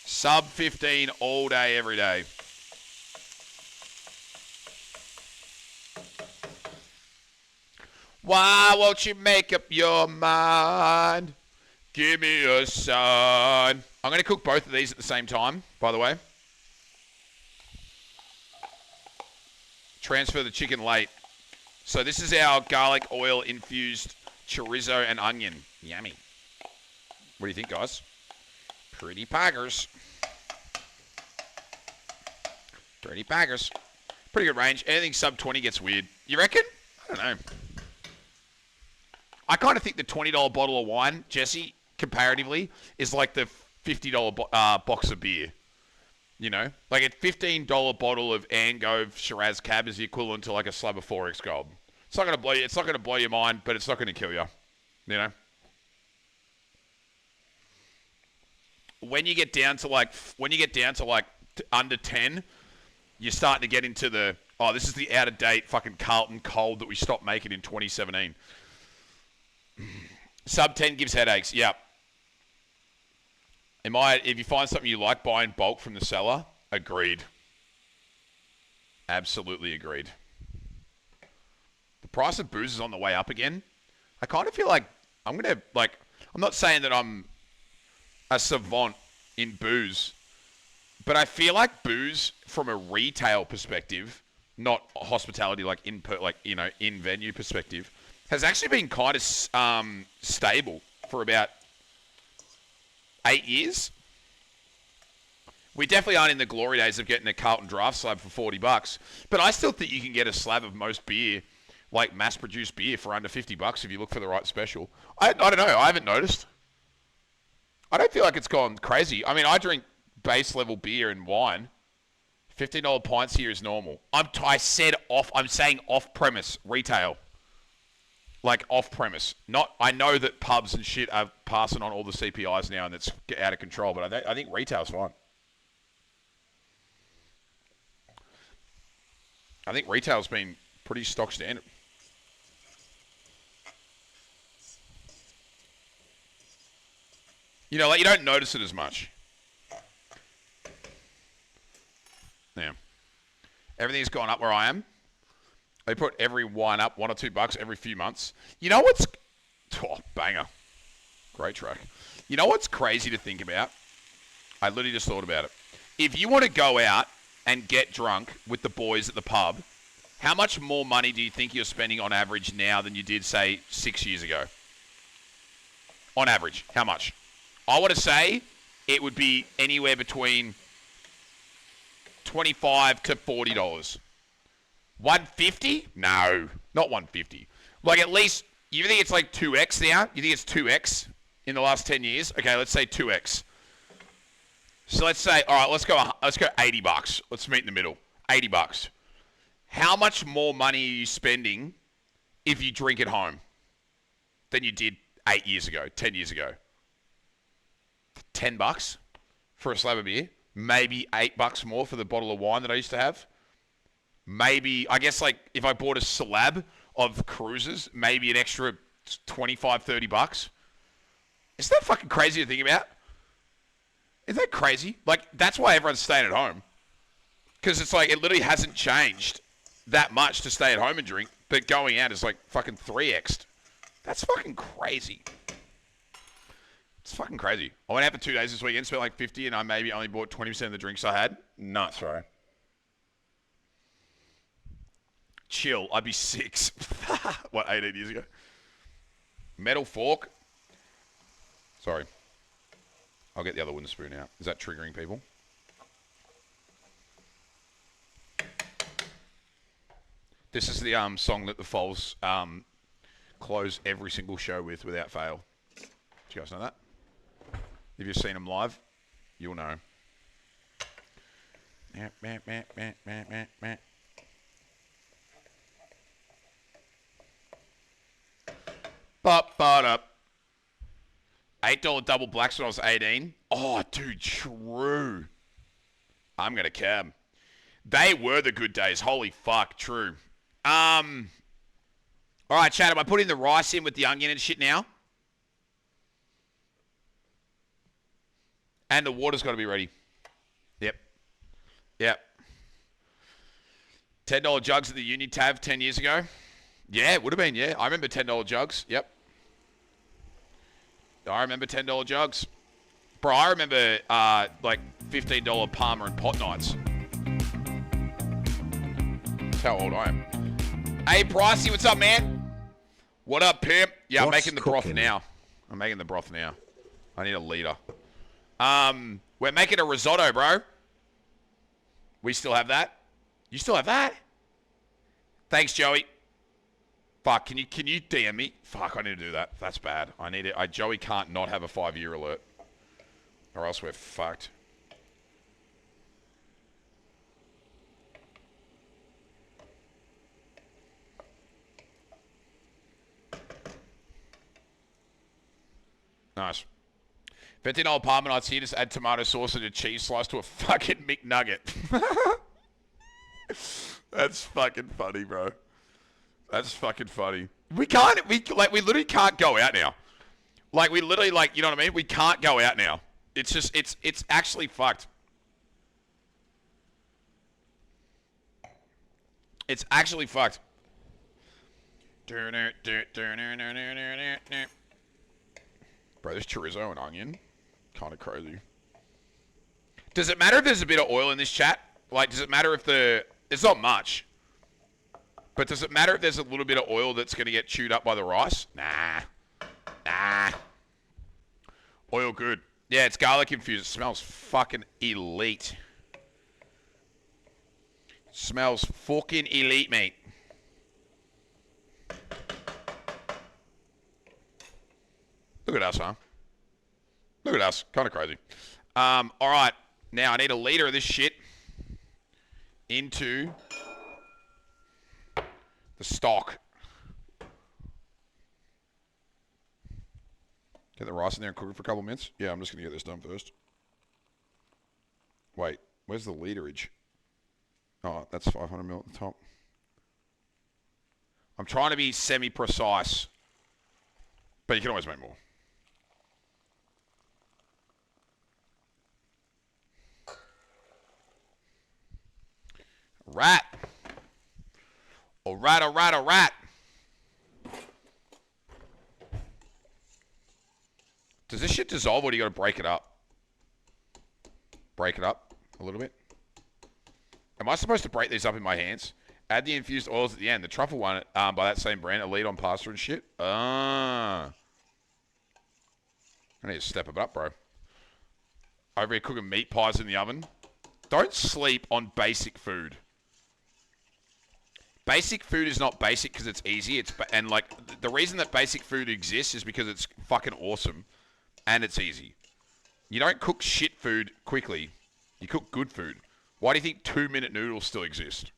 Sub 15 all day, every day. Why won't you make up your mind? Give me a sign. I'm going to cook both of these at the same time, by the way. Transfer the chicken late. So this is our garlic oil infused chorizo and onion. Yummy. What do you think, guys? Pretty paggers. Pretty paggers. Pretty good range. Anything sub 20 gets weird. You reckon? I don't know. I kind of think the $20 bottle of wine, Jesse, comparatively, is like the $50 box of beer. You know? Like a $15 bottle of Angove Shiraz Cab is the equivalent to like a slab of 4X Gold. It's not going to blow your mind, but it's not going to kill you. You know? When you get down to like under 10, you're starting to get into the, oh, this is the out of date fucking Carlton Cold that we stopped making in 2017. Sub 10 gives headaches. Yep. If you find something you like, buy in bulk from the seller. Agreed. Absolutely agreed. The price of booze is on the way up again. I kind of feel like I'm not saying that I'm a savant in booze, but I feel like booze from a retail perspective, not hospitality, like in venue perspective, has actually been kind of stable for about 8 years. We definitely aren't in the glory days of getting a Carlton draft slab for $40, but I still think you can get a slab of most beer, like mass-produced beer, for under $50 if you look for the right special. I don't know. I haven't noticed. I don't feel like it's gone crazy. I mean, I drink base level beer and wine. $15 pints here is normal. I'm saying off premise retail. Like off premise. I know that pubs and shit are passing on all the CPIs now and it's out of control, but I think retail's fine. I think retail's been pretty stock standard. You know, like you don't notice it as much. Yeah. Everything's gone up where I am. They put every wine up $1 or $2 every few months. You know what's... Oh, banger. Great track. You know what's crazy to think about? I literally just thought about it. If you want to go out and get drunk with the boys at the pub, how much more money do you think you're spending on average now than you did, say, 6 years ago? On average, how much? I want to say it would be anywhere between $25 to $40. $150? No, not $150. Like at least, you think it's like 2x now? You think it's 2x in the last 10 years? Okay, let's say 2x. So let's say, all right, let's go $80. Let's meet in the middle. $80. How much more money are you spending if you drink at home than you did 8 years ago, 10 years ago? $10 for a slab of beer? Maybe $8 more for the bottle of wine that I used to have? Maybe, I guess, like, if I bought a slab of cruisers, maybe an extra $25, $30. Isn't that fucking crazy to think about? Isn't that crazy? Like, that's why everyone's staying at home. Because it's like, it literally hasn't changed that much to stay at home and drink, but going out is like fucking 3x'd. That's fucking crazy. It's fucking crazy. I went out for 2 days this weekend, spent like $50, and I maybe only bought 20% of the drinks I had. Nuts, right? Chill. I'd be 6. What, 18 years ago? Metal fork. Sorry. I'll get the other wooden spoon out. Is that triggering people? This is the song that the Foals close every single show with without fail. Do you guys know that? If you've seen them live, you'll know. Up. $8 double blacks when I was 18. Oh, dude, true. I'm gonna cab. They were the good days. Holy fuck, true. All right, chat. Am I putting the rice in with the onion and shit now? And the water's got to be ready. Yep. $10 jugs at the Union Tab 10 years ago. Yeah, it would have been, yeah. I remember $10 jugs. Yep. I remember $10 jugs. Bro, I remember like $15 Palmer and pot nights. That's how old I am. Hey, Pricey, what's up, man? What up, pimp? Yeah, I'm making the broth now. I'm making the broth now. I need a liter. We're making a risotto, bro. We still have that? You still have that? Thanks, Joey. Fuck, can you DM me? Fuck, I need to do that. That's bad. I need it. Joey can't not have a 5-year alert. Or else we're fucked. Nice. $15 Parma nights here. Just add tomato sauce and a cheese slice to a fucking McNugget. That's fucking funny, bro. That's fucking funny. We literally can't go out now. Like, we literally, like, you know what I mean? We can't go out now. It's just, it's actually fucked. It's actually fucked. Bro, there's chorizo and onion. Kind of crazy. Does it matter if there's a bit of oil in this chat? Like, does it matter if it's not much. But does it matter if there's a little bit of oil that's going to get chewed up by the rice? Nah. Oil good. Yeah, it's garlic infused. It smells fucking elite. Smells fucking elite, mate. Look at us, huh? Look at us. Kind of crazy. All right. Now, I need a liter of this shit into the stock. Get the rice in there and cook it for a couple minutes. Yeah, I'm just going to get this done first. Wait, where's the literage? Oh, that's 500 ml at the top. I'm trying to be semi-precise, but you can always make more. Rat. All right. Does this shit dissolve or do you got to break it up? Break it up a little bit. Am I supposed to break these up in my hands? Add the infused oils at the end. The truffle one by that same brand, Elite on pasta and shit. I need to step it up, bro. Over here cooking meat pies in the oven. Don't sleep on basic food. Basic food is not basic because it's easy. And like the reason that basic food exists is because it's fucking awesome and it's easy. You don't cook shit food quickly. You cook good food. Why do you think 2-minute noodles still exist?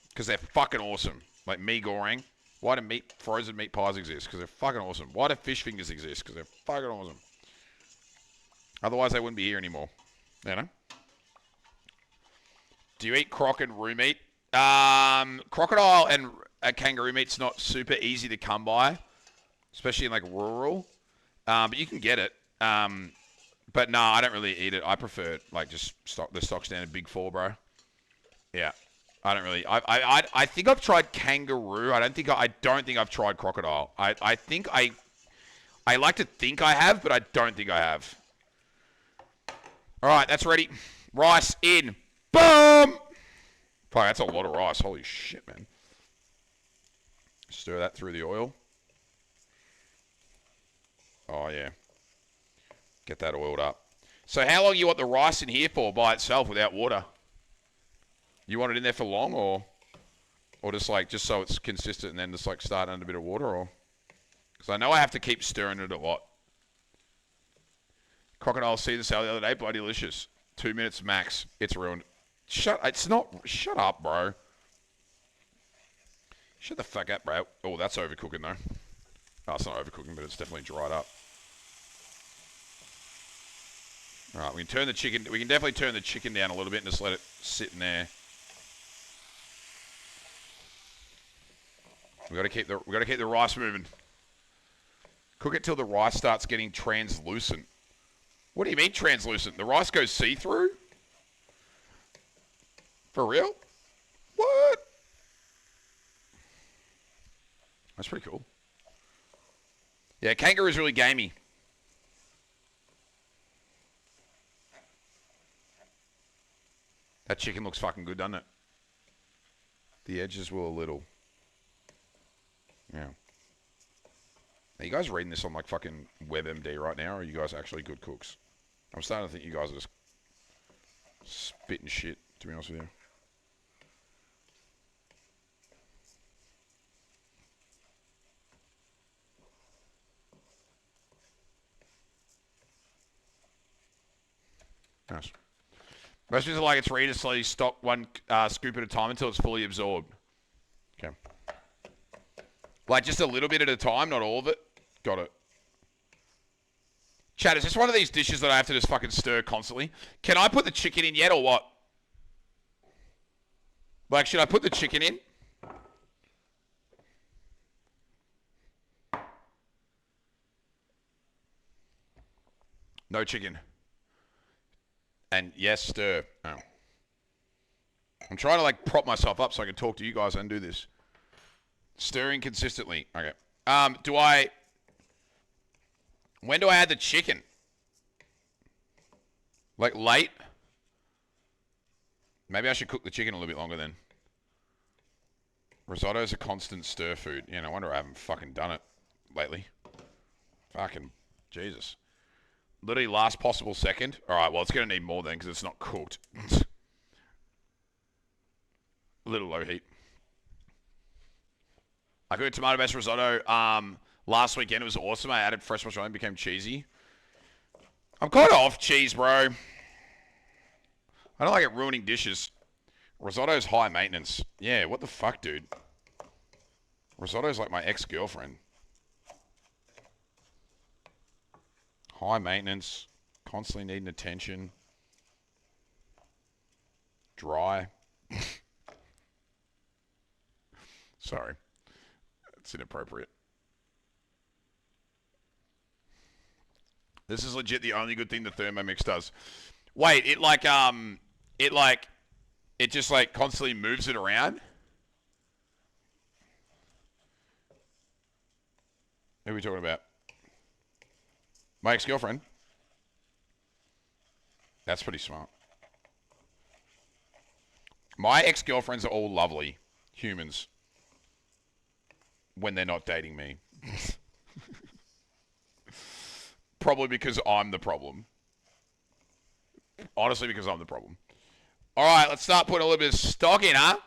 Because they're fucking awesome. Like mee goreng. Why do frozen meat pies exist? Because they're fucking awesome. Why do fish fingers exist? Because they're fucking awesome. Otherwise, they wouldn't be here anymore. You know? Do you eat croc and roux meat? Crocodile and kangaroo meat's not super easy to come by, especially in like rural. But you can get it. But no, I don't really eat it. I prefer like just the stock standard Big 4, bro. Yeah, I don't really. I think I've tried kangaroo. I don't think I've tried crocodile. I think I like to think I have, but I don't think I have. All right, that's ready. Rice in. Boom. Fuck, that's a lot of rice. Holy shit, man. Stir that through the oil. Oh, yeah. Get that oiled up. So how long you want the rice in here for by itself without water? You want it in there for long, or just like just so it's consistent and then just like start under a bit of water, or because I know I have to keep stirring it a lot. Crocodile Caesar salad the other day, bloody delicious. 2 minutes max. It's ruined. It's not. Shut up, bro. Shut the fuck up, bro. Oh, that's overcooking though. Oh, it's not overcooking, but it's definitely dried up. All right, we can turn the chicken. We can definitely turn the chicken down a little bit and just let it sit in there. We got to keep the rice moving. Cook it till the rice starts getting translucent. What do you mean translucent? The rice goes see-through? For real? What? That's pretty cool. Yeah, kangaroo's really gamey. That chicken looks fucking good, doesn't it? The edges were a little. Yeah. Are you guys reading this on like fucking WebMD right now, or are you guys actually good cooks? I'm starting to think you guys are just spitting shit, to be honest with you. Nice. Most people like it's ready to slowly stop one scoop at a time until it's fully absorbed. Okay. Like just a little bit at a time, not all of it. Got it. Chat, is this one of these dishes that I have to just fucking stir constantly? Can I put the chicken in yet or what? Like, should I put the chicken in? No chicken. And yes, stir. Oh. I'm trying to like prop myself up so I can talk to you guys and do this. Stirring consistently. Okay. When do I add the chicken? Like late? Maybe I should cook the chicken a little bit longer then. Risotto's a constant stir food. Yeah, no wonder I haven't fucking done it lately. Fucking Jesus. Literally last possible second. Alright, well it's going to need more then because it's not cooked. A little low heat. I cooked tomato-based risotto last weekend. It was awesome. I added fresh mozzarella and became cheesy. I'm kind of off cheese, bro. I don't like it ruining dishes. Risotto's high maintenance. Yeah, what the fuck, dude? Risotto's like my ex-girlfriend. High maintenance. Constantly needing attention. Dry. Sorry. It's inappropriate. This is legit the only good thing the Thermomix does. Wait, it just like constantly moves it around? Who are we talking about? My ex-girlfriend? That's pretty smart. My ex-girlfriends are all lovely humans when they're not dating me. Probably because I'm the problem. Honestly, because I'm the problem. All right, let's start putting a little bit of stock in, huh?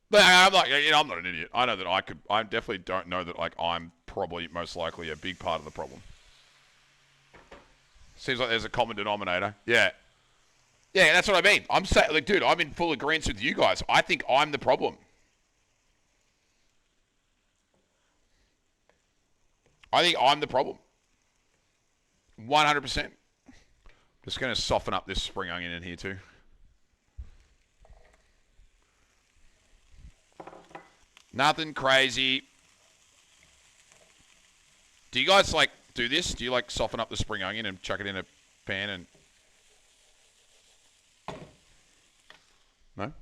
But I'm like, I'm not an idiot. I know that I definitely don't know that like I'm probably most likely a big part of the problem. Seems like there's a common denominator. Yeah. Yeah, that's what I mean. I'm saying, like, dude, I'm in full agreement with you guys. I think I'm the problem. I think I'm the problem. 100%. Just going to soften up this spring onion in here too. Nothing crazy. Do you guys like do this? Do you like soften up the spring onion and chuck it in a pan and... No?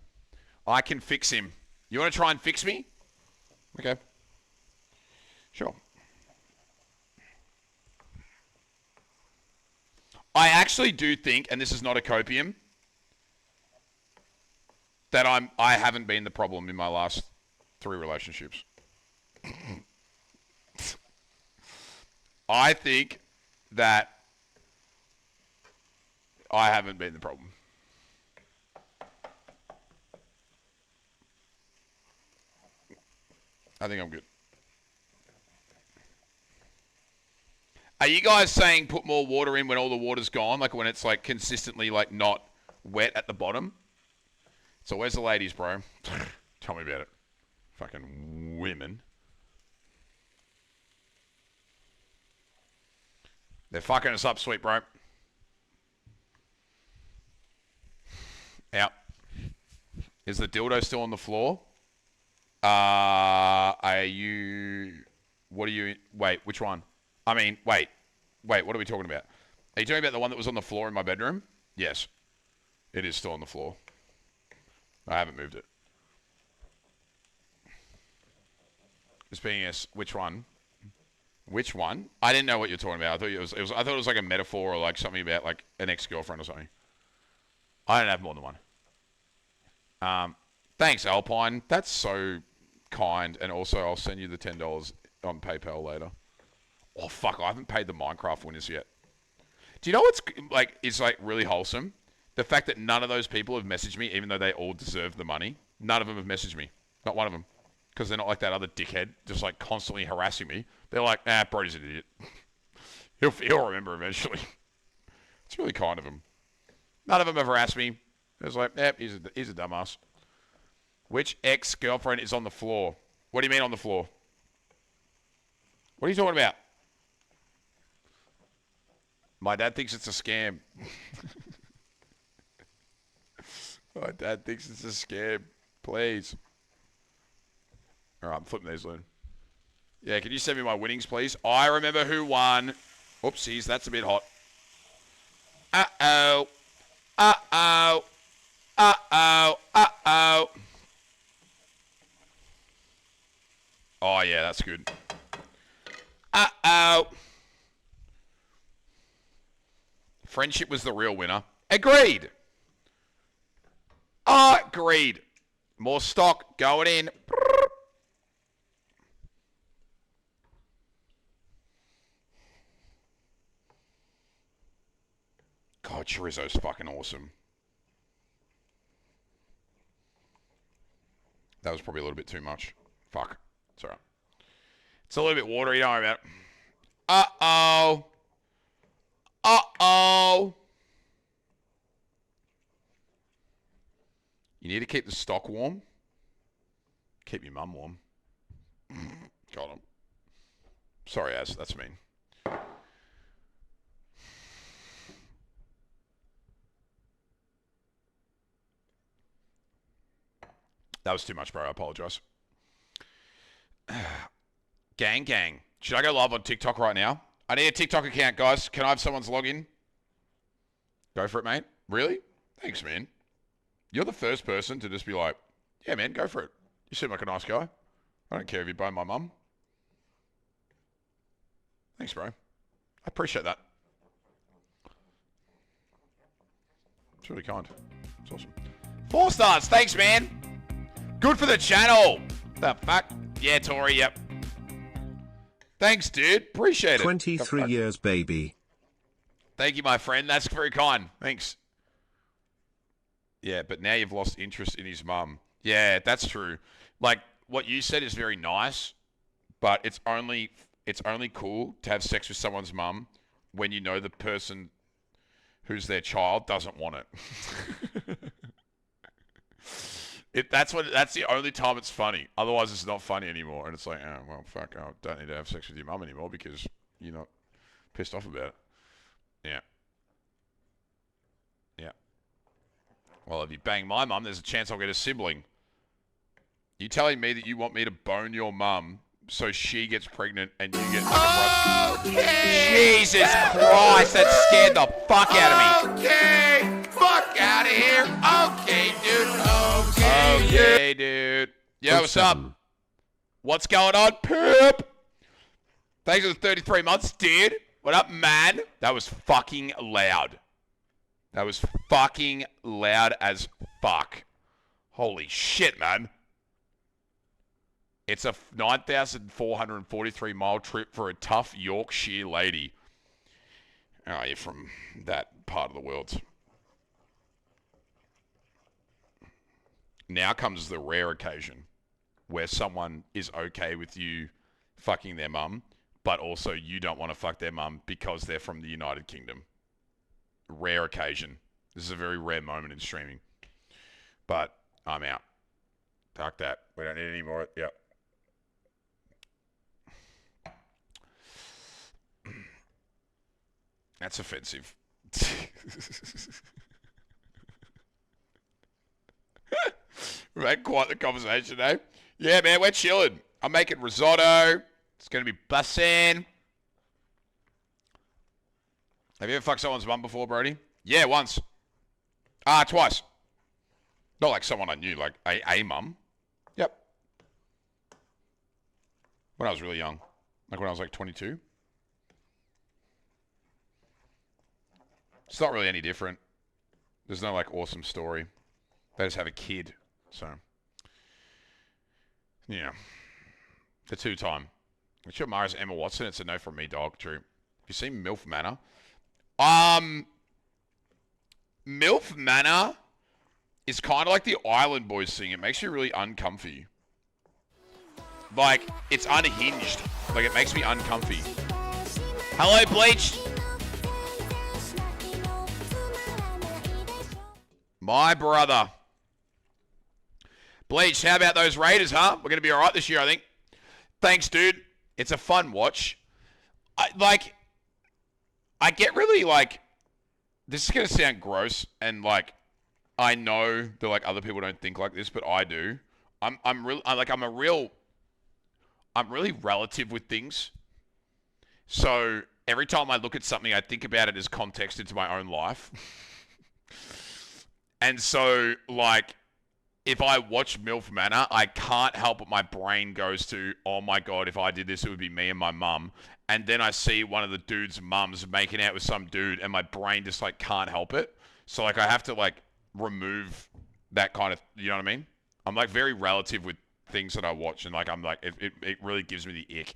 I can fix him. You want to try and fix me? Okay. Sure. I actually do think, and this is not a copium, that I haven't been the problem in my last 3 relationships. I think that I haven't been the problem. I think I'm good. Are you guys saying put more water in when all the water's gone? Like when it's like consistently like not wet at the bottom? So where's the ladies, bro? Tell me about it. Fucking women. They're fucking us up, sweet bro. Out. Is the dildo still on the floor? Are you... What are you... Wait, which one? I mean, wait, what are we talking about? Are you talking about the one that was on the floor in my bedroom? Yes. It is still on the floor. I haven't moved it. Just being yes, which one? Which one? I didn't know what you're talking about. I thought I thought it was like a metaphor or like something about like an ex-girlfriend or something. I don't have more than one. Thanks, Alpine. That's so kind. And also, I'll send you the $10 on PayPal later. Oh, fuck, I haven't paid the Minecraft winners yet. Do you know what's, like, is, like, really wholesome? The fact that none of those people have messaged me, even though they all deserve the money. None of them have messaged me. Not one of them. Because they're not like that other dickhead, just, like, constantly harassing me. They're like, Brody's an idiot. he'll remember eventually. It's really kind of him. None of them have harassed me. It's like, he's a dumbass. Which ex-girlfriend is on the floor? What do you mean on the floor? What are you talking about? My dad thinks it's a scam. My dad thinks it's a scam. Please. All right, I'm flipping these, Lynn. Yeah, can you send me my winnings, please? I remember who won. Oopsies, that's a bit hot. Uh-oh. Uh-oh. Uh-oh. Uh-oh. Oh, yeah, that's good. Uh-oh. Friendship was the real winner. Agreed. Agreed. More stock going in. God, chorizo's fucking awesome. That was probably a little bit too much. Fuck. It's alright. It's a little bit watery, don't worry about it. Uh-oh. Uh-oh. You need to keep the stock warm. Keep your mum warm. Got him. Sorry, Az. That's mean. That was too much, bro. I apologize. Gang. Should I go live on TikTok right now? I need a TikTok account, guys. Can I have someone's login? Go for it, mate. Really? Thanks, man. You're the first person to just be like, yeah, man, go for it. You seem like a nice guy. I don't care if you buy my mum. Thanks, bro. I appreciate that. It's really kind. It's awesome. 4 stars. Thanks, man. Good for the channel. The fuck? Yeah, Tori, yep. Thanks, dude. Appreciate it. 23 years, baby. Thank you, my friend. That's very kind. Thanks. Yeah, but now you've lost interest in his mum. Yeah, that's true. Like, what you said is very nice, but it's only cool to have sex with someone's mum when you know the person who's their child doesn't want it. That's the only time it's funny. Otherwise, it's not funny anymore. And it's like, oh, well, fuck, I don't need to have sex with your mum anymore because you're not pissed off about it. Yeah. Yeah. Well, if you bang my mum, there's a chance I'll get a sibling. You telling me that you want me to bone your mum so she gets pregnant and you get like okay. Jesus Christ, that scared the fuck out of me. Okay, fuck out of here. Okay, dude. Okay, dude. Yo, what's up? What's going on, poop? Thanks for the 33 months, dude. What up, man? That was fucking loud. That was fucking loud as fuck. Holy shit, man. It's a 9,443 mile trip for a tough Yorkshire lady. Oh, you're from that part of the world. Now comes the rare occasion where someone is okay with you fucking their mum, but also you don't want to fuck their mum because they're from the United Kingdom. Rare occasion. This is a very rare moment in streaming. But I'm out. Fuck that. We don't need any more. Yep. That's offensive. We've had quite the conversation, eh? Yeah, man, we're chilling. I'm making risotto. It's going to be bussin'. Have you ever fucked someone's mum before, Brody? Yeah, once. Twice. Not like someone I knew, like a mum. Yep. When I was really young. Like when I was like 22. It's not really any different. There's no like awesome story. They just have a kid. So, yeah. The two-time. It's your Mara's Emma Watson. It's a no from me, dog. True. Have you seen MILF Manor? MILF Manor is kind of like the Island Boys thing. It makes you really uncomfy. Like, it's unhinged. Like, it makes me uncomfy. Hello, Bleach. My brother. Bleach, how about those Raiders, huh? We're going to be all right this year, I think. Thanks, dude. It's a fun watch. I get really, like... This is going to sound gross, and, like, I know that, like, other people don't think like this, but I do. I'm really relative with things. So, every time I look at something, I think about it as context into my own life. And so, like... If I watch MILF Manor, I can't help but my brain goes to, oh my God, if I did this, it would be me and my mum. And then I see one of the dude's mums making out with some dude, and my brain just, like, can't help it. So, like, I have to, like, remove that kind of, you know what I mean? I'm, like, very relative with things that I watch, and, like, I'm, like, it really gives me the ick.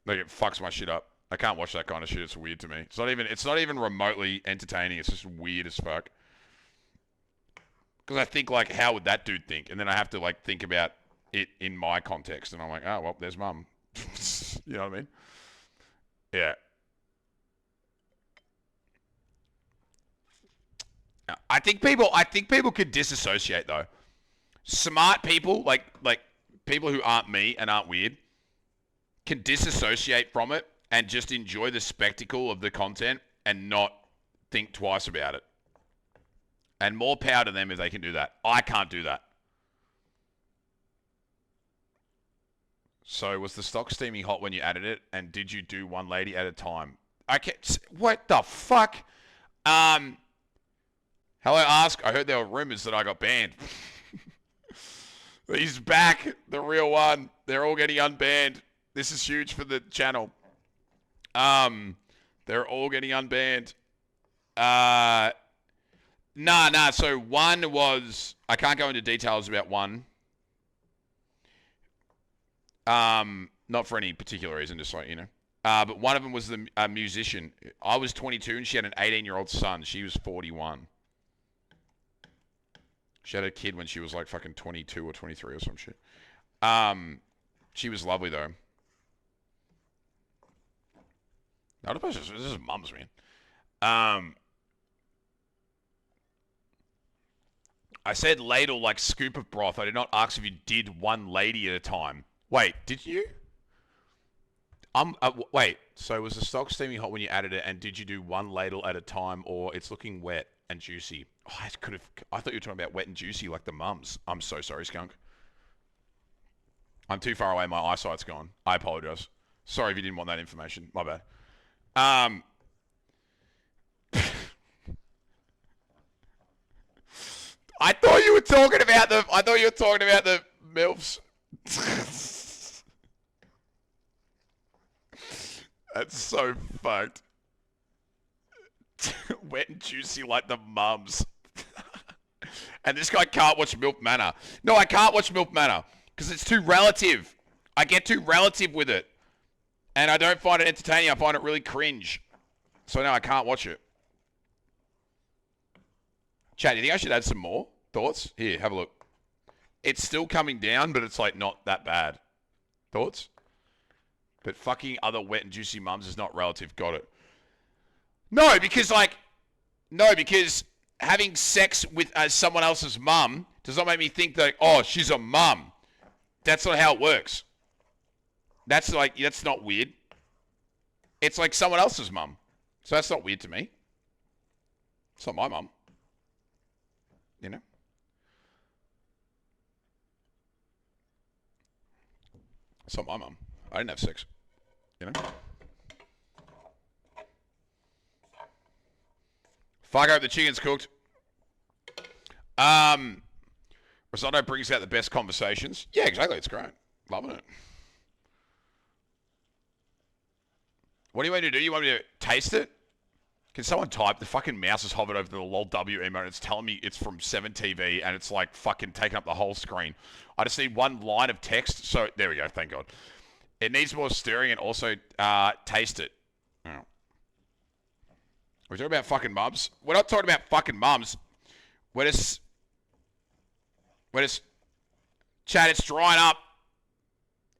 Like, it fucks my shit up. I can't watch that kind of shit. It's weird to me. It's not even remotely entertaining. It's just weird as fuck. Because I think, like, how would that dude think? And then I have to, like, think about it in my context. And I'm like, oh, well, there's mum. You know what I mean? Yeah. I think people could disassociate, though. Smart people, like people who aren't me and aren't weird, can disassociate from it and just enjoy the spectacle of the content and not think twice about it. And more power to them if they can do that. I can't do that. So was the stock steaming hot when you added it? And did you do one lady at a time? Okay, what the fuck? Hello, Ask. I heard there were rumors that I got banned. He's back. The real one. They're all getting unbanned. This is huge for the channel. They're all getting unbanned. Nah. So one was... I can't go into details about one. Not for any particular reason, just like, you know. But one of them was the musician. I was 22 and she had an 18-year-old son. She was 41. She had a kid when she was like fucking 22 or 23 or some shit. She was lovely, though. This is mums, man. I said ladle like scoop of broth. I did not ask if you did one lady at a time. Wait, did you? Wait, so was the stock steaming hot when you added it, and did you do one ladle at a time, or it's looking wet and juicy? Oh, I thought you were talking about wet and juicy like the mums. I'm so sorry, Skunk. I'm too far away. My eyesight's gone. I apologize. Sorry if you didn't want that information. My bad. I thought you were talking about the MILFs. That's so fucked. Wet and juicy like the mums. And this guy can't watch MILF Manor. No, I can't watch MILF Manor because it's too relative. I get too relative with it. And I don't find it entertaining. I find it really cringe. So no, I can't watch it. Chat, do you think I should add some more thoughts? Here, have a look. It's still coming down, but it's like not that bad. Thoughts? But fucking other wet and juicy mums is not relative. Got it. No, because having sex with someone else's mum does not make me think that, oh, she's a mum. That's not how it works. That's not weird. It's like someone else's mum. So that's not weird to me. It's not my mum. You know? It's not my mum. I didn't have sex. You know? Fuck, I hope the chicken's cooked. Risotto brings out the best conversations. Yeah, exactly. It's great. Loving it. What do you want me to do? You want me to taste it? Can someone type? The fucking mouse has hovered over the lol W emote and it's telling me it's from 7TV and it's like fucking taking up the whole screen. I just need one line of text. So there we go. Thank God. It needs more stirring and also taste it. Oh. We're talking about fucking mums. We're not talking about fucking mums. We're just Chad, it's drying up.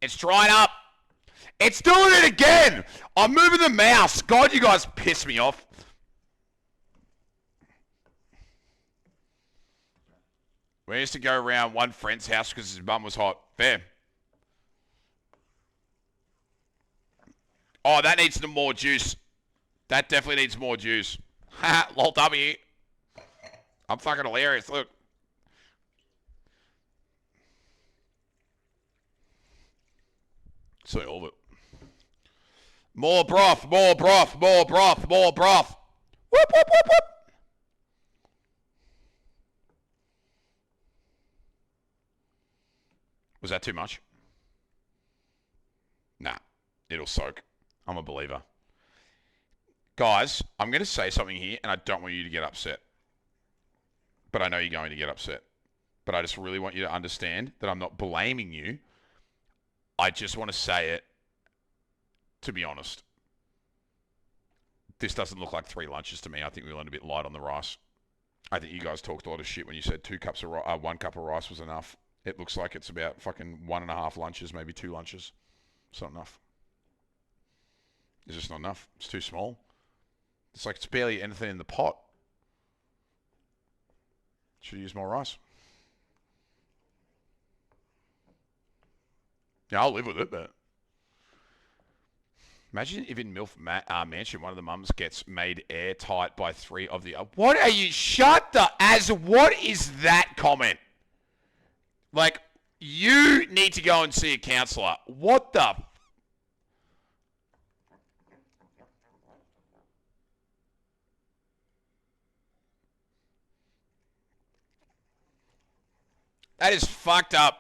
It's drying up. It's doing it again. I'm moving the mouse. God, you guys piss me off. We used to go around one friend's house because his mum was hot. Fair. Oh, that needs some more juice. That definitely needs more juice. Ha, lol W. I'm fucking hilarious. Look. So all of it. More broth, more broth, more broth, more broth. Whoop, whoop, whoop, whoop. Was that too much? Nah, it'll soak. I'm a believer. Guys, I'm going to say something here, and I don't want you to get upset. But I know you're going to get upset. But I just really want you to understand that I'm not blaming you. I just want to say it to be honest. This doesn't look like 3 lunches to me. I think we went a bit light on the rice. I think you guys talked a lot of shit when you said 1 cup of rice was enough. It looks like it's about fucking 1.5 lunches, maybe 2 lunches. It's not enough. It's just not enough. It's too small. It's like it's barely anything in the pot. Should use more rice. Yeah, I'll live with it, but imagine if in MILF Mansion one of the mums gets made airtight by 3 of the other. What are you? Shut the what is that comment? Like, you need to go and see a counselor. What the? That is fucked up.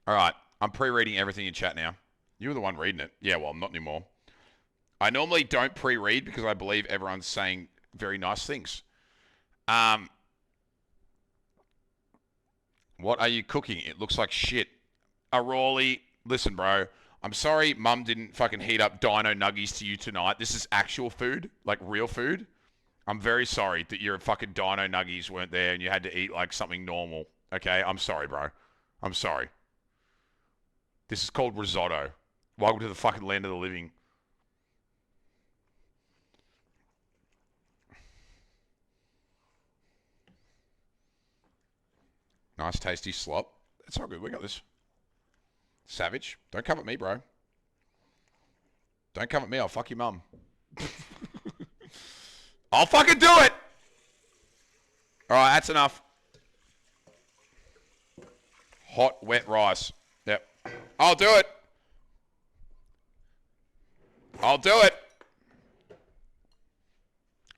All right. I'm pre-reading everything in chat now. You were the one reading it. Yeah, well, not anymore. I normally don't pre-read because I believe everyone's saying very nice things. What are you cooking? It looks like shit. Arawley, listen, bro. I'm sorry Mum didn't fucking heat up dino nuggies to you tonight. This is actual food, like real food. I'm very sorry that your fucking dino nuggies weren't there and you had to eat like something normal. Okay? I'm sorry, bro. I'm sorry. This is called risotto. Welcome to the fucking land of the living. Nice, tasty slop. That's all good. We got this. Savage. Don't come at me, bro. Don't come at me. I'll fuck your mum. I'll fucking do it. All right, that's enough. Hot, wet rice. Yep. I'll do it. I'll do it.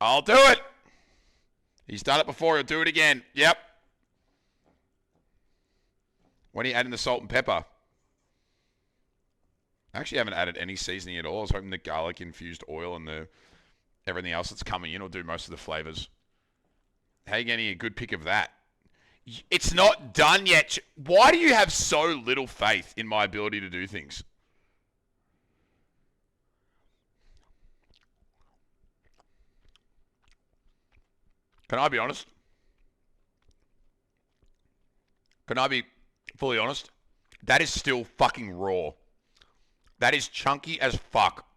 I'll do it. He's done it before. He'll do it again. Yep. When are you adding the salt and pepper? I actually haven't added any seasoning at all. I was hoping the garlic infused oil and the everything else that's coming in will do most of the flavors. How are you getting a good pick of that? It's not done yet. Why do you have so little faith in my ability to do things? Can I be honest? Can I be fully honest? That is still fucking raw. That is chunky as fuck.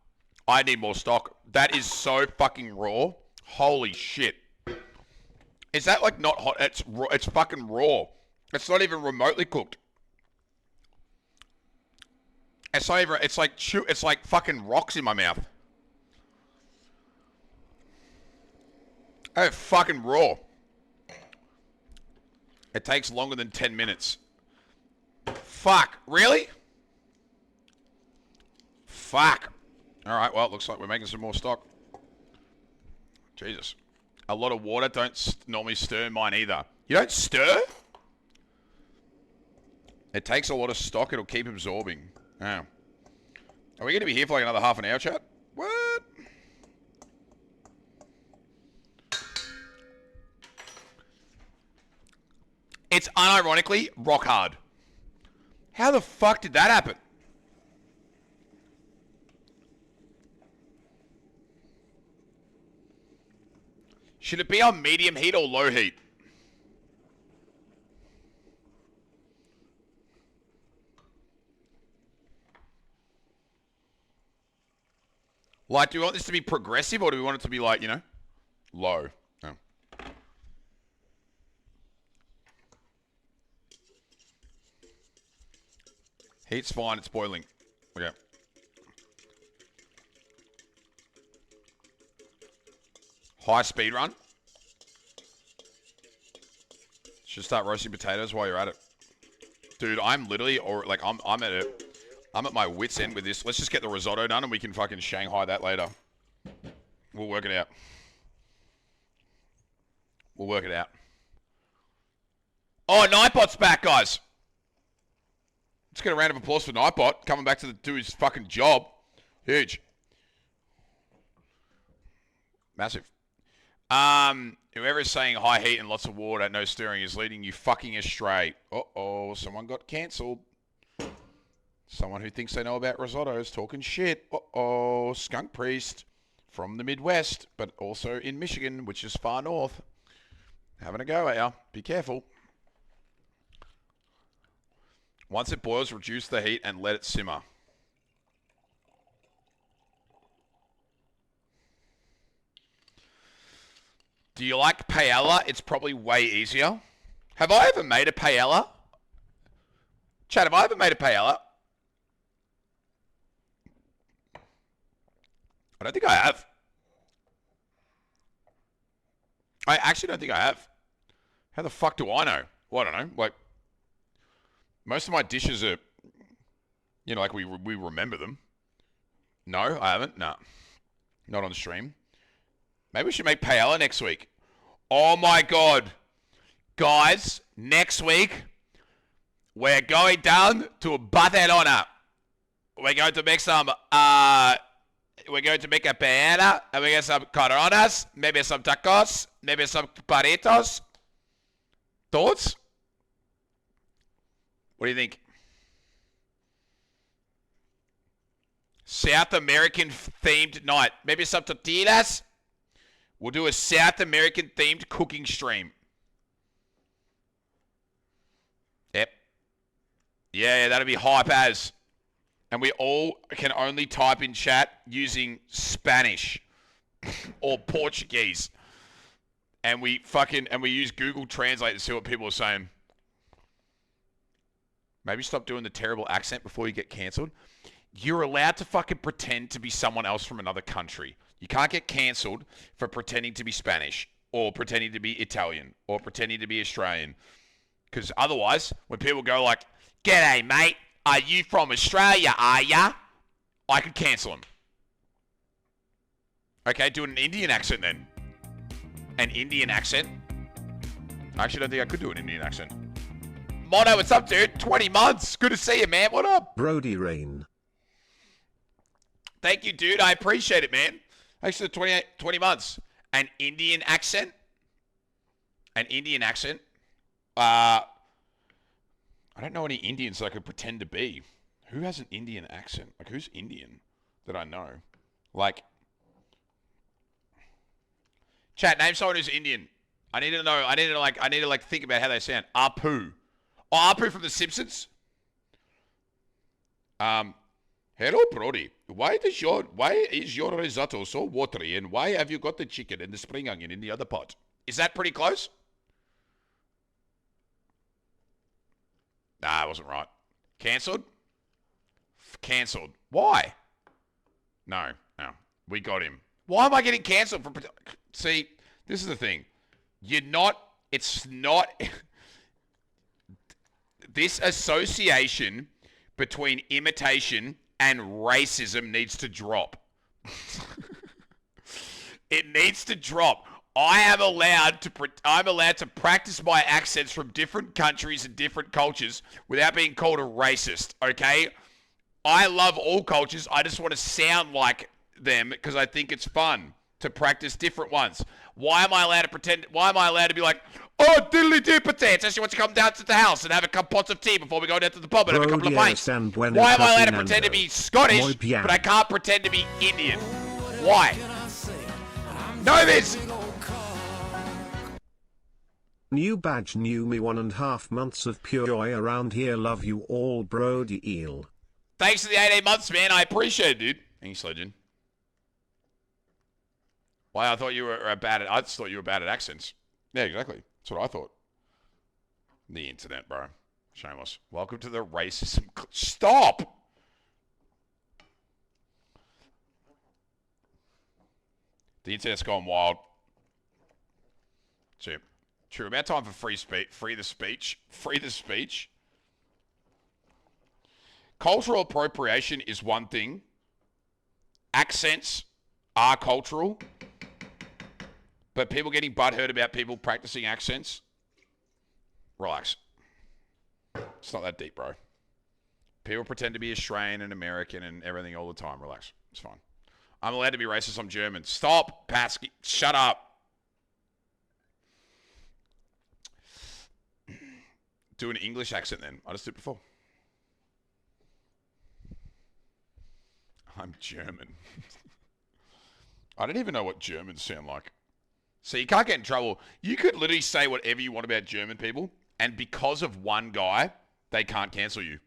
I need more stock. That is so fucking raw. Holy shit. Is that like not hot? It's raw. It's fucking raw. It's not even remotely cooked. It's not even, it's like it's like fucking rocks in my mouth. Oh, fucking raw. It takes longer than 10 minutes. Fuck. Really? Fuck. All right, well, it looks like we're making some more stock. Jesus. A lot of water. Don't normally stir mine either. You don't stir? It takes a lot of stock. It'll keep absorbing. Oh. Are we going to be here for like another half an hour, chat? What? It's unironically rock hard. How the fuck did that happen? Should it be on medium heat or low heat? Like, do we want this to be progressive or do we want it to be like, you know, low? No. Heat's fine, it's boiling. Okay. High speed run. Should start roasting potatoes while you're at it. Dude, I'm literally, or like, I'm at my wit's end with this. Let's just get the risotto done and we can fucking Shanghai that later. We'll work it out. We'll work it out. Oh, Nightbot's back, guys. Let's get a round of applause for Nightbot coming back to do his fucking job. Huge. Massive. Whoever is saying high heat and lots of water, no stirring is leading you fucking astray. Uh-oh, someone got cancelled. Someone who thinks they know about risottos talking shit. Uh-oh, Skunk Priest from the Midwest, but also in Michigan, which is far north. Having a go at ya. Be careful. Once it boils, reduce the heat and let it simmer. Do you like paella? It's probably way easier. Have I ever made a paella? Chad, have I ever made a paella? I don't think I have. I actually don't think I have. How the fuck do I know? Well, I don't know. Like, most of my dishes are, you know, like we remember them. No, I haven't. No. Not on stream. Maybe we should make paella next week. Oh my God. Guys, next week, we're going down to Barcelona. We're going to make some, we're going to make a paella, and we get some coronas, maybe some tacos, maybe some burritos. Thoughts? What do you think? South American themed night. Maybe some tortillas. We'll do a South American themed cooking stream. Yep. Yeah, that'll be hype as. And we all can only type in chat using Spanish or Portuguese. And we use Google Translate to see what people are saying. Maybe stop doing the terrible accent before you get cancelled. You're allowed to fucking pretend to be someone else from another country. You can't get cancelled for pretending to be Spanish or pretending to be Italian or pretending to be Australian. Because otherwise, when people go like, "G'day, mate, are you from Australia, are ya?" I could cancel them. Okay, do an Indian accent then. An Indian accent? I actually don't think I could do an Indian accent. Mono, what's up, dude? 20 months. Good to see you, man. What up? Brody Rain. Thank you, dude. I appreciate it, man. Thanks for the 20 months. An Indian accent? An Indian accent? I don't know any Indians that I could pretend to be. Who has an Indian accent? Like, who's Indian that I know? Like, chat, name someone who's Indian. I need to know. I need to think about how they sound. Apu. Oh, Apu from The Simpsons. Hello, Brody. Why is your risotto so watery, and why have you got the chicken and the spring onion in the other pot? Is that pretty close? Nah, it wasn't right. Cancelled? Cancelled. Why? No. We got him. Why am I getting cancelled for... See, this is the thing. It's not... This association between imitation and racism needs to drop. It needs to drop. I'm allowed to practice my accents from different countries and different cultures without being called a racist, okay? I love all cultures. I just want to sound like them because I think it's fun to practice different ones. Why am I allowed to be like, oh, diddly doo potatoes, she wants to come down to the house and have a couple pots of tea before we go down to the pub and have a couple of pints? Why am I allowed to pretend to be Scottish, but I can't pretend to be Indian? Why? Know this! New badge, new me, 1.5 months of pure joy around here. Love you all, Brody Eel. Thanks for the 18 months, man. I appreciate it, dude. Thanks, legend. Why? I thought you were bad at accents. Yeah, exactly. That's what I thought. The internet, bro. Shameless. Welcome to the racism. Stop! The internet's gone wild. True. About time for free speech. Free the speech. Cultural appropriation is one thing. Accents are cultural. But people getting butthurt about people practicing accents, relax. It's not that deep, bro. People pretend to be Australian and American and everything all the time. Relax. It's fine. I'm allowed to be racist. I'm German. Stop, Patsky. Shut up. Do an English accent then. I just did it before. I'm German. I don't even know what Germans sound like. So you can't get in trouble. You could literally say whatever you want about German people, and because of one guy, they can't cancel you.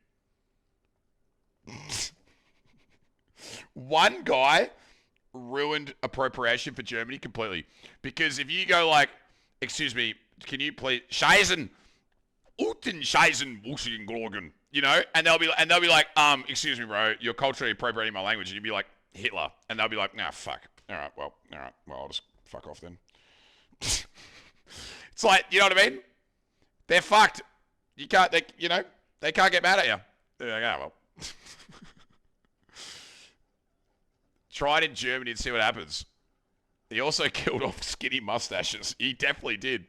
One guy ruined appropriation for Germany completely. Because if you go like, excuse me, can you please, Scheißen, Uten Scheißen, Wuschengorgen, you know, and they'll be like, excuse me, bro, you're culturally appropriating my language, and you'd be like, Hitler, and they'll be like, nah, fuck. All right, well, I'll just fuck off then. It's like, you know what I mean? They're fucked. They can't get mad at you. They're like, oh, well. Try it in Germany and see what happens. He also killed off skinny mustaches. He definitely did.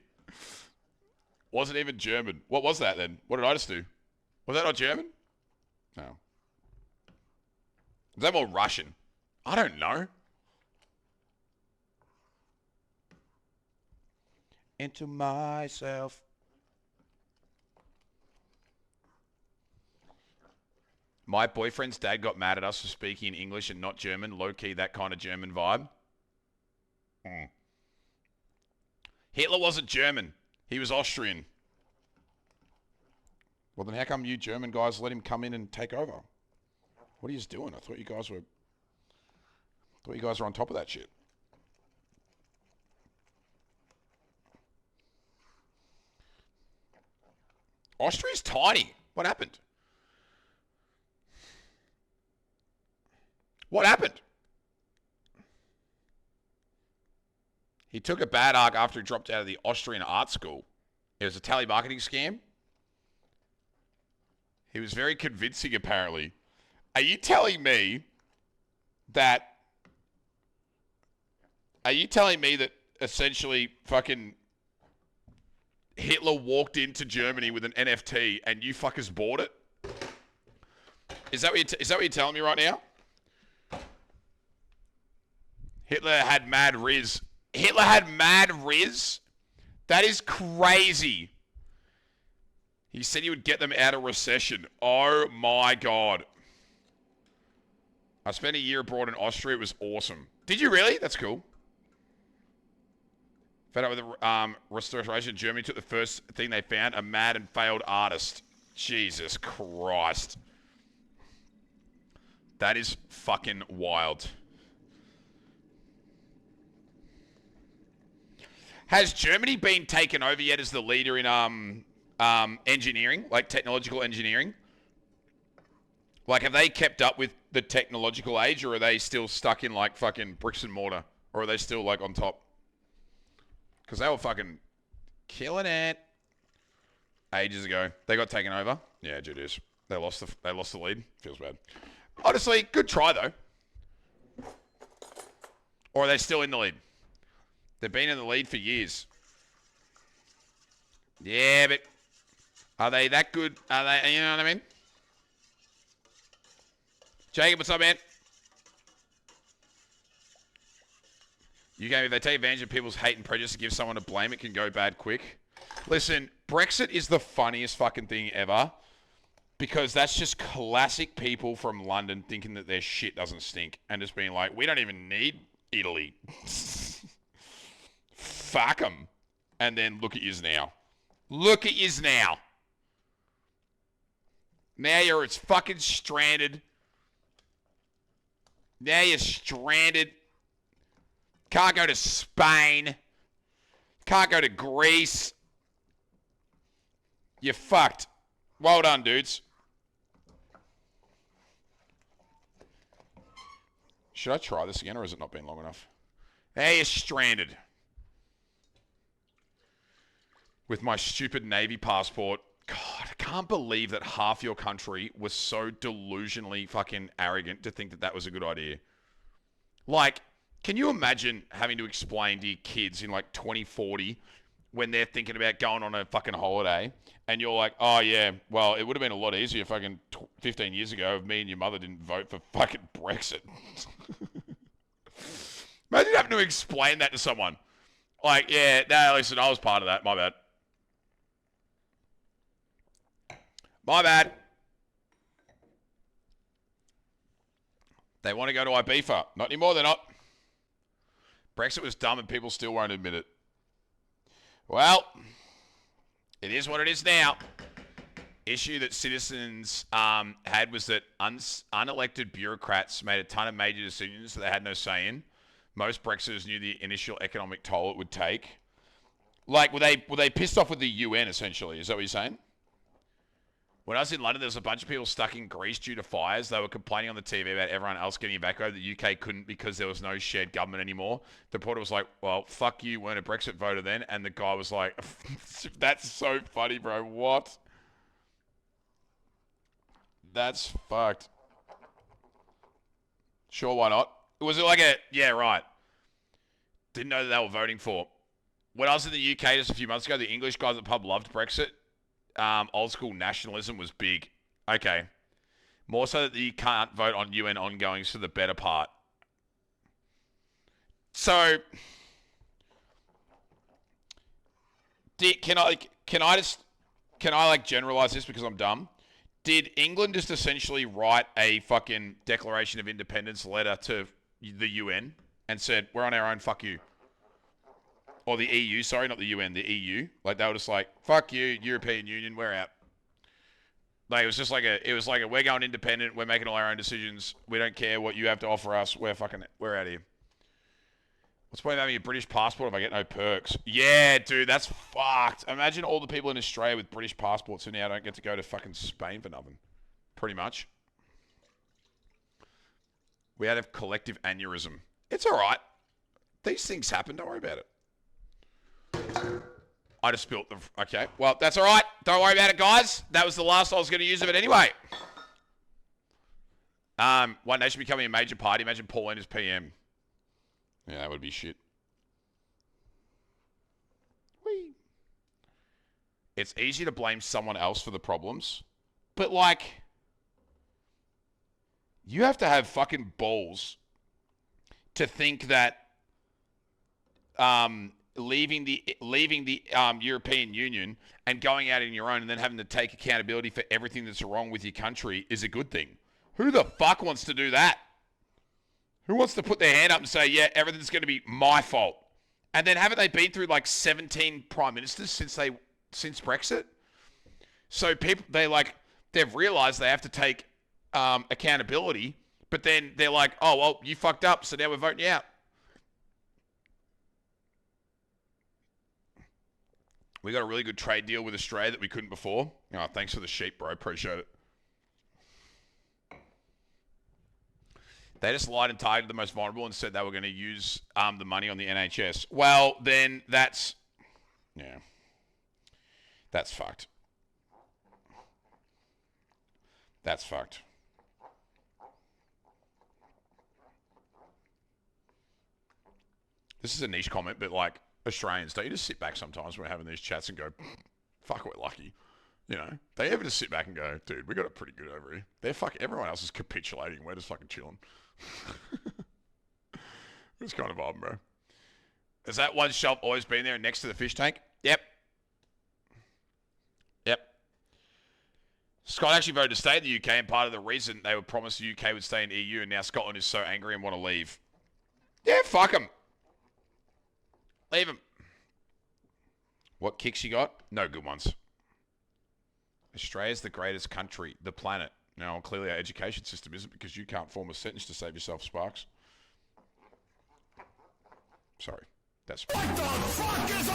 Wasn't even German. What was that then? What did I just do? Was that not German? No. Is that more Russian? I don't know. Into myself. My boyfriend's dad got mad at us for speaking in English and not German. Low-key, that kind of German vibe. Hitler wasn't German. He was Austrian. Well, then how come you German guys let him come in and take over? What are you doing? I thought you guys were on top of that shit. Austria's tiny. What happened? What happened? He took a bad arc after he dropped out of the Austrian art school. It was a telemarketing scam. He was very convincing, apparently. Are you telling me that essentially fucking Hitler walked into Germany with an NFT and you fuckers bought it? Is that what you're telling me right now? Hitler had mad riz. Hitler had mad riz? That is crazy. He said he would get them out of recession. Oh my God. I spent a year abroad in Austria. It was awesome. Did you really? That's cool. Fed up with the restoration. Germany took the first thing they found, a mad and failed artist. Jesus Christ. That is fucking wild. Has Germany been taken over yet as the leader in engineering, like technological engineering? Like, have they kept up with the technological age, or are they still stuck in like fucking bricks and mortar, or are they still like on top? Because they were fucking killing it ages ago. They got taken over. Yeah, Judas. They lost the lead. Feels bad. Honestly, good try though. Or are they still in the lead? They've been in the lead for years. Yeah, but are they that good? Are they, you know what I mean? Jacob, what's up, man? You gave me, if they take advantage of people's hate and prejudice to give someone to blame, it can go bad quick. Listen, Brexit is the funniest fucking thing ever. Because that's just classic people from London thinking that their shit doesn't stink. And just being like, we don't even need Italy. Fuck them. And then look at yous now. Look at yous now. Now you're fucking stranded. Now you're stranded. Can't go to Spain. Can't go to Greece. You're fucked. Well done, dudes. Should I try this again, or has it not been long enough? Hey, you're stranded. With my stupid Navy passport. God, I can't believe that half your country was so delusionally fucking arrogant to think that that was a good idea. Like, can you imagine having to explain to your kids in like 2040 when they're thinking about going on a fucking holiday, and you're like, oh yeah, well, it would have been a lot easier fucking 15 years ago if me and your mother didn't vote for fucking Brexit. Imagine having to explain that to someone. Like, yeah, no, listen, I was part of that, my bad. My bad. They want to go to Ibiza. Not anymore, they're not. Brexit was dumb and people still won't admit it. Well, it is what it is now. Issue that citizens had was that unelected bureaucrats made a ton of major decisions that they had no say in. Most Brexiters knew the initial economic toll it would take. Like, were they pissed off with the UN, essentially? Is that what you're saying? When I was in London, there was a bunch of people stuck in Greece due to fires. They were complaining on the TV about everyone else getting evacuated. The UK couldn't because there was no shared government anymore. The reporter was like, well, fuck you, weren't a Brexit voter then. And the guy was like, that's so funny, bro. What? That's fucked. Sure, why not? Was it like a, yeah, right. Didn't know that they were voting for. When I was in the UK just a few months ago, the English guys at the pub loved Brexit. Old school nationalism was big. Okay. More so that you can't vote on UN ongoings for the better part. So, can I generalize this because I'm dumb? Did England just essentially write a fucking Declaration of Independence letter to the UN and said, we're on our own, fuck you? Or the EU, sorry, not the UN, the EU. Like, they were just like, fuck you, European Union, we're out. Like, it was just like we're going independent, we're making all our own decisions, we don't care what you have to offer us, we're out of here. What's the point of having a British passport if I get no perks? Yeah, dude, that's fucked. Imagine all the people in Australia with British passports who now don't get to go to fucking Spain for nothing. Pretty much. We had a collective aneurysm. It's alright. These things happen, don't worry about it. I just spilt the... Okay, well, that's all right. Don't worry about it, guys. That was the last I was going to use of it anyway. One Nation becoming a major party. Imagine Pauline as PM. Yeah, that would be shit. Whee. It's easy to blame someone else for the problems. But, like... You have to have fucking balls to think that... leaving the European Union and going out on your own and then having to take accountability for everything that's wrong with your country is a good thing. Who the fuck wants to do that? Who wants to put their hand up and say, yeah, everything's going to be my fault? And then haven't they been through like 17 prime ministers since Brexit? So people, they've realized they have to take accountability, but then they're like, oh, well, you fucked up, so now we're voting you out. We got a really good trade deal with Australia that we couldn't before. Oh, thanks for the sheep, bro. Appreciate it. They just lied and targeted the most vulnerable and said they were going to use the money on the NHS. Well, then that's fucked. That's fucked. This is a niche comment, but like Australians, don't you just sit back sometimes when we're having these chats and go, fuck, we're lucky. You know, they ever just sit back and go, dude, we got it pretty good over here. Everyone else is capitulating. We're just fucking chilling. It's kind of odd, bro. Has that one shop always been there next to the fish tank? Yep. Scott actually voted to stay in the UK, and part of the reason they were promised the UK would stay in EU, and now Scotland is so angry and want to leave. Yeah, fuck them. Leave them. What kicks you got? No good ones. Australia's the greatest country, the planet. Now, clearly our education system isn't, because you can't form a sentence to save yourself, Sparks. Sorry. That's... What the fuck is a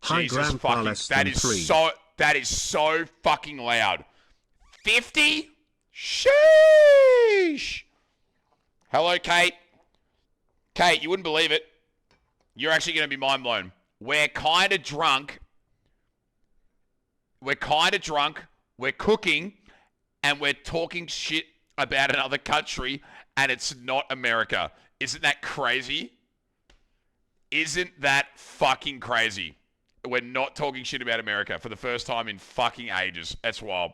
High Jesus grandpa fucking... less That than is 3. that is so fucking loud. 50? Sheesh. Hello, Kate. Kate, you wouldn't believe it. You're actually going to be mind blown. We're kind of drunk. We're cooking, and we're talking shit about another country, and it's not America. Isn't that crazy? Isn't that fucking crazy? We're not talking shit about America for the first time in fucking ages. That's wild.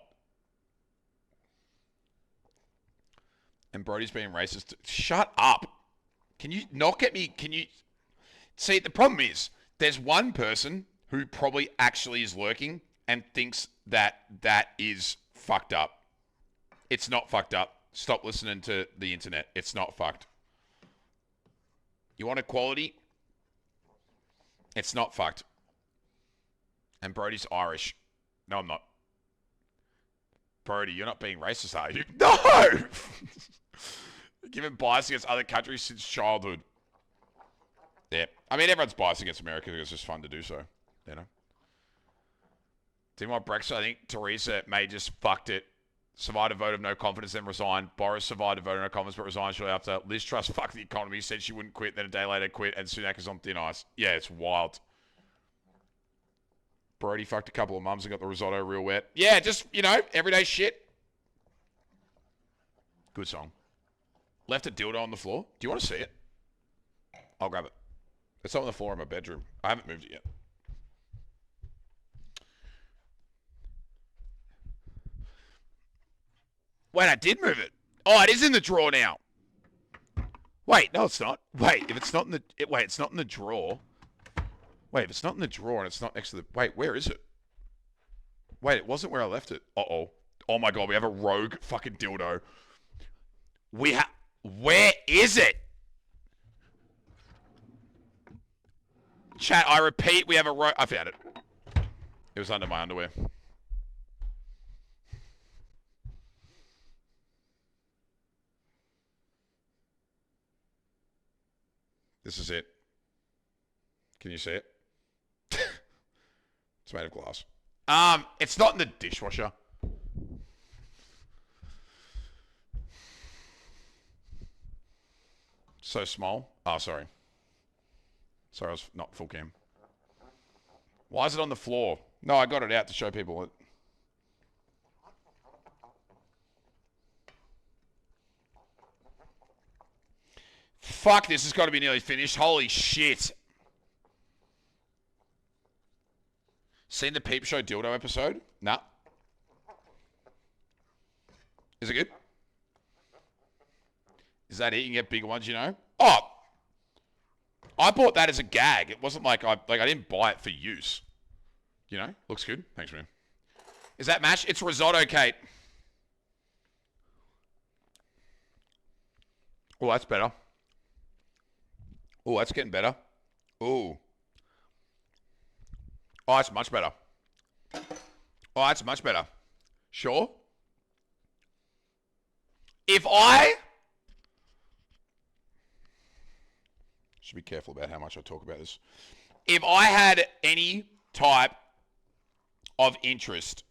And Brody's being racist. Shut up. Can you not get me? Can you... See, the problem is, there's one person who probably actually is lurking and thinks that that is fucked up. It's not fucked up. Stop listening to the internet. It's not fucked. You want equality? It's not fucked. And Brody's Irish. No, I'm not. Brody, you're not being racist, are you? No! Given bias against other countries since childhood. Yeah. I mean, everyone's biased against America because it's just fun to do so. You know? Team on Brexit, I think Theresa May just fucked it. Survived a vote of no confidence, then resigned. Boris survived a vote of no confidence, but resigned shortly after. Liz Truss fucked the economy, said she wouldn't quit, then a day later quit, and Sunak is on thin ice. Yeah, it's wild. Brody fucked a couple of mums and got the risotto real wet. Yeah, just, you know, everyday shit. Good song. Left a dildo on the floor. Do you want to see it? I'll grab it. It's on the floor in my bedroom. I haven't moved it yet. Wait, I did move it. Oh, it is in the drawer now. Wait, no, it's not. Wait, if it's not in the... Wait, it's not in the drawer. Wait, if it's not in the drawer and it's not next to the... Wait, where is it? Wait, it wasn't where I left it. Uh-oh. Oh my god, we have a rogue fucking dildo. We have... Where is it? Chat, I repeat, we have a rogue... I found it. It was under my underwear. This is it. Can you see it? It's made of glass. It's not in the dishwasher. So small. Oh, sorry. Sorry, I was not full cam. Why is it on the floor? No, I got it out to show people it. Fuck, this has got to be nearly finished. Holy shit. Seen the Peep Show dildo episode? Nah. Is it good? Is that it? You can get bigger ones, you know? Oh! I bought that as a gag. It wasn't like I didn't buy it for use. You know? Looks good. Thanks, man. Is that mash? It's risotto, Kate. Oh, that's better. Oh, that's getting better. Oh. Oh, that's much better. Oh, that's much better. Sure. If I... Should be careful about how much I talk about this. If I had any type of interest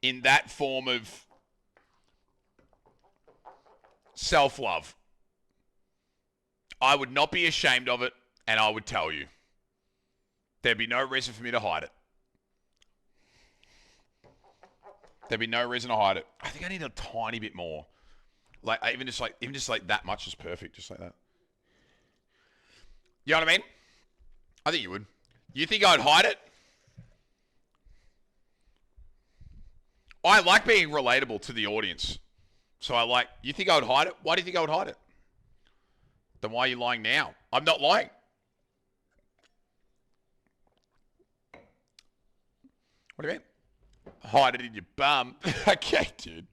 in that form of self-love, I would not be ashamed of it, and I would tell you. There'd be no reason for me to hide it. There'd be no reason to hide it. I think I need a tiny bit more. Like even just like that much is perfect, just like that. You know what I mean? I think you would. You think I'd hide it? I like being relatable to the audience. So I like, you think I would hide it? Why do you think I would hide it? Then why are you lying now? I'm not lying. What do you mean? Hide it in your bum. Okay, dude.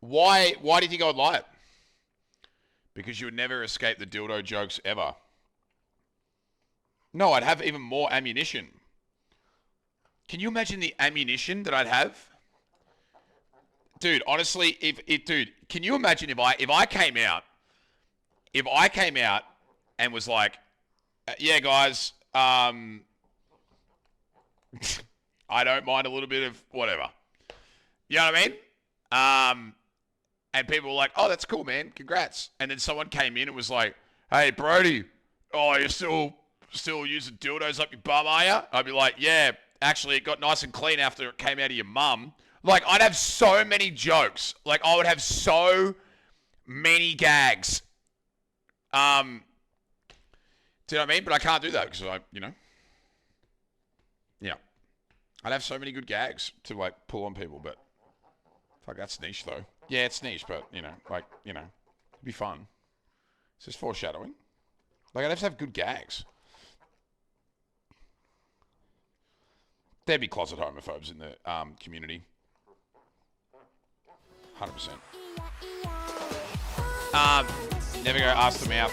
Why do you think I would lie it? Because you would never escape the dildo jokes ever. No, I'd have even more ammunition. Can you imagine the ammunition that I'd have? Dude, honestly, dude, can you imagine if I came out and was like, yeah, guys, I don't mind a little bit of whatever. You know what I mean? And people were like, oh, that's cool, man. Congrats. And then someone came in and was like, hey, Brody, oh, you're still using dildos up your bum, are you? I'd be like, yeah, actually, it got nice and clean after it came out of your mum. Like, I'd have so many jokes. Like, I would have so many gags. Do you know what I mean? But I can't do that because yeah. I'd have so many good gags to, like, pull on people, but fuck, that's niche, though. Yeah, it's niche, but, it'd be fun. Is this foreshadowing? Like, I'd have to have good gags. There'd be closet homophobes in the community. 100%. Never go ask them out.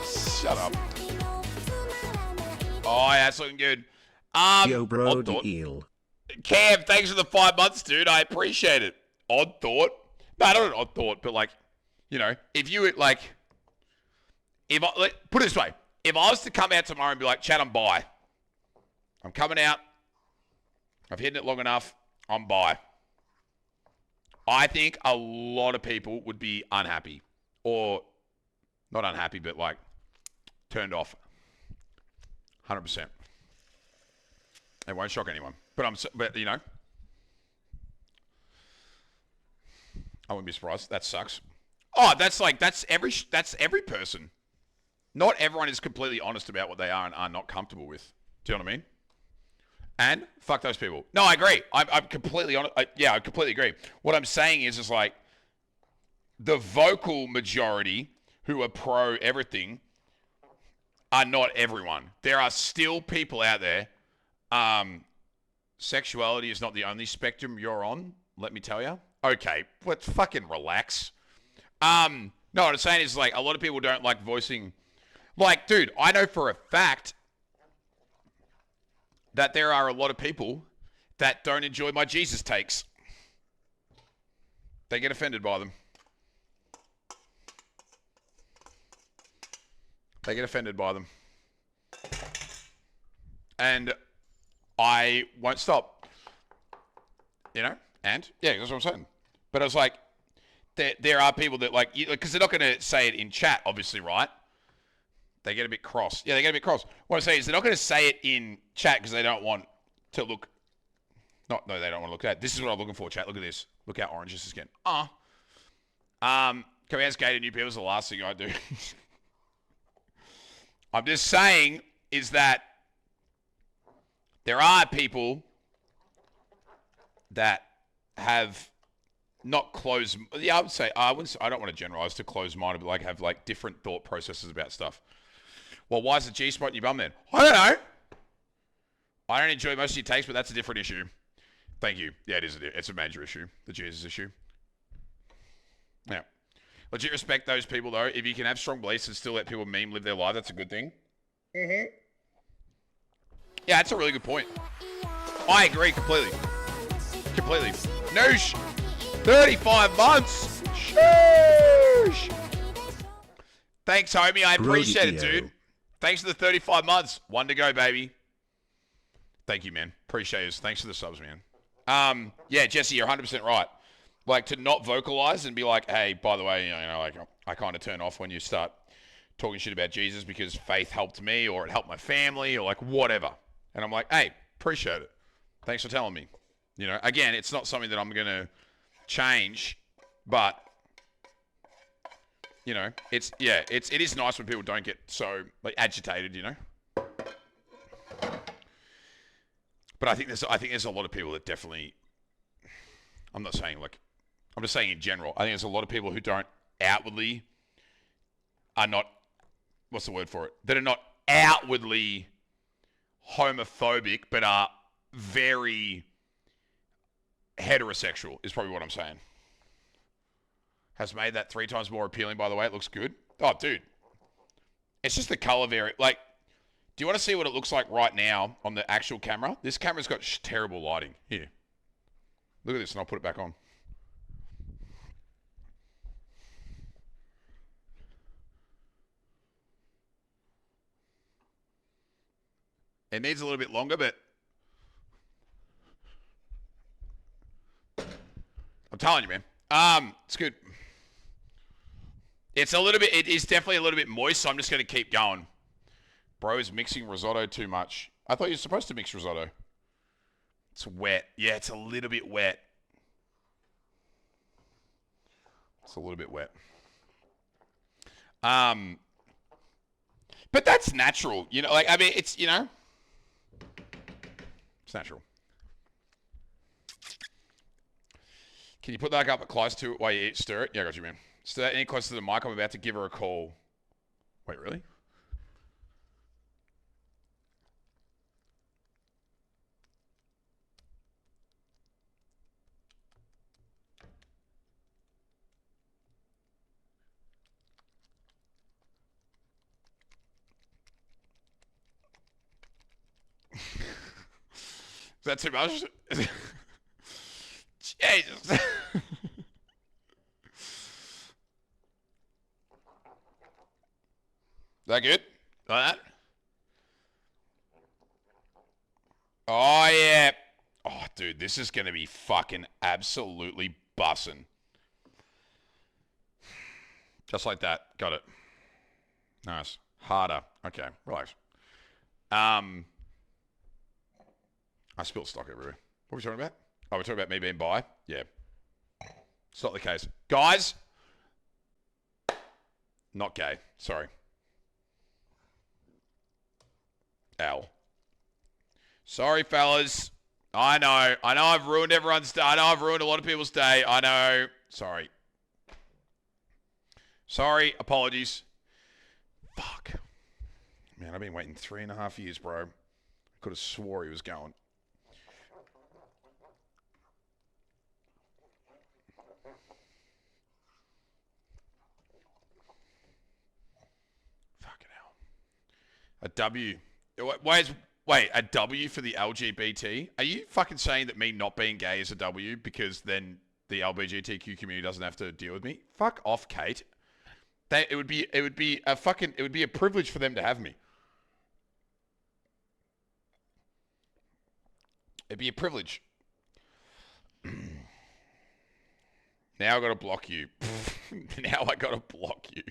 Shut up. Oh, yeah, that's looking good. Yo, bro, the eel. Cam, thanks for the 5 months, dude. I appreciate it. Odd thought. No, not an odd thought, but if you put it this way, if I was to come out tomorrow and be like, Chad, I'm bi. I'm coming out. I've hidden it long enough. I'm bi. I think a lot of people would be unhappy. Or, not unhappy, but turned off. 100%. It won't shock anyone. But I wouldn't be surprised. That sucks. Oh, that's every person. Not everyone is completely honest about what they are and are not comfortable with. Do you know what I mean? And fuck those people. No, I agree. I'm completely honest. I completely agree. What I'm saying is the vocal majority who are pro everything are not everyone. There are still people out there. Sexuality is not the only spectrum you're on, let me tell you. Okay, let's fucking relax. No, what I'm saying is a lot of people don't like voicing. Dude, I know for a fact that there are a lot of people that don't enjoy my Jesus takes. They get offended by them. They get offended by them. And I won't stop. And yeah, that's what I'm saying. But I was like, there are people that because they're not going to say it in chat, obviously, right? They get a bit cross. Yeah, they get a bit cross. What I'm saying is they're not going to say it in chat because they don't want to look. No, they don't want to look at. This is what I'm looking for, chat. Look at this. Look how orange this is getting. Coming out gay to new people is the last thing I do. I'm just saying is that there are people that have not closed. Yeah, I would say I don't want to generalize to closed-minded, but have different thought processes about stuff. Well, why is the G spot in your bum then? I don't know. I don't enjoy most of your takes, but that's a different issue. Thank you. Yeah, it is. It's a major issue. The Jesus issue. Yeah. Legit respect those people, though. If you can have strong beliefs and still let people live their life, that's a good thing. Mm-hmm. Yeah, that's a really good point. I agree completely. Completely. Noosh! 35 months! Sheesh! Thanks, homie. I appreciate it, dude. Thanks for the 35 months. One to go, baby. Thank you, man. Appreciate it. Thanks for the subs, man. Yeah, Jesse, you're 100% right. Like, to not vocalize and be like, hey, by the way, like, I kind of turn off when you start talking shit about Jesus because faith helped me or it helped my family or, like, whatever. And I'm like, hey, appreciate it. Thanks for telling me. Again, it's not something that I'm going to change, but, it is nice when people don't get so, like, agitated, But I think there's a lot of people that definitely, I'm not saying, like, I'm just saying in general, I think there's a lot of people who don't outwardly, are not, what's the word for it? That are not outwardly homophobic, but are very heterosexual, is probably what I'm saying. Has made that 3 times more appealing, by the way. It looks good. Oh, dude. It's just the color variant. Like, do you want to see what it looks like right now on the actual camera? This camera's got terrible lighting. Here. Look at this, and I'll put it back on. It needs a little bit longer, but I'm telling you, man. It's good. It is definitely a little bit moist, so I'm just going to keep going. Bro is mixing risotto too much. I thought you were supposed to mix risotto. It's wet. Yeah, it's a little bit wet. It's a little bit wet. But that's natural. It's, it's natural. Can you put that up close to it while you stir it? Yeah, I got you, man. Stir that any closer to the mic. I'm about to give her a call. Wait, really? Is that too much? Jesus. Is that good? Like that? Oh, yeah. Oh, dude, this is going to be fucking absolutely bussin'. Just like that. Got it. Nice. Harder. Okay, relax. I spilled stock everywhere. What are we talking about? Oh, we're talking about me being bi? Yeah. It's not the case. Guys, not gay. Sorry. Ow. Sorry, fellas. I know I've ruined everyone's day. I know I've ruined a lot of people's day. I know. Sorry. Sorry. Apologies. Fuck. Man, I've been waiting 3.5 years, bro. I could have swore he was going. Fucking hell. A W. Wait, a W for the LGBT? Are you fucking saying that me not being gay is a W because then the LGBTQ community doesn't have to deal with me? Fuck off, Kate. It would be a privilege for them to have me. It'd be a privilege. Now I gotta block you. Now I gotta block you.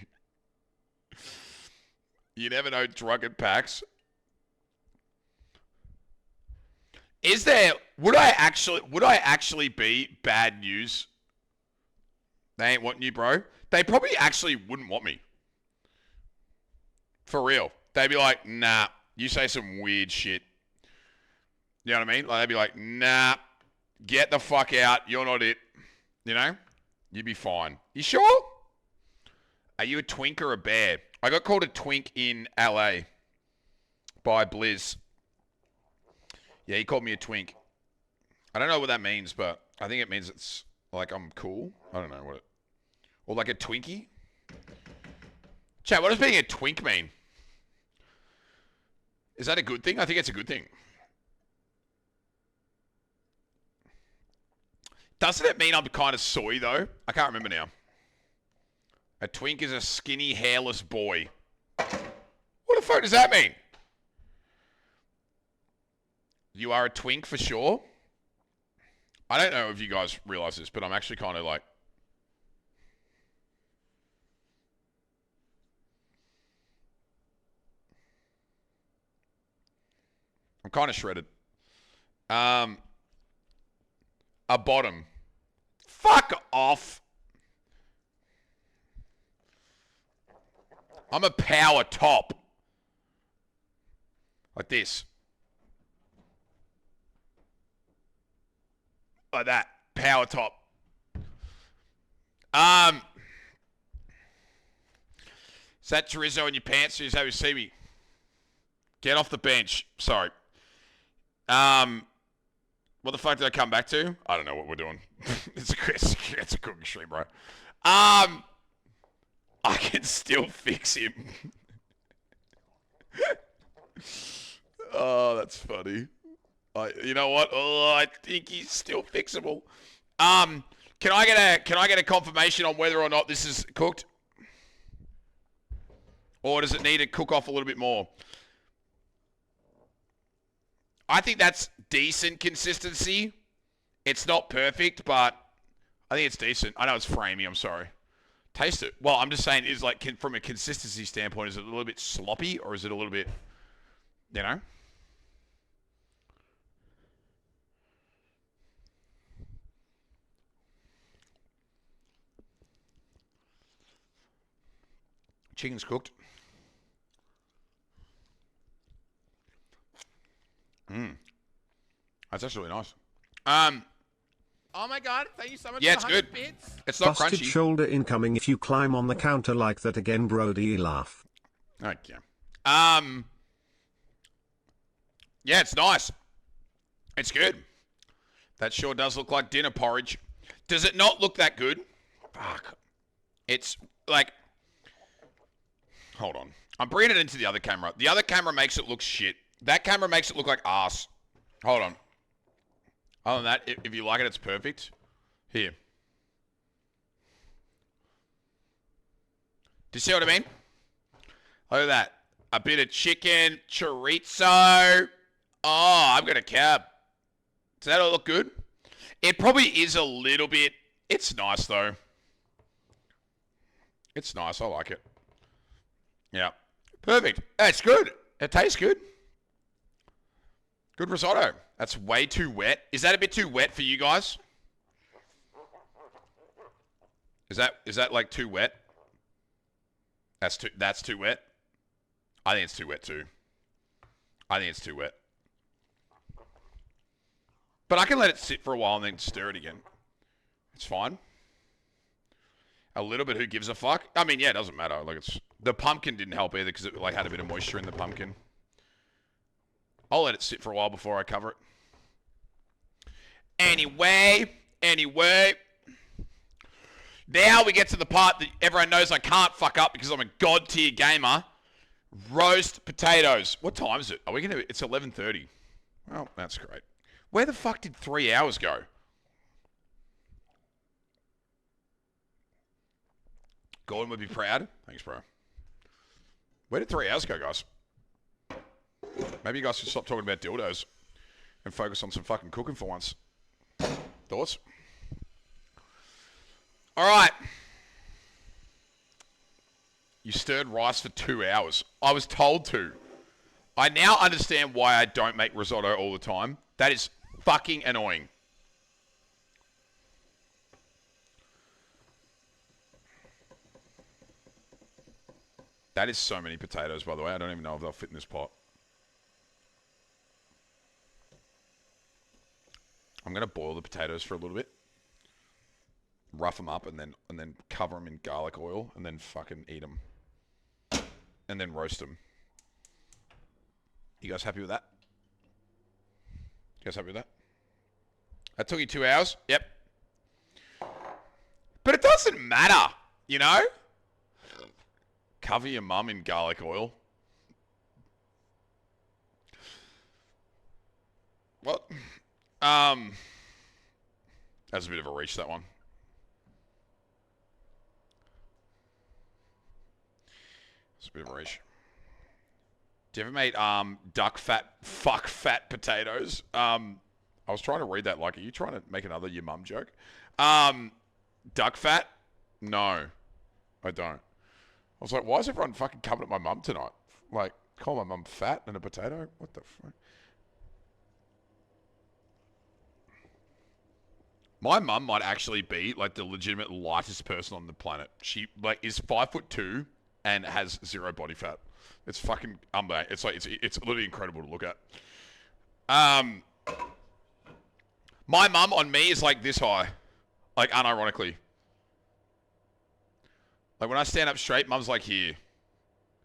You never know, drunken packs. Would I actually be bad news? They ain't wanting you, bro. They probably actually wouldn't want me. For real. They'd be like, nah, you say some weird shit. You know what I mean? Like, they'd be like, nah, get the fuck out. You're not it. You'd be fine. You sure? Are you a twink or a bear? I got called a twink in LA by Blizz. Yeah, he called me a twink. I don't know what that means, but I think it means it's like I'm cool. I don't know Or like a Twinkie? Chat, what does being a twink mean? Is that a good thing? I think it's a good thing. Doesn't it mean I'm kind of soy, though? I can't remember now. A twink is a skinny, hairless boy. What the fuck does that mean? You are a twink for sure? I don't know if you guys realize this, but I'm actually kind of like... I'm kind of shredded. A bottom. Fuck off. I'm a power top. Like this. Like that. Power top. Is that chorizo in your pants? Or is that how you see me? Get off the bench. Sorry. What the fuck did I come back to? I don't know what we're doing. it's a cooking stream, bro. I can still fix him. Oh, that's funny. You know what? Oh, I think he's still fixable. Can I get a confirmation on whether or not this is cooked? Or does it need to cook off a little bit more? I think that's decent consistency. It's not perfect, but I think it's decent. I know it's framey, I'm sorry. Taste it. Well, I'm just saying, is like, from a consistency standpoint, is it a little bit sloppy, or is it a little bit, you know? Chicken's cooked. That's actually really nice. Oh my god, thank you so much for it's 100 good. bits. It's not Busted crunchy. shoulder incoming if you climb on the counter like that again, Brody, laugh. Okay. Yeah, it's nice. It's good. That sure does look like dinner porridge. Does it not look that good? Fuck. It's like... Hold on. I'm bringing it into the other camera. The other camera makes it look shit. That camera makes it look like ass. Hold on. Other than that, if you like it, it's perfect. Here. Do you see what I mean? Look at that. A bit of chicken, chorizo. Oh, I've got a cab. Does that all look good? It probably is a little bit. It's nice, though. It's nice. I like it. Yeah. Perfect. It's good. It tastes good. Good risotto. That's way too wet. Is that a bit too wet for you guys? Is that like too wet? That's too wet? I think it's too wet too. I think it's too wet. But I can let it sit for a while and then stir it again. It's fine. A little bit, who gives a fuck? I mean, yeah, it doesn't matter. Like, it's the pumpkin didn't help either because it like had a bit of moisture in the pumpkin. I'll let it sit for a while before I cover it. Anyway. Now we get to the part that everyone knows I can't fuck up because I'm a god tier gamer. Roast potatoes. What time is it? Are we gonna? It's 11:30. Well, that's great. Where the fuck did 3 hours go? Gordon would be proud. Thanks, bro. Where did 3 hours go, guys? Maybe you guys should stop talking about dildos and focus on some fucking cooking for once. Thoughts? All right. You stirred rice for 2 hours. I was told to. I now understand why I don't make risotto all the time. That is fucking annoying. That is so many potatoes, by the way. I don't even know if they'll fit in this pot. I'm going to boil the potatoes for a little bit. Rough them up and then cover them in garlic oil and then fucking eat them. And then roast them. You guys happy with that? You guys happy with that? That took you 2 hours? Yep. But it doesn't matter. You know? Cover your mum in garlic oil. What? That's a bit of a reach, that one. It's a bit of a reach. Do you ever make fuck fat potatoes? I was trying to read that like, are you trying to make another your mum joke? Duck fat? No, I don't. I was like, why is everyone fucking coming at my mum tonight? Like, call my mum fat and a potato? What the fuck? My mum might actually be like the legitimate lightest person on the planet. She like is 5'2" and has zero body fat. It's fucking it's like it's literally incredible to look at. My mum on me is like this high, like unironically. Like when I stand up straight, mum's like here.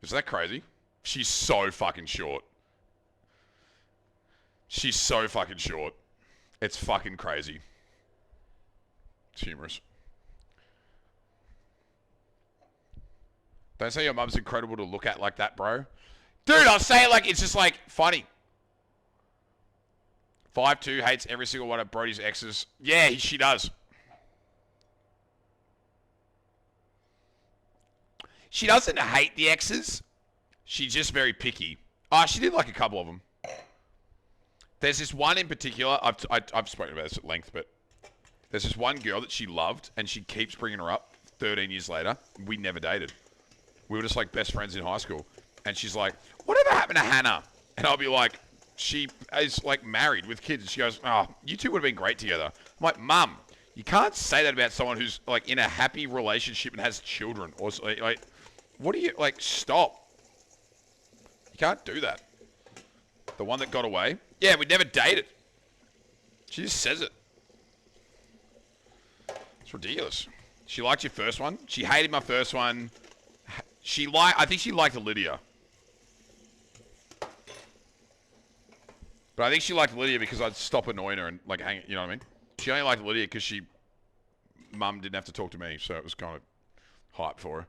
Is that crazy? She's so fucking short. She's so fucking short. It's fucking crazy. It's humorous. Don't say your mum's incredible to look at like that, bro. Dude, I'll say it like it's just like funny. 5'2", hates every single one of Brody's exes. Yeah, she does. She doesn't hate the exes. She's just very picky. She did like a couple of them. There's this one in particular. I've spoken about this at length, but there's this one girl that she loved, and she keeps bringing her up 13 years later. We never dated. We were just like best friends in high school. And she's like, whatever happened to Hannah? And I'll be like, she is like married with kids. And she goes, oh, you two would have been great together. I'm like, Mum, you can't say that about someone who's like in a happy relationship and has children. Or like, what do you, like, stop. You can't do that. The one that got away? Yeah, we never dated. She just says it. It's ridiculous. She liked your first one. She hated my first one. I think she liked Lydia. But I think she liked Lydia because I'd stop annoying her and like hang, you know what I mean? She only liked Lydia because mum didn't have to talk to me, so it was kind of hype for her.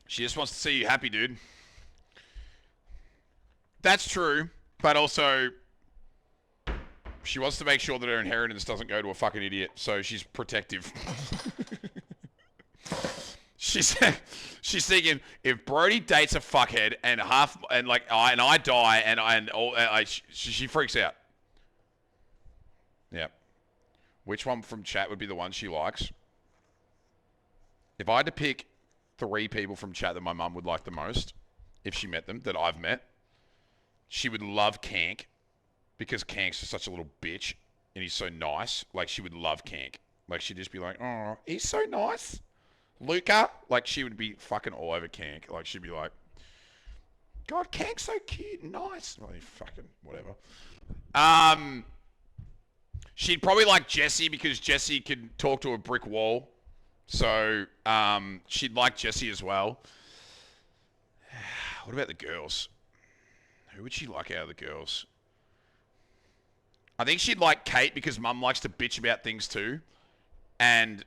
She just wants to see you happy, dude. That's true, but also she wants to make sure that her inheritance doesn't go to a fucking idiot, so she's protective. She's thinking if Brody dates a fuckhead and I die she freaks out. Yeah. Which one from chat would be the one she likes? If I had to pick 3 people from chat that my mum would like the most, if she met them, that I've met, she would love Cank, because Cank's just such a little bitch, and he's so nice. Like, she would love Cank. Like, she'd just be like, oh, he's so nice. Luca, like, she would be fucking all over Cank. Like, she'd be like, God, Cank's so cute and nice. Well, fucking whatever. She'd probably like Jesse because Jesse could talk to a brick wall. So, she'd like Jesse as well. What about the girls? Who would she like out of the girls? I think she'd like Kate because mum likes to bitch about things too. And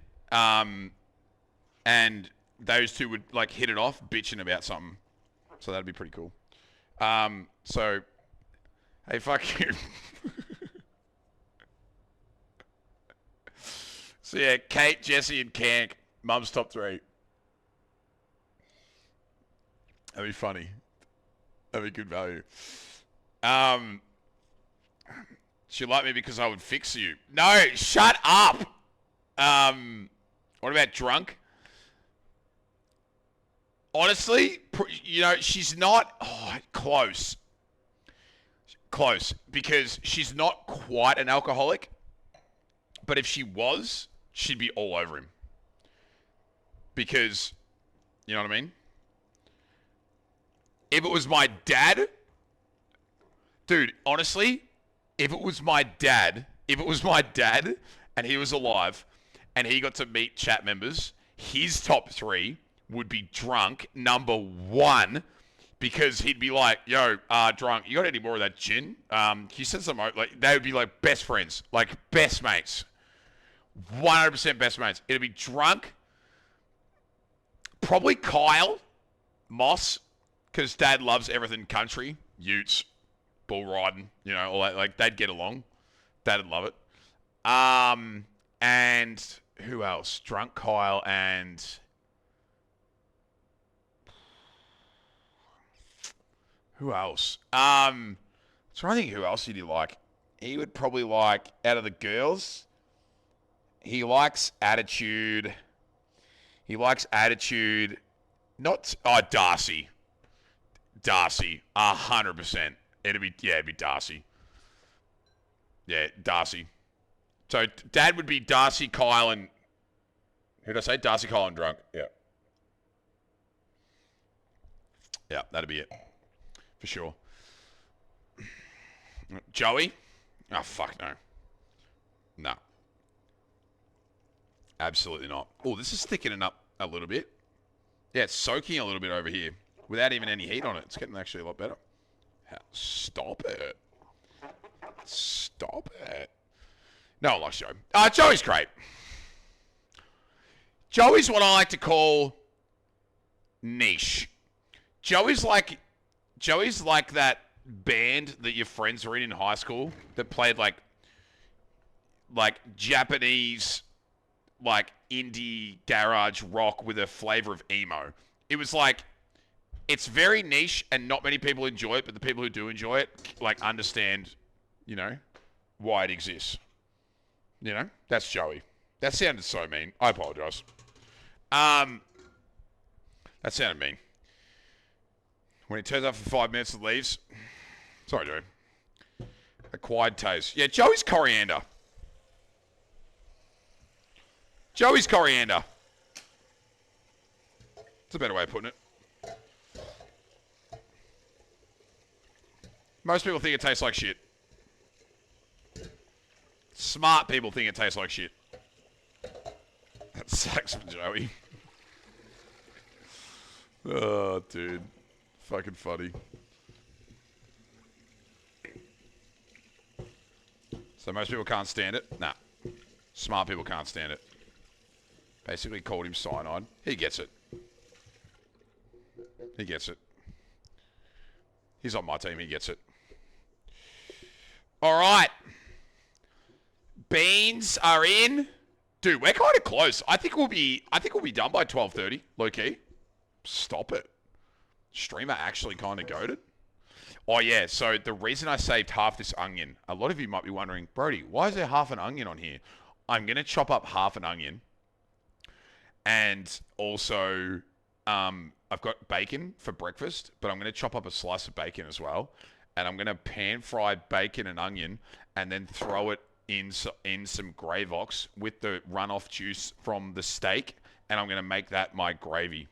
those two would like hit it off, bitching about something. So that'd be pretty cool. So, hey, fuck you. So yeah, Kate, Jesse, and Kank, mum's top 3. That'd be funny. That'd be good value. She liked me because I would fix you. No, shut up. What about drunk? Honestly, you know, she's not close. Close, because she's not quite an alcoholic. But if she was, she'd be all over him. Because, you know what I mean? If it was my dad, dude, honestly, if it was my dad and he was alive and he got to meet chat members, his top 3 would be drunk, number 1, because he'd be like, yo, drunk, you got any more of that gin? He said something like, they would be like best friends, like best mates. 100% best mates. It'll be drunk. Probably Kyle Moss, because Dad loves everything country, utes, bull riding, you know, all that. Like, they'd get along. Dad'd love it. And who else? Drunk Kyle and who else? I'm trying to think who else he'd like. He would probably like, out of the girls, he likes attitude. He likes attitude. Not, Darcy. Darcy. 100%. It'd be Darcy. Yeah, Darcy. So Dad would be Darcy, Kyle, and who did I say? Darcy, Kyle, and drunk. Yeah. Yeah, that'd be it. For sure. Joey? Oh, fuck no. No. Absolutely not. Oh, this is thickening up a little bit. Yeah, it's soaking a little bit over here without even any heat on it. It's getting actually a lot better. Stop it. Stop it. No one likes Joey. Joey's great. Joey's what I like to call niche. Joey's like that band that your friends were in high school that played like Japanese, like indie garage rock with a flavor of emo. It was like, it's very niche and not many people enjoy it, but the people who do enjoy it, like, understand, you know, why it exists. You know, that's Joey. That sounded so mean. I apologize. That sounded mean. When he turns up for 5 minutes and leaves. Sorry, Joey. Acquired taste. Yeah, Joey's coriander. Joey's coriander. That's a better way of putting it. Most people think it tastes like shit. Smart people think it tastes like shit. That sucks for Joey. Oh, dude. Fucking funny. So most people can't stand it? Nah. Smart people can't stand it. Basically called him cyanide. He gets it. He gets it. He's on my team. He gets it. All right. Beans are in. Dude, we're kind of close. I think we'll be done by 12:30, low key. Stop it. Streamer actually kind of goated. Oh yeah, so the reason I saved half this onion, a lot of you might be wondering, Brody, why is there half an onion on here? I'm going to chop up half an onion. And also, I've got bacon for breakfast, but I'm going to chop up a slice of bacon as well. And I'm going to pan fry bacon and onion and then throw it in some Gravox with the runoff juice from the steak. And I'm going to make that my gravy.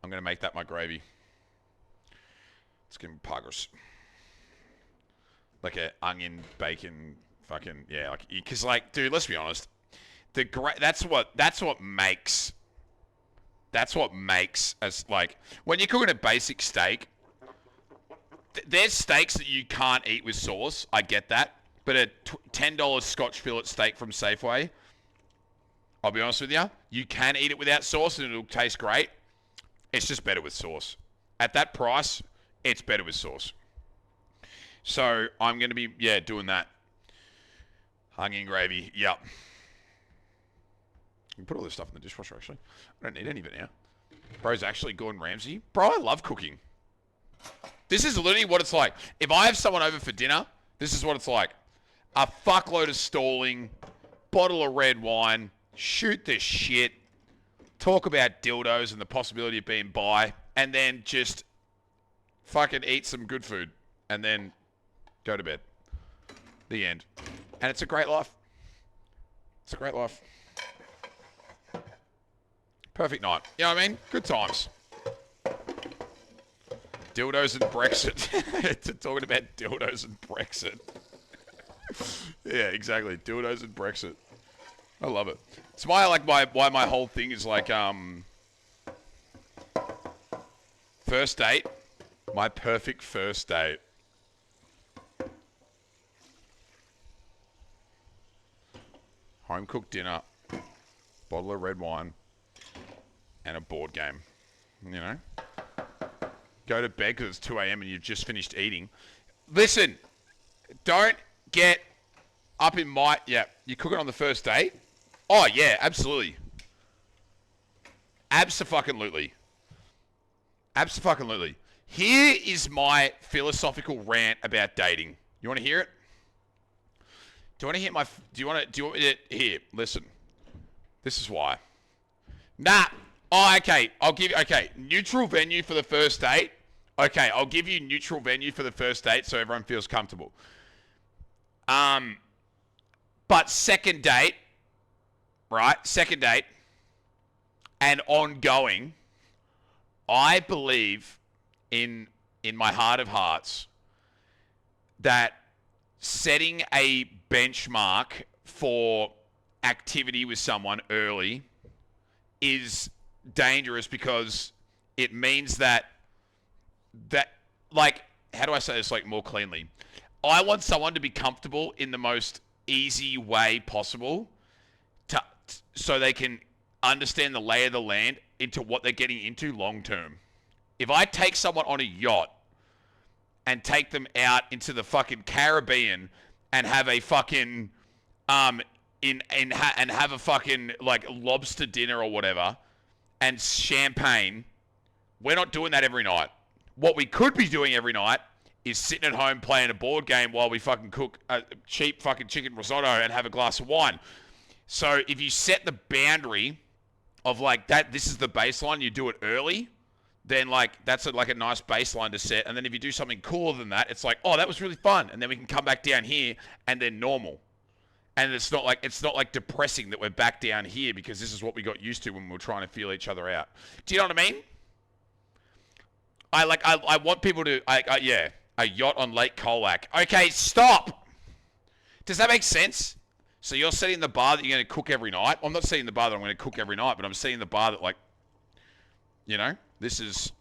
I'm going to make that my gravy. It's going to be progress. Like a onion, bacon, fucking, yeah. Like, because, like, dude, let's be honest. That's what makes as, like, when you're cooking a basic steak, there's steaks that you can't eat with sauce. I get that. But a $10 Scotch fillet steak from Safeway, I'll be honest with you, you can eat it without sauce and it'll taste great. It's just better with sauce. At that price, it's better with sauce. So I'm going to be, doing that. Onion gravy, yep. You can put all this stuff in the dishwasher, actually. I don't need any of it now. Bro's actually Gordon Ramsay. Bro, I love cooking. This is literally what it's like. If I have someone over for dinner, this is what it's like. A fuckload of stalling, bottle of red wine, shoot the shit, talk about dildos and the possibility of being bi, and then just fucking eat some good food, and then go to bed. The end. And it's a great life. It's a great life. Perfect night. You know what I mean? Good times. Dildos and Brexit. Talking about dildos and Brexit. Yeah, exactly. Dildos and Brexit. I love it. It's why my whole thing is like first date. My perfect first date. home cooked dinner, bottle of red wine, and a board game. You know? Go to bed because it's 2 a.m. and you've just finished eating. Listen, don't get up in my... Yeah, you cook it on the first date? Oh, yeah, absolutely. Abso-fucking-lutely. Abso-fucking-lutely. Here is my philosophical rant about dating. You want to hear it? Do you want to hear my... Do you want me to... Here, listen. This is why. Nah. Oh, okay. I'll give you... Okay, neutral venue for the first date. Okay, I'll give you neutral venue for the first date so everyone feels comfortable. But second date, right? Second date and ongoing, I believe in my heart of hearts that setting a benchmark for activity with someone early is dangerous because it means that like, how do I say this like more cleanly? I want someone to be comfortable in the most easy way possible so they can understand the lay of the land into what they're getting into long term. If I take someone on a yacht and take them out into the fucking Caribbean and have a fucking and have a fucking like lobster dinner or whatever and champagne, we're not doing that every night. What we could be doing every night is sitting at home playing a board game while we fucking cook a cheap fucking chicken risotto and have a glass of wine. So if you set the boundary of like that, this is the baseline, you do it early, then like that's like a nice baseline to set. And then if you do something cooler than that, it's like, oh, that was really fun. And then we can come back down here and then normal. And it's not like depressing that we're back down here because this is what we got used to when we were trying to feel each other out. Do you know what I mean? I want people to, yeah, a yacht on Lake Colac. Okay, stop. Does that make sense? So you're setting the bar that you're going to cook every night. I'm not setting the bar that I'm going to cook every night, but I'm setting the bar that, like, you know, this is,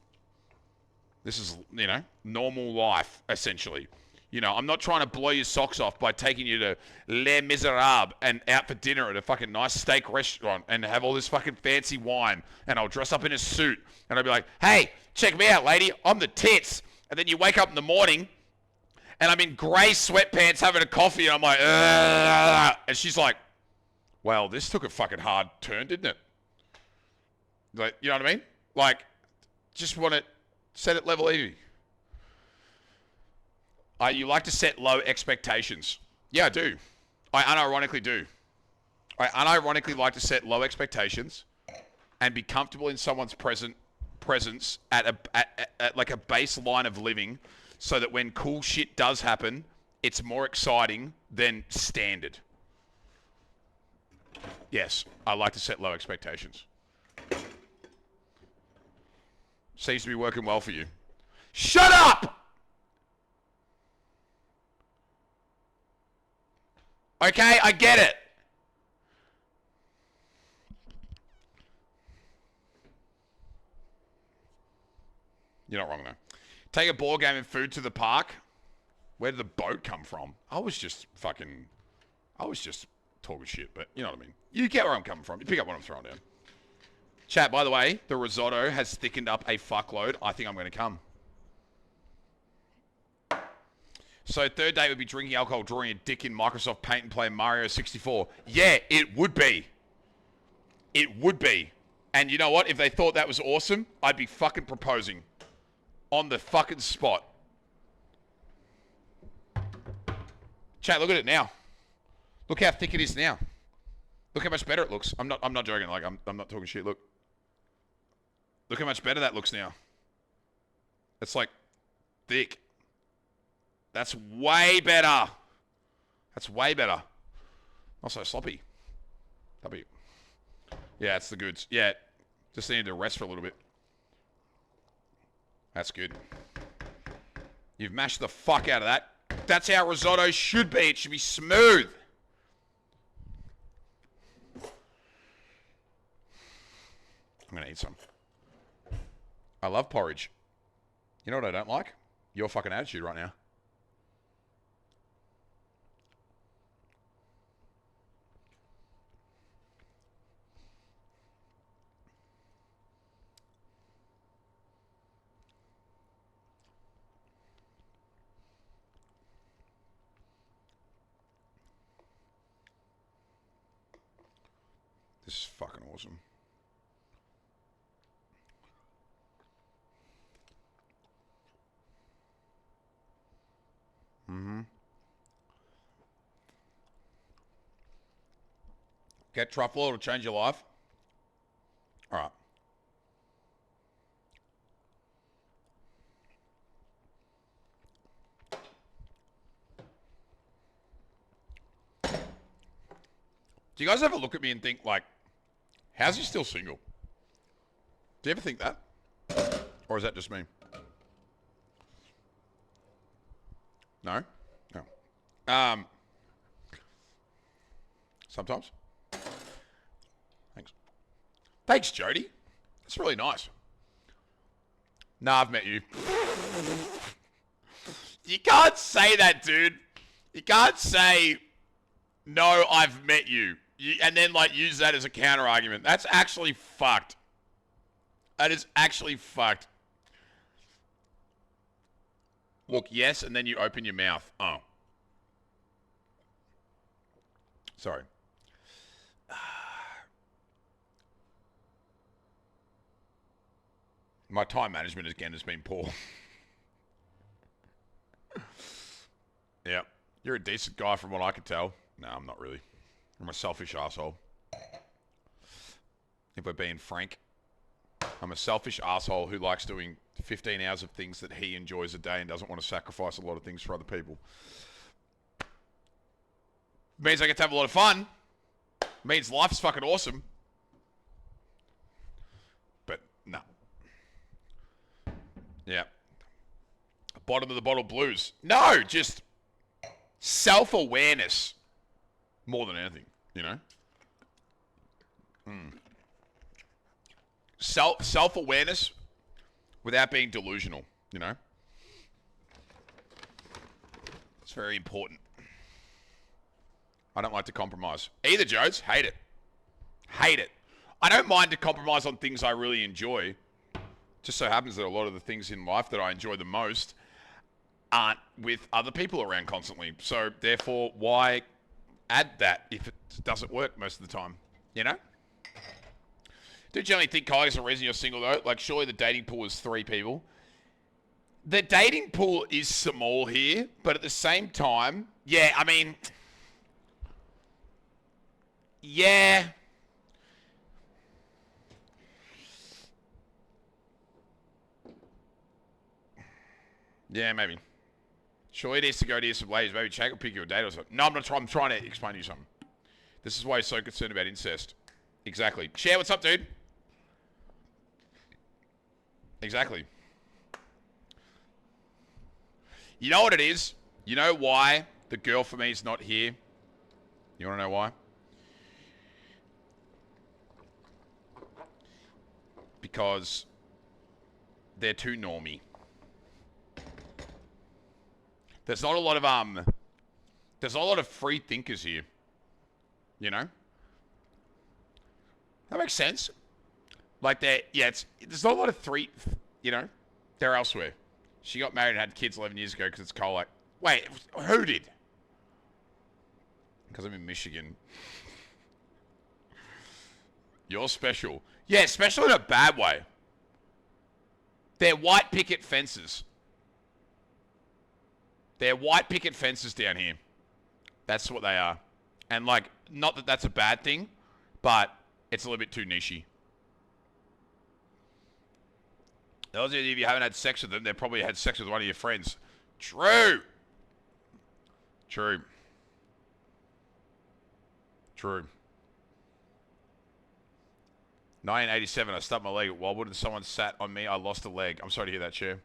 you know, normal life, essentially. You know, I'm not trying to blow your socks off by taking you to Les Miserables and out for dinner at a fucking nice steak restaurant and have all this fucking fancy wine and I'll dress up in a suit and I'll be like, hey, check me out, lady. I'm the tits. And then you wake up in the morning and I'm in grey sweatpants having a coffee and I'm like, ugh. And she's like, well, this took a fucking hard turn, didn't it? Like, you know what I mean? Like, just want to set it level easy. You like to set low expectations. Yeah, I do. I unironically do. I unironically like to set low expectations and be comfortable in someone's presence at like a baseline of living so that when cool shit does happen, it's more exciting than standard. Yes, I like to set low expectations. Seems to be working well for you. Shut up! Okay, I get it. You're not wrong, though. Take a board game and food to the park. Where did the boat come from? I was just talking shit, but you know what I mean. You get where I'm coming from. You pick up what I'm throwing down. Chat, by the way, the risotto has thickened up a fuckload. I think I'm going to come. So third date would be drinking alcohol, drawing a dick in Microsoft Paint and playing Mario 64. Yeah, it would be. It would be. And you know what? If they thought that was awesome, I'd be fucking proposing. On the fucking spot. Chat, look at it now. Look how thick it is now. Look how much better it looks. I'm not joking. Like, I'm not talking shit. Look. Look how much better that looks now. It's like thick. That's way better. That's way better. Not so sloppy. Yeah, it's the goods. Yeah, just needed to rest for a little bit. That's good. You've mashed the fuck out of that. That's how risotto should be. It should be smooth. I'm going to eat some. I love porridge. You know what I don't like? Your fucking attitude right now. This is fucking awesome. Get truffle oil to change your life. All right. Do you guys ever look at me and think, like, how's he still single? Do you ever think that? Or is that just me? No? No. Sometimes. Thanks. Thanks, Jody. That's really nice. Nah, I've met you. You can't say that, dude. You can't say, no, I've met you. And then, like, use that as a counter argument. That's actually fucked. That is actually fucked. Look, yes, and then you open your mouth. Oh. Sorry. My time management again has been poor. Yeah. You're a decent guy from what I can tell. No, I'm not really. I'm a selfish asshole. If we're being frank. I'm a selfish asshole who likes doing 15 hours of things that he enjoys a day and doesn't want to sacrifice a lot of things for other people. Means I get to have a lot of fun. Means life is fucking awesome. But, no. Yeah. Bottom of the bottle blues. No, just self-awareness. More than anything, you know? Self-awareness without being delusional, you know? It's very important. I don't like to compromise. Either, Jodes. Hate it. Hate it. I don't mind to compromise on things I really enjoy. Just so happens that a lot of the things in life that I enjoy the most aren't with other people around constantly. So, therefore, why add that if it doesn't work most of the time? You know? Do you generally think, Kyle, is the reason you're single, though? Like, surely the dating pool is 3 people. The dating pool is small here, but at the same time, yeah, I mean, yeah. Yeah, maybe. Surely it needs to go to some ladies. Maybe Chad will pick you a date or something. No, I'm trying to explain to you something. This is why he's so concerned about incest. Exactly. Cher, what's up, dude? Exactly. You know what it is? You know why the girl for me is not here? You want to know why? Because they're too normy. There's not a lot of free thinkers here. You know? That makes sense. Like there's not a lot of they're elsewhere. She got married and had kids 11 years ago because it's cold. Like, wait, who did? Because I'm in Michigan. You're special. Yeah, special in a bad way. They're white picket fences. They're white picket fences down here. That's what they are. And, like, not that that's a bad thing, but it's a little bit too nichey. Those of you, if you haven't had sex with them, they probably had sex with one of your friends. True. True. True. 1987, I stubbed my leg. Why wouldn't someone sat on me? I lost a leg. I'm sorry to hear that, Chair.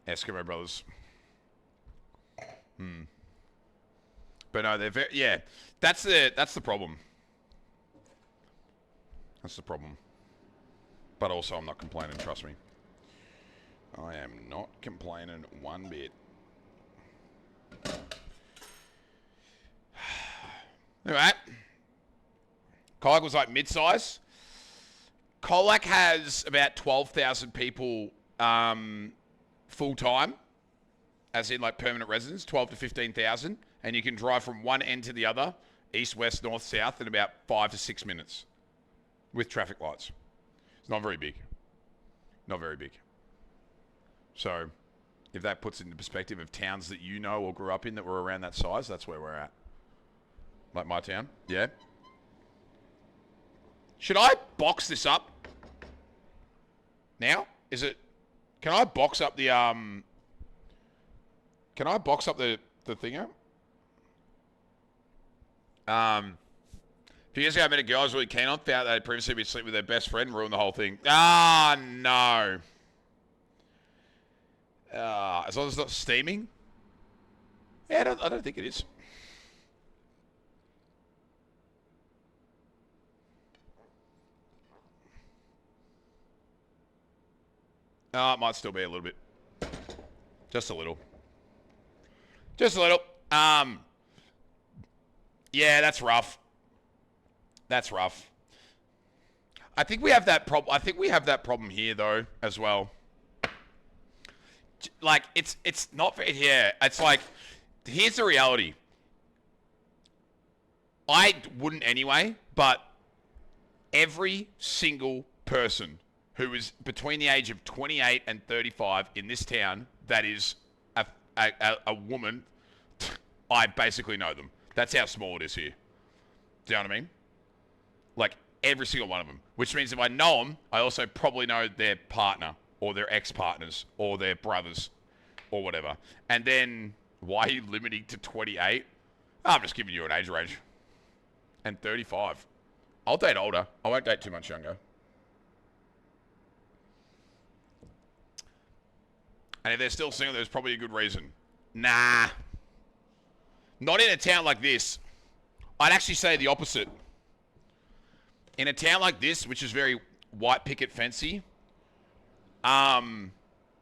Eskimo Brothers. But no, they're very, yeah. That's the problem. That's the problem. But also, I'm not complaining, trust me. I am not complaining one bit. Alright. Colac was like mid-size. Colac has about 12,000 people full-time. As in like permanent residents, 12 to 15,000. And you can drive from one end to the other east, west, north, south in about 5 to 6 minutes with traffic lights. It's not very big. Not very big. So, if that puts it into perspective of towns that you know or grew up in that were around that size, that's where we're at. Like my town. Yeah. Should I box this up? Now? Is it... Can I box up the, Can I box up the thinger? A few years ago, I met a girl I was really keen on. Found out they had previously been sleeping with their best friend. Ruined the whole thing. Ah, no. As long as it's not steaming. Yeah, I don't think it is. It might still be a little bit. Just a little. Just a little. Yeah, that's rough. That's rough. I think we have that problem. I think we have that problem here though as well. Like it's not fair. Yeah, it's like here's the reality. I wouldn't anyway, but every single person who is between the age of 28 and 35 in this town that is a woman, I basically know them. That's how small it is here. Do you know what I mean? Like, every single one of them. Which means if I know them, I also probably know their partner, or their ex-partners, or their brothers, or whatever. And then, why are you limiting to 28? I'm just giving you an age range. And 35. I'll date older. I won't date too much younger. And if they're still single, there's probably a good reason. Nah. Not in a town like this. I'd actually say the opposite. In a town like this, which is very white picket fencey,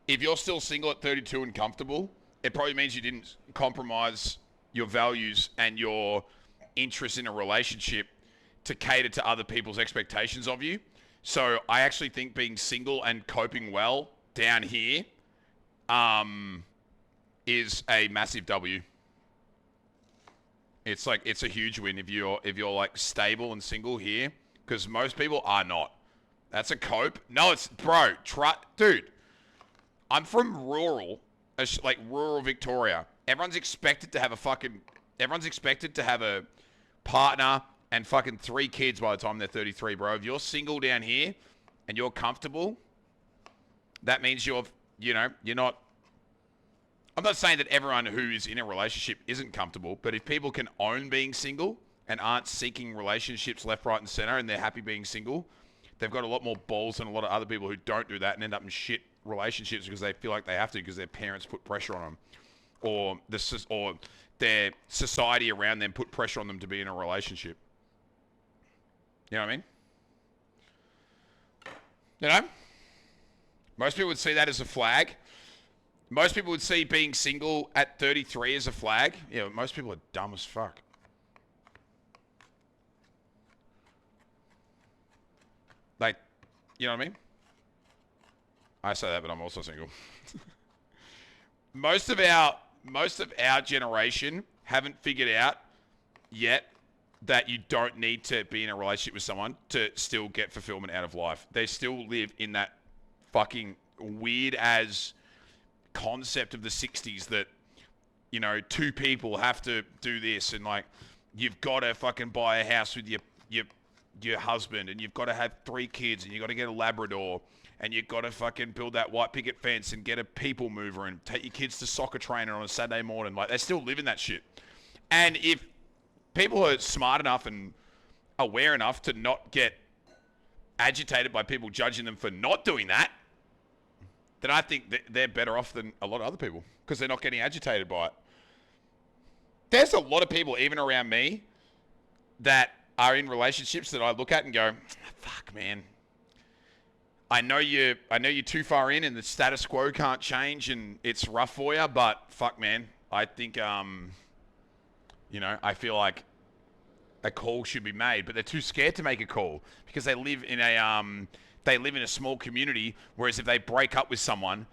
if you're still single at 32 and comfortable, it probably means you didn't compromise your values and your interest in a relationship to cater to other people's expectations of you. So I actually think being single and coping well down here is a massive W. It's like it's a huge win if you're like stable and single here, because most people are not. That's a cope. No, it's bro, dude. I'm from rural Victoria. Everyone's expected to have a partner and fucking 3 kids by the time they're 33, bro. If you're single down here and you're comfortable, that means you're not. I'm not saying that everyone who is in a relationship isn't comfortable, but if people can own being single and aren't seeking relationships left, right, and center, and they're happy being single, they've got a lot more balls than a lot of other people who don't do that and end up in shit relationships because they feel like they have to because their parents put pressure on them, or their society around them put pressure on them to be in a relationship. You know what I mean? You know? Most people would see that as a flag. Most people would see being single at 33 as a flag. Yeah, but most people are dumb as fuck. Like, you know what I mean? I say that, but I'm also single. Most of our generation haven't figured out yet that you don't need to be in a relationship with someone to still get fulfillment out of life. They still live in that fucking weird as concept of the 60s that, you know, 2 people have to do this, and like you've got to fucking buy a house with your husband, and you've got to have 3 kids, and you've got to get a Labrador, and you've got to fucking build that white picket fence and get a people mover and take your kids to soccer training on a Saturday morning. Like, they still live in that shit. And if people are smart enough and aware enough to not get agitated by people judging them for not doing that, then I think they're better off than a lot of other people because they're not getting agitated by it. There's a lot of people, even around me, that are in relationships that I look at and go, fuck, man. I know you're too far in and the status quo can't change and it's rough for you, but fuck, man. I think, I feel like a call should be made, but they're too scared to make a call because they live in a small community, whereas if they break up with someone,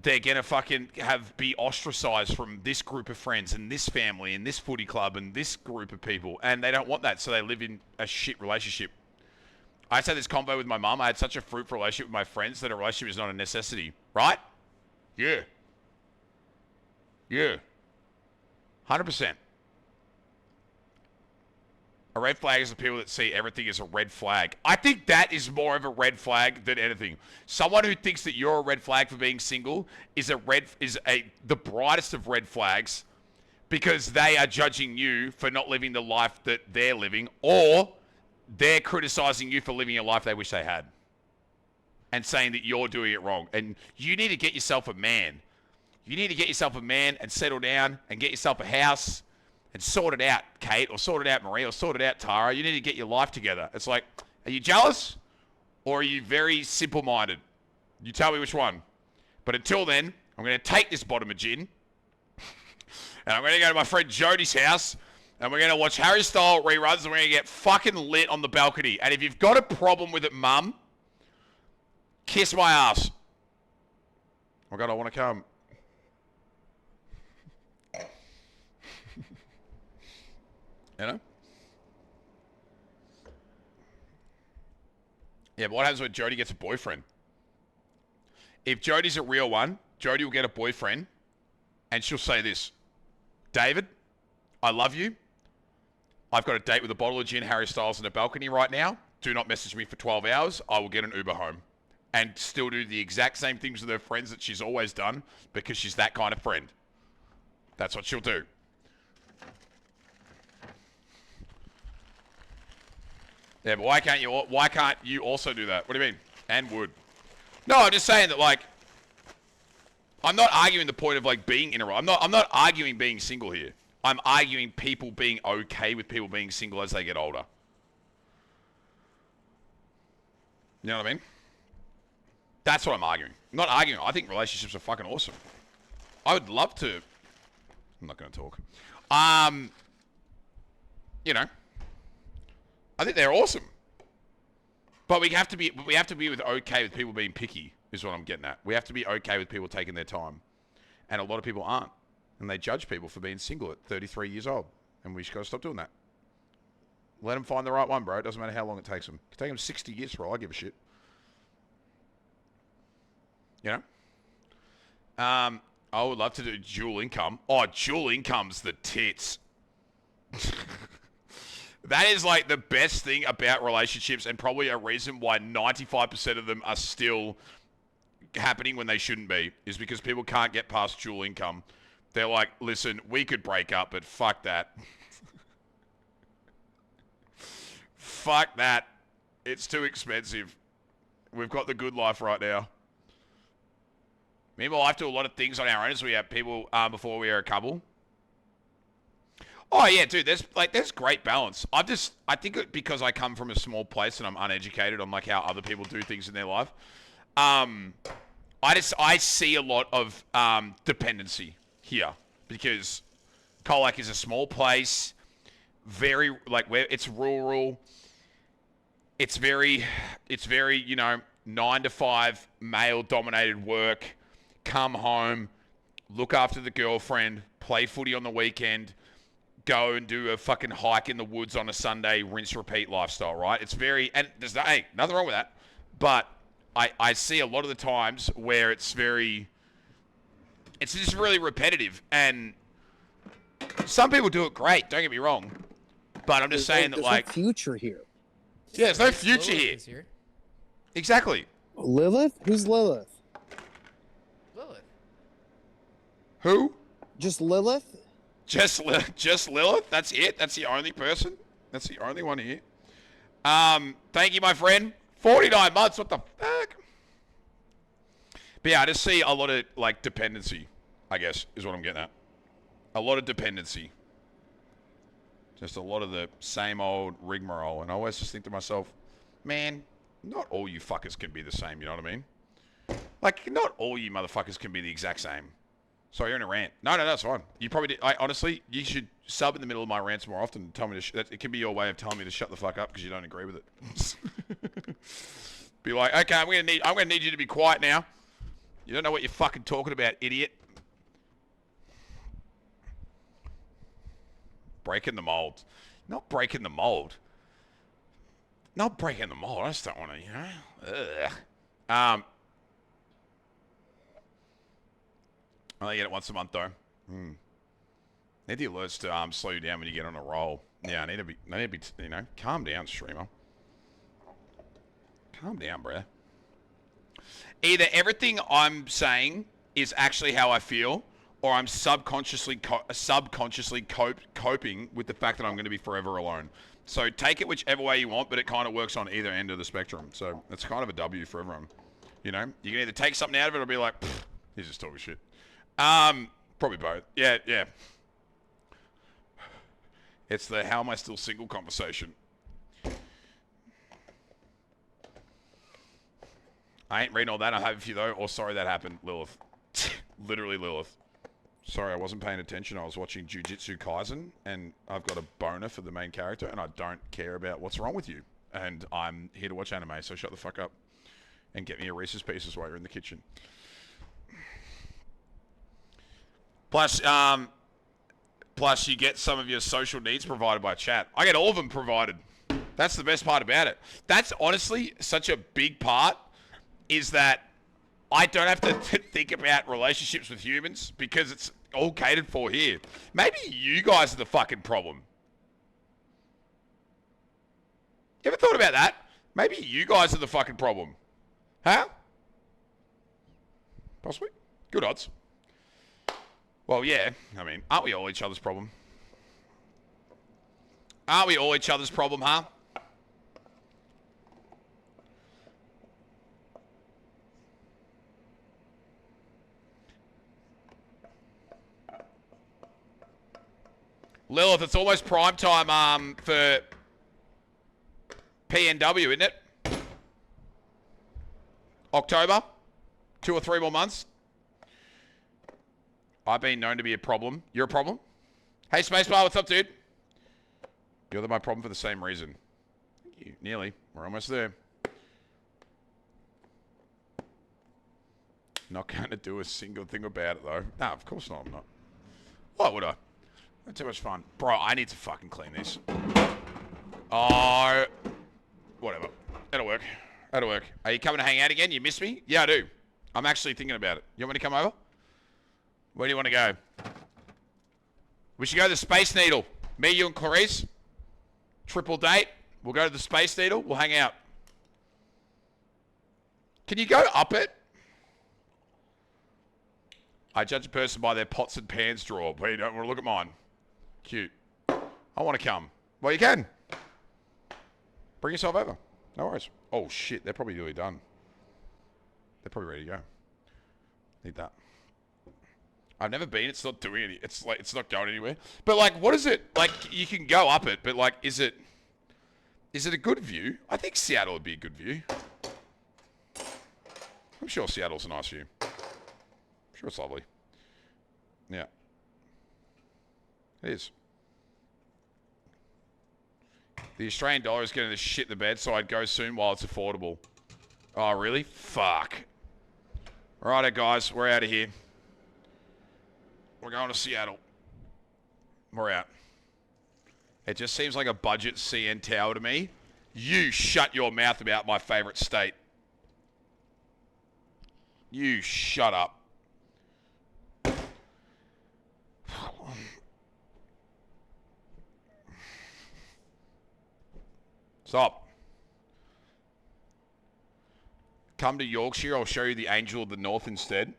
they're gonna fucking be ostracized from this group of friends and this family and this footy club and this group of people, and they don't want that, so they live in a shit relationship. I just had this convo with my mum. I had such a fruitful relationship with my friends that a relationship is not a necessity, right? Yeah. Yeah. 100%. A red flag is the people that see everything as a red flag. I think that is more of a red flag than anything. Someone who thinks that you're a red flag for being single is the brightest of red flags, because they are judging you for not living the life that they're living, or they're criticizing you for living a life they wish they had, and saying that you're doing it wrong. And you need to get yourself a man. You need to get yourself a man and settle down and get yourself a house and sort it out, Kate, or sort it out, Marie, or sort it out, Tara. You need to get your life together. It's like, are you jealous or are you very simple-minded? You tell me which one. But until then, I'm going to take this bottom of gin and I'm going to go to my friend Jody's house and we're going to watch Harry Styles reruns and we're going to get fucking lit on the balcony. And if you've got a problem with it, Mum, kiss my ass. Oh, God, I want to come. You know? Yeah, but what happens when Jody gets a boyfriend? If Jody's a real one, Jody will get a boyfriend and she'll say this: David, I love you. I've got a date with a bottle of gin, Harry Styles, on a balcony right now. Do not message me for 12 hours. I will get an Uber home. And still do the exact same things with her friends that she's always done, because she's that kind of friend. That's what she'll do. Yeah, but why can't you also do that? What do you mean? And would. No, I'm just saying that, like, I'm not arguing the point of, like, being in a... I'm not arguing being single here. I'm arguing people being okay with people being single as they get older. You know what I mean? That's what I'm arguing. I'm not arguing. I think relationships are fucking awesome. I would love to... I'm not going to talk. You know, I think they're awesome. But we have to be okay with people being picky, is what I'm getting at. We have to be okay with people taking their time. And a lot of people aren't. And they judge people for being single at 33 years old. And we just got to stop doing that. Let them find the right one, bro. It doesn't matter how long it takes them. It can take them 60 years for all I give a shit. You know? I would love to do dual income. Oh, dual income's the tits. That is like the best thing about relationships, and probably a reason why 95% of them are still happening when they shouldn't be, is because people can't get past dual income. They're like, listen, we could break up, but fuck that. Fuck that. It's too expensive. We've got the good life right now. Me and my wife do a lot of things on our own as we have people before we are a couple. Oh yeah, dude, there's great balance. I think because I come from a small place and I'm uneducated on like how other people do things in their life. I see a lot of dependency here, because Colac is a small place, very like where it's rural. It's very, you know, 9 to 5 male dominated work. Come home, look after the girlfriend, play footy on the weekend, go and do a fucking hike in the woods on a Sunday, rinse, repeat lifestyle, right? It's very, and there's nothing wrong with that. But I see a lot of the times where it's just really repetitive. And some people do it great, don't get me wrong. But I'm just saying that, like, no future here. Yeah, there's no future here. Exactly. Lilith? Who's Lilith? Lilith. Who? Just Lilith? Just Lilith? That's it? That's the only person? That's the only one here? Thank you, my friend. 49 months, what the fuck? But yeah, I just see a lot of, like, dependency, I guess, is what I'm getting at. A lot of dependency. Just a lot of the same old rigmarole. And I always just think to myself, man, not all you fuckers can be the same, you know what I mean? Like, not all you motherfuckers can be the exact same. Sorry, you're in a rant. No, that's fine. You probably did. Honestly, you should sub in the middle of my rants more often and tell me to it can be your way of telling me to shut the fuck up because you don't agree with it. Be like, okay, I'm gonna need you to be quiet now. You don't know what you're fucking talking about, idiot. Breaking the mold. Not breaking the mold. Not breaking the mold. I just don't want to, you know. Ugh. I only get it once a month, though. Need the alerts to slow you down when you get on a roll. Yeah, I need to be, you know, calm down, streamer. Calm down, bruh. Either everything I'm saying is actually how I feel, or I'm subconsciously coping with the fact that I'm going to be forever alone. So take it whichever way you want, but it kind of works on either end of the spectrum. So it's kind of a W for everyone. You know, you can either take something out of it or be like, he's just talking shit. Probably both. Yeah. It's the how am I still single conversation. I ain't reading all that. I have a few though. Or sorry that happened, Lilith. Literally Lilith. Sorry, I wasn't paying attention. I was watching Jujutsu Kaisen, and I've got a boner for the main character, and I don't care about what's wrong with you. And I'm here to watch anime, so shut the fuck up. And get me a Reese's Pieces while you're in the kitchen. Plus you get some of your social needs provided by chat. I get all of them provided. That's the best part about it. That's honestly such a big part, is that I don't have to think about relationships with humans because it's all catered for here. Maybe you guys are the fucking problem. You ever thought about that? Maybe you guys are the fucking problem. Huh? Possibly. Good odds. Well, yeah. I mean, aren't we all each other's problem? Aren't we all each other's problem, huh? Lilith, it's almost prime time for PNW, isn't it? October? 2 or 3 more months? I've been known to be a problem. You're a problem? Hey, Spacebar, what's up, dude? You're my problem for the same reason. Thank you. Nearly. We're almost there. Not going to do a single thing about it, though. No, of course not. I'm not. Why would I? Not too much fun. Bro, I need to fucking clean this. Oh. Whatever. That'll work. That'll work. Are you coming to hang out again? You miss me? Yeah, I do. I'm actually thinking about it. You want me to come over? Where do you want to go? We should go to the Space Needle. Me, you, and Clarice. Triple date. We'll go to the Space Needle. We'll hang out. Can you go up it? I judge a person by their pots and pans drawer. But you don't want to look at mine. Cute. I want to come. Well, you can. Bring yourself over. No worries. Oh, shit. They're probably really done. They're probably ready to go. Need that. I've never been. It's not doing any. It's like it's not going anywhere. But like, what is it? Like, you can go up it, but like, is it a good view? I think Seattle would be a good view. I'm sure Seattle's a nice view. I'm sure it's lovely. Yeah. It is. The Australian dollar is getting the shit in the bed, so I'd go soon while it's affordable. Oh, really? Fuck. Righto, guys. We're out of here. We're going to Seattle. We're out. It just seems like a budget CN Tower to me. You shut your mouth about my favorite state. You shut up. Stop. Come to Yorkshire. I'll show you the Angel of the North instead.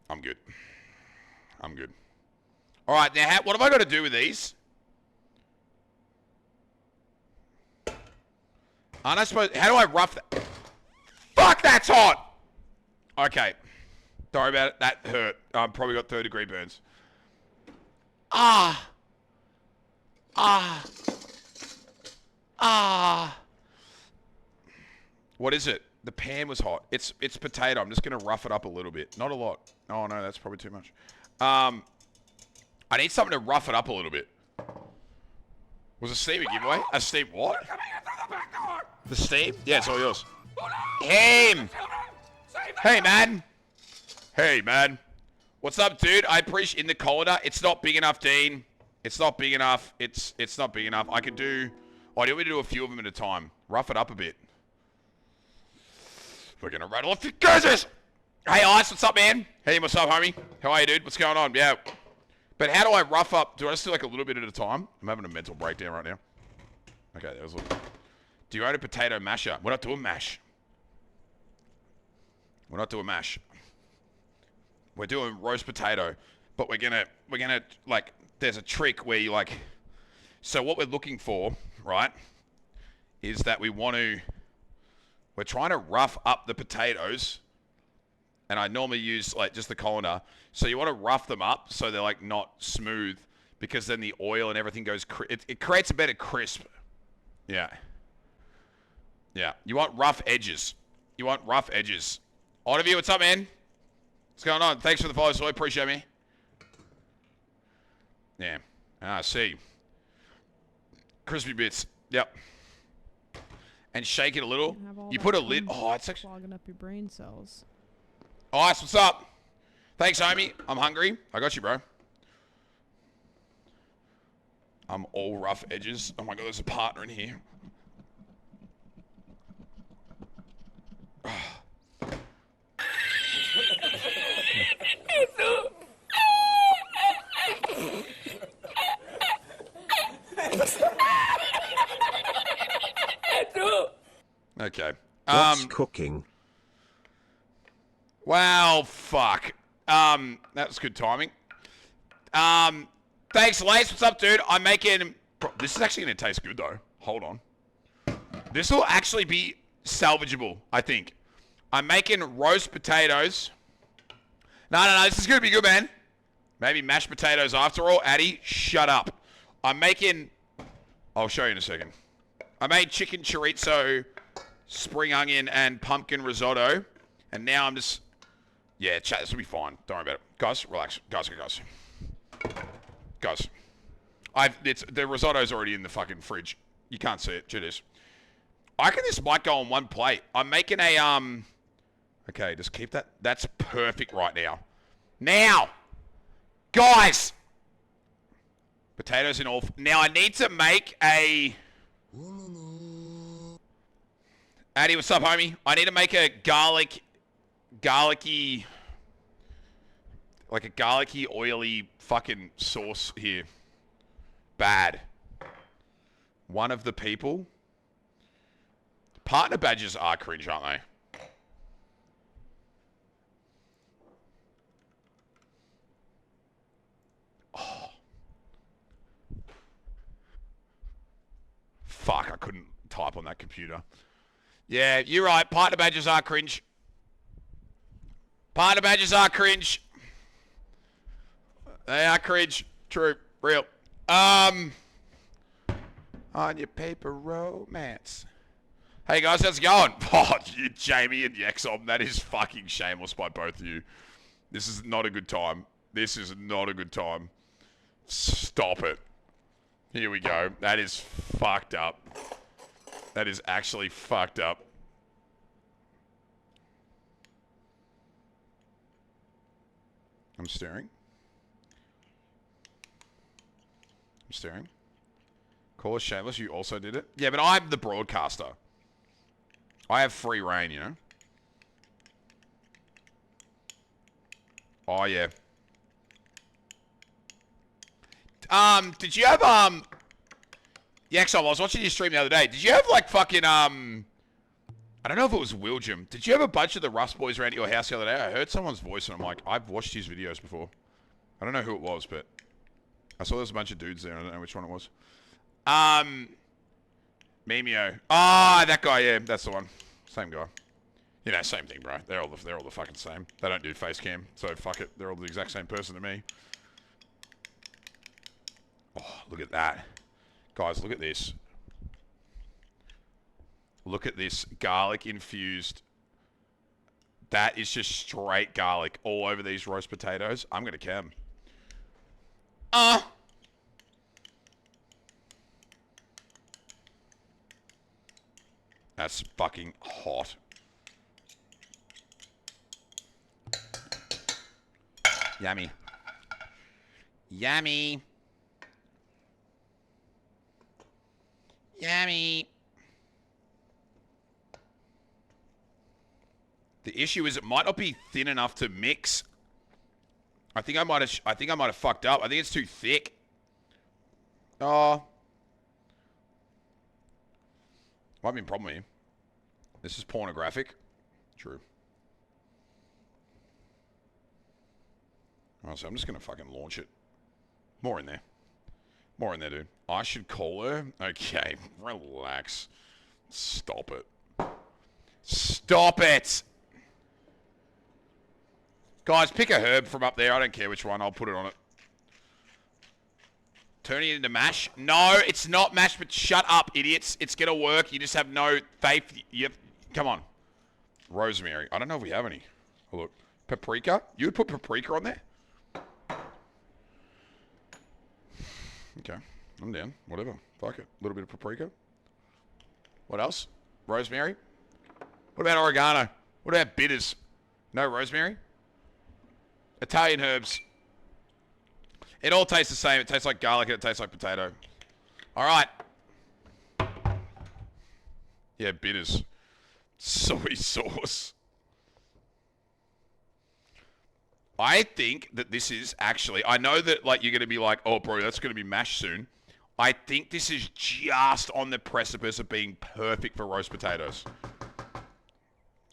I'm good. I'm good. All right, now what have I got to do with these? Aren't I supposed... How do I rough that? Fuck, that's hot! Okay. Sorry about it. That hurt. I've probably got 3rd-degree burns. Ah. What is it? The pan was hot. It's potato. I'm just going to rough it up a little bit. Not a lot. Oh, no, that's probably too much. I need something to rough it up a little bit. Was a steam a giveaway? A steam what? The steam? Yeah, it's all yours. Him! Hey, man. Hey, man. What's up, dude? I appreciate in the colander. It's not big enough, Dean. It's not big enough. It's not big enough. I can do... Oh, do you want me to do a few of them at a time? Rough it up a bit. We're going to rattle off the curses. Hey, Ice. What's up, man? Hey, what's up, homie? How are you, dude? What's going on? Yeah. But how do I rough up? Do I just do like a little bit at a time? I'm having a mental breakdown right now. Okay, that was a little... Do you own a potato masher? We're not doing mash. We're not doing mash. We're doing roast potato. But we're gonna, like, there's a trick where you, like... So what we're looking for, right, is that we're trying to rough up the potatoes. And I normally use, like, just the colander. So you want to rough them up so they're, like, not smooth. Because then the oil and everything goes... It creates a better crisp. Yeah. Yeah. You want rough edges. You want rough edges. Oddview, what's up, man? What's going on? Thanks for the follow, so I appreciate me. Yeah. Ah, see. Crispy bits. Yep. And shake it a little. You put a lid... Oh, it's actually... Clogging up your brain cells. Ice, what's up? Thanks, homie. I'm hungry. I got you, bro. I'm all rough edges. Oh my god, there's a partner in here. Okay. What's cooking? Wow, fuck. That was good timing. Thanks, Lace. What's up, dude? I'm making... This is actually going to taste good, though. Hold on. This will actually be salvageable, I think. I'm making roast potatoes. No. This is going to be good, man. Maybe mashed potatoes after all. Addy, shut up. I'm making... I'll show you in a second. I made chicken chorizo, spring onion, and pumpkin risotto. And now I'm just... Yeah, chat, this will be fine. Don't worry about it. Guys, relax. Guys. The risotto's already in the fucking fridge. You can't see it. Check this. I reckon this might go on one plate. I'm making a, Okay, just keep that. That's perfect right now. Now! Guys! Potatoes in all... Now, I need to make a... Addy, what's up, homie? I need to make a garlicky... Like a garlicky, oily fucking sauce here. Bad. One of the people... Partner badges are cringe, aren't they? Oh. Fuck, I couldn't type on that computer. Yeah, you're right. Partner badges are cringe. Partner badges are cringe. They are cringe. True. Real. On your paper romance. Hey guys, how's it going? Oh, Jamie and Yexom, that is fucking shameless by both of you. This is not a good time. This is not a good time. Stop it. Here we go. That is fucked up. That is actually fucked up. I'm staring. Call us shameless, you also did it? Yeah, but I'm the broadcaster. I have free reign, you know? Oh, yeah. Did you have, Yaxom, I was watching your stream the other day. Did you have, like, fucking, I don't know if it was William. Did you have a bunch of the Rust boys around at your house the other day? I heard someone's voice, and I'm like, I've watched his videos before. I don't know who it was, but I saw there's a bunch of dudes there. I don't know which one it was. Memeo. Ah, that guy, yeah, that's the one. Same guy. You know, same thing, bro. They're all the fucking same. They don't do face cam, so fuck it. They're all the exact same person to me. Oh, look at that. Guys, look at this. Look at this garlic infused. That is just straight garlic all over these roast potatoes. I'm gonna cam. That's fucking hot. Yummy. Yummy. Yummy. The issue is it might not be thin enough to mix. I think I might have fucked up. I think it's too thick. Oh. Might be a problem here. This is pornographic. True. Oh, so I'm just going to fucking launch it. More in there. More in there, dude. I should call her? Okay. Relax. Stop it. Stop it! Guys, pick a herb from up there. I don't care which one. I'll put it on it. Turning it into mash? No, it's not mash, but shut up, idiots. It's going to work. You just have no faith. Yep. Come on. Rosemary. I don't know if we have any. Oh, look. Paprika? You would put paprika on there? Okay. I'm down. Whatever. Fuck it. A little bit of paprika. What else? Rosemary? What about oregano? What about bitters? No rosemary? Italian herbs. It all tastes the same. It tastes like garlic and it tastes like potato. All right. Yeah, bitters. Soy sauce. I think that this is actually... I know that like you're going to be like, oh, bro, that's going to be mashed soon. I think this is just on the precipice of being perfect for roast potatoes.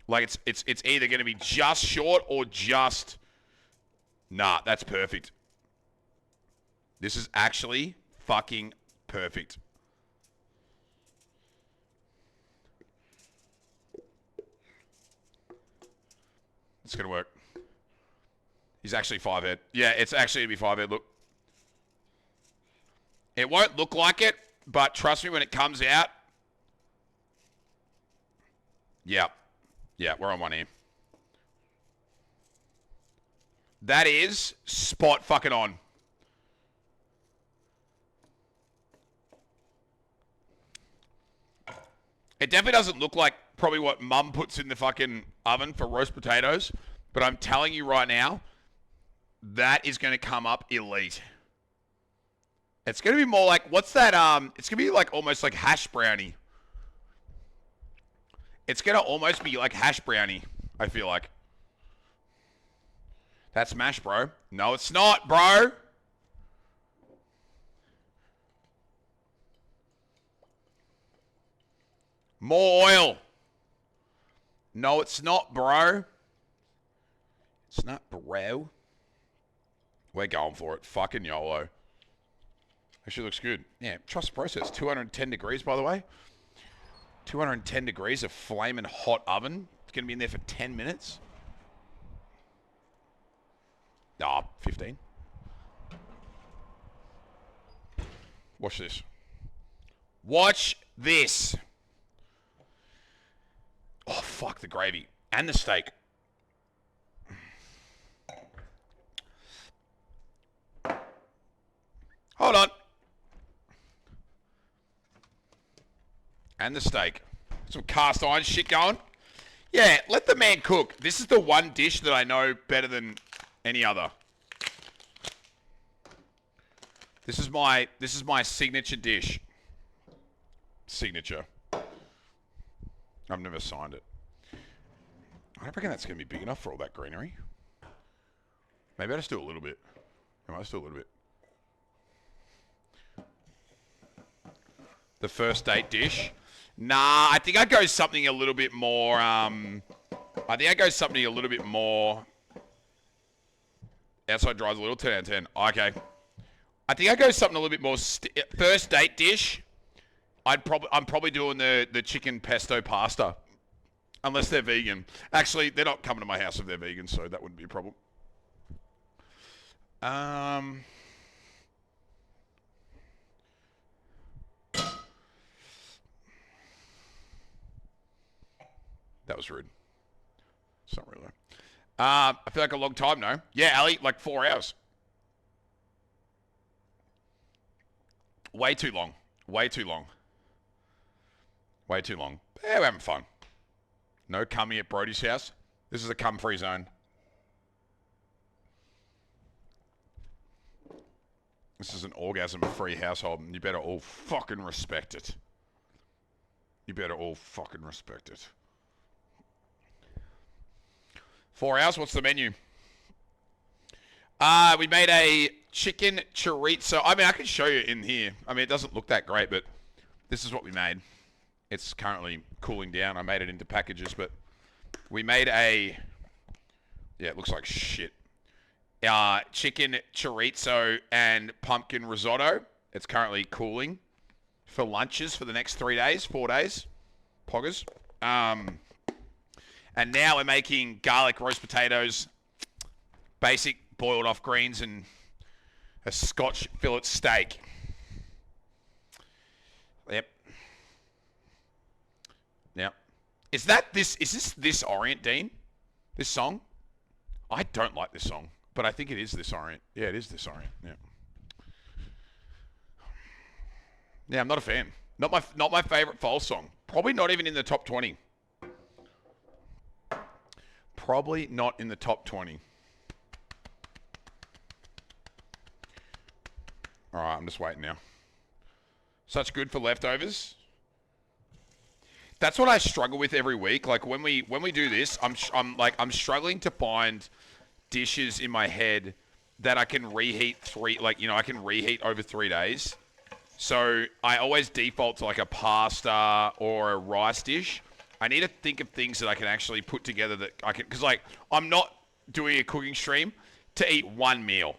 Like, it's either going to be just short or just... Nah, that's perfect. This is actually fucking perfect. It's going to work. He's actually 5 head. Yeah, it's actually going to be 5 head. Look. It won't look like it, but trust me, when it comes out. Yeah. Yeah, we're on one here. That is spot fucking on. It definitely doesn't look like probably what Mum puts in the fucking oven for roast potatoes. But I'm telling you right now, that is going to come up elite. It's going to be more like, what's that? It's going to be like almost like hash brownie. It's going to almost be like hash brownie, I feel like. That's mash, bro. No, it's not, bro. More oil. No, it's not, bro. It's not, bro. We're going for it. Fucking YOLO. Actually looks good. Yeah, trust the process. 210 degrees, by the way. 210 degrees, a flaming hot oven. It's going to be in there for 10 minutes. Ah, 15. Watch this. Watch this. Oh, fuck the gravy. And the steak. Hold on. And the steak. Some cast iron shit going. Yeah, let the man cook. This is the one dish that I know better than any other. This is my signature dish. Signature. I've never signed it. I don't reckon that's going to be big enough for all that greenery. Maybe I'll just do a little bit. I might just do a little bit. The first date dish. Nah, I think I'd go something a little bit more, outside drives a little 10 out of 10. Okay. I think I'd go something a little bit more, first date dish. I'm probably doing the chicken pesto pasta. Unless they're vegan. Actually, they're not coming to my house if they're vegan, so that wouldn't be a problem. That was rude. It's not really. I feel like a long time, no? Yeah, Ali, like 4 hours. Way too long. Way too long. Way too long. Yeah, we're having fun. No cummy at Brody's house. This is a cum-free zone. This is an orgasm-free household, and you better all fucking respect it. You better all fucking respect it. 4 hours, what's the menu? We made a chicken chorizo. I mean, I can show you in here. I mean, it doesn't look that great, but this is what we made. It's currently cooling down. I made it into packages, but we made a... Yeah, it looks like shit. Chicken chorizo and pumpkin risotto. It's currently cooling for lunches for the next 4 days. Poggers. And now we're making garlic roast potatoes, basic boiled off greens, and a Scotch fillet steak. Yep. Yep. Is this Orient, Dean? This song? I don't like this song, but I think it is this Orient. Yeah, it is this Orient. Yeah. Yeah, I'm not a fan. Not my favorite Foles song. Probably not even in the top 20. Probably not in the top 20. All right, I'm just waiting now. Such good for leftovers. That's what I struggle with every week. Like when we do this, I'm struggling to find dishes in my head that I can reheat I can reheat over 3 days. So I always default to like a pasta or a rice dish. I need to think of things that I can actually put together that I can, because like I'm not doing a cooking stream to eat one meal.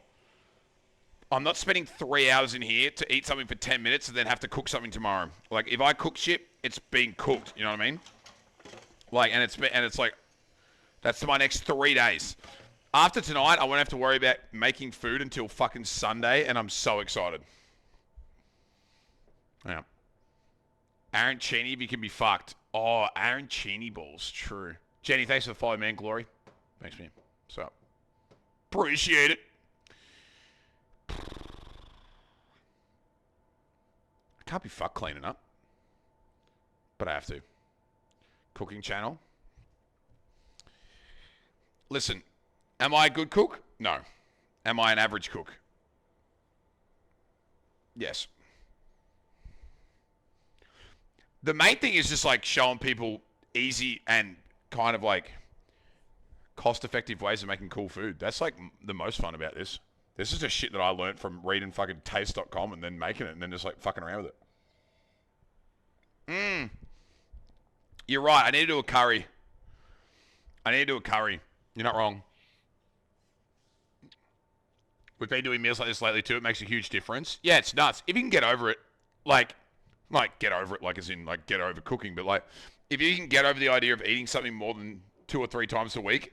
I'm not spending 3 hours in here to eat something for 10 minutes and then have to cook something tomorrow. Like if I cook shit, it's being cooked. You know what I mean? Like, and it's like, that's my next 3 days. After tonight, I won't have to worry about making food until fucking Sunday, and I'm so excited. Yeah. Arancini can be fucked. Oh, arancini balls. True. Jenny, thanks for the follow, man. Glory. Thanks, man. What's up? Appreciate it. I can't be fucked cleaning up. But I have to. Cooking channel. Listen, am I a good cook? No. Am I an average cook? Yes. The main thing is just like showing people easy and kind of like cost-effective ways of making cool food. That's like the most fun about this. This is just shit that I learned from reading fucking taste.com and then making it and then just like fucking around with it. You're right. I need to do a curry. You're not wrong. We've been doing meals like this lately too. It makes a huge difference. Yeah, it's nuts. If you can get over it, like get over it, like as in like get over cooking, but like if you can get over the idea of eating something more than 2 or 3 times a week,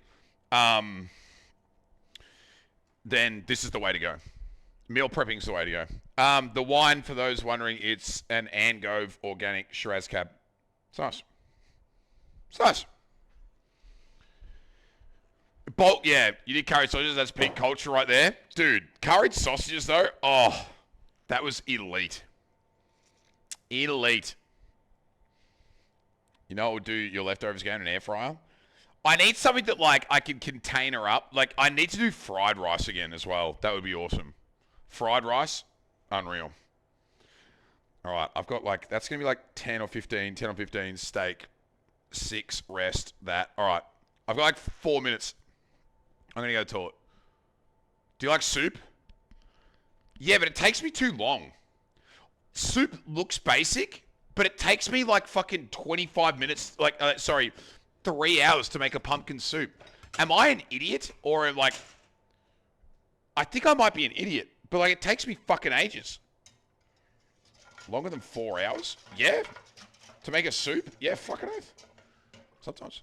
then this is the way to go. Meal prepping is the way to go. The wine, for those wondering, it's an Angove organic Shiraz Cab. It's nice. It's nice. Bulk, yeah, you did curried sausages. That's peak culture right there. Dude, curried sausages, though, oh, that was elite. Elite. You know what would do your leftovers go in an air fryer? I need something that, like, I can container up. Like, I need to do fried rice again as well. That would be awesome. Fried rice, unreal. All right, I've got, like, that's going to be, like, 10 or 15 steak, 6 rest, that. All right, I've got, like, 4 minutes. I'm going to go to the toilet. Do you like soup? Yeah, but it takes me too long. Soup looks basic, but it takes me, like, fucking 25 minutes, like, 3 hours to make a pumpkin soup. Am I an idiot? Or am like, I think I might be an idiot, but like it takes me fucking ages. Longer than 4 hours? Yeah. To make a soup? Yeah, fucking oath. Sometimes.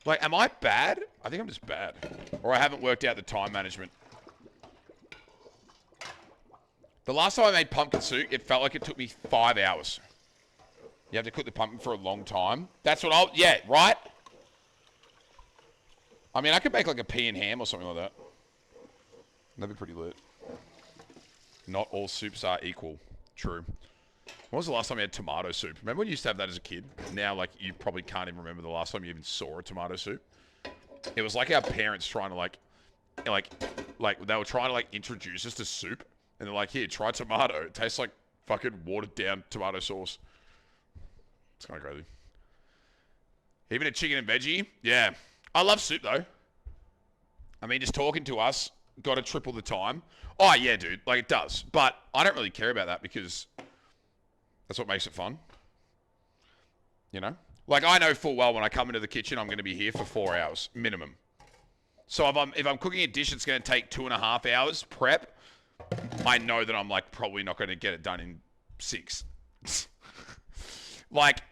Like, am I bad? I think I'm just bad. Or I haven't worked out the time management. The last time I made pumpkin soup, it felt like it took me 5 hours. You have to cook the pumpkin for a long time. That's what yeah, right? I mean, I could make like a pea and ham or something like that. That'd be pretty lit. Not all soups are equal. True. When was the last time you had tomato soup? Remember when you used to have that as a kid? Now, like, you probably can't even remember the last time you even saw a tomato soup. It was like our parents trying to, like they were trying to, like, introduce us to soup. And they're like, here, try tomato. It tastes like fucking watered down tomato sauce. It's kind of crazy. Even a chicken and veggie? Yeah. I love soup, though. I mean, just talking to us got to triple the time. Oh, yeah, dude. Like, it does. But I don't really care about that because that's what makes it fun. You know? Like, I know full well when I come into the kitchen, I'm going to be here for 4 hours, minimum. So if I'm cooking a dish that's going to take 2.5 hours prep, I know that I'm, like, probably not going to get it done in 6. Like,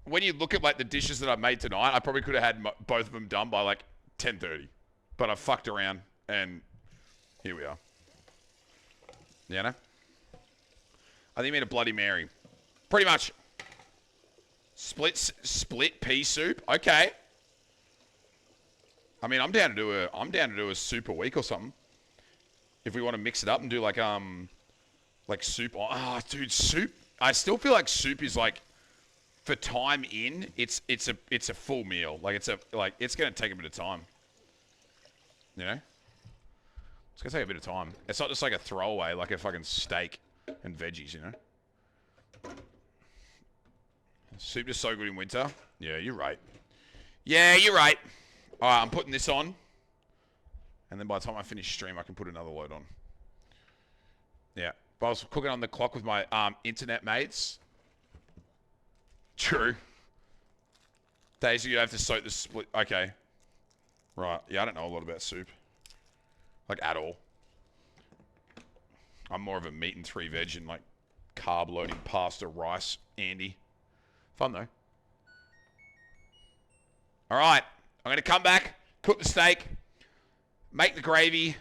when you look at, like, the dishes that I made tonight, I probably could have had both of them done by, like, 10:30. But I fucked around, and here we are. You know? I think you mean a Bloody Mary. Pretty much. Split pea soup? Okay. I mean, I'm down to do a soup a week or something. If we want to mix it up and do like soup. Oh, dude, soup. I still feel like soup is like, for time in, it's a full meal. Like it's gonna take a bit of time. You know? It's gonna take a bit of time. It's not just like a throwaway, like a fucking steak and veggies, you know? Soup is so good in winter. Yeah, you're right. Yeah, you're right. All right, I'm putting this on. And then by the time I finish stream, I can put another load on. Yeah. But I was cooking on the clock with my internet mates. True. Daisy, you have to soak the split. Okay. Right. Yeah, I don't know a lot about soup. Like, at all. I'm more of a meat and 3 veg and, like, carb loading pasta, rice, Andy. Fun, though. All right. I'm going to come back, cook the steak, make the gravy.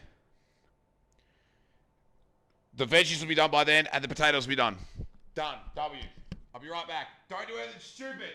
The veggies will be done by then, and the potatoes will be done. Done. W. I'll be right back. Don't do anything stupid.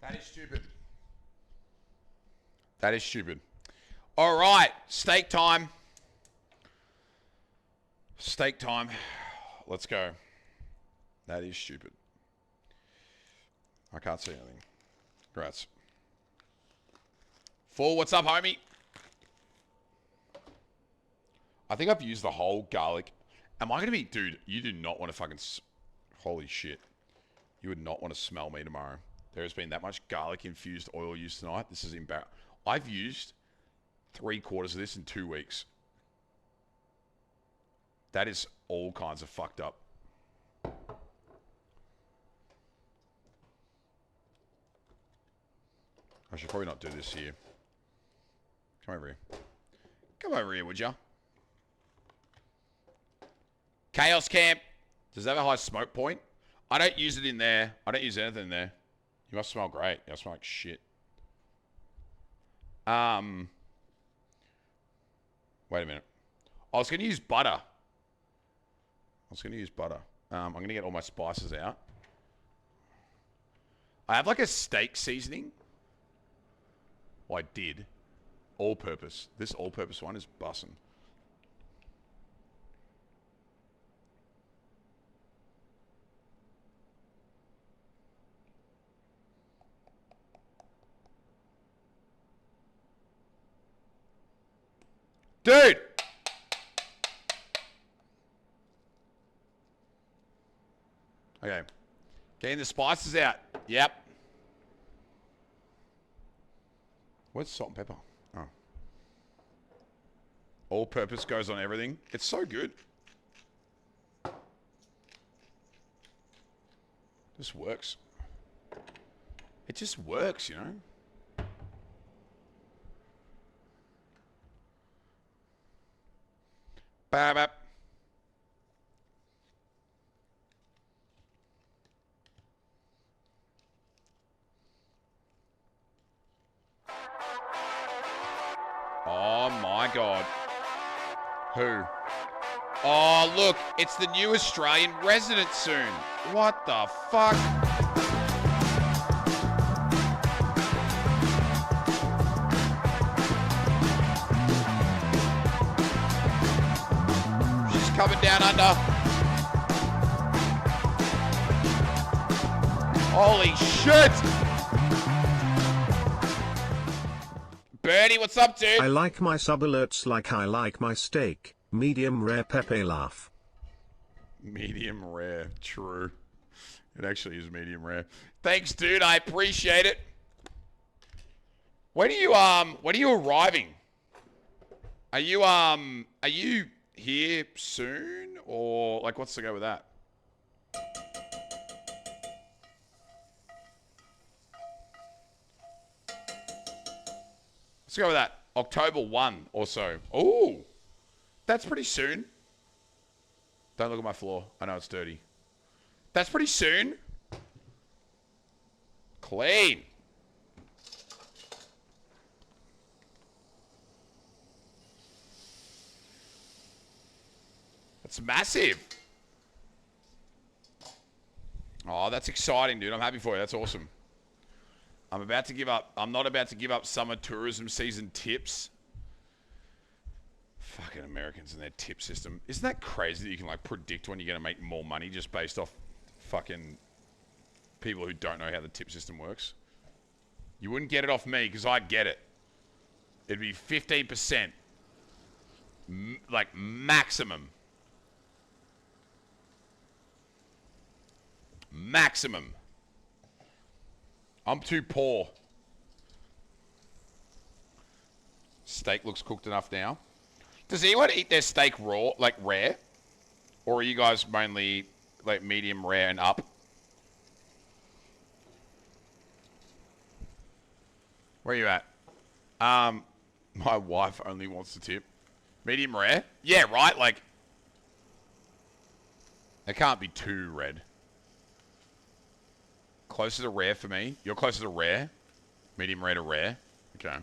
That is stupid. That is stupid. All right, steak time. Steak time. Let's go. That is stupid. I can't see anything. Congrats. Full, what's up, homie? I think I've used the whole garlic. Am I going to be... Dude, you do not want to fucking... Holy shit. You would not want to smell me tomorrow. There has been that much garlic-infused oil used tonight. This is embarrassing. I've used 3/4 of this in 2 weeks. That is all kinds of fucked up. I should probably not do this here. Come over here. Come over here, would ya? Chaos Camp. Does that have a high smoke point? I don't use it in there. I don't use anything in there. You must smell great. You must smell like shit. Wait a minute. I was going to use butter. I'm going to get all my spices out. I have like a steak seasoning. Well, I did. All-purpose. This all-purpose one is bussin'. Dude! Okay. Getting the spices out. Yep. Where's salt and pepper? Oh. All purpose goes on everything. It's so good. Just works. It just works, you know? Bap. Oh my God. Who? Oh, look, it's the new Australian resident soon. What the fuck? She's coming down under. Holy shit! Bernie, what's up, dude? I like my sub alerts like I like my steak. Medium rare Pepe laugh. Medium rare, true. It actually is medium rare. Thanks, dude. I appreciate it. When are you arriving? Are you here soon, or like what's the go with that? Let's go with that. October 1 or so. Oh, that's pretty soon. Don't look at my floor. I know it's dirty. That's pretty soon. Clean. That's massive. Oh, that's exciting, dude. I'm happy for you. That's awesome. I'm not about to give up summer tourism season tips. Fucking Americans and their tip system. Isn't that crazy that you can like predict when you're going to make more money just based off fucking people who don't know how the tip system works? You wouldn't get it off me because I get it. It'd be 15%. Like maximum. Maximum. I'm too poor. Steak looks cooked enough now. Does anyone eat their steak raw, like rare? Or are you guys mainly like medium rare and up? Where are you at? My wife only wants to tip. Medium rare? Yeah, right? Like, it can't be too red. Closer to rare for me. You're closer to rare. Medium rare to rare. Okay.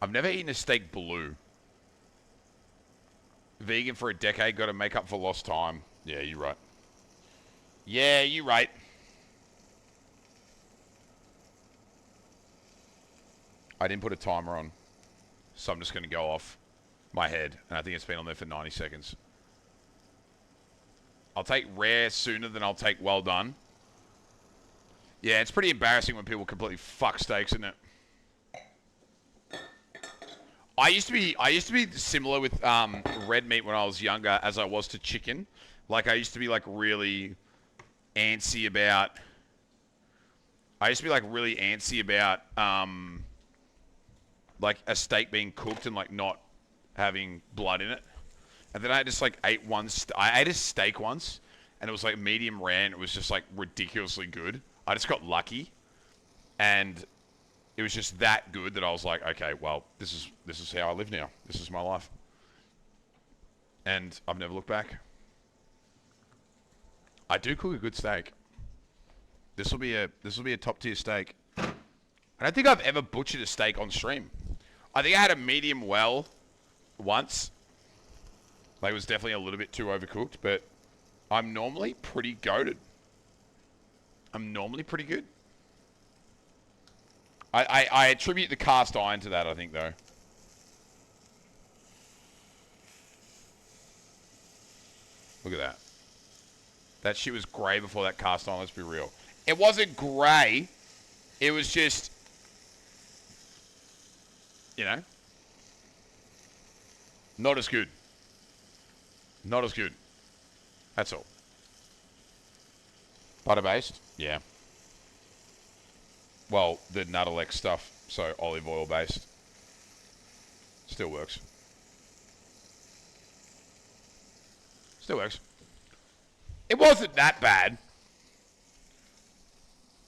I've never eaten a steak blue. Vegan for a decade. Got to make up for lost time. Yeah, you're right. Yeah, you're right. I didn't put a timer on. So I'm just going to go off my head. And I think it's been on there for 90 seconds. I'll take rare sooner than I'll take well done. Yeah, it's pretty embarrassing when people completely fuck steaks, isn't it? I used to be similar with red meat when I was younger as I was to chicken. Like I used to be like really antsy about like a steak being cooked and like not having blood in it. And then I just like ate I ate a steak once and it was like medium rare and it was just like ridiculously good. I just got lucky, and it was just that good that I was like, okay, well, this is how I live now. This is my life, and I've never looked back. I do cook a good steak. This will be a top tier steak. I don't think I've ever butchered a steak on stream. I think I had a medium well once. Like it was definitely a little bit too overcooked, but I'm normally pretty goated. I'm normally pretty good. I attribute the cast iron to that, I think, though. Look at that. That shit was grey before that cast iron, let's be real. It wasn't grey. It was just, you know. Not as good. Not as good. That's all. Butter-based? Yeah. Well, the Nuttelex stuff, so olive oil-based. Still works. Still works. It wasn't that bad.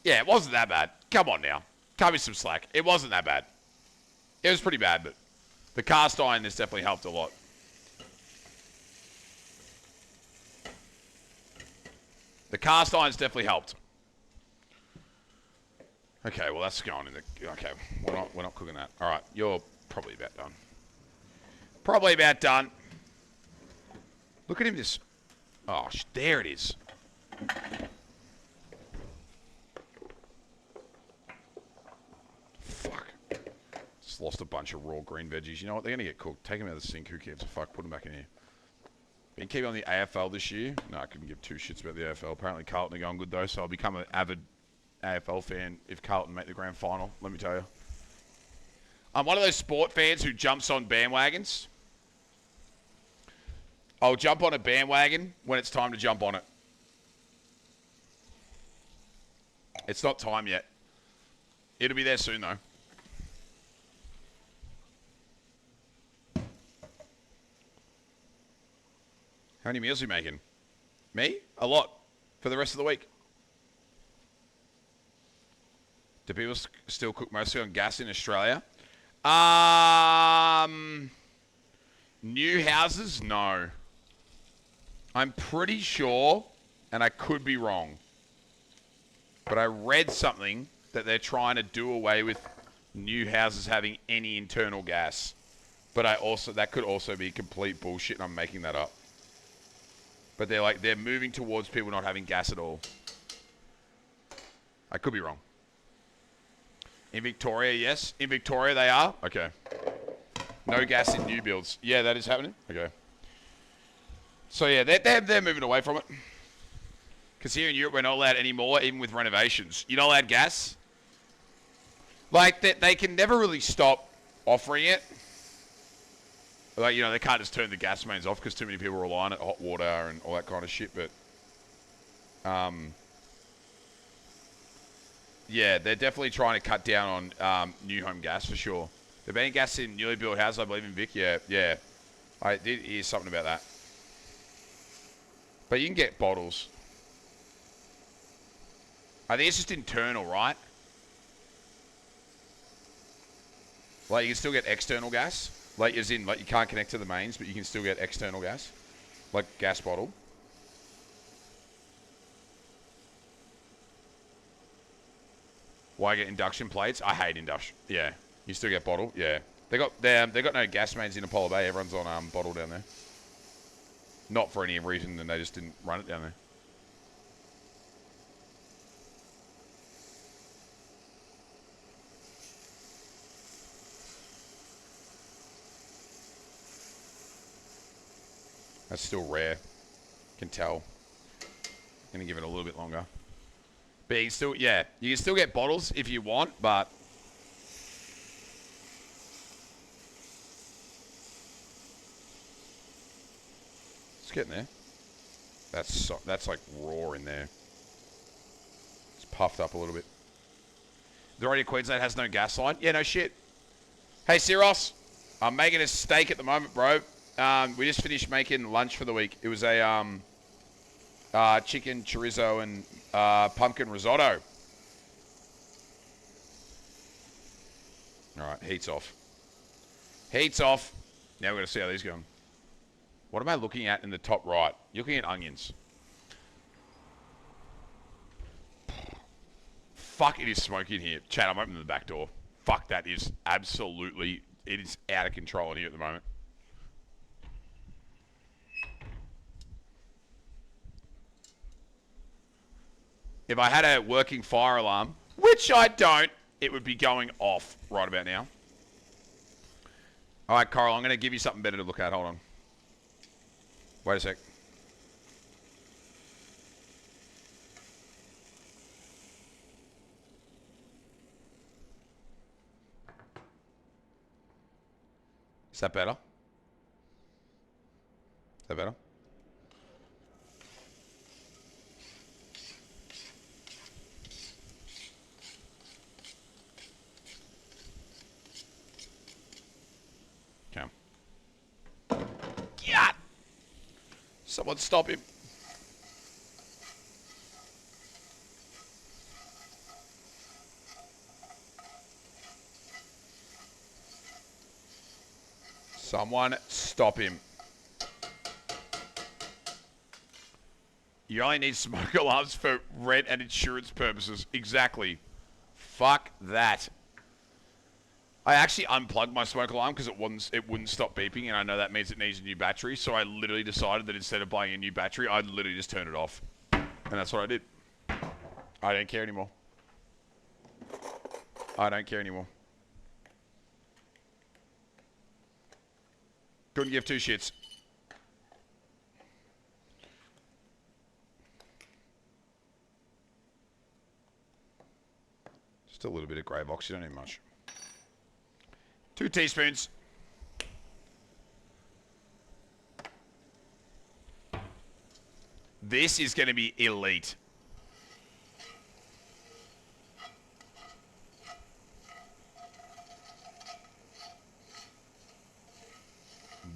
Yeah, it wasn't that bad. Come on now. Cut me some slack. It wasn't that bad. It was pretty bad, but the cast iron has definitely helped a lot. The cast iron's definitely helped. Okay, well that's going in the... Okay, we're not cooking that. All right, you're probably about done. Probably about done. Look at him just... Oh, there it is. Fuck. Just lost a bunch of raw green veggies. You know what? They're going to get cooked. Take them out of the sink. Who cares? Fuck, put them back in here. Been keeping on the AFL this year. No, I couldn't give two shits about the AFL. Apparently Carlton are going good though, so I'll become an avid AFL fan if Carlton make the grand final, let me tell you. I'm one of those sport fans who jumps on bandwagons. I'll jump on a bandwagon when it's time to jump on it. It's not time yet. It'll be there soon, though. How many meals are you making? Me? A lot. For the rest of the week. Do people still cook mostly on gas in Australia? New houses? No. I'm pretty sure, and I could be wrong, but I read something that they're trying to do away with new houses having any internal gas. But that could also be complete bullshit and I'm making that up. But they're moving towards people not having gas at all. I could be wrong. In Victoria, yes. In Victoria, they are. Okay. No gas in new builds. Yeah, that is happening. Okay. So, yeah, they're moving away from it. Because here in Europe, we're not allowed anymore, even with renovations. You're not allowed gas. Like, they can never really stop offering it. Like, you know, they can't just turn the gas mains off because too many people rely on it, hot water and all that kind of shit. But, yeah, they're definitely trying to cut down on new home gas for sure. They're banning gas in newly built houses, I believe, in Vic. Yeah. I did hear something about that. But you can get bottles. I think it's just internal, right? Like, you can still get external gas. Like, as in, like, you can't connect to the mains, but you can still get external gas. Like, gas bottle. Why get induction plates? I hate induction. Yeah. You still get bottle? Yeah. They got no gas mains in Apollo Bay. Everyone's on bottle down there. Not for any reason, and they just didn't run it down there. That's still rare. Can tell. Gonna give it a little bit longer. But you can still, yeah, you can still get bottles if you want, but it's getting there. That's like raw in there. It's puffed up a little bit. The Radio Queensland has no gas line. Yeah, no shit. Hey, Siros, I'm making a steak at the moment, bro. We just finished making lunch for the week. It was a chicken chorizo and pumpkin risotto. All right, heat's off. Heat's off. Now we're going to see how these go. What am I looking at in the top right? You're looking at onions. Fuck, it is smoky in here. Chad, I'm opening the back door. Fuck, that is absolutely... It is out of control in here at the moment. If I had a working fire alarm, which I don't, it would be going off right about now. All right, Coral, I'm going to give you something better to look at. Hold on. Wait a sec. Is that better? that better? Okay. Yeah! Someone stop him. Someone stop him. You only need smoke alarms for rent and insurance purposes. Exactly. Fuck that. I actually unplugged my smoke alarm because it wouldn't stop beeping, and I know that means it needs a new battery. So I literally decided that instead of buying a new battery, I'd literally just turn it off, and that's what I did. I don't care anymore. I don't care anymore. Couldn't give two shits. Just a little bit of grey box. You don't need much. 2 teaspoons. This is going to be elite.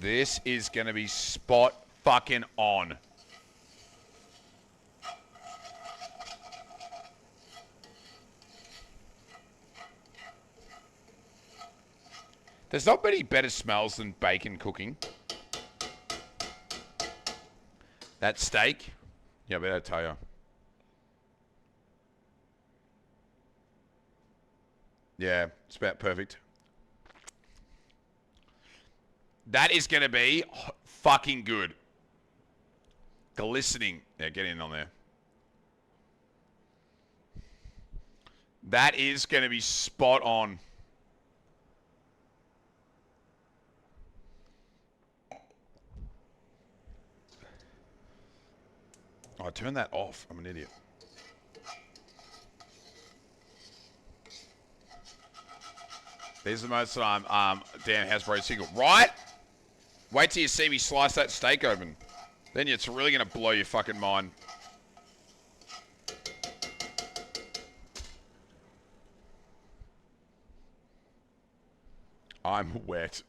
This is going to be spot fucking on. There's not many better smells than bacon cooking. That steak, yeah, I better tell you. Yeah, it's about perfect. That is going to be fucking good. Glistening. Yeah, get in on there. That is going to be spot on. Oh, I turned that off. I'm an idiot. These are the most time Dan Hasbro single. Right? Wait till you see me slice that steak open. Then it's really going to blow your fucking mind. I'm wet.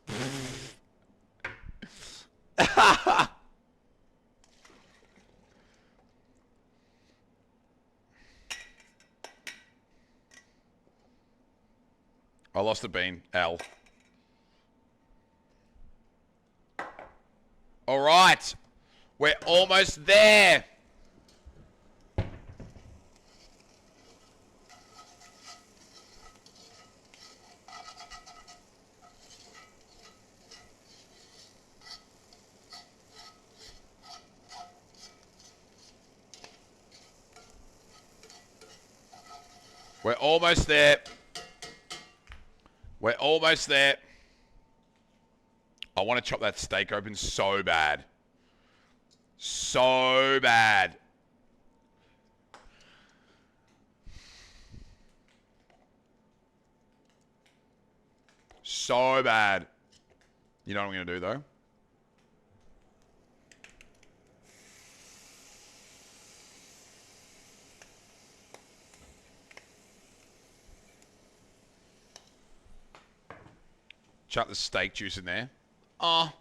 I lost a bean. L. All right. We're almost there. We're almost there. We're almost there. I want to chop that steak open so bad. So bad. So bad. You know what I'm going to do, though? Chuck the steak juice in there. Oh.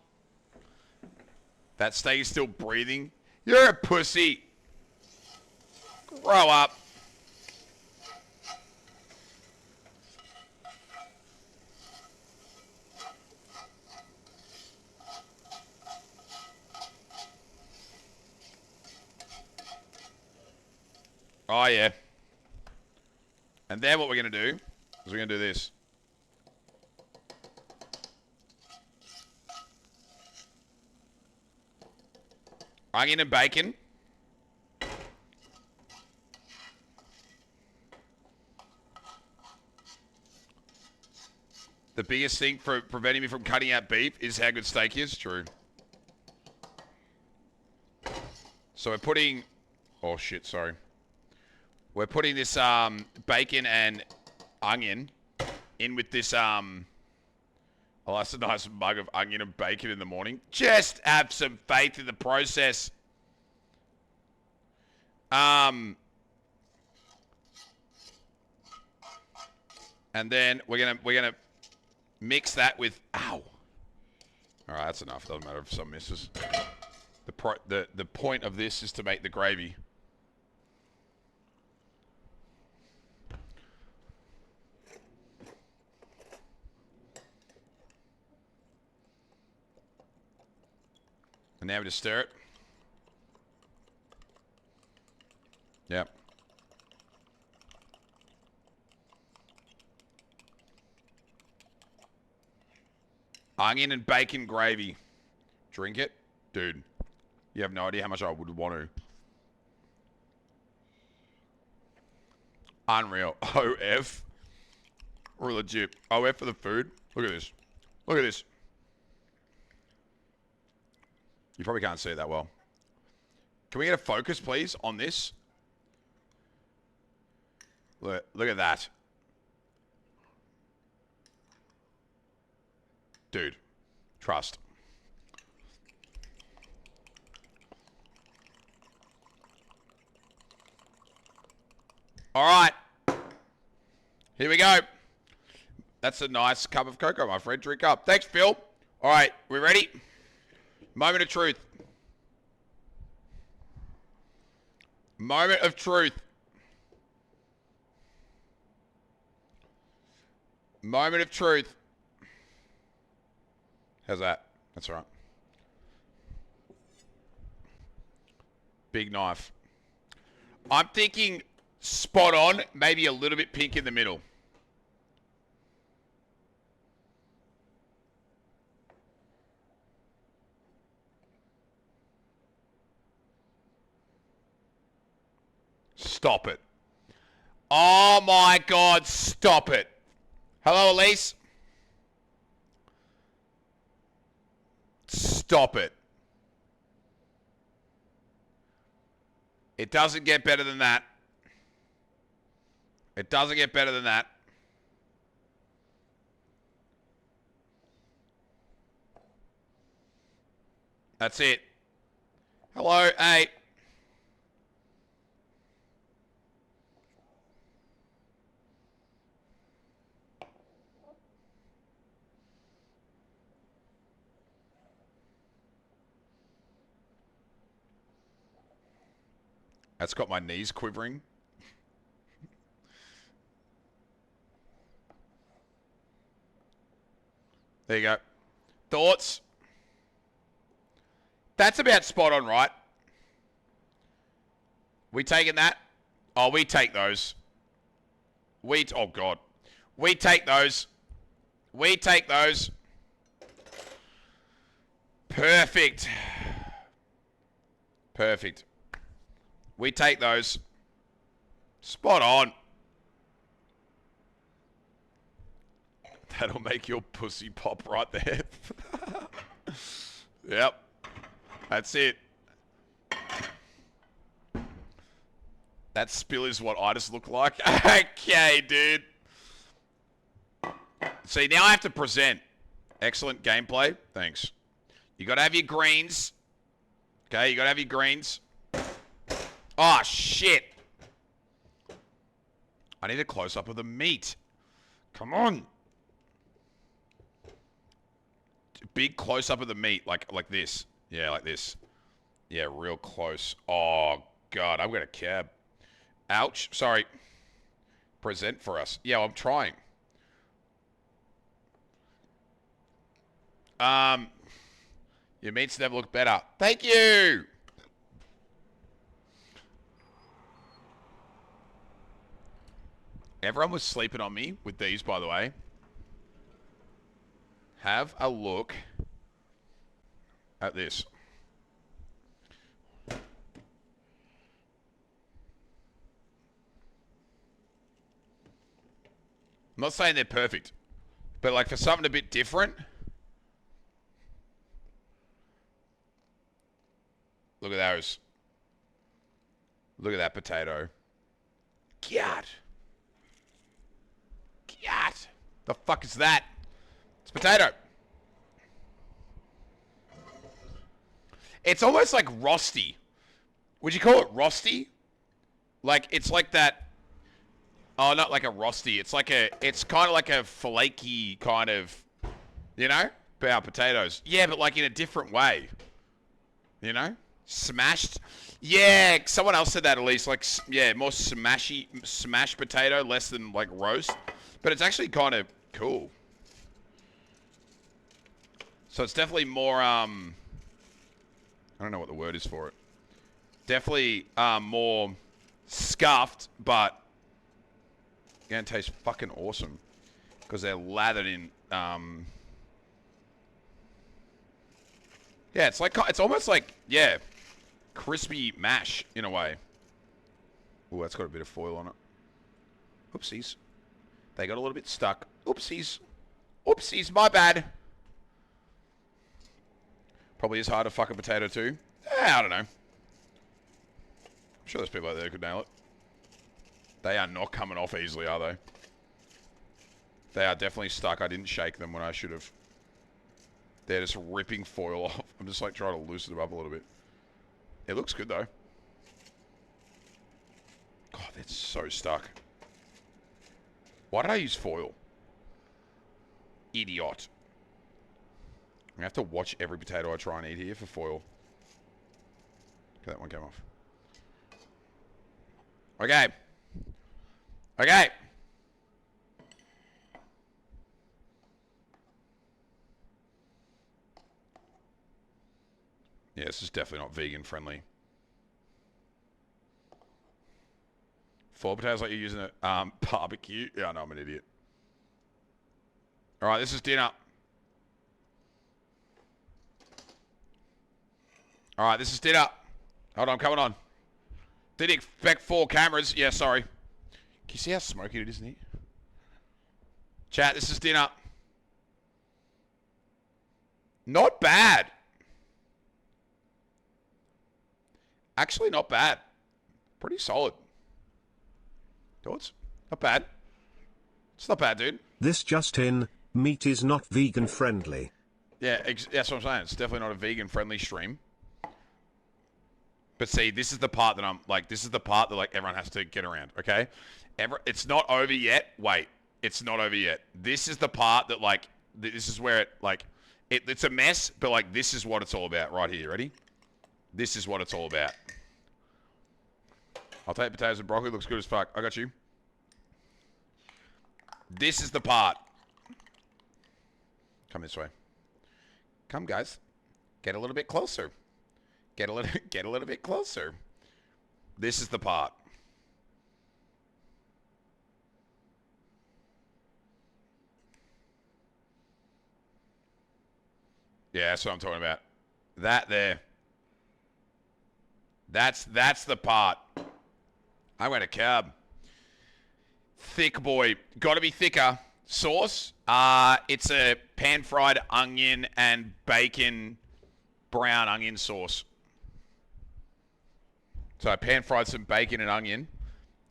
That steak is still breathing. You're a pussy. Grow up. Oh, yeah. And then what we're going to do is we're going to do this. Onion and bacon. The biggest thing for preventing me from cutting out beef is how good steak is. True. So we're putting... Oh, shit, sorry. We're putting this bacon and onion in with this Oh, that's a nice mug of onion and bacon in the morning. Just have some faith in the process. And then we're gonna mix that with ow. All right, that's enough. Doesn't matter if some misses. The point of this is to make the gravy. And now we just stir it. Yep. Onion and bacon gravy. Drink it? Dude, you have no idea how much I would want to. Unreal. OF. Or legit. OF for the food. Look at this. Look at this. You probably can't see it that well. Can we get a focus, please, on this? Look at that. Dude, trust. All right. Here we go. That's a nice cup of cocoa, my friend. Drink up. Thanks, Phil. All right, we ready? Moment of truth. Moment of truth. Moment of truth. How's that? That's all right. Big knife. I'm thinking spot on, maybe a little bit pink in the middle. Stop it. Oh my God, stop it. Hello, Elise. Stop it. It doesn't get better than that. It doesn't get better than that. That's it. Hello, hey. That's got my knees quivering. There you go. Thoughts? That's about spot on, right? We taking that? Oh, we take those. Oh, God. We take those. We take those. Perfect. Perfect. We take those. Spot on. That'll make your pussy pop right there. Yep. That's it. That spill is what I just look like. Okay, dude. See, now I have to present. Excellent gameplay. Thanks. You got to have your greens. Okay, you got to have your greens. Oh, shit. I need a close-up of the meat. Come on. Big close-up of the meat, like this. Yeah, like this. Yeah, real close. Oh, God, I've got a cab. Ouch. Sorry. Present for us. Yeah, I'm trying. Your meats never look better. Thank you. Everyone was sleeping on me with these, by the way. Have a look at this. I'm not saying they're perfect, but like for something a bit different. Look at those. Look at that potato. God. God. The fuck is that? It's potato. It's almost like Rosti. Would you call it Rosti? Like, it's like that. Oh, not like a Rosti. It's kind of like a flaky kind of, you know, potatoes. Yeah, but like in a different way. You know? Smashed. Yeah, someone else said that at least. Like, yeah, more smashed potato, less than like roast. But it's actually kind of cool. So it's definitely more, I don't know what the word is for it. Definitely more scuffed, but gonna taste fucking awesome because they're lathered in. Yeah, it's almost like crispy mash in a way. Oh, that's got a bit of foil on it. Oopsies, they got a little bit stuck. Oopsies, my bad. Probably is hard to fuck a potato too. I don't know. I'm sure there's people out there who could nail it. They are not coming off easily, are they? They are definitely stuck. I didn't shake them when I should have. They're just ripping foil off. I'm just like trying to loosen them up a little bit. It looks good though. God, that's so stuck. Why did I use foil? Idiot. I'm gonna have to watch every potato I try and eat here for foil. Okay, that one came off. Okay. Okay. Yeah, this is definitely not vegan friendly. Foil potatoes like you're using a barbecue. Yeah, no, I'm an idiot. All right, this is dinner. All right, this is dinner. Hold on, I'm coming on. Didn't expect 4 cameras. Yeah, sorry. Can you see how smoky it is in here? Chat, this is dinner. Not bad. Actually, not bad. Pretty solid. Thoughts? Not bad. It's not bad, dude. This just in, meat is not vegan friendly. Yeah, that's what I'm saying. It's definitely not a vegan friendly stream. But see, this is the part that like everyone has to get around, okay? It's not over yet. Wait, it's not over yet. This is the part that like, this is where it's a mess, but like this is what it's all about right here. Ready? This is what it's all about. I'll take potatoes and broccoli. Looks good as fuck. I got you. This is the part. Come this way. Come, guys. Get a little bit closer. Get a little bit closer. This is the part. Yeah, that's what I'm talking about. That there. That's the part. I went a cab. Thick boy. Got to be thicker. Sauce. It's a pan-fried onion and bacon brown onion sauce. So I pan-fried some bacon and onion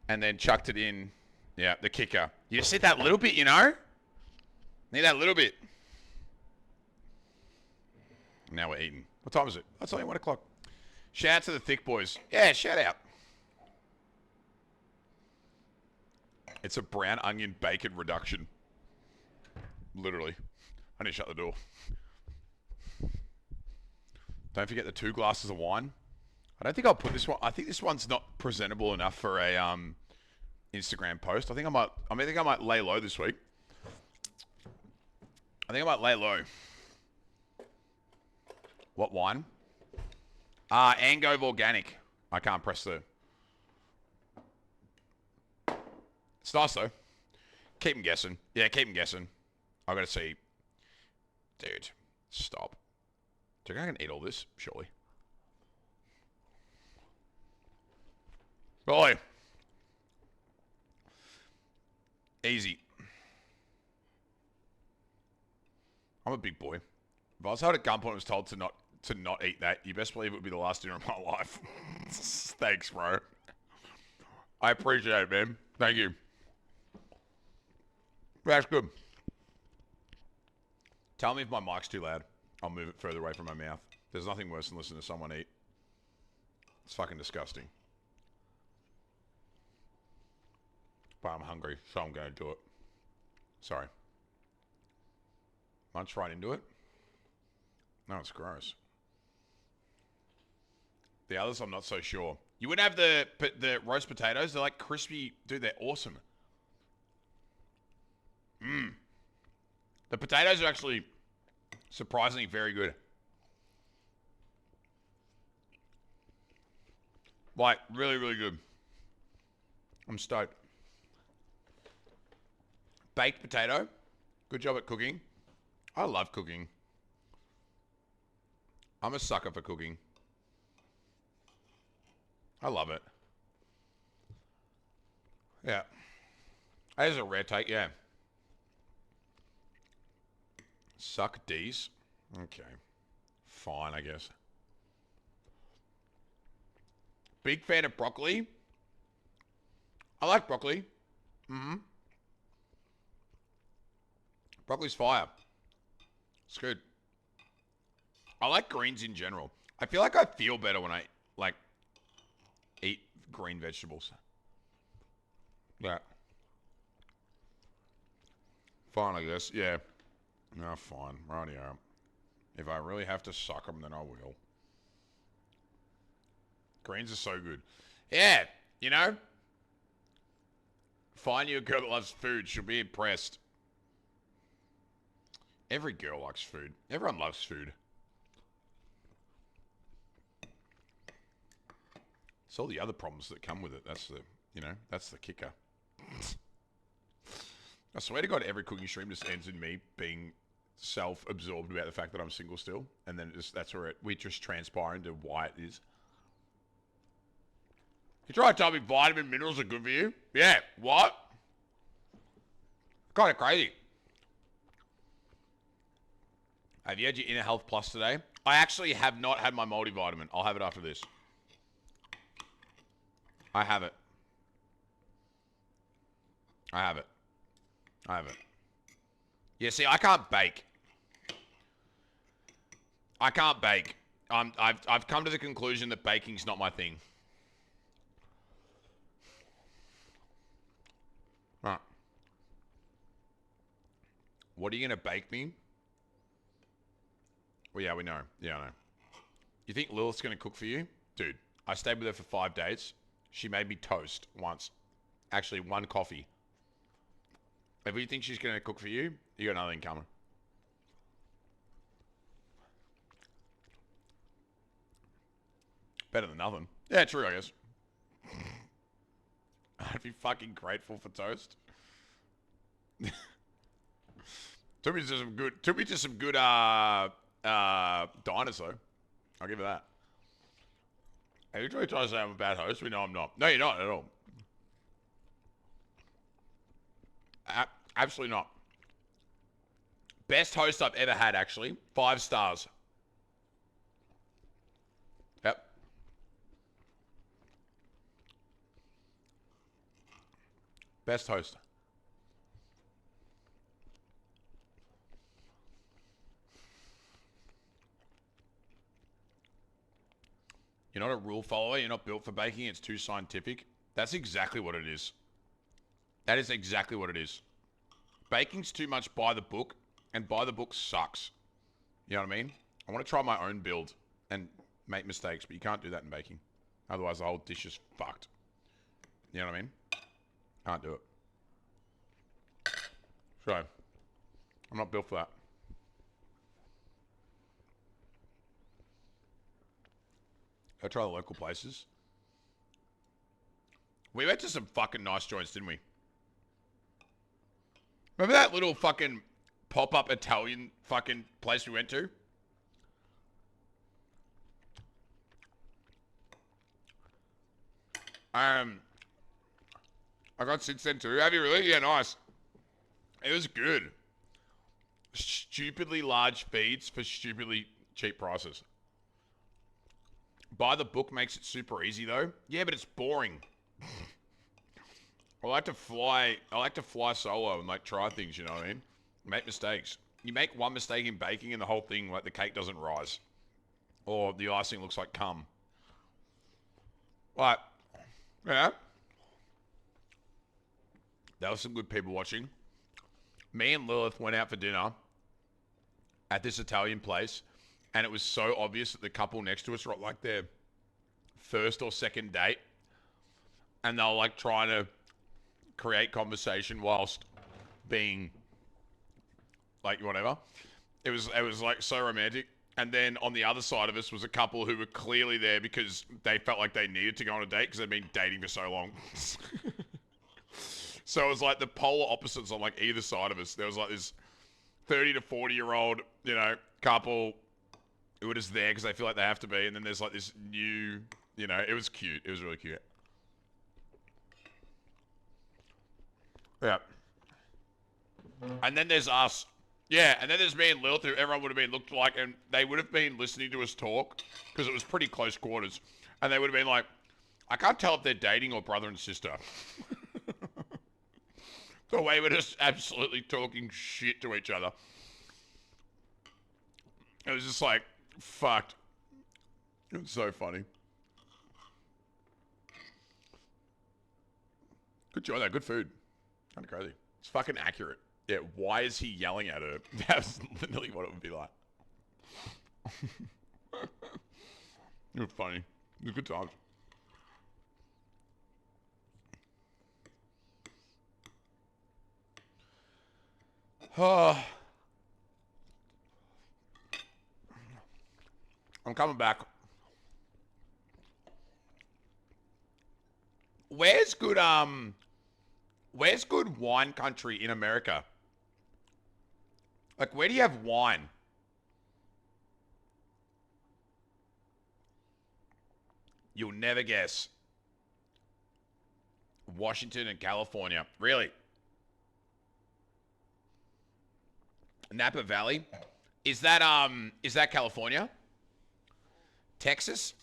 and then chucked it in. Yeah, the kicker. You just need that little bit, you know? Need that little bit. Now we're eating. What time is it? It's only 1 o'clock. Shout out to the thick boys. Yeah, shout out. It's a brown onion bacon reduction. Literally. I need to shut the door. Don't forget the 2 glasses of wine. I don't think I'll put this one. I think this one's not presentable enough for a Instagram post. I think I might lay low this week. I think I might lay low. What wine? Angove Organic. I can't press the... It's nice though. Keep them guessing. Yeah, keep them guessing. I gotta see. Dude, stop. Do you think I can eat all this? Surely. Boy. Easy. I'm a big boy. If I was held at gunpoint and was told to not eat that, you best believe it would be the last dinner of my life. Thanks, bro. I appreciate it, man. Thank you. That's good. Tell me if my mic's too loud. I'll move it further away from my mouth. There's nothing worse than listening to someone eat. It's fucking disgusting. But I'm hungry, so I'm going to do it. Sorry. Munch right into it. No, it's gross. The others, I'm not so sure. You would have the roast potatoes. They're like crispy. Dude, they're awesome. Mmm. The potatoes are actually surprisingly very good. Like, really, really good. I'm stoked. Baked potato. Good job at cooking. I love cooking. I'm a sucker for cooking. I love it. Yeah. That is a rare take, yeah. Suck D's. Okay. Fine, I guess. Big fan of broccoli. I like broccoli. Mm-hmm. Broccoli's fire. It's good. I like greens in general. I feel like I feel better when I, like, eat green vegetables. Yeah. Fine, I guess. Yeah. No, fine. Rightio. If I really have to suck them, then I will. Greens are so good. Yeah, you know? Find you a girl that loves food. She'll be impressed. Every girl likes food. Everyone loves food. It's all the other problems that come with it. That's the, you know, that's the kicker. I swear to God, every cooking stream just ends in me being self-absorbed about the fact that I'm single still. And then that's where we just transpire into why it is. You try to tell me vitamin minerals are good for you? Yeah, what? Kind of crazy. Have you had your Inner Health Plus today? I actually have not had my multivitamin. I'll have it after this. I have it. I have it. I have it. Yeah, see, I can't bake. I can't bake. I've come to the conclusion that baking's not my thing. Right. What are you going to bake me? Well, yeah, we know. Yeah, I know. You think Lilith's going to cook for you? Dude, I stayed with her for 5 days. She made me toast once. Actually, 1 coffee. If you think she's going to cook for you, you got nothing coming. Better than nothing. Yeah, true, I guess. I'd be fucking grateful for toast. Took me to some good diners though. I'll give it that. Are you trying to say I'm a bad host? We know I'm not. No, you're not at all. Absolutely not. Best host I've ever had, actually. 5 stars. Yep. Best host. You're not a rule follower. You're not built for baking. It's too scientific. That's exactly what it is. That is exactly what it is. Baking's too much by the book, and by the book sucks. You know what I mean? I want to try my own build and make mistakes, but you can't do that in baking. Otherwise, the whole dish is fucked. You know what I mean? Can't do it. So, I'm not built for that. Go try the local places. We went to some fucking nice joints, didn't we? Remember that little fucking pop-up Italian fucking place we went to? I got since then too. Have you really? Yeah, nice. It was good. Stupidly large feeds for stupidly cheap prices. By the book makes it super easy though. Yeah, but it's boring. I like to fly solo and like try things, you know what I mean? Make mistakes. You make one mistake in baking and the whole thing, like the cake doesn't rise. or the icing looks like cum. But, yeah. There were some good people watching. Me and Lilith went out for dinner at this Italian place, and it was so obvious that the couple next to us were like their first or second date, and they were like trying to create conversation whilst being like whatever. It was like so romantic. And then on the other side of us was a couple who were clearly there because they felt like they needed to go on a date because they'd been dating for so long. So it was like the polar opposites on like either side of us. There was like this 30 to 40-year-old, you know, couple who were just there because they feel like they have to be. And then there's like this new, you know, it was cute. It was really cute. Yeah. And then there's us. Yeah, and then there's me and Lilith, who everyone would have been looked like, and they would have been listening to us talk because it was pretty close quarters. And they would have been like, I can't tell if they're dating or brother and sister. The way we're just absolutely talking shit to each other. It was just like, fucked. It was so funny. Good job, though. Good food. Kind of crazy. It's fucking accurate. Yeah, why is he yelling at her? That's literally what it would be like. It was funny. It was good times. I'm coming back. Where's good wine country in America? Like, where do you have wine? You'll never guess. Washington and California. Really? Napa Valley? Is that California? Texas?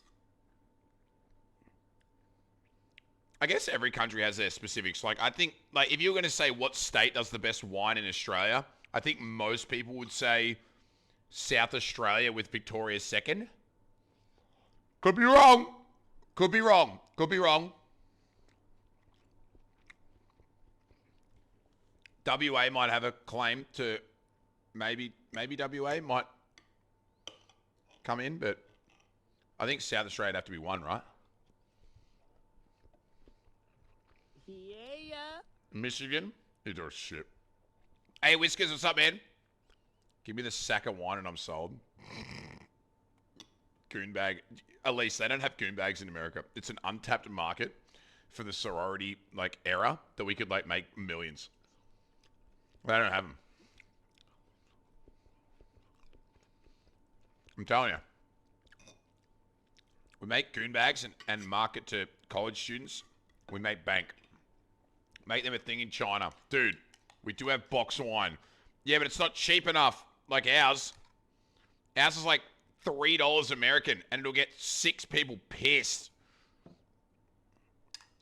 I guess every country has their specifics. Like, I think, like, if you were going to say what state does the best wine in Australia, I think most people would say South Australia with Victoria second. Could be wrong. Could be wrong. Could be wrong. WA might have a claim to maybe WA might come in, but I think South Australia would have to be one, right? Yeah. Michigan? You do shit. Hey, Whiskers, what's up, man? Give me the sack of wine and I'm sold. Goon bag. At least they don't have goon bags in America. It's an untapped market for the sorority like era that we could like make millions. They don't have them. I'm telling you. We make goon bags and market to college students. We make bank. Make them a thing in China. Dude, we do have box wine. Yeah, but it's not cheap enough like ours. Ours is like $3 American, and it'll get 6 people pissed.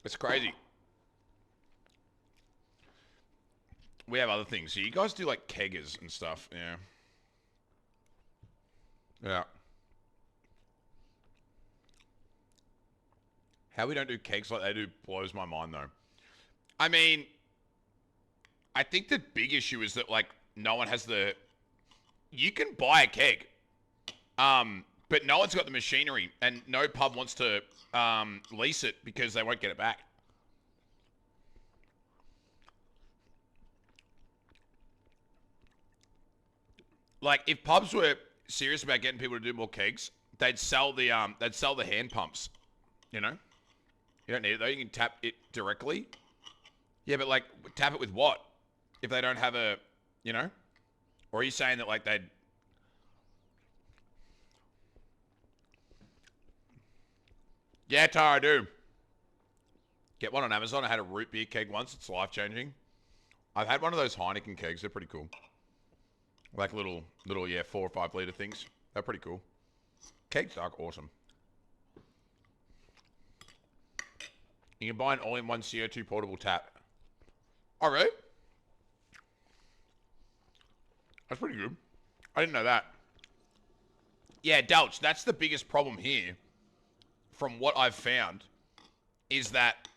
It's crazy. We have other things. So you guys do like keggers and stuff, yeah. Yeah. How we don't do kegs like they do blows my mind, though. I mean, I think the big issue is that, like, no one has the... You can buy a keg, but no one's got the machinery, and no pub wants to lease it because they won't get it back. Like, if pubs were serious about getting people to do more kegs, they'd sell the hand pumps. You know, you don't need it though. You can tap it directly. Yeah, but like, tap it with what? If they don't have a, you know, or are you saying that like they'd? Yeah, Tara, I do. Get one on Amazon. I had a root beer keg once. It's life changing. I've had one of those Heineken kegs. They're pretty cool. Like little, yeah, 4 or 5 liter things. They're pretty cool. Kegs are awesome. You can buy an all-in-one CO2 portable tap. Oh, really? That's pretty good. I didn't know that. Yeah, Delch, that's the biggest problem here, from what I've found, is that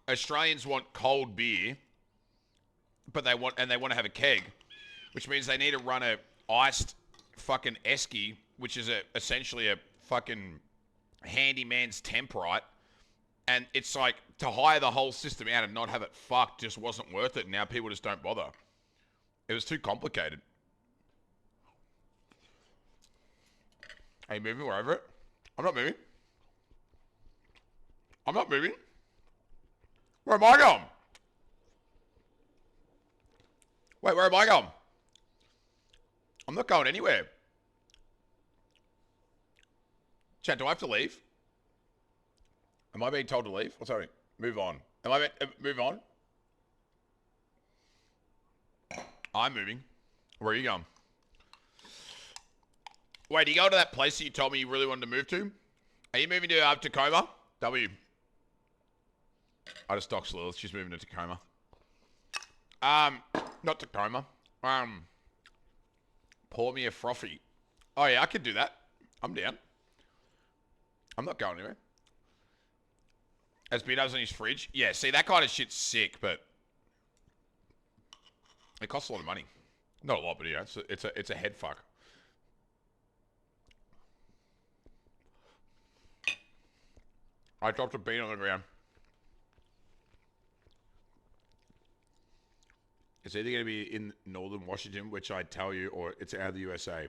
Australians want cold beer, but they want to have a keg, which means they need to run a iced fucking esky, which is essentially a fucking handyman's temp, right? And it's like, to hire the whole system out and not have it fucked just wasn't worth it. Now people just don't bother. It was too complicated. Are you moving? We're over it. I'm not moving. I'm not moving. Where am I going? Wait, where am I going? I'm not going anywhere. Chat, do I have to leave? Am I being told to leave? Oh, sorry. Move on. Am I move on? I'm moving. Where are you going? Wait, do you go to that place that you told me you really wanted to move to? Are you moving to Tacoma? W. I just doxed Lilith. She's moving to Tacoma. Not Tacoma. Pour me a frothy. Oh yeah, I could do that. I'm down. I'm not going anywhere. As Beato's on his fridge. Yeah, see, that kind of shit's sick, but it costs a lot of money. Not a lot, but yeah, it's a head fuck. I dropped a bean on the ground. It's either going to be in northern Washington, which I tell you, or it's out of the USA.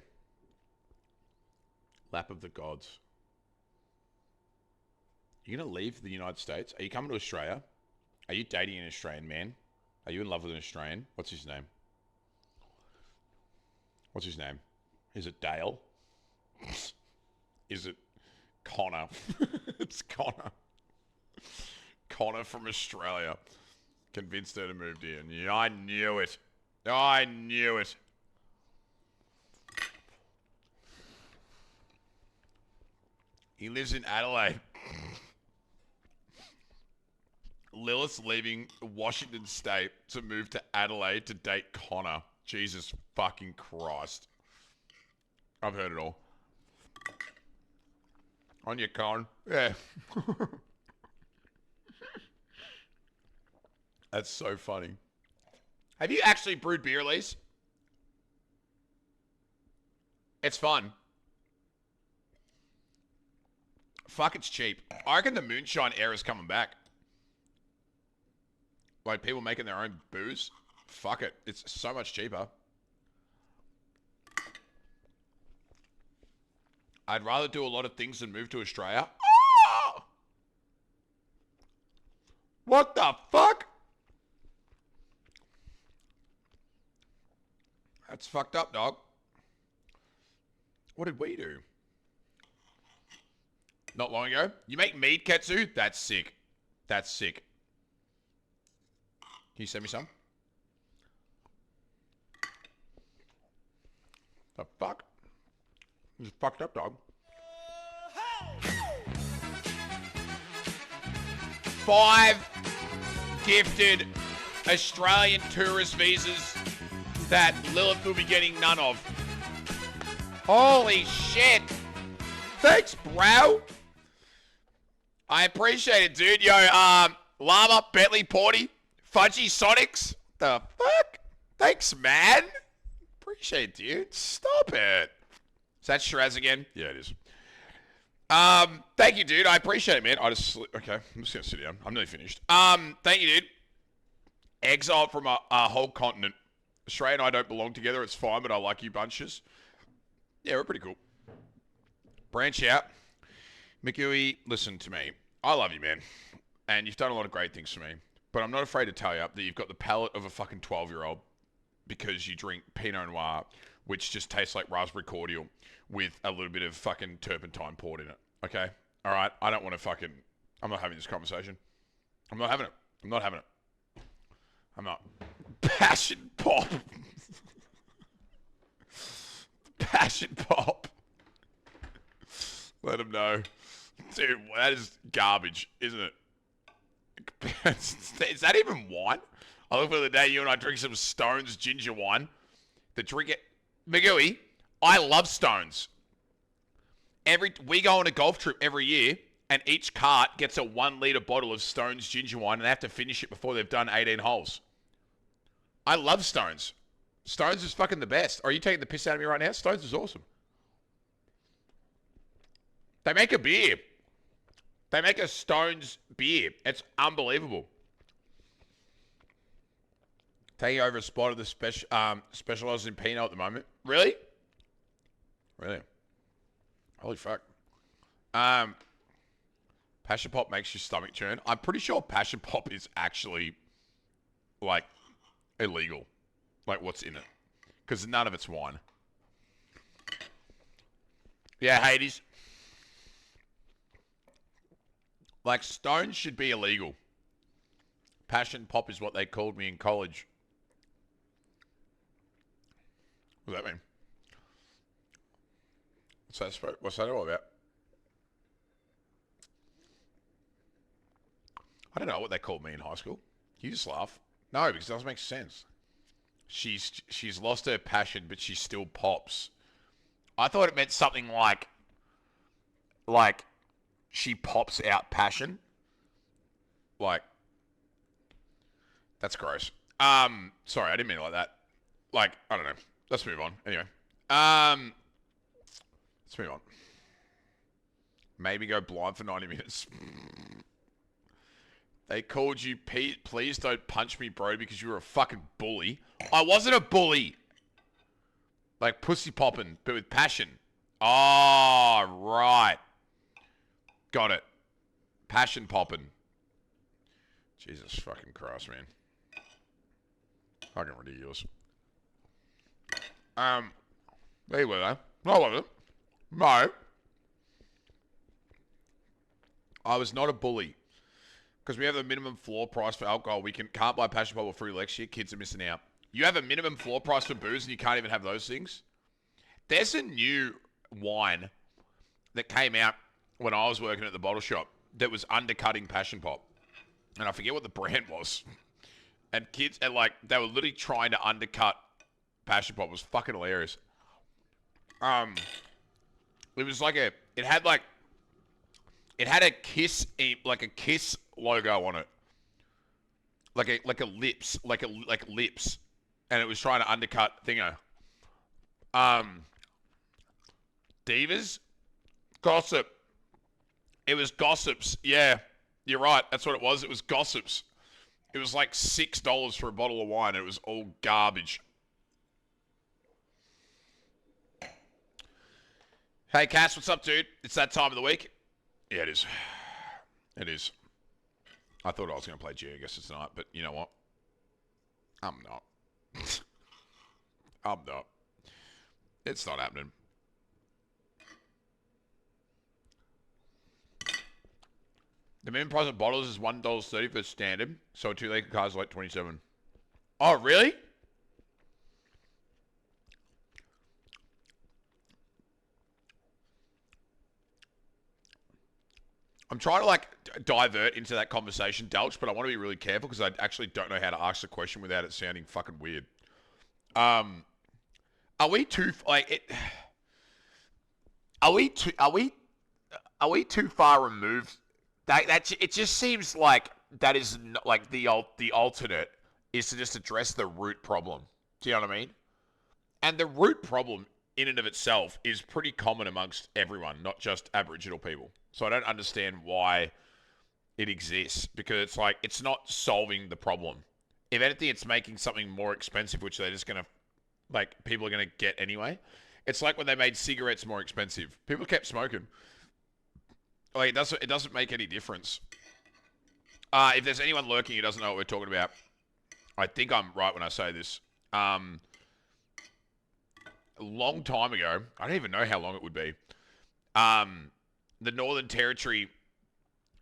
Lap of the gods. You're going to leave the United States? Are you coming to Australia? Are you dating an Australian man? Are you in love with an Australian? What's his name? What's his name? Is it Dale? Is it Connor? It's Connor. Connor from Australia. Convinced her to move in. Yeah, I knew it. I knew it. He lives in Adelaide. Lilith's leaving Washington State to move to Adelaide to date Connor. Jesus fucking Christ. I've heard it all. On your con. Yeah. That's so funny. Have you actually brewed beer, Elise? It's fun. Fuck, it's cheap. I reckon the moonshine era is coming back. Like, people making their own booze. Fuck it. It's so much cheaper. I'd rather do a lot of things than move to Australia. Oh! What the fuck? That's fucked up, dog. What did we do? Not long ago? You make mead, Ketsu? That's sick. That's sick. Can you send me some? The fuck? This is fucked up, dog. 5 gifted Australian tourist visas that Lilith will be getting none of. Holy shit. Thanks, bro. I appreciate it, dude. Yo, Llama, Bentley, Porty, Fudgy, Sonics. The fuck? Thanks, man. Appreciate it, dude. Stop it. Is that Shiraz again? Yeah, it is. Thank you, dude. I appreciate it, man. Okay, I'm just gonna sit down. I'm nearly finished. Thank you, dude. Exiled from a whole continent. Australia and I don't belong together. It's fine, but I like you bunches. Yeah, we're pretty cool. Branch out. McGooey, listen to me. I love you, man. And you've done a lot of great things for me. But I'm not afraid to tell you that you've got the palate of a fucking 12-year-old because you drink Pinot Noir, which just tastes like raspberry cordial with a little bit of fucking turpentine poured in it. Okay? All right? I don't want to fucking... I'm not having this conversation. I'm not having it. I'm not having it. I'm not. Passion pop. Passion pop. Let him know. Dude, that is garbage, isn't it? Is that even wine? I look for the day you and I drink some Stones ginger wine. The drink it. McGooey, I love Stones. We go on a golf trip every year, and each cart gets a 1 litre bottle of Stone's ginger wine, and they have to finish it before they've done 18 holes. I love Stone's. Stone's is fucking the best. Are you taking the piss out of me right now? Stone's is awesome. They make a beer. They make a Stone's beer. It's unbelievable. Taking over a spot of the specializes in Pinot at the moment. Really? Really? Holy fuck. Passion Pop makes your stomach churn. I'm pretty sure Passion Pop is actually, like, illegal. Like, what's in it. Because none of it's wine. Yeah, Hades. Like, Stones should be illegal. Passion Pop is what they called me in college. What does that mean? What's that all about? I don't know what they called me in high school. You just laugh. No, because it doesn't make sense. She's lost her passion, but she still pops. I thought it meant something like she pops out passion. Like, that's gross. Sorry, I didn't mean it like that. Like, I don't know. Let's move on. Anyway. Let's move on. Maybe go blind for 90 minutes. They called you Pete. Please don't punch me, bro, because you were a fucking bully. I wasn't a bully. Like pussy popping, but with passion. Oh, right. Got it. Passion popping. Jesus fucking Christ, man. Fucking ridiculous. There you were, though. No, I wasn't. No. I was not a bully. Because we have a minimum floor price for alcohol. We can't buy Passion Pop or free lecture. Kids are missing out. You have a minimum floor price for booze and you can't even have those things? There's a new wine that came out when I was working at the bottle shop that was undercutting Passion Pop. And I forget what the brand was. And kids, and like, they were literally trying to undercut Passion Pop. It was fucking hilarious. It was like it had a kiss, like a kiss logo on it. Like lips, and it was trying to undercut Thingo. Divas? Gossip. It was Gossips. Yeah, you're right. That's what it was. It was Gossips. It was like $6 for a bottle of wine. It was all garbage. Hey, Cass, what's up, dude? It's that time of the week. Yeah, it is. It is. I thought I was going to play Geoguessr tonight, but you know what? I'm not. I'm not. It's not happening. The minimum price of bottles is $1.30 for standard, so a 2-litre car is like $27. Oh, really? I'm trying to like divert into that conversation, Delch, but I want to be really careful because I actually don't know how to ask the question without it sounding fucking weird. Are we too like it? Are we too far removed? That it just seems like that is not, like the alternate is to just address the root problem. Do you know what I mean? And the root problem in and of itself is pretty common amongst everyone, not just Aboriginal people. So I don't understand why it exists, because it's like, it's not solving the problem. If anything, it's making something more expensive, which they're just going to, like, people are going to get anyway. It's like when they made cigarettes more expensive. People kept smoking. Like, it doesn't make any difference. If there's anyone lurking who doesn't know what we're talking about, I think I'm right when I say this. A long time ago, I don't even know how long it would be, the Northern Territory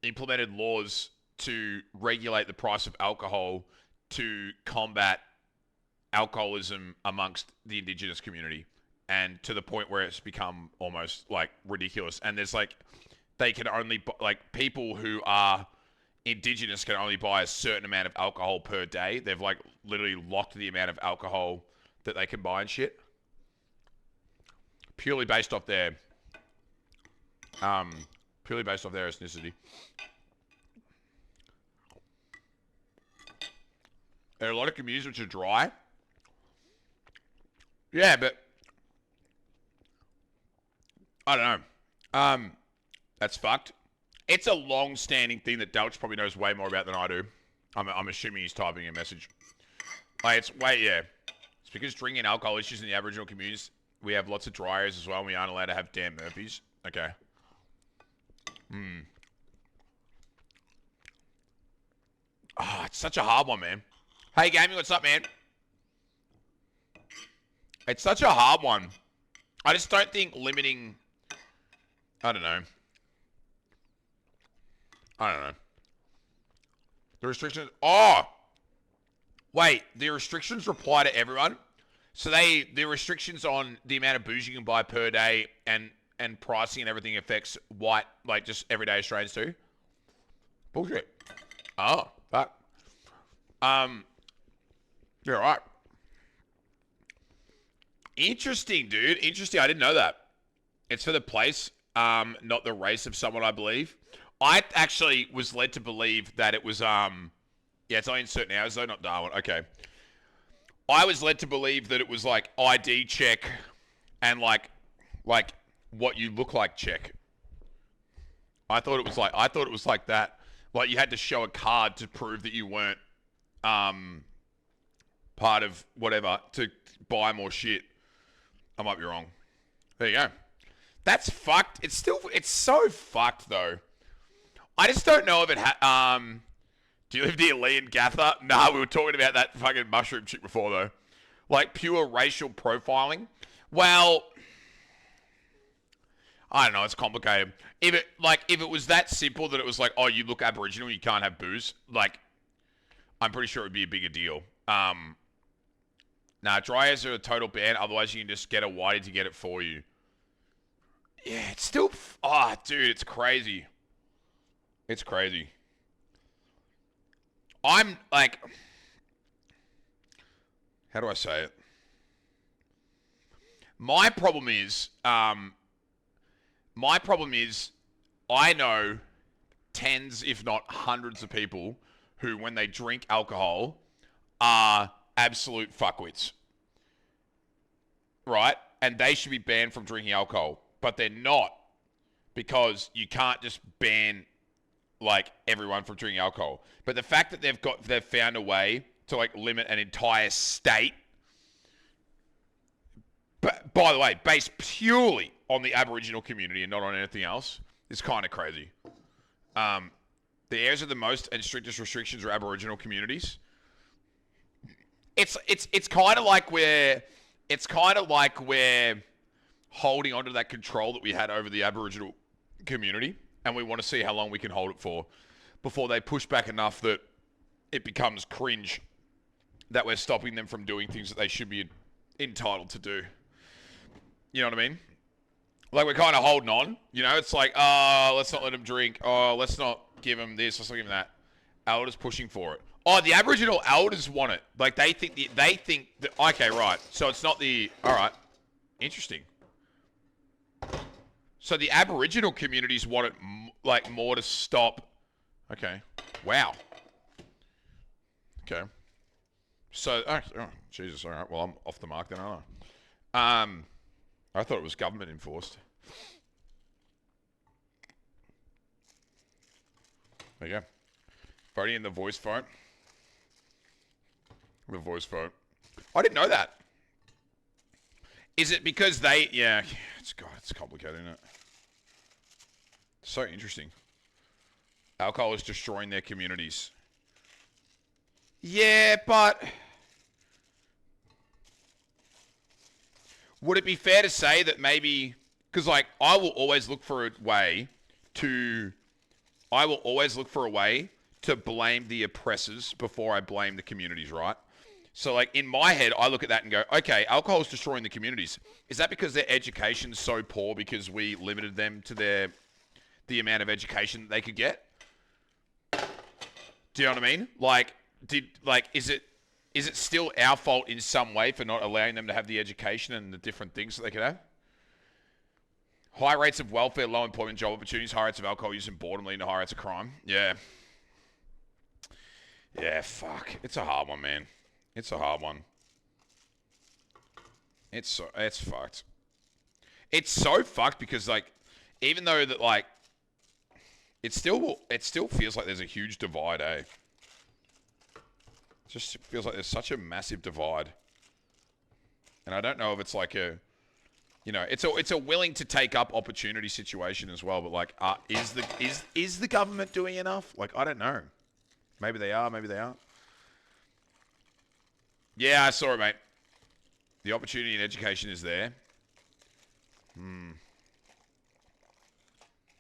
implemented laws to regulate the price of alcohol to combat alcoholism amongst the Indigenous community, and to the point where it's become almost like ridiculous. And there's like, they can only, like, people who are Indigenous can only buy a certain amount of alcohol per day. They've like literally locked the amount of alcohol that they can buy and shit, purely based off their Purely based off their ethnicity. There are a lot of communities which are dry. Yeah, but I don't know. That's fucked. It's a long-standing thing that Delch probably knows way more about than I do. I'm assuming he's typing a message. Like, it's because drinking alcohol issues in the Aboriginal communities, we have lots of dry areas as well, and we aren't allowed to have Dan Murphys. Okay. Oh, it's such a hard one, man. Hey, Gaming, what's up, man? It's such a hard one. I just don't think limiting... I don't know. The restrictions... Oh! Wait, the restrictions apply to everyone? So the restrictions on the amount of booze you can buy per day and pricing and everything affects white, like, just everyday Australians too? Bullshit. Oh, fuck. You're right. Interesting, dude. Interesting. I didn't know that. It's for the place, not the race of someone, I believe. I actually was led to believe that it was, yeah, it's only in certain hours, though, not Darwin. Okay. I was led to believe that it was, like, ID check and, like what you look like check. I thought it was like that. Like, you had to show a card to prove that you weren't, part of whatever to buy more shit. I might be wrong. There you go. That's fucked. It's so fucked, though. I just don't know if it do you live near Lee and Gather? Nah, we were talking about that fucking mushroom chick before, though. Like, pure racial profiling. Well, I don't know, it's complicated. If it was that simple that it was like, oh, you look Aboriginal, you can't have booze, like, I'm pretty sure it would be a bigger deal. Nah, dryers are a total ban, otherwise you can just get a whitey to get it for you. Yeah, it's still... Oh, dude, it's crazy. It's crazy. I'm, like... How do I say it? My problem is, I know tens, if not hundreds of people who, when they drink alcohol, are absolute fuckwits. Right? And they should be banned from drinking alcohol. But they're not. Because you can't just ban, like, everyone from drinking alcohol. But the fact that they've found a way to, like, limit an entire state, but, by the way, based purely on the Aboriginal community and not on anything else, is kind of crazy. The areas with the most and strictest restrictions are Aboriginal communities. It's kind of like we're holding onto that control that we had over the Aboriginal community, and we want to see how long we can hold it for before they push back enough that it becomes cringe that we're stopping them from doing things that they should be entitled to do. You know what I mean? Like, we're kind of holding on. You know, it's like, oh, let's not let them drink. Oh, let's not give them this. Let's not give them that. Elders pushing for it. Oh, the Aboriginal elders want it. Like, they think that, okay, right. So it's not the, all right. Interesting. So the Aboriginal communities want it, like, more to stop. Okay. Wow. Okay. So, oh, Jesus, all right. Well, I'm off the mark then, aren't I? I thought it was government enforced. There you go. Voting in the voice vote. The voice vote. I didn't know that. Is it because they... Yeah, it's complicated, isn't it? So interesting. Alcohol is destroying their communities. Yeah, but... Would it be fair to say that maybe... Because, like, I will always look for a way to blame the oppressors before I blame the communities, right? So, like, in my head, I look at that and go, okay, alcohol is destroying the communities. Is that because their education's so poor because we limited them to the amount of education that they could get? Do you know what I mean? Like, is it still our fault in some way for not allowing them to have the education and the different things that they could have? High rates of welfare, low employment, job opportunities, high rates of alcohol use and boredom leading to high rates of crime. Yeah. Yeah, fuck. It's a hard one, man. It's a hard one. It's fucked. It's so fucked because, like, even though that, like, it still feels like there's a huge divide, eh? It just feels like there's such a massive divide. And I don't know if it's like a, you know, it's a willing to take up opportunity situation as well. But like, is the government doing enough? Like, I don't know. Maybe they are. Maybe they aren't. Yeah, I saw it, mate. The opportunity in education is there.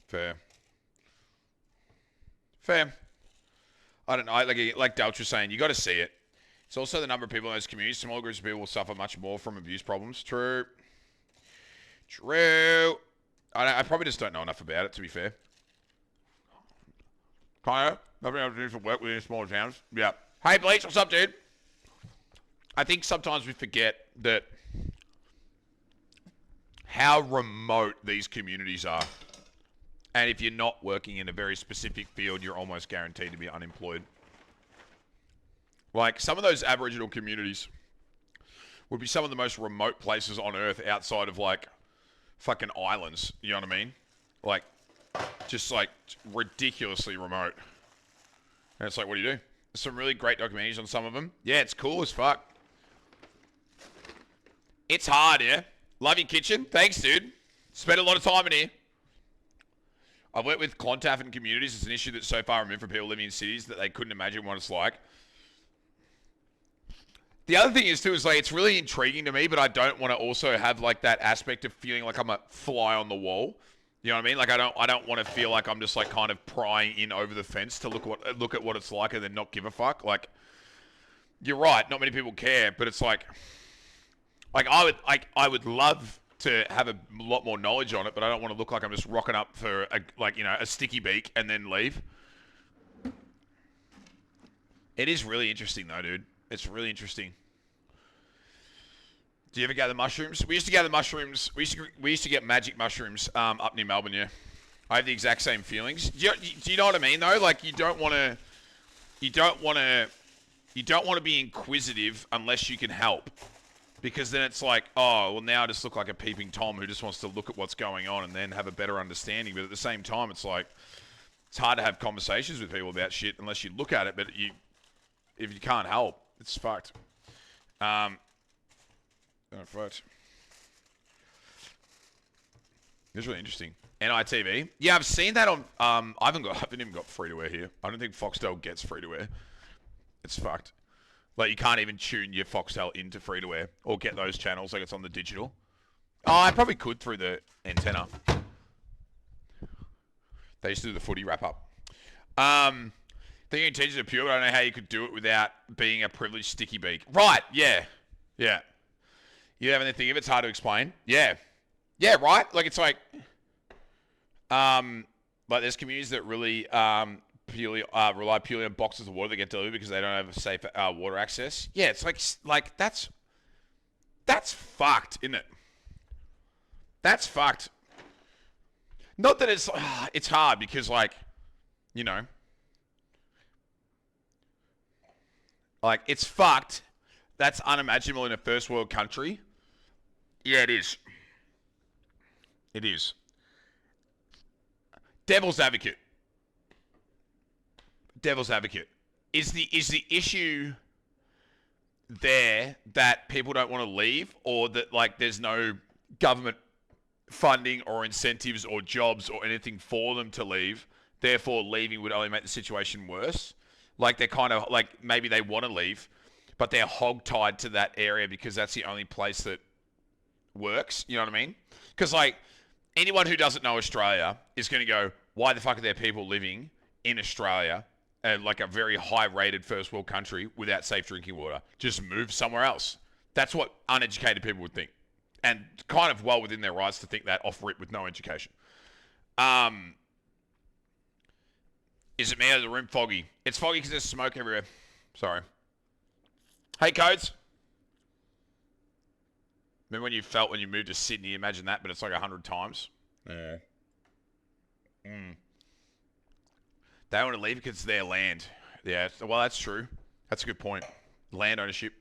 Fair. Fair. I don't know. Like Delch was saying, you got to see it. It's also the number of people in those communities. Smaller groups of people will suffer much more from abuse problems. True. True. I probably just don't know enough about it, to be fair. Kind of. Nothing else to do for work within smaller towns. Yeah. Hey, Bleach, what's up, dude? I think sometimes we forget that how remote these communities are. And if you're not working in a very specific field, you're almost guaranteed to be unemployed. Like, some of those Aboriginal communities would be some of the most remote places on Earth outside of, like, fucking islands. You know what I mean? Like, just, like, ridiculously remote. And it's like, what do you do? There's some really great documentaries on some of them. Yeah, it's cool as fuck. It's hard, yeah? Love your kitchen. Thanks, dude. Spent a lot of time in here. I've worked with Clontaff and communities. It's an issue that's so far removed from people living in cities that they couldn't imagine what it's like. The other thing is, too, is like, it's really intriguing to me, but I don't want to also have, like, that aspect of feeling like I'm a fly on the wall. You know what I mean? Like, I don't want to feel like I'm just, like, kind of prying in over the fence to look at what it's like and then not give a fuck. Like, you're right. Not many people care, but it's like I would love to have a lot more knowledge on it, but I don't want to look like I'm just rocking up for a sticky beak and then leave. It is really interesting though, dude. It's really interesting. Do you ever gather mushrooms? We used to gather mushrooms. We used to get magic mushrooms up near Melbourne. Yeah, I have the exact same feelings. Do you know what I mean though? Like, you don't want to be inquisitive unless you can help. Because then it's like, oh, well, now I just look like a peeping Tom who just wants to look at what's going on and then have a better understanding. But at the same time, it's like, it's hard to have conversations with people about shit unless you look at it. But if you can't help, it's fucked. Fucked. It's really interesting. NITV. Yeah, I've seen that on. I haven't even got free to wear here. I don't think Foxtel gets free to wear. It's fucked. Like, you can't even tune your Foxtel into free-to-air or get those channels like it's on the digital. Oh, I probably could through the antenna. They used to do the footy wrap-up. Thinking intentions are pure, but I don't know how you could do it without being a privileged sticky beak. Right, yeah. Yeah. You have anything if it's hard to explain? Yeah. Yeah, right? Like, it's like there's communities that really rely purely on boxes of water that get delivered because they don't have a safe water access. Yeah, it's like that's fucked, isn't it? That's fucked. Not that it's hard because, like, you know, like, it's fucked. That's unimaginable in a first world country. Yeah, it is. It is. Devil's advocate. Is the issue there that people don't want to leave, or that, like, there's no government funding or incentives or jobs or anything for them to leave, therefore leaving would only make the situation worse? Like, they're kind of like, maybe they want to leave, but they're hog-tied to that area because that's the only place that works. You know what I mean? Because, like, anyone who doesn't know Australia is going to go, why the fuck are there people living in Australia, like a very high-rated first world country, without safe drinking water? Just move somewhere else. That's what uneducated people would think. And kind of well within their rights to think that off rip with no education. Is it me or the room foggy? It's foggy because there's smoke everywhere. Sorry. Hey, Codes. Remember when you felt when you moved to Sydney? Imagine that, but it's like 100 times. Yeah. They want to leave because it's their land. Yeah, well, that's true. That's a good point. Land ownership.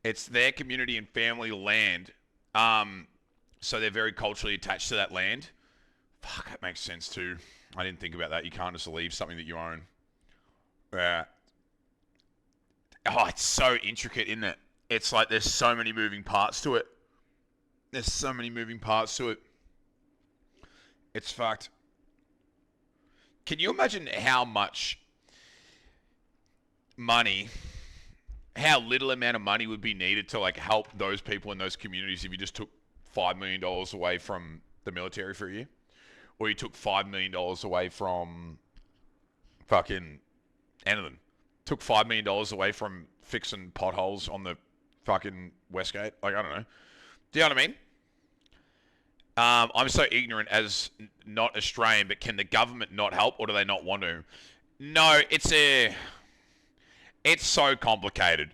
It's their community and family land. So they're very culturally attached to that land. Fuck, that makes sense too. I didn't think about that. You can't just leave something that you own. Yeah. Oh, it's so intricate, isn't it? It's like there's so many moving parts to it. There's so many moving parts to it. It's fucked. Can you imagine how much money, how little amount of money would be needed to like help those people in those communities if you just took $5 million away from the military for a year? Or you took $5 million away from fucking anything. Took $5 million away from fixing potholes on the fucking Westgate. Like, I don't know. Do you know what I mean? I'm so ignorant as not Australian, but can the government not help, or do they not want to? No, it's so complicated.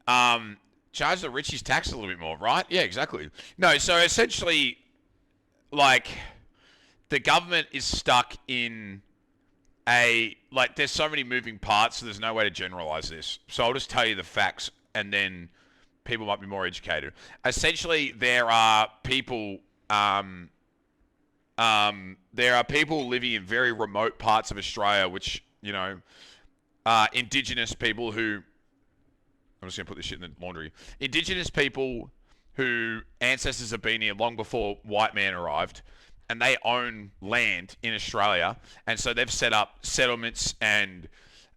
Charge the richies tax a little bit more, right? Yeah, exactly. No, so essentially, like, the government is stuck in there's so many moving parts, so there's no way to generalize this. So I'll just tell you the facts, and then people might be more educated. Essentially, there are people living in very remote parts of Australia, which, you know, indigenous people who, I'm just going to put this shit in the laundry. Indigenous people who ancestors have been here long before white man arrived, and they own land in Australia, and so they've set up settlements and,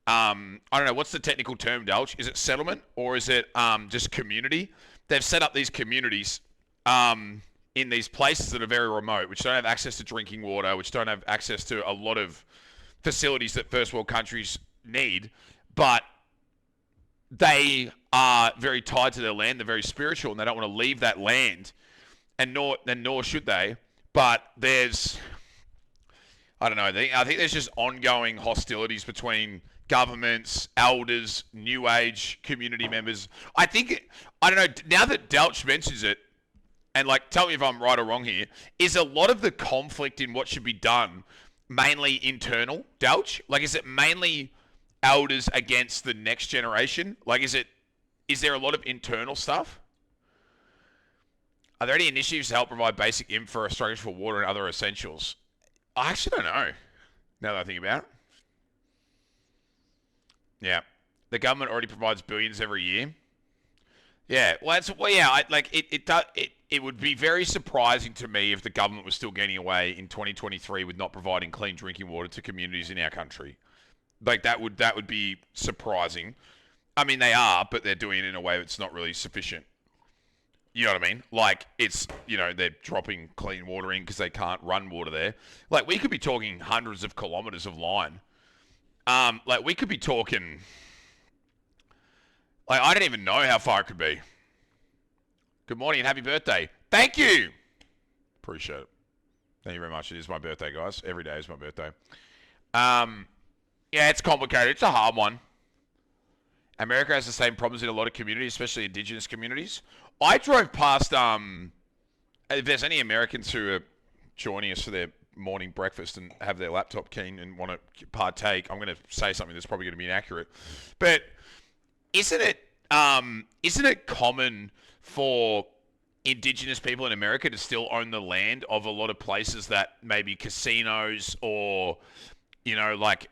I don't know, what's the technical term, Delch? Is it settlement, or is it just community? They've set up these communities in these places that are very remote, which don't have access to drinking water, which don't have access to a lot of facilities that first world countries need, but they are very tied to their land. They're very spiritual, and they don't want to leave that land, and nor should they. But there's, I don't know, I think there's just ongoing hostilities between governments, elders, new age community members. I don't know, now that Delch mentions it, and like, tell me if I'm right or wrong here, is a lot of the conflict in what should be done mainly internal, Delch? Like, is it mainly elders against the next generation? Like, is there a lot of internal stuff? Are there any initiatives to help provide basic infrastructure for water and other essentials? I actually don't know, now that I think about it. Yeah. The government already provides billions every year. Yeah, well, it would be very surprising to me if the government was still getting away in 2023 with not providing clean drinking water to communities in our country. Like, that would be surprising. I mean, they are, but they're doing it in a way that's not really sufficient. You know what I mean? Like, it's, you know, they're dropping clean water in because they can't run water there. Like, we could be talking hundreds of kilometers of line. Like, we could be talking, like, I don't even know how far it could be. Good morning and happy birthday. Thank you. Appreciate it. Thank you very much. It is my birthday, guys. Every day is my birthday. Yeah, it's complicated. It's a hard one. America has the same problems in a lot of communities, especially indigenous communities. I drove past, if there's any Americans who are joining us for their morning breakfast and have their laptop keen and want to partake, I'm going to say something that's probably going to be inaccurate. But isn't it common for indigenous people in America to still own the land of a lot of places that maybe casinos or, you know, like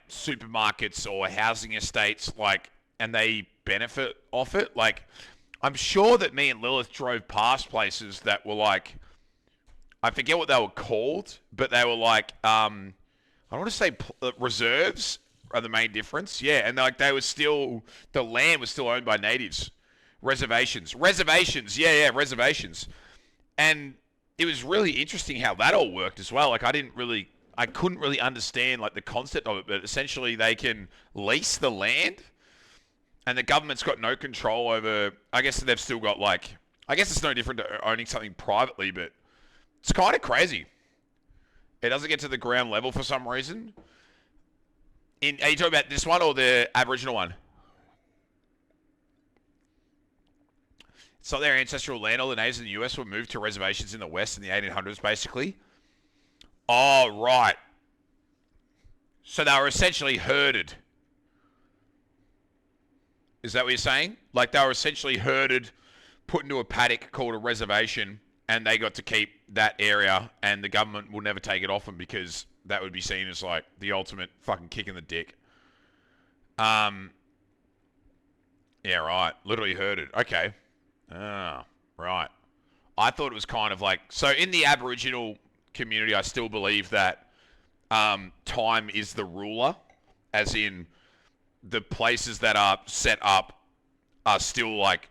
supermarkets or housing estates, like, and they benefit off it? Like, I'm sure that me and Lilith drove past places that were like, I forget what they were called, but they were like, I want to say reserves are the main difference. Yeah, and like they were still, the land was still owned by natives. Reservations. Yeah, reservations. And it was really interesting how that all worked as well. Like, I couldn't really understand like the concept of it, but essentially they can lease the land and the government's got no control over, I guess they've still got like, I guess it's no different to owning something privately, but it's kind of crazy. It doesn't get to the ground level for some reason. Are you talking about this one or the Aboriginal one? So their ancestral land, all the natives in the US were moved to reservations in the West in the 1800s, basically. Oh, right. So they were essentially herded. Is that what you're saying? Like they were essentially herded, put into a paddock called a reservation, and they got to keep that area, and the government will never take it off them because that would be seen as like the ultimate fucking kick in the dick. Yeah, right. Literally herded. Okay. Ah, right. I thought it was kind of like, so in the Aboriginal community, I still believe that time is the ruler, as in the places that are set up are still like,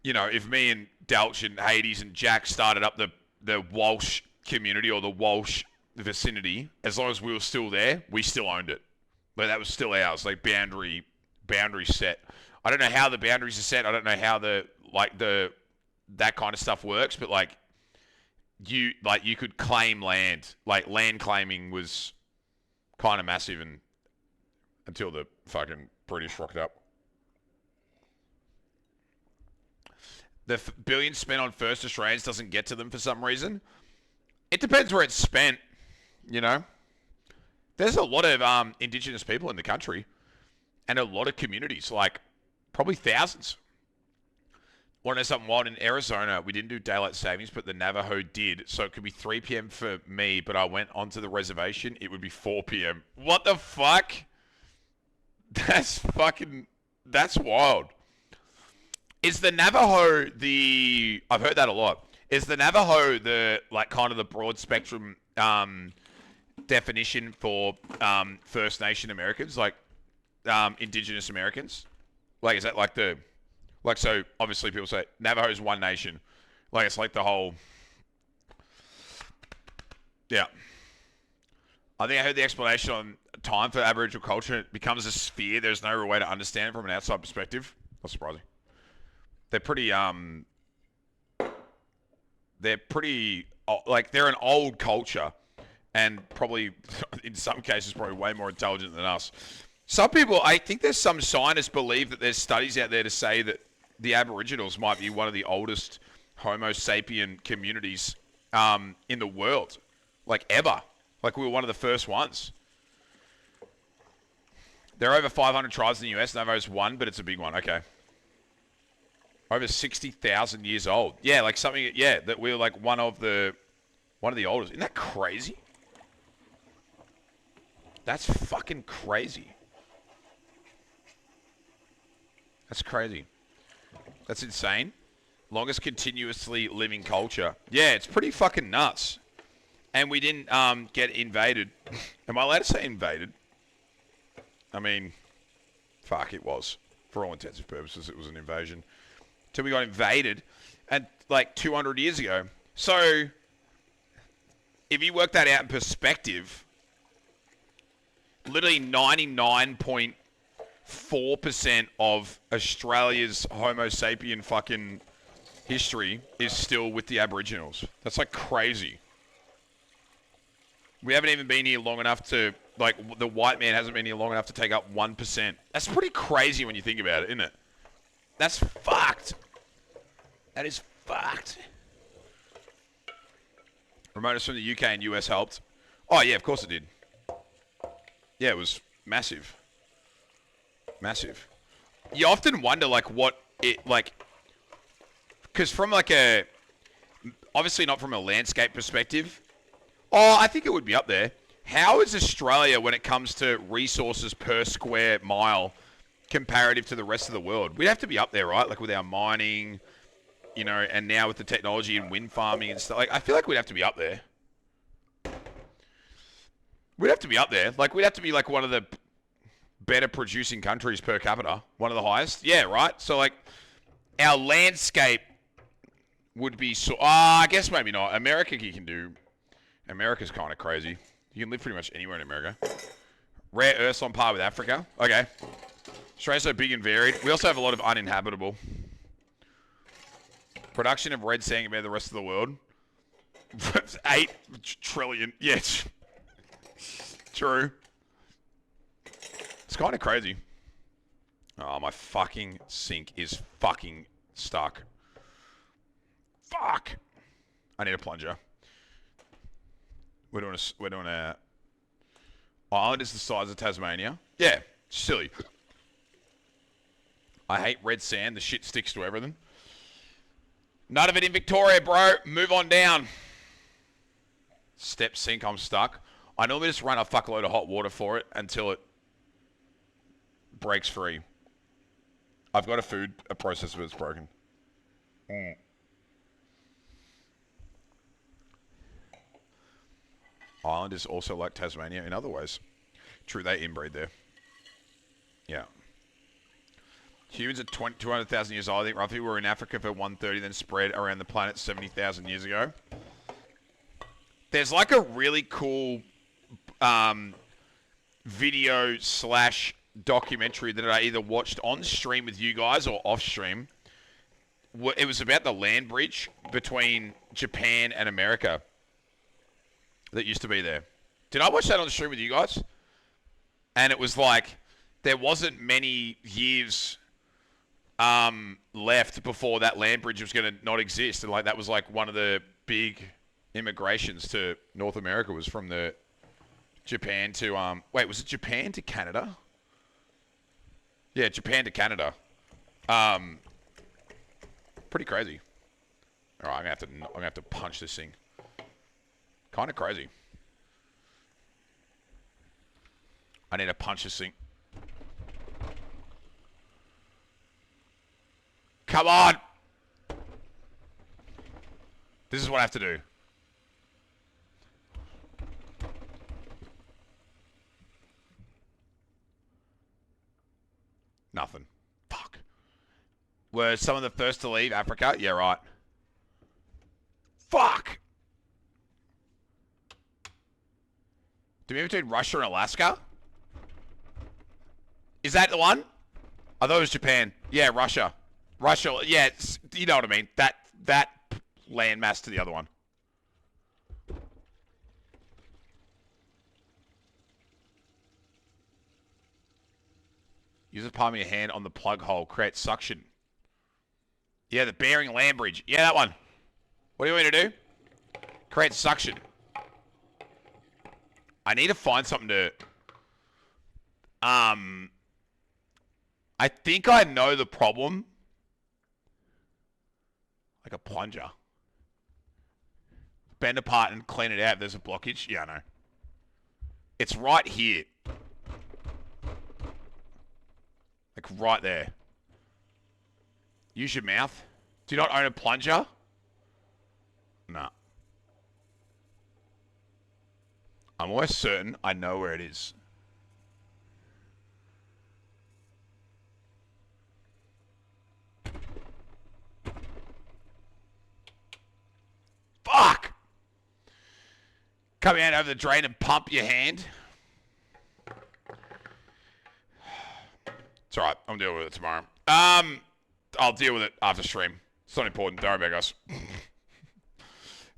you know, if me and Delch and Hades and Jack started up the Walsh community or the Walsh vicinity, as long as we were still there, we still owned it. Like that was still ours, like boundary set. I don't know how the boundaries are set. I don't know how that kind of stuff works, but like you could claim land. Like land claiming was kind of massive and until the fucking British rocked up. The billions spent on first Australians doesn't get to them for some reason. It depends where it's spent, you know. There's a lot of Indigenous people in the country and a lot of communities, like probably thousands. Want to know something wild? In Arizona, we didn't do daylight savings, but the Navajo did. So it could be 3 p.m. for me, but I went onto the reservation. It would be 4 p.m. What the fuck? That's wild. Is the Navajo I've heard that a lot. Is the Navajo the, like, kind of the broad spectrum definition for First Nation Americans, like Indigenous Americans? Like, is that like so obviously people say Navajo's one nation. Like, it's like the whole, yeah. I think I heard the explanation on time for Aboriginal culture. It becomes a sphere. There's no real way to understand it from an outside perspective. Not surprising. They're pretty, like, they're an old culture and probably, in some cases, probably way more intelligent than us. Some people, I think there's some scientists believe that there's studies out there to say that the Aboriginals might be one of the oldest Homo sapien communities in the world, like ever. Like we were one of the first ones. There are over 500 tribes in the US. Navajo's one, but it's a big one. Okay. Over 60,000 years old. Yeah, like something. Yeah, that we were like one of the oldest. Isn't that crazy? That's fucking crazy. That's crazy. That's insane. Longest continuously living culture. Yeah, it's pretty fucking nuts. And we didn't get invaded. Am I allowed to say invaded? I mean, fuck, it was. For all intents and purposes, it was an invasion. Till we got invaded, and like 200 years ago. So, if you work that out in perspective, literally 99.4% of Australia's Homo sapien fucking history is still with the Aboriginals. That's like crazy. We haven't even been here long enough to, like, the white man hasn't been here long enough to take up 1%. That's pretty crazy when you think about it, isn't it? That's fucked. That is fucked. Remoteness from the UK and US helped. Oh, yeah, of course it did. Yeah, it was massive. Massive. You often wonder, like, what it, like... Because from, like, a... Obviously not from a landscape perspective. Oh, I think it would be up there. How is Australia, when it comes to resources per square mile, comparative to the rest of the world? We'd have to be up there, right? Like, with our mining, you know, and now with the technology and wind farming and stuff. Like, I feel like we'd have to be up there. We'd have to be up there. Like, we'd have to be, like, one of the better producing countries per capita. One of the highest. Yeah, right? So, like, our landscape would be so... I guess maybe not. America, you can do... America's kind of crazy. You can live pretty much anywhere in America. Rare earths on par with Africa. Okay. Australia's so big and varied. We also have a lot of uninhabitable. Production of red sand compared to the rest of the world. 8 trillion. Yes. True. It's kind of crazy. Oh, my fucking sink is fucking Stuck. Fuck. I need a plunger. We're doing a island is the size of Tasmania. Yeah, silly. I hate red sand. The shit sticks to everything. None of it in Victoria, bro. Move on down. Step sink, I'm stuck. I normally just run a fuckload of hot water for it until it breaks free. I've got a processor that's broken. Ireland is also like Tasmania in other ways. True, they inbreed there. Yeah. Humans are 200,000 years old. I think roughly we were in Africa for 130, then spread around the planet 70,000 years ago. There's like a really cool video / documentary that I either watched on stream with you guys or off stream. It was about the land bridge between Japan and America that used to be there. Did I watch that on the stream with you guys? And it was like there wasn't many years left before that land bridge was going to not exist, and like that was like one of the big immigrations to North America was from the Japan to wait, was it Japan to Canada? Yeah, Japan to Canada. Pretty crazy. All right, I'm gonna have to punch this thing. Kind of crazy. I need to punch this thing. Come on! This is what I have to do. Nothing. Fuck. Were some of the first to leave Africa? Yeah, right. Fuck! Do we move between Russia and Alaska? Is that the one? I thought it was Japan. Yeah, Russia. Russia, yeah, you know what I mean. That landmass to the other one. Use the palm of your hand on the plug hole. Create suction. Yeah, the Bering land bridge. Yeah, that one. What do you want me to do? Create suction. I need to find something to... I think I know the problem. Like a plunger. Bend apart and clean it out if there's a blockage. Yeah, I know. It's right here. Like right there. Use your mouth. Do you not own a plunger? No. I'm almost certain I know where it is. Fuck! Come out over the drain and pump your hand. It's alright. I'm dealing with it tomorrow. I'll deal with it after stream. It's not important. Don't worry about it, guys.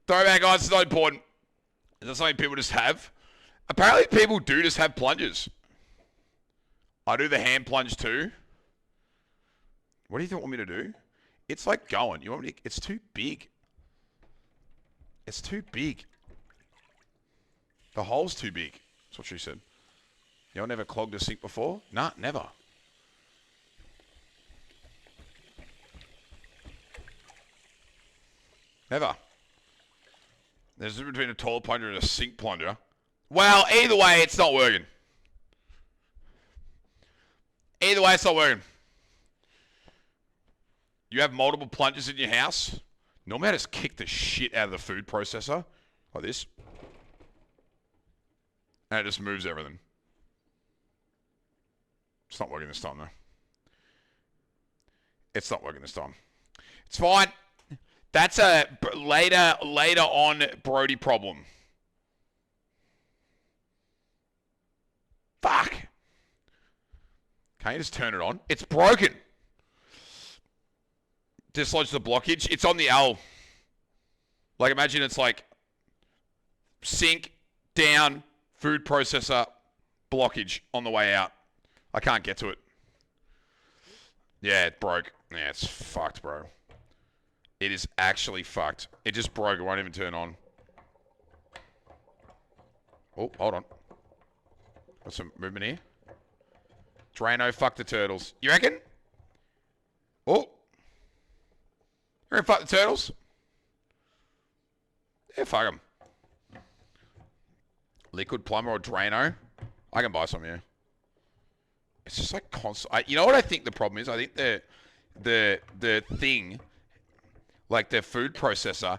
Don't worry about it, guys. It's not important. Is that something people just have? Apparently people do just have plungers. I do the hand plunge too. What do you want me to do? It's like going. You want me to... It's too big. It's too big. The hole's too big. That's what she said. Y'all never clogged a sink before? Nah, never. Never. There's a difference between a toilet plunger and a sink plunger. Well, either way, it's not working. Either way, it's not working. You have multiple plungers in your house. Normally I just kick the shit out of the food processor. Like this. And it just moves everything. It's not working this time, though. It's not working this time. It's fine. That's a later on Brody problem. Fuck. Can't you just turn it on? It's broken. Dislodge the blockage. It's on the L. Like, imagine it's like sink, down, food processor, blockage on the way out. I can't get to it. Yeah, it broke. Yeah, it's fucked, bro. It is actually fucked. It just broke. It won't even turn on. Oh, hold on. Got some movement here. Drano, fuck the turtles. You reckon? Oh. You reckon fuck the turtles? Yeah, fuck them. Liquid plumber or Drano? I can buy some here. It's just like constant. You know what I think the problem is? I think the thing, like the food processor,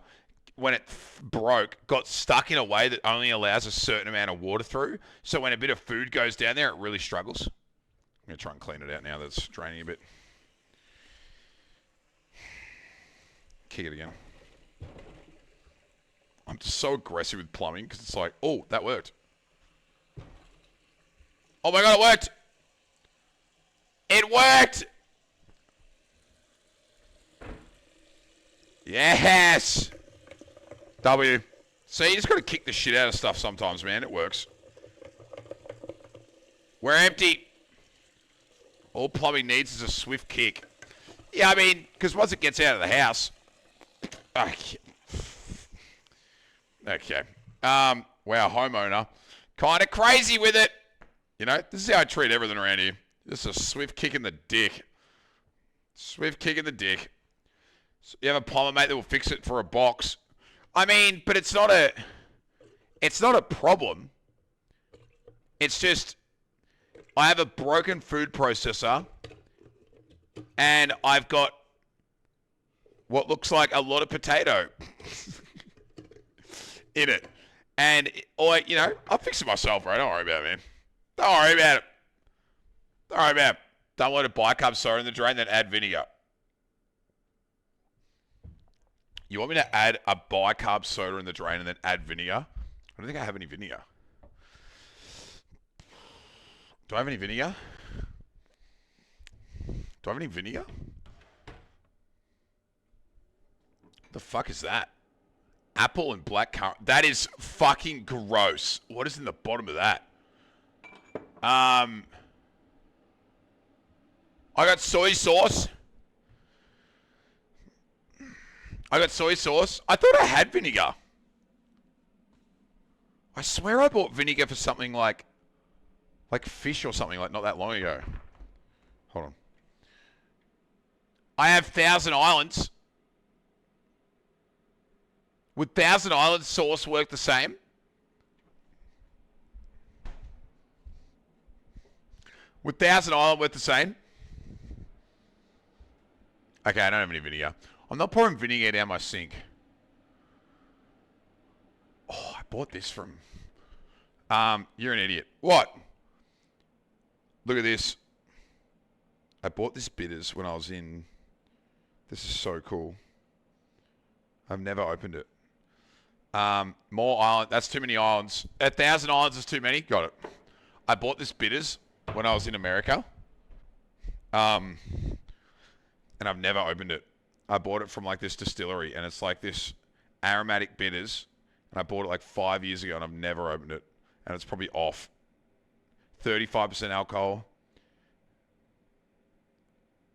when it broke, got stuck in a way that only allows a certain amount of water through. So when a bit of food goes down there, it really struggles. I'm going to try and clean it out now that's draining a bit. Kick it again. I'm just so aggressive with plumbing because it's like, oh, that worked. Oh my God, it worked. It worked. Yes. W. See, you just got to kick the shit out of stuff sometimes, man. It works. We're empty. All plumbing needs is a swift kick. Yeah, I mean, because once it gets out of the house. Okay. Wow, homeowner. Kind of crazy with it. You know, this is how I treat everything around here. Just a swift kick in the dick. Swift kick in the dick. So you have a plumber, mate, that will fix it for a box. I mean, but it's not a problem. It's just, I have a broken food processor, and I've got what looks like a lot of potato in it. And, or, you know, I'll fix it myself, bro. Don't worry about it, man. Don't worry about it. Don't worry about it. Download a bicarb soda in the drain, then add vinegar. You want me to add a bicarb soda in the drain and then add vinegar? I don't think I have any vinegar. Do I have any vinegar? Do I have any vinegar? The fuck is that? Apple and black currant. That is fucking gross. What is in the bottom of that? I got soy sauce. I got soy sauce. I thought I had vinegar. I swear I bought vinegar for something like fish or something like not that long ago. Hold on. I have Thousand Islands. Would Thousand Islands sauce work the same? Would Thousand Island work the same? Okay, I don't have any vinegar. I'm not pouring vinegar down my sink. Oh, I bought this from... you're an idiot. What? Look at this. I bought this bitters when I was in... This is so cool. I've never opened it. More island. That's too many islands. 1,000 islands is too many. Got it. I bought this bitters when I was in America. And I've never opened it. I bought it from like this distillery, and it's like this aromatic bitters. And I bought it like 5 years ago, and I've never opened it. And it's probably off. 35% alcohol.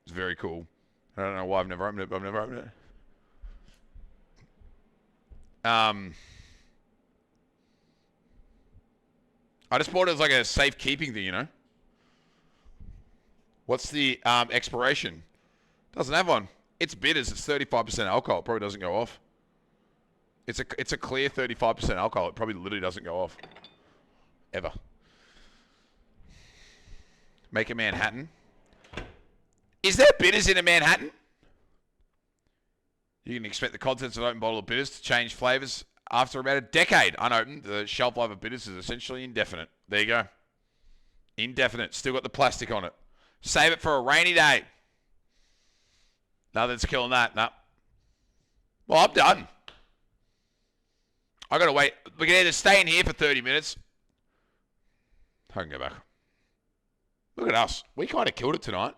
It's very cool. I don't know why I've never opened it, but I've never opened it. I just bought it as like a safekeeping thing, you know. What's the expiration? Doesn't have one. It's bitters. It's 35% alcohol. It probably doesn't go off. It's a clear 35% alcohol. It probably literally doesn't go off. Ever. Make a Manhattan. Is there bitters in a Manhattan? You can expect the contents of an open bottle of bitters to change flavors after about a decade. Unopened, the shelf life of bitters is essentially indefinite. There you go. Indefinite. Still got the plastic on it. Save it for a rainy day. Nothing's killing that. No. Well, I'm done. I gotta wait. We can either stay in here for 30 minutes. I can go back. Look at us. We kind of killed it tonight.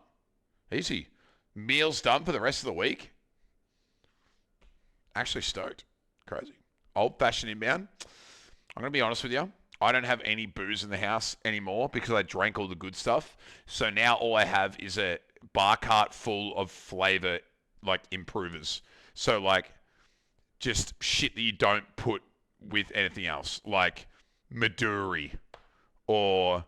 Easy. Meals done for the rest of the week. Actually stoked. Crazy. Old-fashioned inbound. I'm going to be honest with you. I don't have any booze in the house anymore because I drank all the good stuff. So now all I have is a bar cart full of flavor, like, improvers. So, like, just shit that you don't put with anything else. Like Maduri or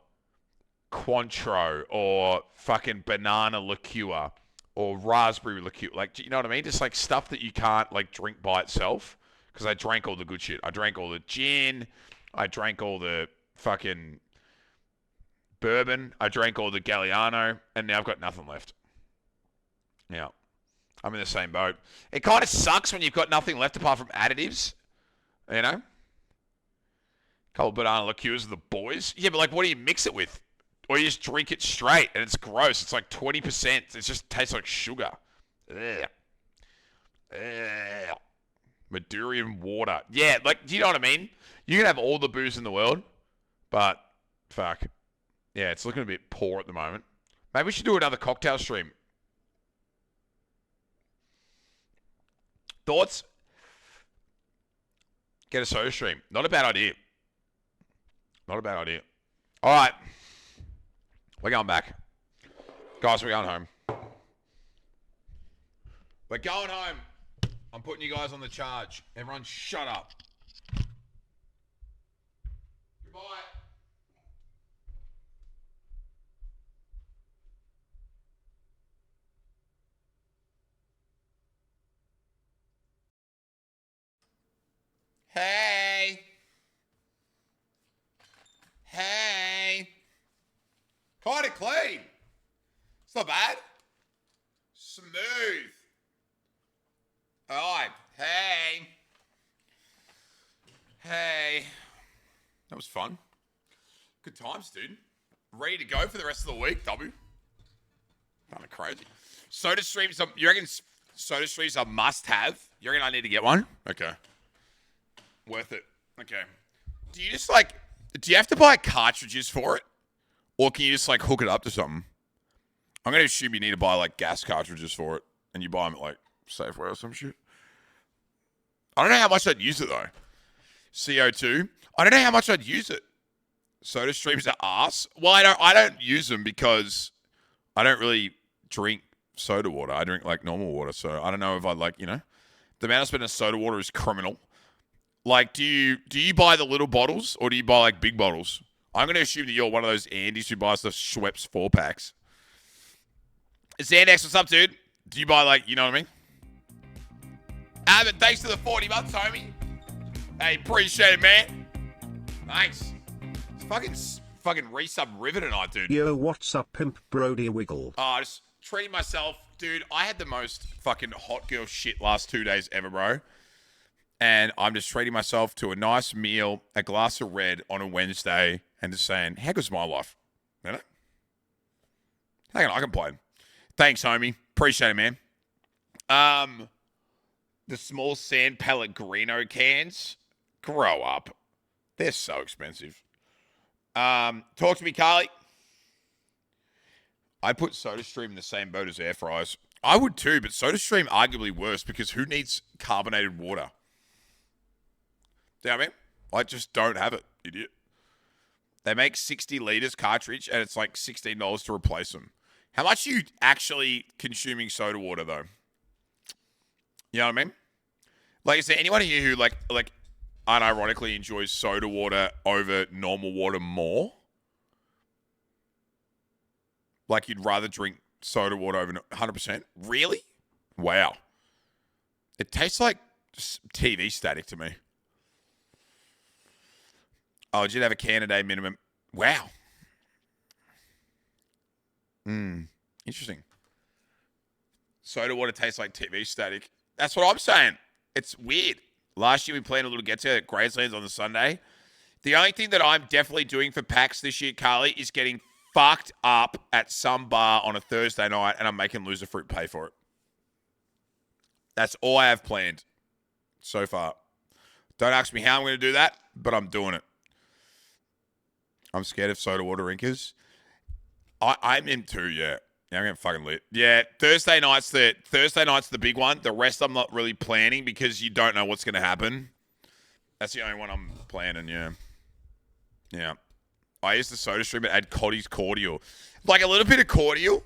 Cointreau or fucking banana liqueur or raspberry liqueur. Like, you know what I mean? Just, like, stuff that you can't, like, drink by itself. Because I drank all the good shit. I drank all the gin. I drank all the fucking bourbon. I drank all the Galliano. And now I've got nothing left. Yeah. I'm in the same boat. It kind of sucks when you've got nothing left apart from additives. You know? Couple of banana liqueurs of the boys. Yeah, but, like, what do you mix it with? Or you just drink it straight and it's gross. It's like 20%. It just tastes like sugar. Ugh. Ugh. Madurian water. Yeah, like, do you know what I mean? You can have all the booze in the world, but fuck. Yeah, it's looking a bit poor at the moment. Maybe we should do another cocktail stream. Thoughts? Get a soda stream. Not a bad idea. Not a bad idea. All right. We're going back. Guys, we're going home. We're going home. I'm putting you guys on the charge. Everyone shut up. Goodbye. Hey. Hey. Kind of clean. It's not bad. Smooth. All right. Hey. Hey. That was fun. Good times, dude. Ready to go for the rest of the week, W. Kind of crazy. Soda streams, you reckon soda streams are must-have? You reckon I need to get one? Okay. Worth it. Okay. Do you just, like, do you have to buy cartridges for it? Or can you just, like, hook it up to something? I'm going to assume you need to buy, like, gas cartridges for it. And you buy them at, like, Safeway or some shit. I don't know how much I'd use it, though. CO2. I don't know how much I'd use it. Soda streams are arse. Well, I don't use them because I don't really drink soda water. I drink, like, normal water. So I don't know if I'd, like, you know. The amount I spend on soda water is criminal. Like, do you buy the little bottles or do you buy, like, big bottles? I'm going to assume that you're one of those Andys who buys the Schweppes 4-packs. Xandex, what's up, dude? Do you buy, like, you know what I mean? Abbott, thanks for the 40 months, homie. Hey, appreciate it, man. Thanks. It's fucking resub river tonight, dude. Yo, what's up, Pimp Brody Wiggle? Oh, just treating myself. Dude, I had the most fucking hot girl shit last 2 days ever, bro. And I'm just treating myself to a nice meal, a glass of red on a Wednesday, and just saying, how good's my life? You know? Hang on, I can play. Thanks, homie. Appreciate it, man. The small sand Pellegrino cans, grow up. They're so expensive. Talk to me, Carly. I put SodaStream in the same boat as air fryers. I would too, but SodaStream arguably worse because who needs carbonated water? Do you know what I mean? I just don't have it, idiot. They make 60 liters cartridge and it's like $16 to replace them. How much are you actually consuming soda water though? You know what I mean? Like, is there anyone here who like unironically enjoys soda water over normal water more? Like, you'd rather drink soda water over 100%? Really? Wow. It tastes like TV static to me. Oh, you'd have a can a day minimum. Wow. Interesting. Soda water tastes like TV static. That's what I'm saying. It's weird. Last year we planned a little get-together at Gracelands on the Sunday. The only thing that I'm definitely doing for PAX this year, Carly, is getting fucked up at some bar on a Thursday night and I'm making Loser Fruit pay for it. That's all I have planned so far. Don't ask me how I'm going to do that, but I'm doing it. I'm scared of soda water drinkers. I'm in too, yeah. Yeah, I'm getting fucking lit. Yeah, Thursday night's the big one. The rest I'm not really planning because you don't know what's going to happen. That's the only one I'm planning, yeah. Yeah. I used the soda stream and add Coddy's cordial. Like a little bit of cordial.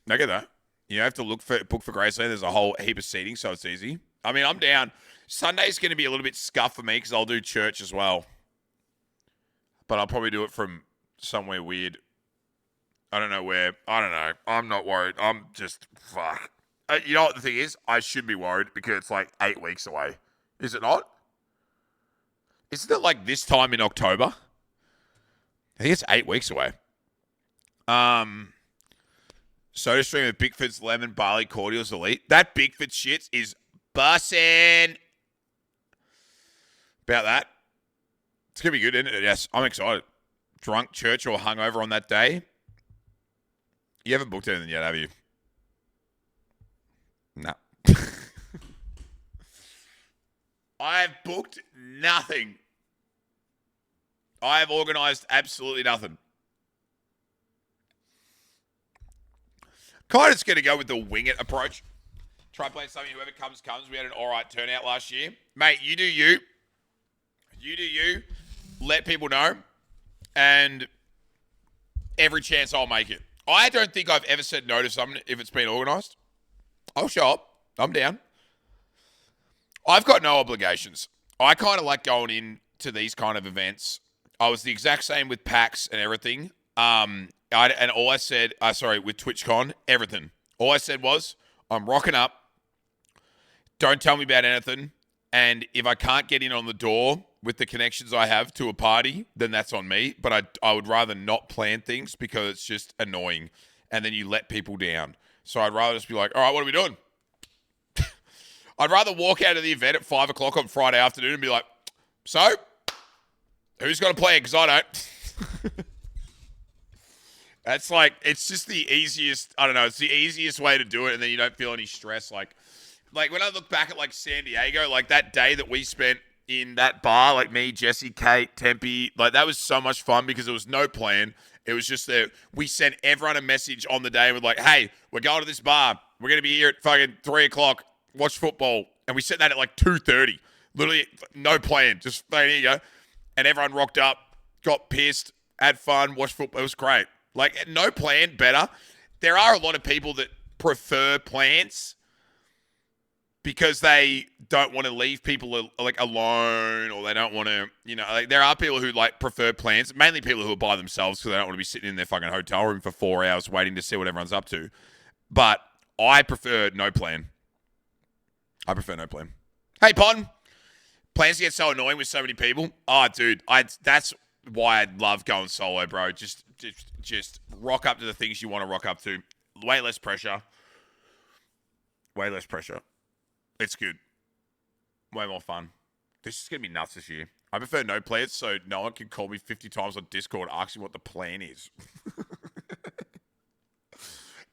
Look at that. You don't have to book for Graceland. There's a whole heap of seating, so it's easy. I mean, I'm down. Sunday's going to be a little bit scuffed for me because I'll do church as well. But I'll probably do it from somewhere weird. I don't know where. I don't know. I'm not worried. I'm just, fuck. You know what the thing is? I should be worried because it's like 8 weeks away. Is it not? Isn't it like this time in October? I think it's 8 weeks away. Soda stream with Bigfoot's lemon barley cordials elite. That Bigfoot shit is bussin'. About that. It's going to be good, isn't it? Yes, I'm excited. Drunk, church, or hungover on that day. You haven't booked anything yet, have you? No. I've booked nothing. I have organised absolutely nothing. Kind of just going to go with the wing it approach. Try playing something, whoever comes, comes. We had an alright turnout last year. Mate, you do you. You do you. Let people know. And every chance I'll make it. I don't think I've ever said no to something if it's been organised. I'll show up. I'm down. I've got no obligations. I kind of like going into these kind of events. I was the exact same with PAX and everything. And all I said, with TwitchCon, everything. All I said was, I'm rocking up. Don't tell me about anything. And if I can't get in on the door with the connections I have to a party, then that's on me. But I would rather not plan things because it's just annoying. And then you let people down. So I'd rather just be like, all right, what are we doing? I'd rather walk out of the event at 5 o'clock on Friday afternoon and be like, so, who's going to play it? Because I don't. That's like, it's just the easiest, I don't know, it's the easiest way to do it, and then you don't feel any stress. Like when I look back at like San Diego, like that day that we spent in that bar, like me, Jesse, Kate, Tempe, like that was so much fun because there was no plan. It was just that we sent everyone a message on the day with like, hey, we're going to this bar. We're going to be here at fucking 3 o'clock, watch football. And we sent that at like 2:30. Literally no plan, just there you go. And everyone rocked up, got pissed, had fun, watched football. It was great. Like, no plan, better. There are a lot of people that prefer plans because they don't want to leave people like alone, or they don't want to, like, there are people who like prefer plans, mainly people who are by themselves because they don't want to be sitting in their fucking hotel room for 4 hours waiting to see what everyone's up to. But I prefer no plan. Hey, Pon. Plans get so annoying with so many people. Oh, dude, that's why I love going solo, bro. Just rock up to the things you want to rock up to. Way less pressure. It's good. Way more fun. This is going to be nuts this year. I prefer no plans so no one can call me 50 times on Discord asking what the plan is.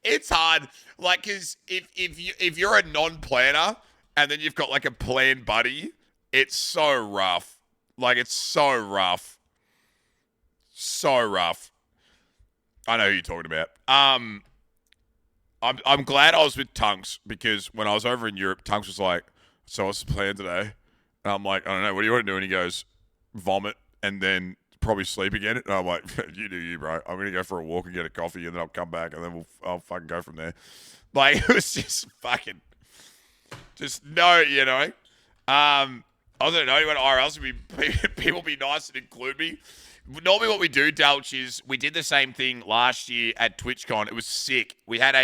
It's hard. Like, because if you're a non-planner and then you've got like a plan buddy, it's so rough. Like, it's so rough. So rough. I know who you're talking about. I'm glad I was with Tunks because when I was over in Europe, Tunks was like, so what's the plan today? And I'm like, I don't know. What do you want to do? And he goes, vomit and then probably sleep again. And I'm like, you do you, bro. I'm going to go for a walk and get a coffee and then I'll come back and then I'll fucking go from there. Like, it was just fucking, just no, I don't know anyone IRL, so people be nice and include me. Normally what we do, Delch, is we did the same thing last year at TwitchCon. It was sick. We had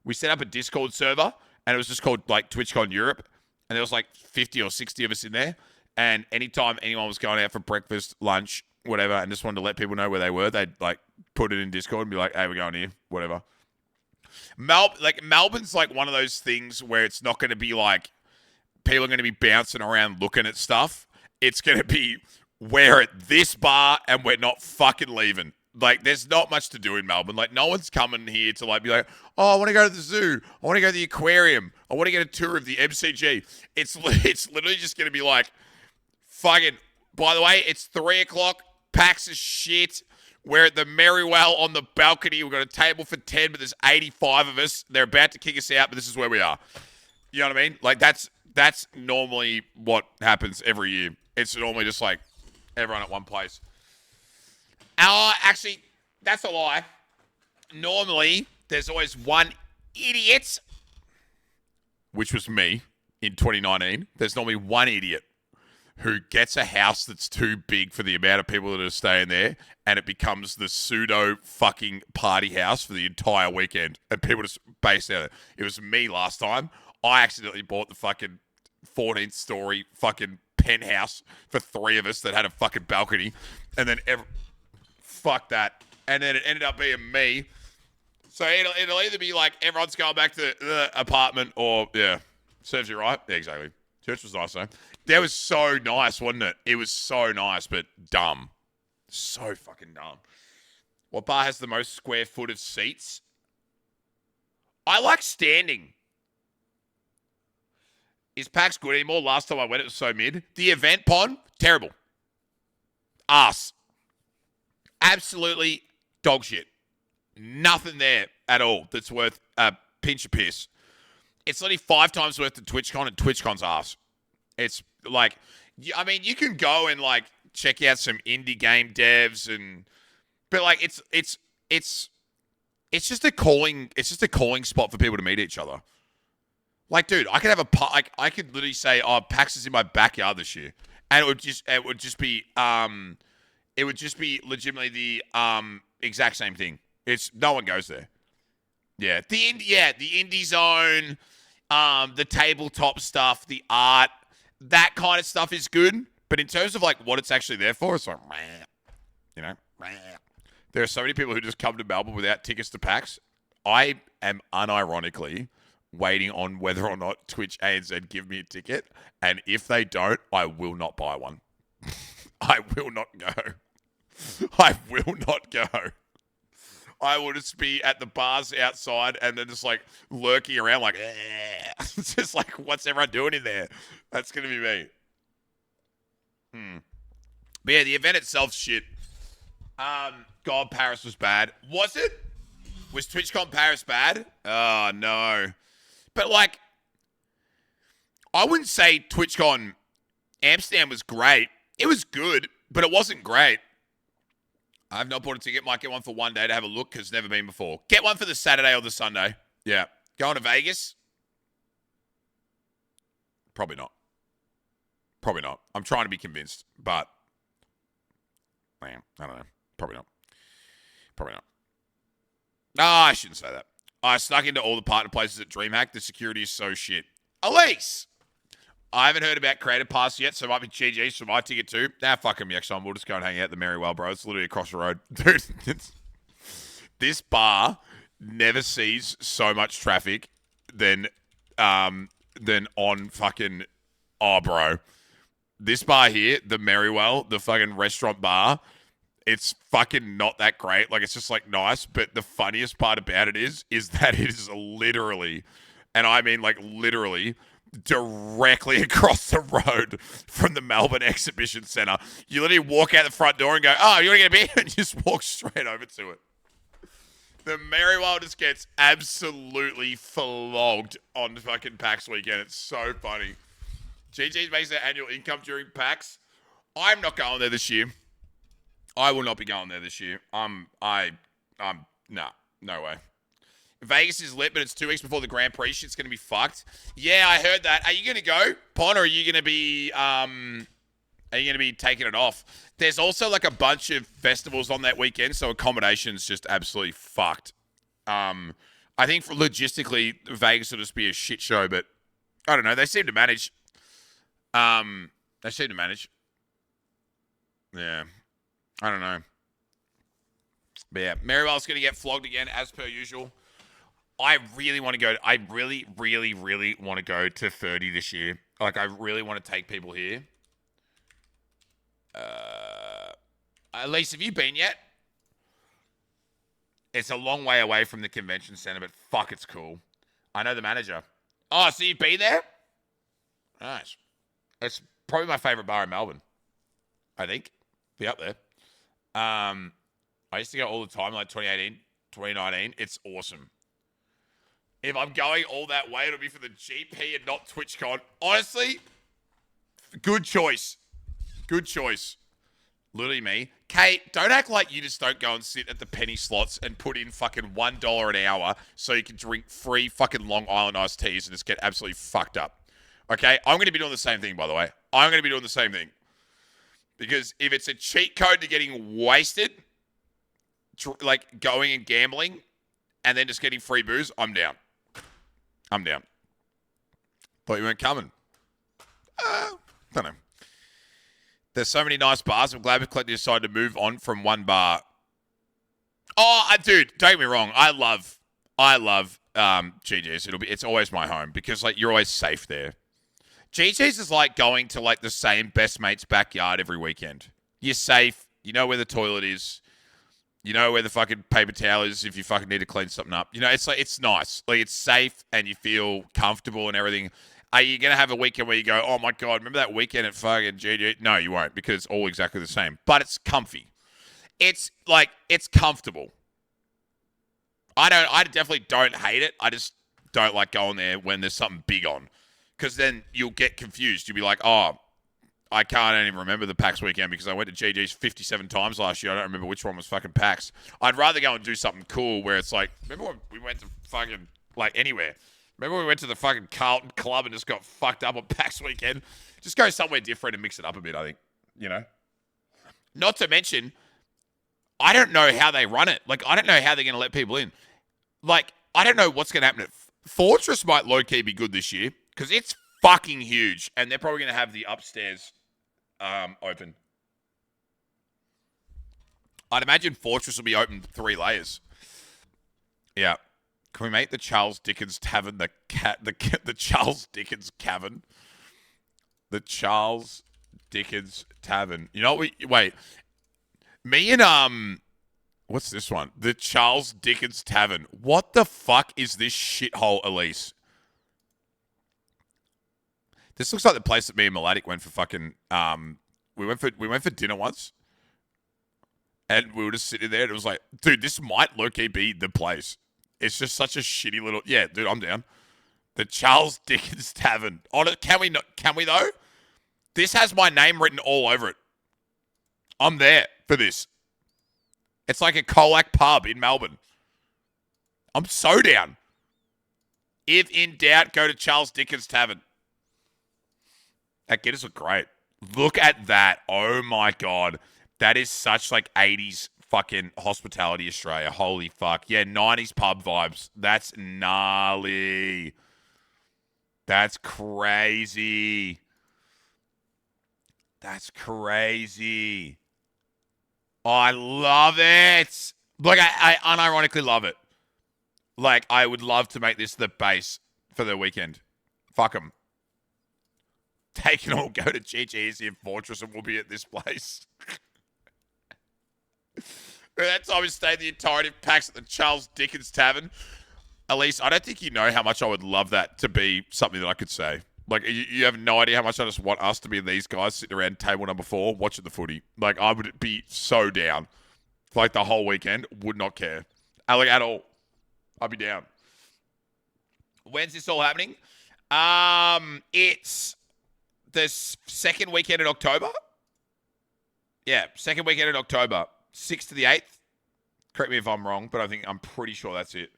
we set up a Discord server, and it was just called, like, TwitchCon Europe, and there was, like, 50 or 60 of us in there, and anytime anyone was going out for breakfast, lunch, whatever, and just wanted to let people know where they were, they'd, like, put it in Discord and be like, hey, we're going here, whatever. Melbourne's, like, one of those things where it's not going to be, like, people are going to be bouncing around looking at stuff. It's going to be, we're at this bar and we're not fucking leaving. Like, there's not much to do in Melbourne. Like, no one's coming here to, like, be like, oh, I want to go to the zoo. I want to go to the aquarium. I want to get a tour of the MCG. It's literally just going to be like, fucking, by the way, it's 3 o'clock. PAX is shit. We're at the Merrywell on the balcony. We've got a table for 10, but there's 85 of us. They're about to kick us out, but this is where we are. You know what I mean? Like, that's normally what happens every year. It's normally just like everyone at one place. Actually, that's a lie. Normally, there's always one idiot, which was me in 2019. There's normally one idiot who gets a house that's too big for the amount of people that are staying there, and it becomes the pseudo fucking party house for the entire weekend, and people just base out it. It was me last time. I accidentally bought the fucking 14th story fucking penthouse for 3 of us that had a fucking balcony, and then fuck that, and then it ended up being me. So it'll either be like everyone's going back to the apartment, or yeah, serves you right. Yeah, exactly. Church was nice though. That was so nice, wasn't it? It was so nice, but dumb. So fucking dumb. What bar has the most square foot of seats? I like standing. Is PAX good anymore? Last time I went, it was so mid. The event pond, terrible. Ass. Absolutely dog shit. Nothing there at all that's worth a pinch of piss. It's only 5 times worth of TwitchCon, and TwitchCon's ass. It's like, I mean, you can go and like check out some indie game devs, but like it's just a calling spot for people to meet each other. Like, dude, I could have I could literally say, oh, PAX is in my backyard this year, and it would just be legitimately the exact same thing. It's no one goes there. Yeah, the indie zone, the tabletop stuff, the art, that kind of stuff is good. But in terms of like what it's actually there for, it's like, you know, there are so many people who just come to Melbourne without tickets to PAX. I am unironically waiting on whether or not Twitch ANZ give me a ticket, and if they don't, I will not buy one. I will not go. I will not go. I will just be at the bars outside and then just like lurking around like, it's just like, what's everyone doing in there? That's going to be me. But yeah, the event itself, shit. God, Paris was bad. Was it? Was TwitchCon Paris bad? Oh, no. But like, I wouldn't say TwitchCon Amsterdam was great. It was good, but it wasn't great. I've not bought a ticket. Might get one for one day to have a look because never been before. Get one for the Saturday or the Sunday. Yeah. Going to Vegas? Probably not. Probably not. I'm trying to be convinced, but man, I don't know. Probably not. Probably not. No, I shouldn't say that. I snuck into all the partner places at DreamHack. The security is so shit. Elise! I haven't heard about Creative Pass yet, so it might be GG's for my ticket too. Nah, fuck him, Yaxon. We'll just go and hang out at the Merrywell, bro. It's literally across the road. Dude, this bar never sees so much traffic than on fucking... Oh, bro. This bar here, the Merrywell, the fucking restaurant bar, it's fucking not that great. Like, it's just, like, nice. But the funniest part about it is that it is literally, and I mean, like, literally... directly across the road from the Melbourne Exhibition Centre. You literally walk out the front door and go, oh, you want to get a beer? And you just walk straight over to it. The Merrywell just gets absolutely flogged on fucking PAX weekend. It's so funny. GG's makes their annual income during PAX. I'm not going there this year. I will not be going there this year. Nah, no way. Vegas is lit, but it's 2 weeks before the Grand Prix. Shit's going to be fucked. Yeah, I heard that. Are you going to go, Pon, or are you going to be taking it off? There's also like a bunch of festivals on that weekend, so accommodation's just absolutely fucked. I think logistically, Vegas will just be a shit show, but I don't know. They seem to manage. Yeah. I don't know. But yeah, Merrywell's going to get flogged again, as per usual. I really want to go. I really, really, really want to go to 30 this year. Like, I really want to take people here. At least, have you been yet? It's a long way away from the convention center, but fuck, it's cool. I know the manager. Oh, so you've been there? Nice. It's probably my favorite bar in Melbourne. I think. Be up there. I used to go all the time, like 2018, 2019. It's awesome. If I'm going all that way, it'll be for the GP and not TwitchCon. Honestly, good choice. Good choice. Literally me. Kate, don't act like you just don't go and sit at the penny slots and put in fucking $1 an hour so you can drink free fucking Long Island iced teas and just get absolutely fucked up. Okay? I'm going to be doing the same thing, by the way. I'm going to be doing the same thing. Because if it's a cheat code to getting wasted, like going and gambling, and then just getting free booze, I'm down. I'm down. Thought you weren't coming. Don't know. There's so many nice bars. I'm glad we collectively decided to move on from one bar. Oh, dude, don't get me wrong. I love GG's. It's always my home because like you're always safe there. GG's is like going to like the same best mate's backyard every weekend. You're safe. You know where the toilet is. You know where the fucking paper towel is if you fucking need to clean something up. You know, it's like it's nice. Like it's safe and you feel comfortable and everything. Are you going to have a weekend where you go, oh my God, remember that weekend at fucking GG? No, you won't because it's all exactly the same. But it's comfy. It's like, it's comfortable. I definitely don't hate it. I just don't like going there when there's something big on. Because then you'll get confused. You'll be like, oh, I can't even remember the PAX weekend because I went to GG's 57 times last year. I don't remember which one was fucking PAX. I'd rather go and do something cool where it's like, remember when we went to fucking, like, anywhere? Remember when we went to the fucking Carlton Club and just got fucked up on PAX weekend? Just go somewhere different and mix it up a bit, I think. You know? Not to mention, I don't know how they run it. Like, I don't know how they're going to let people in. Like, I don't know what's going to happen. Fortress might low-key be good this year because it's fucking huge. And they're probably going to have the upstairs open. I'd imagine Fortress will be open 3 layers. Yeah. Can we make the Charles Dickens Tavern the Charles Dickens Cavern? The Charles Dickens Tavern. You know what wait. Me and what's this one? The Charles Dickens Tavern. What the fuck is this shithole, Elise? This looks like the place that me and Melodic went for fucking we went for dinner once. And we were just sitting there and it was like, dude, this might low-key be the place. It's just such a shitty little... Yeah, dude, I'm down. The Charles Dickens Tavern. Can we though? This has my name written all over it. I'm there for this. It's like a Colac pub in Melbourne. I'm so down. If in doubt, go to Charles Dickens Tavern. That Guinness look great. Look at that. Oh my God. That is such like 80s fucking hospitality Australia. Holy fuck. Yeah, 90s pub vibes. That's gnarly. That's crazy. That's crazy. Oh, I love it. Like, I unironically love it. Like, I would love to make this the base for the weekend. Fuck them. They can all go to GG's in Fortress and we'll be at this place. That time we stayed the entirety of PAX at the Charles Dickens Tavern. Elise, I don't think you know how much I would love that to be something that I could say. Like, you have no idea how much I just want us to be these guys sitting around table number 4 watching the footy. Like, I would be so down. For like the whole weekend, would not care. Like, at all. I'd be down. When's this all happening? It's the second weekend in October. Yeah, second weekend in October. 6th to the 8th. Correct me if I'm wrong, but I'm pretty sure that's it.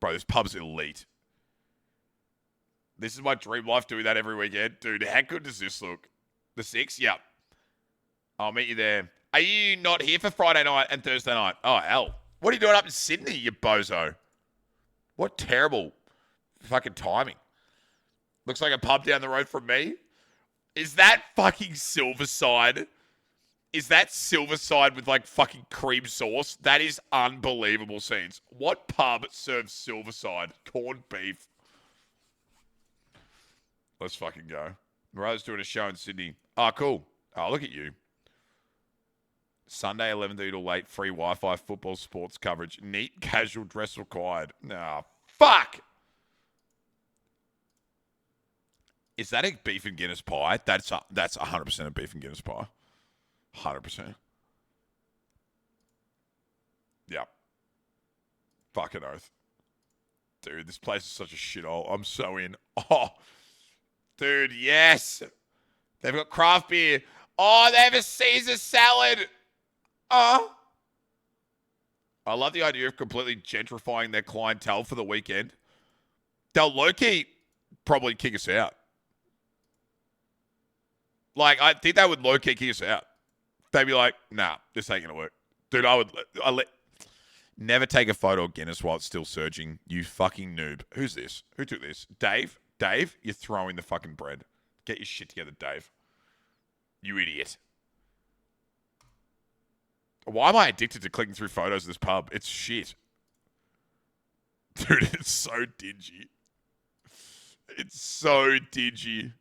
Bro, this pub's elite. This is my dream life, doing that every weekend. Dude, how good does this look? The 6th? Yep. I'll meet you there. Are you not here for Friday night and Thursday night? Oh, hell. What are you doing up in Sydney, you bozo? What terrible fucking timing. Looks like a pub down the road from me. Is that fucking Silverside? Is that Silverside with like fucking cream sauce? That is unbelievable scenes. What pub serves Silverside? Corned beef. Let's fucking go. Mariah's doing a show in Sydney. Oh, cool. Oh, look at you. Sunday, 11:30 to late. Free Wi-Fi, football, sports coverage. Neat, casual dress required. Nah, fuck. Is that a beef and Guinness pie? That's 100% a beef and Guinness pie. 100%. Yep. Fucking oath. Dude, this place is such a shithole. I'm so in. Oh, dude, yes. They've got craft beer. Oh, they have a Caesar salad. Oh. I love the idea of completely gentrifying their clientele for the weekend. They'll low-key probably kick us out. Like, I think they would low-key kick us out. They'd be like, nah, this ain't going to work. Dude, never take a photo of Guinness while it's still surging. You fucking noob. Who's this? Who took this? Dave? Dave, you're throwing the fucking bread. Get your shit together, Dave. You idiot. Why am I addicted to clicking through photos of this pub? It's shit. Dude, it's so dingy. It's so dingy.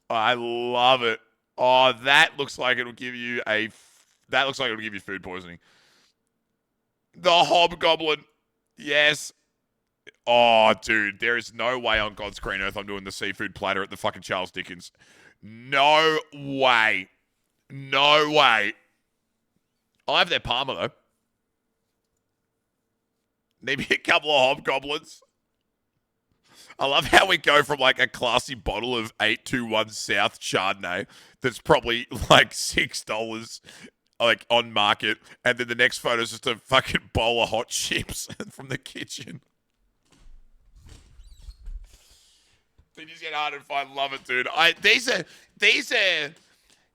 I love it. Oh, that looks like it'll give you food poisoning. The Hobgoblin. Yes. Oh, dude, there is no way on God's green earth I'm doing the seafood platter at the fucking Charles Dickens. No way. No way. I'll have their Parma, though. Maybe a couple of Hobgoblins. I love how we go from like a classy bottle of 821 South Chardonnay that's probably like $6 like on market, and then the next photo is just a fucking bowl of hot chips from the kitchen. They just get hard and find. Love it, dude. These are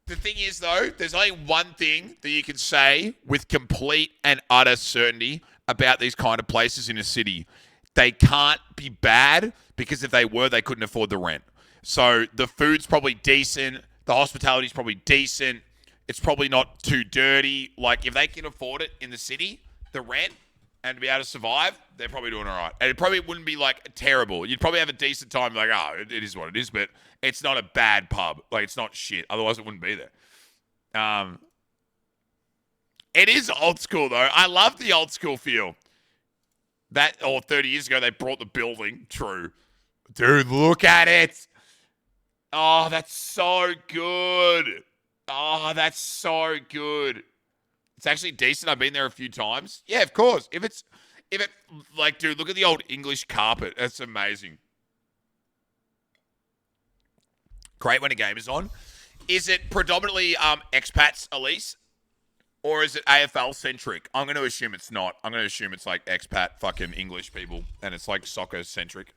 the thing is though, there's only one thing that you can say with complete and utter certainty about these kind of places in a city. They can't be bad, because if they were, they couldn't afford the rent. So the food's probably decent. The hospitality's probably decent. It's probably not too dirty. Like, if they can afford it in the city, the rent, and to be able to survive, they're probably doing all right. And it probably wouldn't be, like, terrible. You'd probably have a decent time, like, oh, it is what it is, but it's not a bad pub. Like, it's not shit. Otherwise, it wouldn't be there. It is old school, though. I love the old school feel. 30 years ago, they brought the building. True. Dude, look at it. Oh, that's so good. Oh, that's so good. It's actually decent. I've been there a few times. Yeah, of course. If it, like, dude, look at the old English carpet. That's amazing. Great when a game is on. Is it predominantly expats, Elise? Or is it AFL-centric? I'm going to assume it's not. I'm going to assume it's like expat fucking English people, and it's like soccer-centric.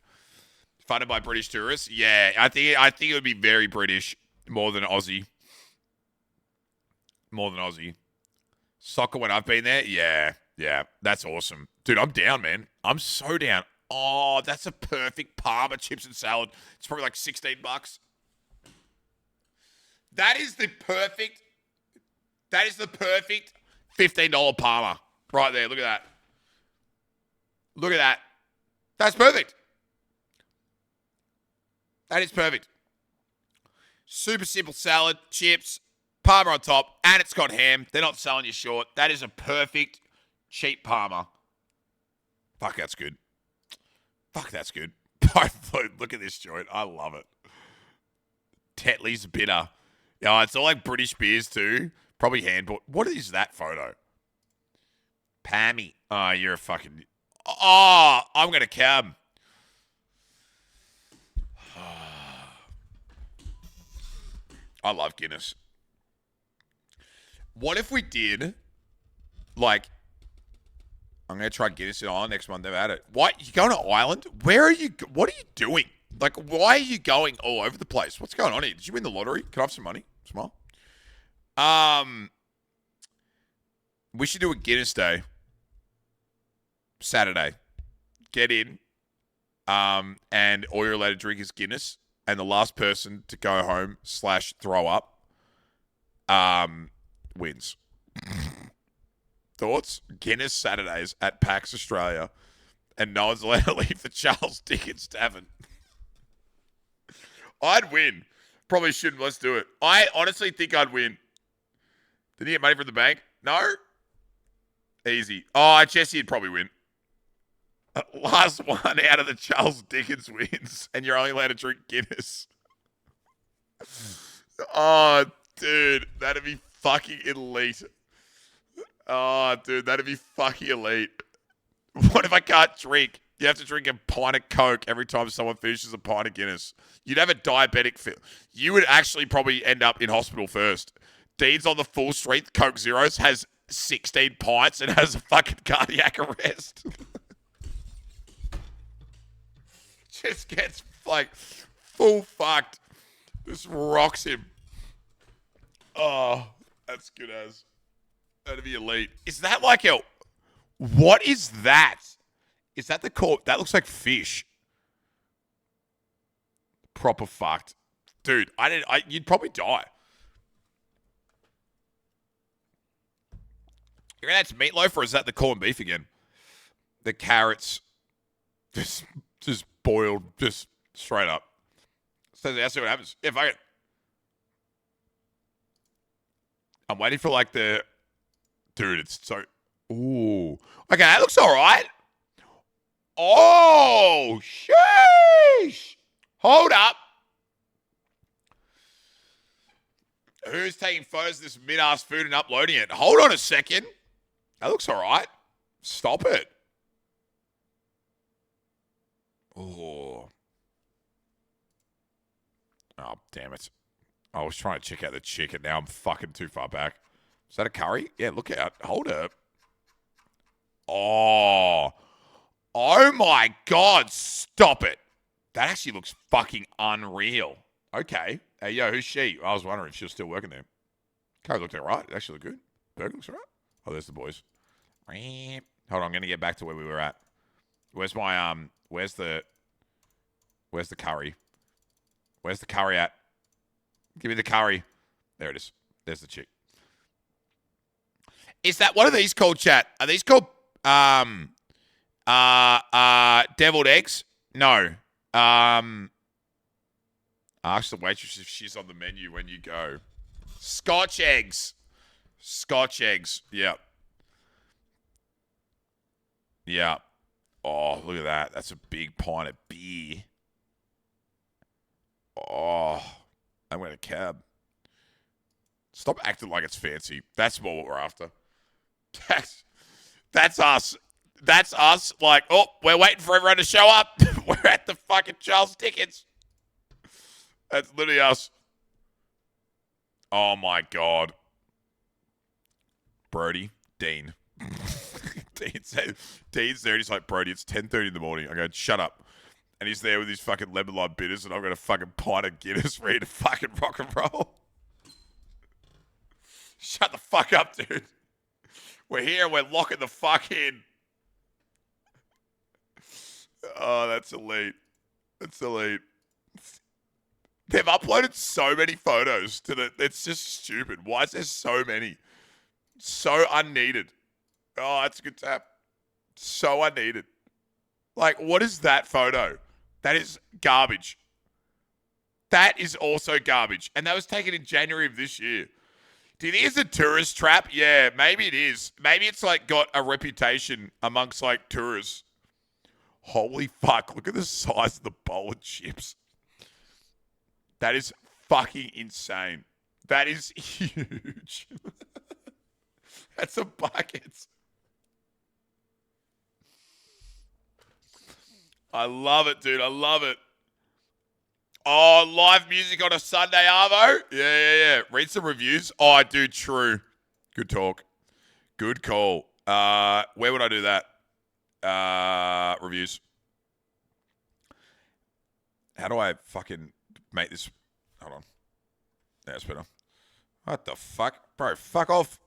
Funded by British tourists? Yeah, I think it would be very British, more than Aussie. More than Aussie. Soccer when I've been there? Yeah, that's awesome. Dude, I'm down, man. I'm so down. Oh, that's a perfect Parma chips and salad. It's probably like $16. That is the perfect $15 Parma right there. Look at that. Look at that. That's perfect. That is perfect. Super simple salad, chips, Parma on top, and it's got ham. They're not selling you short. That is a perfect cheap Parma. Fuck, that's good. Fuck, that's good. Look at this joint. I love it. Tetley's bitter. Yeah, it's all like British beers too. Probably hand-bought. What is that photo? Pammy. Oh, you're a fucking... Oh, I'm going to cab. I love Guinness. What if we did, like... I'm going to try Guinness in Ireland next month. They've had it. What? You going to Ireland? Where are you... What are you doing? Like, why are you going all over the place? What's going on here? Did you win the lottery? Can I have some money? Smile. We should do a Guinness Day. Saturday. Get in. And all you're allowed to drink is Guinness. And the last person to go home / throw up wins. Thoughts? Guinness Saturdays at PAX Australia. And no one's allowed to leave the Charles Dickens Tavern. I'd win. Probably shouldn't. Let's do it. I honestly think I'd win. Did he get money from the bank? No? Easy. Oh, Jesse would probably win. Last one out of the Charles Dickens wins, and you're only allowed to drink Guinness. Oh, dude, that'd be fucking elite. Oh, dude, that'd be fucking elite. What if I can't drink? You have to drink a pint of Coke every time someone finishes a pint of Guinness. You'd have a diabetic feel. You would actually probably end up in hospital first. Dean's on the full strength Coke Zeros, has 16 pints, and has a fucking cardiac arrest. Just gets, like, full fucked. Just rocks him. Oh, that's good as. That'd be elite. Is that like a... What is that? Is that the core? That looks like fish. Proper fucked. Dude, you'd probably die. You reckon that's meatloaf, or is that the corned beef again? The carrots. Just boiled, just straight up. So let's see what happens. Yeah, fuck it. I'm waiting for like the... Dude, it's so... Ooh. Okay, that looks all right. Oh, sheesh. Hold up. Who's taking photos of this mid-ass food and uploading it? Hold on a second. That looks all right. Stop it. Oh. Oh, damn it. I was trying to check out the chicken. Now I'm fucking too far back. Is that a curry? Yeah, look out. Hold up. Oh. Oh my God. Stop it. That actually looks fucking unreal. Okay. Hey, yo, who's she? I was wondering if she was still working there. Curry looked all right. It actually looked good. Burger looks all right. Oh, there's the boys. Hold on. I'm going to get back to where we were at. Where's my, where's the curry? Where's the curry at? Give me the curry. There it is. There's the chick. Is that, what are these called, chat? Are these called, deviled eggs? No. Ask the waitress if she's on the menu when you go. Scotch eggs. Scotch eggs. Yep. Yeah. Oh, look at that. That's a big pint of beer. Oh, I'm going to cab. Stop acting like it's fancy. That's more what we're after. That's us. That's us. Like, oh, we're waiting for everyone to show up. We're at the fucking Charles Dickens. That's literally us. Oh, my God. Brody, Dean. Dean's there and he's like, Brody, it's 10:30 in the morning. I go, shut up. And he's there with his fucking lemon lime bitters and I've got a fucking pint of Guinness ready to fucking rock and roll. Shut the fuck up, dude. We're here and we're locking the fuck in. Oh, that's elite. That's elite. They've uploaded so many photos to the... It's just stupid. Why is there so many? So unneeded. Oh, that's a good tap. So unneeded. Like, what is that photo? That is garbage. That is also garbage. And that was taken in January of this year. Do you think it's a tourist trap? Yeah, maybe it is. Maybe it's, like, got a reputation amongst, like, tourists. Holy fuck. Look at the size of the bowl of chips. That is fucking insane. That is huge. That's a bucket. I love it, dude. I love it. Oh, live music on a Sunday, Arvo? Yeah. Read some reviews. Oh, dude, true. Good talk. Good call. Where would I do that? Reviews. How do I fucking make this? Hold on. That's better. What the fuck? Bro, fuck off.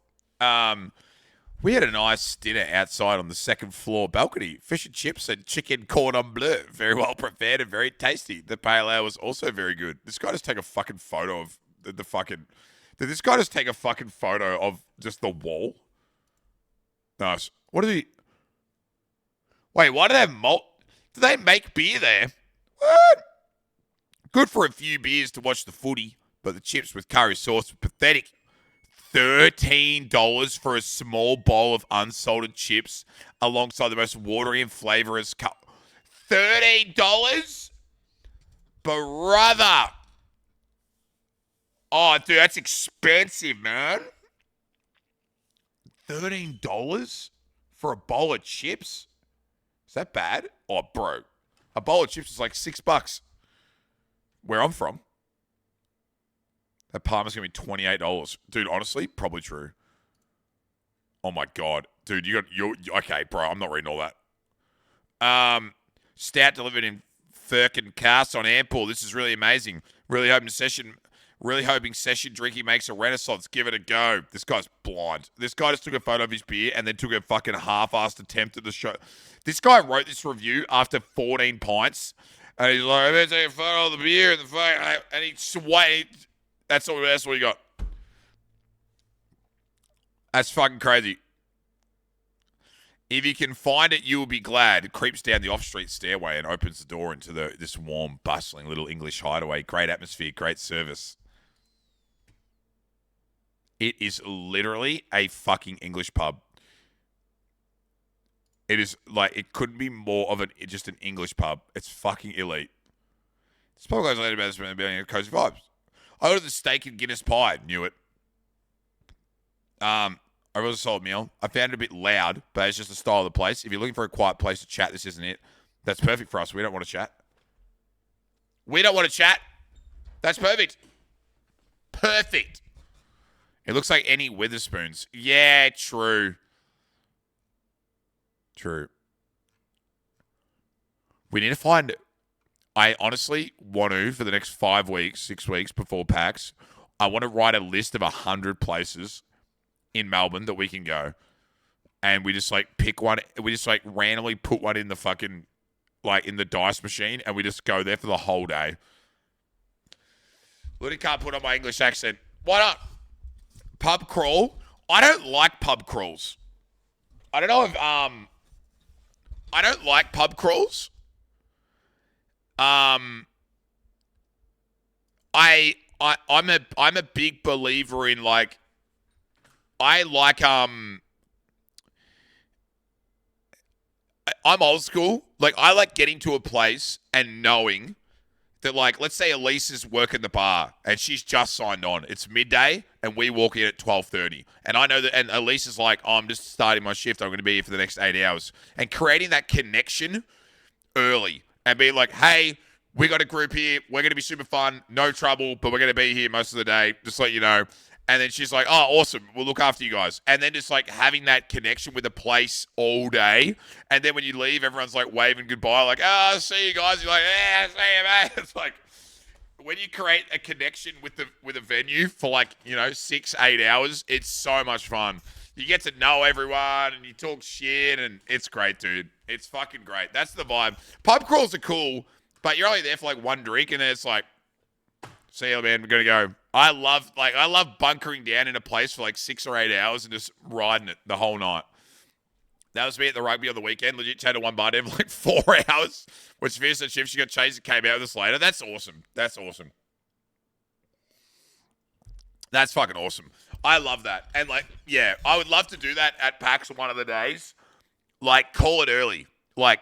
We had a nice dinner outside on the second floor balcony. Fish and chips and chicken cordon bleu. Very well prepared and very tasty. The pale ale was also very good. This guy just take a fucking photo of the fucking... Did this guy just take a fucking photo of just the wall? Nice. What do they... Wait, why do they have malt? Do they make beer there? What? Good for a few beers to watch the footy, but the chips with curry sauce were pathetic. $13 for a small bowl of unsalted chips alongside the most watery and flavorous cup. $13? Brother. Oh, dude, that's expensive, man. $13 for a bowl of chips? Is that bad? Oh, bro. A bowl of chips is like $6. Where I'm from. That Parma's going to be $28. Dude, honestly, probably true. Oh, my God. Dude, you okay, bro, I'm not reading all that. Stout delivered in Firkin Cast on Ampool. This is really amazing. Really hoping session drinking makes a renaissance. Give it a go. This guy's blind. This guy just took a photo of his beer and then took a fucking half-assed attempt at the show. This guy wrote this review after 14 pints. And he's like, I'm going to take a photo of the beer and the fucking... And he swayed. That's all he got. That's fucking crazy. If you can find it, you will be glad. It creeps down the off-street stairway and opens the door into this warm, bustling little English hideaway. Great atmosphere, great service. It is literally a fucking English pub. It is like, it couldn't be more of just an English pub. It's fucking elite. This pub goes later about this building cozy vibes. I ordered the steak and Guinness pie. Knew it. I was a solid meal. I found it a bit loud, but it's just the style of the place. If you're looking for a quiet place to chat, this isn't it. That's perfect for us. We don't want to chat. We don't want to chat. That's perfect. Perfect. It looks like any Witherspoons. Yeah, true. True. We need to find... I honestly want to, for the next 5 weeks, 6 weeks before PAX, I want to write a list of 100 places in Melbourne that we can go. And we just, like, pick one. We just, like, randomly put one in the fucking, like, in the dice machine, and we just go there for the whole day. Literally can't put on my English accent. Why not? Pub crawl? I don't like pub crawls. I don't know if, I don't like pub crawls. I'm a big believer in, like, I like I'm old school. Like, I like getting to a place and knowing that, like, let's say Elise is working the bar and she's just signed on. It's midday and we walk in at 12:30. And I know that, and Elise is like, oh, I'm just starting my shift. I'm going to be here for the next 8 hours. And creating that connection early and being like, hey, we got a group here. We're going to be super fun. No trouble, but we're going to be here most of the day. Just let you know. And then she's like, oh, awesome. We'll look after you guys. And then just, like, having that connection with the place all day. And then when you leave, everyone's, like, waving goodbye. Like, oh, see you guys. You're like, yeah, see you, mate. It's like, when you create a connection with a venue for, like, 6-8 hours, it's so much fun. You get to know everyone and you talk shit and it's great, dude. It's fucking great. That's the vibe. Pub crawls are cool, but you're only there for, like, one drink and then it's like, see you, man. We're going to go. I love bunkering down in a place for like 6 or 8 hours and just riding it the whole night. That was me at the rugby on the weekend. Legit chatted one bar down for like 4 hours. When she finished the shift, she got chased and came out with us later. That's awesome. That's awesome. That's fucking awesome. I love that. And, like, yeah, I would love to do that at PAX one of the days. Like, call it early. Like,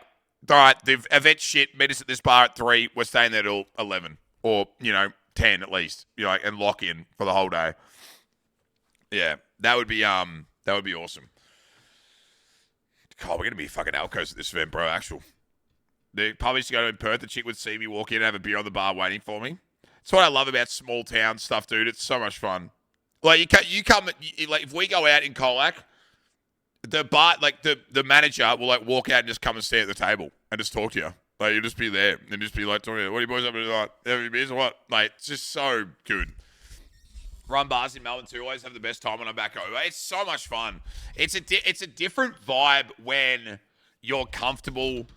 all right, the event shit, meet us at this bar at 3. We're staying there till 11. Or, 10 at least, and lock in for the whole day. Yeah, that would be awesome. God, we're gonna be fucking alcos at this event, bro. Actual. The pub used to go to in Perth. The chick would see me walk in and have a beer on the bar waiting for me. That's what I love about small town stuff, dude. It's so much fun. Like you come, like if we go out in Colac, the bar, like the manager will like walk out and just come and stay at the table and just talk to you. Like, you'll just be there and just be like, talking to you, what are you boys up to tonight? Have any beers or what? Like, it's just so good. Run bars in Melbourne too. Always have the best time when I'm back over. It's so much fun. It's a different vibe when you're comfortable.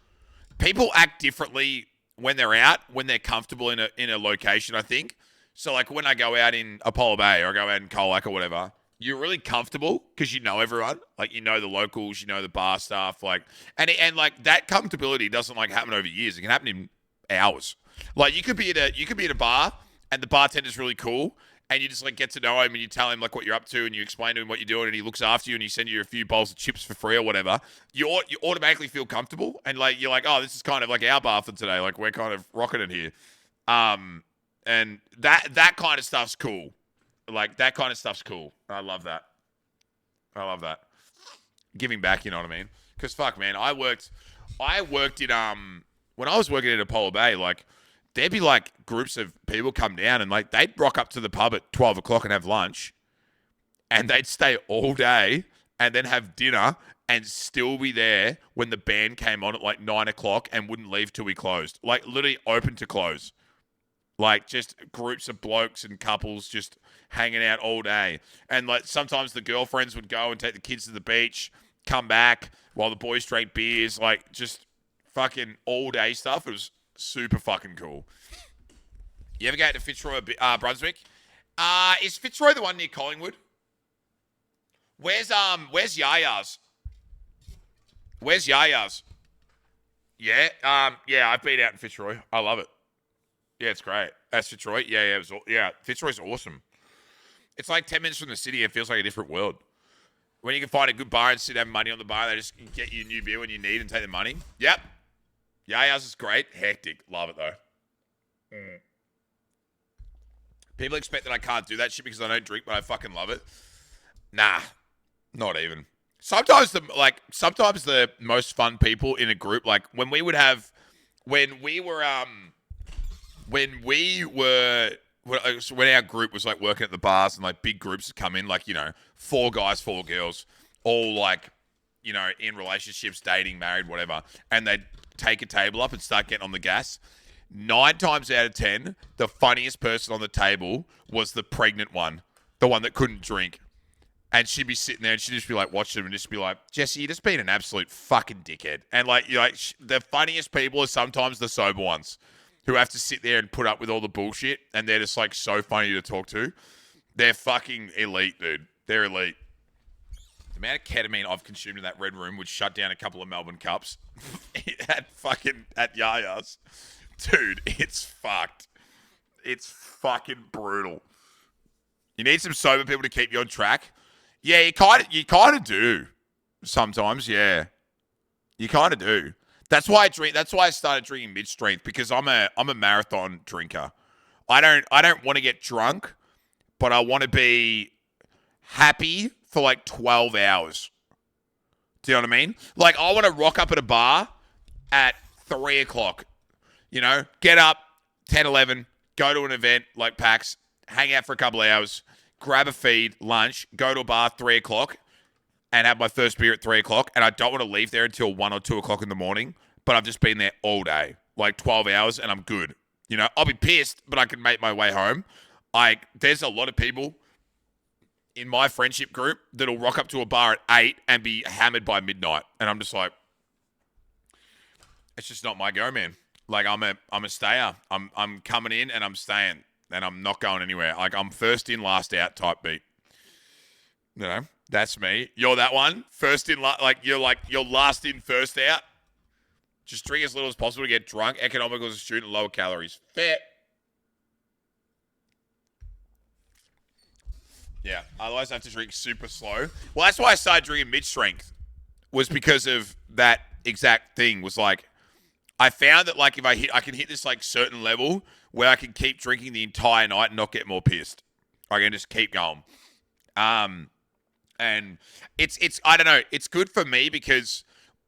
People act differently when they're out, when they're comfortable in a location, I think. So, like, when I go out in Apollo Bay or I go out in Colac or whatever, you're really comfortable because you know everyone. Like, you know the locals, you know the bar staff. Like, and like that comfortability doesn't like happen over years. It can happen in hours. Like, you could be at a bar and the bartender's really cool, and you just like get to know him and you tell him like what you're up to and you explain to him what you're doing and he looks after you and he sends you a few bowls of chips for free or whatever. You automatically feel comfortable and like you're like, oh, this is kind of like our bar for today. Like, we're kind of rocking it here. And that kind of stuff's cool. Like, that kind of stuff's cool. I love that. I love that. Giving back, you know what I mean? Because, fuck, man, I worked I worked in when I was working in Apollo Bay, like there'd be like groups of people come down and like they'd rock up to the pub at 12 o'clock and have lunch, and they'd stay all day and then have dinner and still be there when the band came on at like 9 o'clock and wouldn't leave till we closed. Like literally open to close. Like just groups of blokes and couples just hanging out all day. And like sometimes the girlfriends would go and take the kids to the beach, come back while the boys drank beers, like just fucking all day stuff. It was super fucking cool. You ever go to Fitzroy, Brunswick? Is Fitzroy the one near Collingwood? Where's Yaya's? Where's Yaya's? Yeah, yeah, I've been out in Fitzroy. I love it. Yeah, it's great. That's Fitzroy. Yeah, Fitzroy's awesome. It's like 10 minutes from the city. It feels like a different world. When you can find a good bar and sit have money on the bar, they just get you a new beer when you need and take the money. Yep. Yaya's is great. Hectic. Love it though. People expect that I can't do that shit because I don't drink, but I fucking love it. Nah, not even. Sometimes the most fun people in a group, like when our group was like working at the bars and like big groups would come in, like, you know, 4 guys, 4 girls, all like, you know, in relationships, dating, married, whatever, and they'd take a table up and start getting on the gas. 9 times out of 10, the funniest person on the table was the pregnant one, the one that couldn't drink. And she'd be sitting there and she'd just be like watching them and just be like, Jesse, you're just being an absolute fucking dickhead. And like, you're like, the funniest people are sometimes the sober ones who have to sit there and put up with all the bullshit, and they're just like so funny to talk to. They're fucking elite, dude. They're elite. The amount of ketamine I've consumed in that red room would shut down a couple of Melbourne Cups at Yaya's. Dude, it's fucked. It's fucking brutal. You need some sober people to keep you on track. Yeah, you kind of do. Sometimes, yeah. You kind of do. That's why I drink. That's why I started drinking mid-strength, because I'm a marathon drinker. I don't want to get drunk, but I want to be happy for like 12 hours. Do you know what I mean? Like, I want to rock up at a bar at 3 o'clock. You know, get up 10, 11, go to an event like PAX, hang out for a couple of hours, grab a feed, lunch, go to a bar 3 o'clock, and have my first beer at 3 o'clock. And I don't want to leave there until 1 or 2 o'clock in the morning, but I've just been there all day, like 12 hours, and I'm good. You know, I'll be pissed, but I can make my way home. There's a lot of people in my friendship group that'll rock up to a bar at 8 and be hammered by midnight. And I'm just like, it's just not my go, man. Like, I'm a stayer. I'm coming in and I'm staying, and I'm not going anywhere. Like, I'm first in, last out type beat. You know, that's me. You're that one. First in, you're last in, first out. Just drink as little as possible to get drunk. Economical as a student, lower calories. Fair. Yeah, otherwise I have to drink super slow. Well, that's why I started drinking mid-strength, was because of that exact thing. Was like, I found that like if I can hit this like certain level where I can keep drinking the entire night and not get more pissed. I can just keep going. And it's I don't know, it's good for me because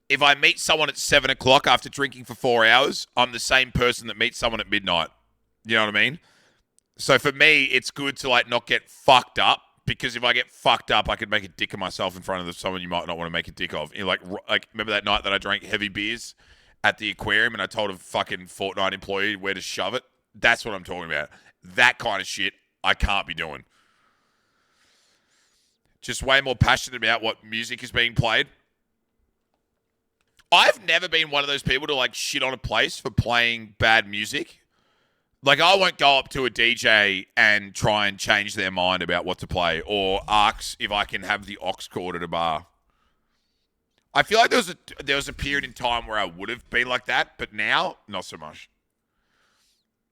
if I meet someone at 7 o'clock after drinking for 4 hours, I'm the same person that meets someone at midnight. You know what I mean? So for me, it's good to like not get fucked up, because if I get fucked up, I could make a dick of myself in front of someone you might not want to make a dick of. You know, like remember that night that I drank heavy beers at the aquarium and I told a fucking Fortnite employee where to shove it? That's what I'm talking about. That kind of shit I can't be doing. Just way more passionate about what music is being played. I've never been one of those people to like shit on a place for playing bad music. Like, I won't go up to a DJ and try and change their mind about what to play, or ask if I can have the aux cord at a bar. I feel like there was a period in time where I would have been like that, but now, not so much.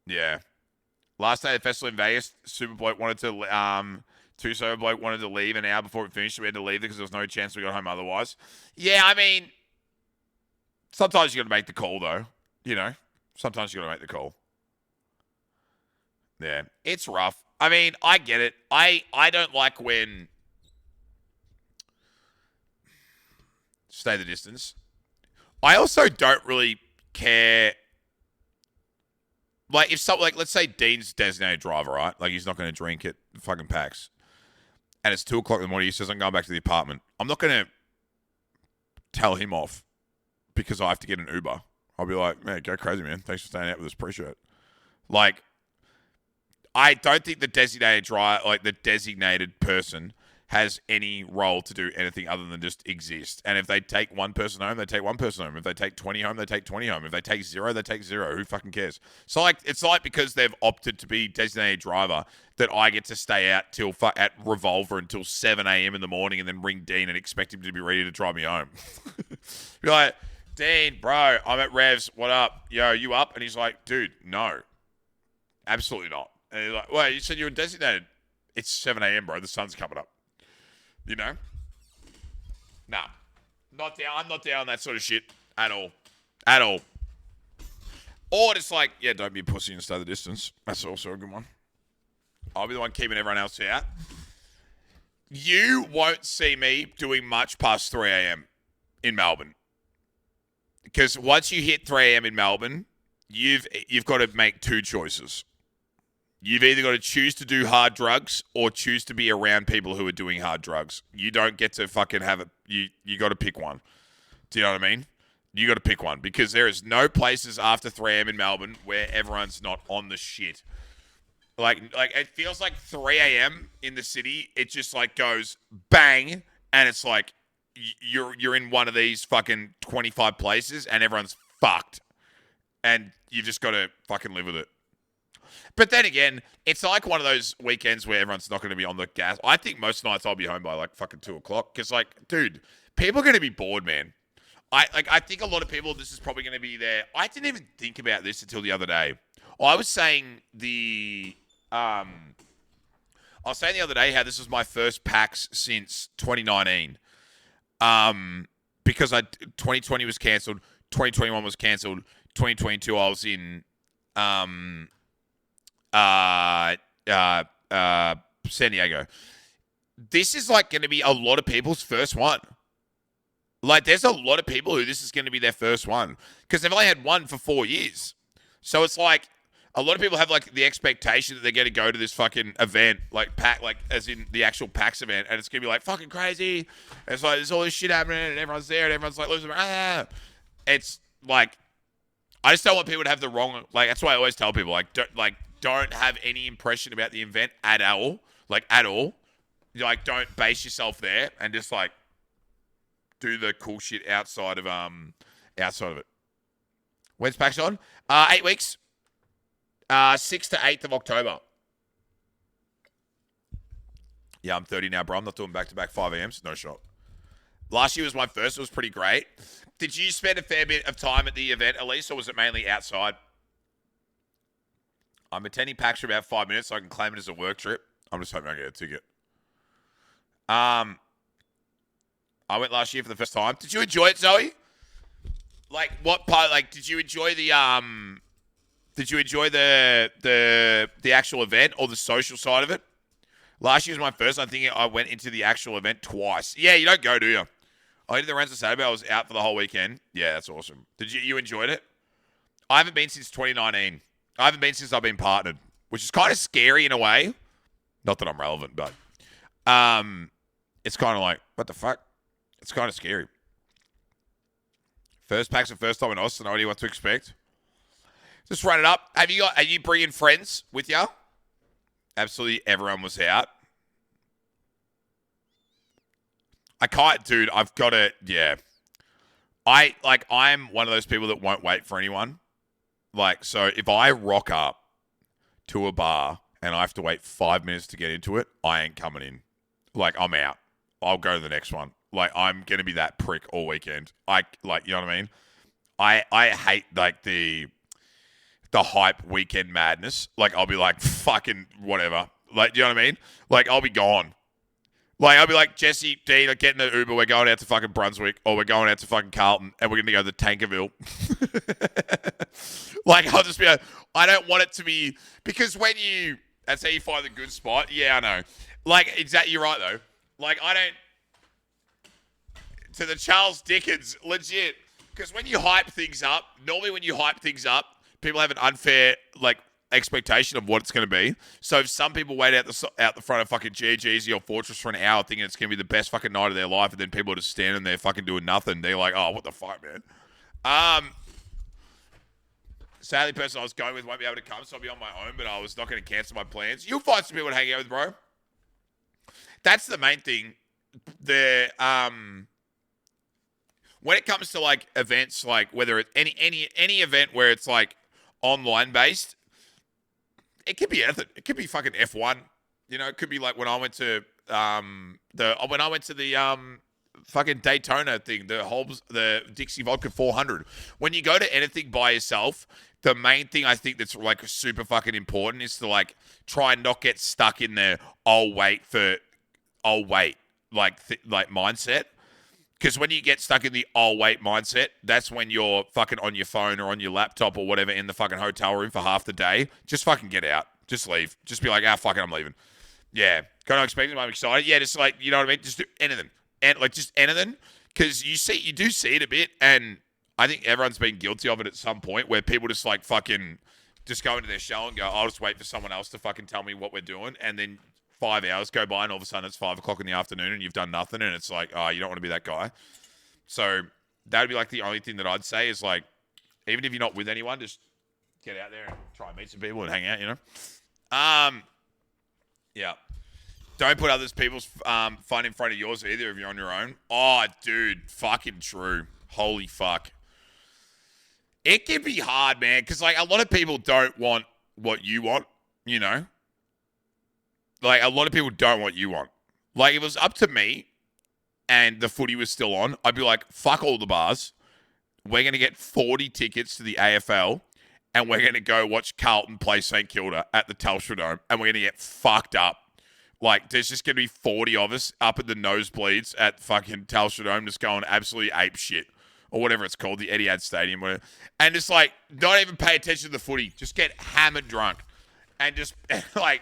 Yeah. Last day of the festival in Vegas, Super Bloke wanted to, two Sober Bloke wanted to leave an hour before it finished, so we had to leave because there was no chance we got home otherwise. Yeah, I mean, sometimes you got to make the call, though. You know, sometimes you got to make the call. Yeah, it's rough. I mean, I get it. I don't like when... Stay the distance. I also don't really care. Like, if something, like, let's say Dean's designated driver, right? Like, he's not going to drink at fucking PAX. And it's 2 o'clock in the morning. He says, I'm going back to the apartment. I'm not going to tell him off because I have to get an Uber. I'll be like, man, go crazy, man. Thanks for staying out with us. Appreciate it. Like, I don't think the designated driver, like the designated person, has any role to do anything other than just exist. And if they take one person home, they take one person home. If they take 20 home, they take 20 home. If they take 0, they take 0. Who fucking cares? So, like, it's like because they've opted to be designated driver that I get to stay out till at Revolver until 7 a.m. in the morning and then ring Dean and expect him to be ready to drive me home. Be like, Dean, bro, I'm at Revs. What up? Yo, you up? And he's like, dude, no. Absolutely not. And he's like, wait, you said you were designated. It's 7 a.m., bro. The sun's coming up. You know? Nah. Not down. I'm not down that sort of shit at all. At all. Or just like, yeah, don't be a pussy and stay the distance. That's also a good one. I'll be the one keeping everyone else out. You won't see me doing much past 3 a.m. in Melbourne. Because once you hit 3 a.m. in Melbourne, you've got to make 2 choices. You've either got to choose to do hard drugs or choose to be around people who are doing hard drugs. You don't get to fucking have it. You got to pick one. Do you know what I mean? You got to pick one because there is no places after 3 a.m. in Melbourne where everyone's not on the shit. Like it feels like 3 a.m. in the city. It just like goes bang, and it's like you're in one of these fucking 25 places, and everyone's fucked, and you just got to fucking live with it. But then again, it's like one of those weekends where everyone's not going to be on the gas. I think most nights I'll be home by like fucking 2 o'clock. Because like, dude, people are going to be bored, man. I think a lot of people, this is probably going to be there. I didn't even think about this until the other day. I was saying the other day how this was my first PAX since 2019. Because 2020 was cancelled, 2021 was cancelled, 2022 I was in San Diego. This is like going to be a lot of people's first one. Like, there's a lot of people who this is going to be their first one because they've only had one for 4 years. So it's like a lot of people have like the expectation that they're going to go to this fucking event, like PAX, like as in the actual PAX event, and it's going to be like fucking crazy. And it's like there's all this shit happening, and everyone's there, and everyone's like losing. It's like I just don't want people to have the wrong. Like that's why I always tell people don't have any impression about the event at all. Like at all. Like don't base yourself there and just like do the cool shit outside of it. When's PAX on? 8 weeks. 6th to 8th of October. Yeah, I'm 30 now, bro. I'm not doing back-to-back 5 a.m.s. No shot. Last year was my first. It was pretty great. Did you spend a fair bit of time at the event, Elise, or was it mainly outside? I'm attending PAX for about 5 minutes so I can claim it as a work trip. I'm just hoping I get a ticket. I went last year for the first time. Did you enjoy it, Zoe? Like, what part? Like, did you enjoy the actual event or the social side of it? Last year was my first. I think I went into the actual event twice. Yeah, you don't go, do you? I did the Renzo Saturday. I was out for the whole weekend. Yeah, that's awesome. Did you enjoyed it? I haven't been since 2019. I haven't been since I've been partnered, which is kind of scary in a way. Not that I'm relevant, but it's kind of like, what the fuck? It's kind of scary. First PAX and first time in Austin. No idea what to expect. Just run it up. Are you bringing friends with you? Absolutely everyone was out. I can't, dude. I've got to, yeah. I'm one of those people that won't wait for anyone. Like, so if I rock up to a bar and I have to wait 5 minutes to get into it, I ain't coming in. Like, I'm out. I'll go to the next one. Like, I'm going to be that prick all weekend. You know what I mean? I hate, like, the hype weekend madness. Like, I'll be like, fucking whatever. Like, do you know what I mean? Like, I'll be gone. Like, I'll be like, Jesse, Dean, get in the Uber. We're going out to fucking Brunswick or we're going out to fucking Carlton and we're going to go to Tankerville. Like, I'll just be like, I don't want it to be, because that's how you find the good spot. Yeah, I know. Like, exactly, you're right, though. Like, to the Charles Dickens, legit. Because when you hype things up, normally when you hype things up, people have an unfair expectation of what it's going to be. So if some people wait out the front of fucking GGZ or Fortress for an hour thinking it's going to be the best fucking night of their life, and then people are just standing there fucking doing nothing, they're like, oh, what the fuck, man? Sadly, the person I was going with won't be able to come, so I'll be on my own, but I was not going to cancel my plans. You'll find some people to hang out with, bro. That's the main thing. When it comes to like events, like whether it's any event where it's like online based, it could be anything. It could be fucking F1. You know, it could be like when I went to the fucking Daytona thing, the Dixie Vodka 400. When you go to anything by yourself, the main thing I think that's like super fucking important is to like try and not get stuck in the I'll wait mindset. Because when you get stuck in the I'll wait mindset, that's when you're fucking on your phone or on your laptop or whatever in the fucking hotel room for half the day. Just fucking get out. Just leave. Just be like, fuck it, I'm leaving. Yeah. Kind of expecting I'm excited. Yeah, just like, you know what I mean? Just do anything. And like just anything. Because you do see it a bit, and I think everyone's been guilty of it at some point where people just like fucking just go into their shell and go, I'll just wait for someone else to fucking tell me what we're doing, and then 5 hours go by and all of a sudden it's 5 o'clock in the afternoon and you've done nothing, and it's like, oh, you don't want to be that guy. So that would be like the only thing that I'd say is like, even if you're not with anyone, just get out there and try and meet some people and hang out, you know? Yeah. Don't put other people's fun in front of yours either if you're on your own. Oh, dude, fucking true. Holy fuck. It can be hard, man, because like a lot of people don't want what you want, you know? Like, a lot of people don't want you want. Like, if it was up to me and the footy was still on, I'd be like, fuck all the bars. We're going to get 40 tickets to the AFL, and we're going to go watch Carlton play St Kilda at the Telstra Dome, and we're going to get fucked up. Like, there's just going to be 40 of us up at the nosebleeds at fucking Telstra Dome just going absolutely ape shit, or whatever it's called, the Etihad Stadium, whatever. And just, like, not even pay attention to the footy. Just get hammered drunk. And just, like...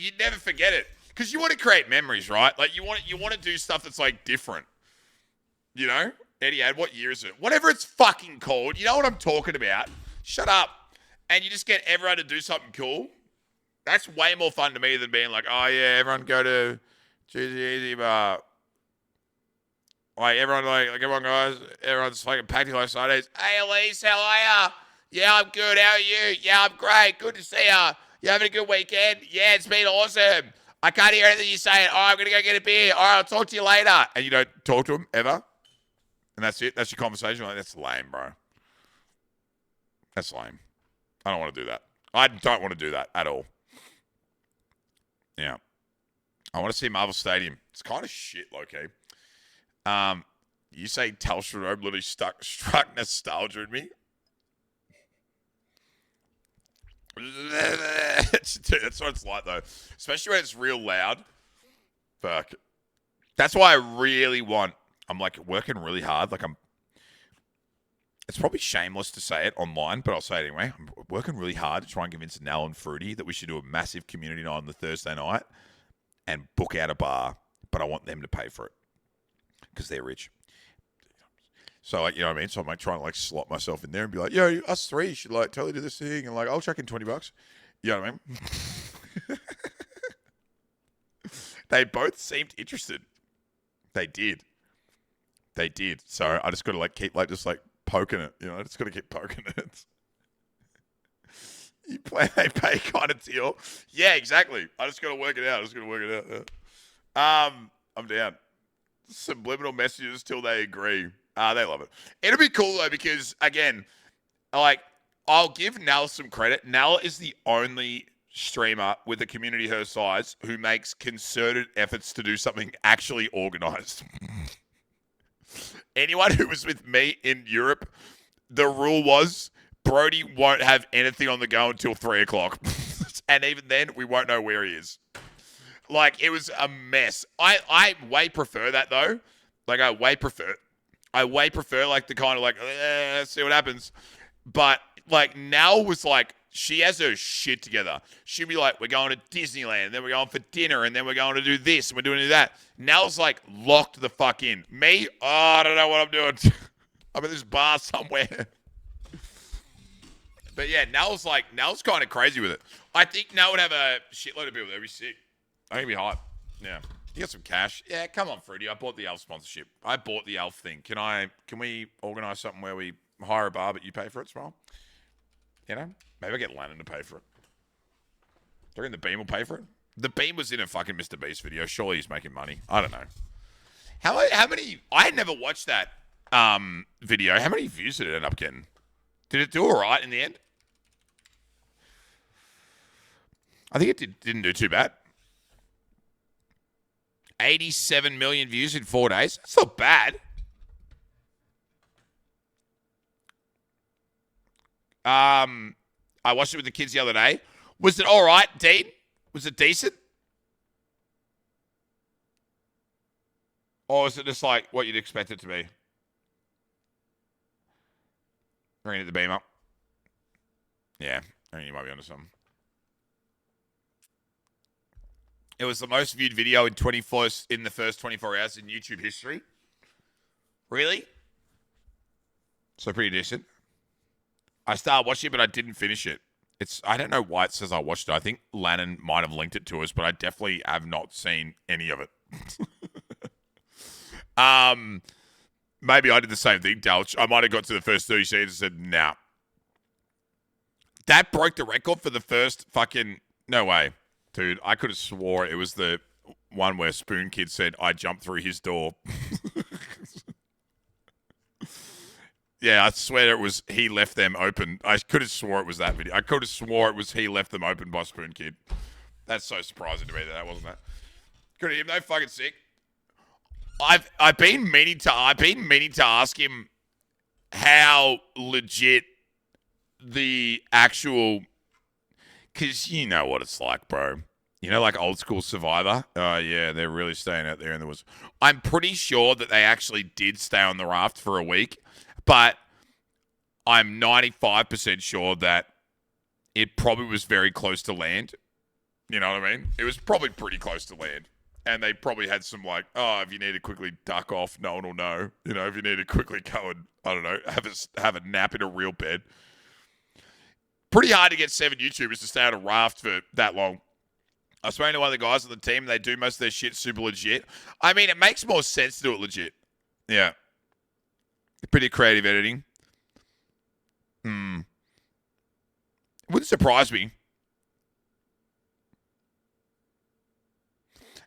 You never forget it, because you want to create memories, right? Like you want to do stuff that's like different, you know? Etihad, what year is it? Whatever it's fucking called, you know what I'm talking about? Shut up, and you just get everyone to do something cool. That's way more fun to me than being like, oh yeah, everyone go to Easy Bar. Like everyone goes, everyone's fucking packed like Sundays. Hey Elise, how are ya? Yeah, I'm good. How are you? Yeah, I'm great. Good to see ya. You having a good weekend? Yeah, it's been awesome. I can't hear anything you're saying. All right, I'm going to go get a beer. All right, I'll talk to you later. And you don't talk to them ever? And that's it? That's your conversation? Like, that's lame, bro. That's lame. I don't want to do that. I don't want to do that at all. Yeah. I want to see Marvel Stadium. It's kind of shit, low-key. You say Telstra Dome literally struck nostalgia in me. Dude, that's what it's like though, especially when it's real loud. Fuck. That's why I really want. I'm like working really hard. Like it's probably shameless to say it online, but I'll say it anyway. I'm working really hard to try and convince Nell and Fruity that we should do a massive community night on the Thursday night and book out a bar. But I want them to pay for it because they're rich. So, like, you know what I mean? So I'm like trying to like slot myself in there and be like, yo, us three should like totally do this thing. And like, I'll chuck in $20. You know what I mean? They both seemed interested. They did. So I just got to like keep like just like poking it. You know, I just got to keep poking it. They pay kind of deal. Yeah, exactly. I just got to work it out. Yeah. I'm down. Subliminal messages till they agree. They love it. It'll be cool though because again, like I'll give Nell some credit. Nell is the only streamer with a community her size who makes concerted efforts to do something actually organized. Anyone who was with me in Europe, the rule was Brody won't have anything on the go until 3 o'clock. And even then, we won't know where he is. Like, it was a mess. I way prefer that though. Like, I way prefer like the kind of like, let's see what happens. But like Nell was like, she has her shit together. She'd be like, we're going to Disneyland, and then we're going for dinner, and then we're going to do this, and we're doing that. Nell's like locked the fuck in. Me, I don't know what I'm doing. I'm at this bar somewhere. But yeah, Nell's kind of crazy with it. I think Nell would have a shitload of people. That'd be sick. I think it'd be hype. Yeah. You got some cash? Yeah, come on, Fruity. I bought the Elf sponsorship. I bought the Elf thing. Can we organise something where we hire a bar but you pay for it, Smile? You know? Maybe I'll get Lannon to pay for it. Do you reckon the Beam will pay for it? The Beam was in a fucking Mr. Beast video. Surely he's making money. I don't know. How many... I had never watched that video. How many views did it end up getting? Did it do all right in the end? I think it didn't do too bad. 87 million views in 4 days. That's not bad. I watched it with the kids the other day. Was it all right, Dean? Was it decent? Or is it just like what you'd expect it to be? We're going to get the beam up. Yeah, I think you might be onto something. It was the most viewed video in the first 24 hours in YouTube history. Really? So pretty decent. I started watching it, but I didn't finish it. I don't know why it says I watched it. I think Lannon might have linked it to us, but I definitely have not seen any of it. Maybe I did the same thing, Dalch. I might have got to the first 30 seconds and said, nah. That broke the record for the first fucking... No way. Dude, I could have swore it was the one where Spoon Kid said, I jumped through his door. Yeah, I swear it was he left them open. I could have swore it was that video. I could have swore it was he left them open by Spoon Kid. That's so surprising to me that wasn't that. Could have him no fucking sick. I've been meaning to ask him how legit the actual, because you know what it's like, bro. You know, like old school Survivor? Oh, yeah, they're really staying out there in the woods. I'm pretty sure that they actually did stay on the raft for a week, but I'm 95% sure that it probably was very close to land. You know what I mean? It was probably pretty close to land. And they probably had some like, oh, if you need to quickly duck off, no one will know. You know, if you need to quickly go and, I don't know, have a nap in a real bed. Pretty hard to get 7 YouTubers to stay on a raft for that long. I was speaking to one of the guys on the team. They do most of their shit super legit. I mean, it makes more sense to do it legit. Yeah. Pretty creative editing. It wouldn't surprise me.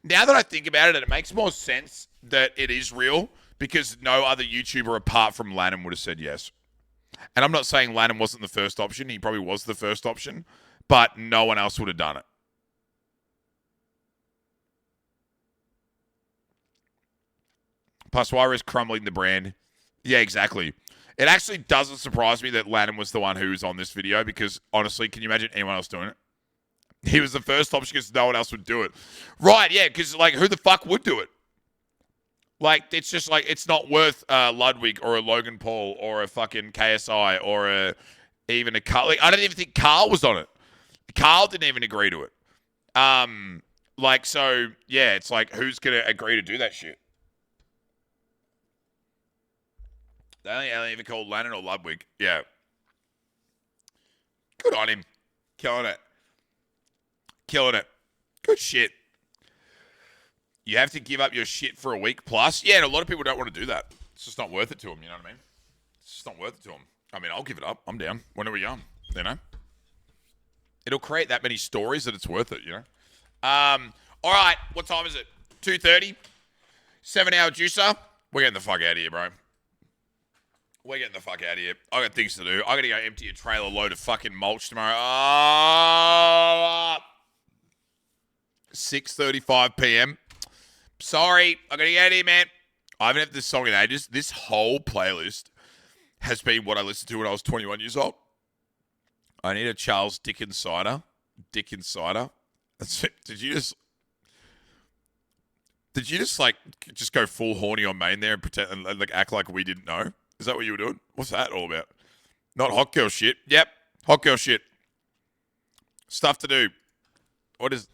Now that I think about it makes more sense that it is real because no other YouTuber apart from Lannon would have said yes. And I'm not saying Lannon wasn't the first option. He probably was the first option, but no one else would have done it. Paswara is crumbling the brand. Yeah, exactly. It actually doesn't surprise me that Lannon was the one who was on this video because, honestly, can you imagine anyone else doing it? He was the first option because no one else would do it. Right, yeah, because, like, who the fuck would do it? Like, it's just, like, it's not worth Ludwig or a Logan Paul or a fucking KSI or even a Carl. Like, I don't even think Carl was on it. Carl didn't even agree to it. Like, so, yeah, it's like, who's going to agree to do that shit? They only even called Lannon or Ludwig. Yeah. Good on him. Killing it. Killing it. Good shit. You have to give up your shit for a week plus. Yeah, and a lot of people don't want to do that. It's just not worth it to them, you know what I mean? It's just not worth it to them. I mean, I'll give it up. I'm down. When are we young? You know? It'll create that many stories that it's worth it, you know? All right. What time is it? 2:30? 7-hour juicer? We're getting the fuck out of here, bro. We're getting the fuck out of here. I got things to do. I got to go empty a trailer load of fucking mulch tomorrow. 6:35 p.m. Sorry. I got to get out of here, man. I haven't had this song in ages. This whole playlist has been what I listened to when I was 21 years old. I need a Charles Dickens cider. Dickens cider. That's it. Did you just like just go full horny on main there and pretend and like act like we didn't know? Is that what you were doing? What's that all about? Not hot girl shit. Yep. Hot girl shit. Stuff to do. What is...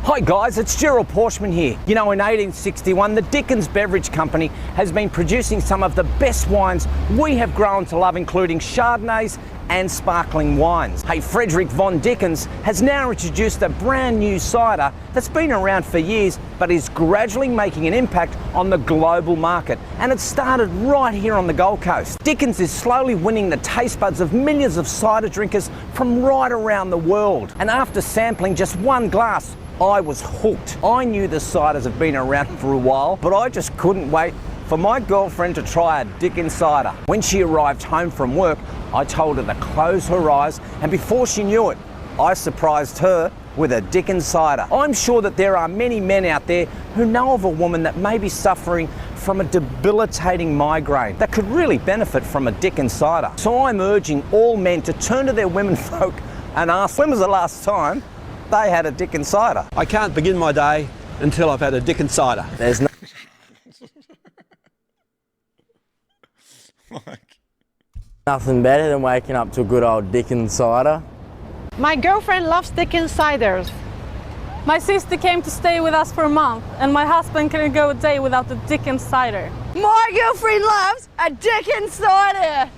Hi guys, it's Gerald Porschman here. You know, in 1861, the Dickens Beverage Company has been producing some of the best wines we have grown to love, including Chardonnays and sparkling wines. Hey, Frederick von Dickens has now introduced a brand new cider that's been around for years, but is gradually making an impact on the global market. And it started right here on the Gold Coast. Dickens is slowly winning the taste buds of millions of cider drinkers from right around the world. And after sampling just one glass, I was hooked. I knew the ciders have been around for a while, but I just couldn't wait for my girlfriend to try a Dickens cider. When she arrived home from work, I told her to close her eyes, and before she knew it, I surprised her with a Dickens cider. I'm sure that there are many men out there who know of a woman that may be suffering from a debilitating migraine that could really benefit from a Dickens cider. So I'm urging all men to turn to their women folk and ask, when was the last time they had a Dickens cider? I can't begin my day until I've had a Dickens cider. There's no... Nothing better than waking up to a good old Dickens cider. My girlfriend loves Dickens ciders. My sister came to stay with us for a month, and my husband couldn't go a day without the Dickens cider. My girlfriend loves a Dickens cider.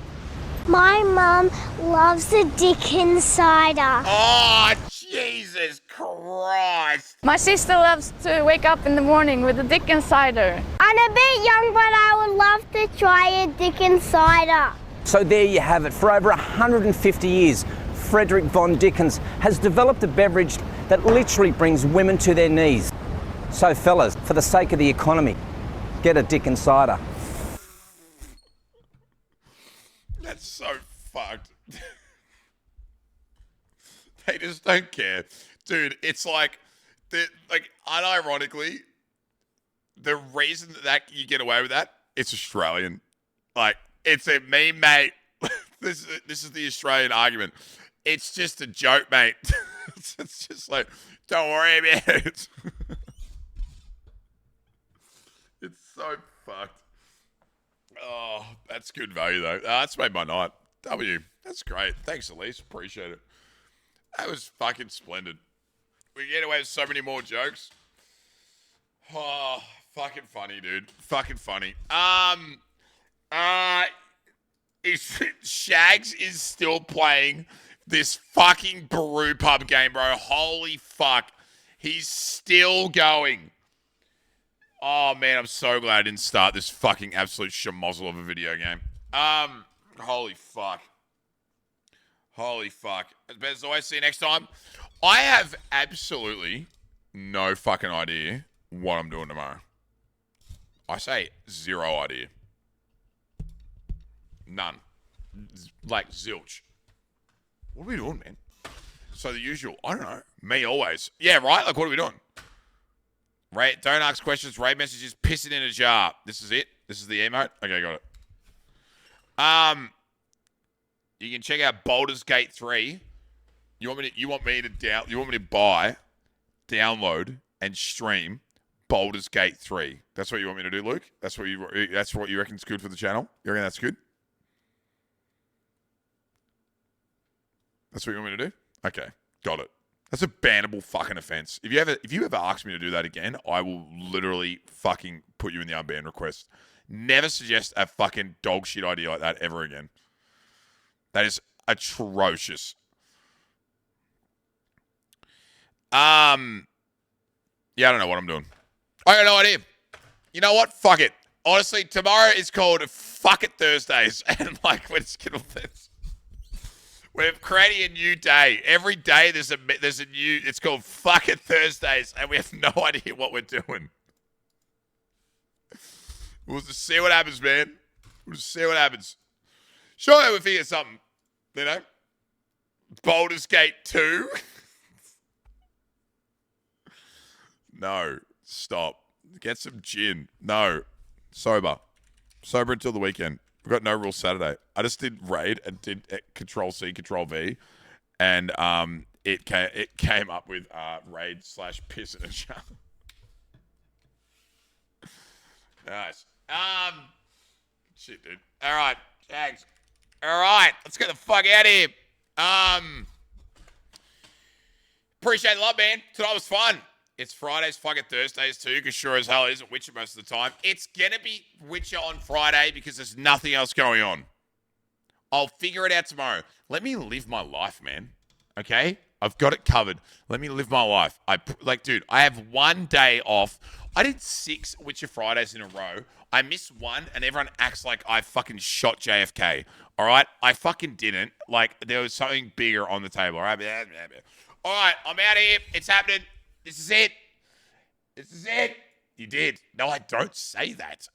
My mum loves the Dickens cider. Oh, Jesus Christ. My sister loves to wake up in the morning with the Dickens cider. I'm a bit young, but I would love to try a Dickens cider. So there you have it. For over 150 years, Frederick von Dickens has developed a beverage that literally brings women to their knees. So fellas, for the sake of the economy, get a Dickens cider. That's so fucked. They just don't care. Dude, it's like unironically, the reason that you get away with that, it's Australian. Like, it's a meme, mate. This is the Australian argument. It's just a joke, mate. It's just like, don't worry about it. It's so fucked. Oh, that's good value, though. That's made my night. W, that's great. Thanks, Elise. Appreciate it. That was fucking splendid. We get away with so many more jokes. Oh, fucking funny, dude. Fucking funny. Shags is still playing this fucking brew pub game, bro. Holy fuck. He's still going. Oh, man, I'm so glad I didn't start this fucking absolute schmozzle of a video game. Holy fuck. Holy fuck. As always, see you next time. I have absolutely no fucking idea what I'm doing tomorrow. I say zero idea. None. Like, zilch. What are we doing, man? So the usual. I don't know. Me always. Yeah, right? Like, what are we doing? Ray, don't ask questions. Ray messages. Piss it in a jar. This is it? This is the emote? Okay, got it. You can check out Baldur's Gate 3. You want me to buy, download, and stream Baldur's Gate 3. That's what you want me to do, Luke? That's what you reckon's good for the channel? You reckon that's good? That's what you want me to do? Okay, got it. That's a bannable fucking offense. If you ever ask me to do that again, I will literally fucking put you in the unbanned request. Never suggest a fucking dog shit idea like that ever again. That is atrocious. Yeah, I don't know what I'm doing. I got no idea. You know what? Fuck it. Honestly, tomorrow is called Fuck It Thursdays. And like, we're just gonna we're creating a new day. Every day there's a new, it's called Fuck It Thursdays, and we have no idea what we're doing. We'll just see what happens, man. We'll just see what happens. Surely we'll figure something. You know? Baldur's Gate 2? No. Stop. Get some gin. No. Sober. Sober until the weekend. We've got no rule Saturday. I just did raid and did Control-C, Control-V. And it came up with raid/piss in a jar. Nice. Shit, dude. All right. Thanks. All right. Let's get the fuck out of here. Appreciate the love, man. Tonight was fun. It's Fridays, fucking Thursdays too, because sure as hell it isn't Witcher most of the time. It's gonna be Witcher on Friday because there's nothing else going on. I'll figure it out tomorrow. Let me live my life, man. Okay? I've got it covered. Let me live my life. Dude, I have one day off. I did 6 Witcher Fridays in a row. I missed one, and everyone acts like I fucking shot JFK. All right? I fucking didn't. Like, there was something bigger on the table. All right? All right, I'm out of here. It's happening. This is it. This is it. You did. No, I don't say that.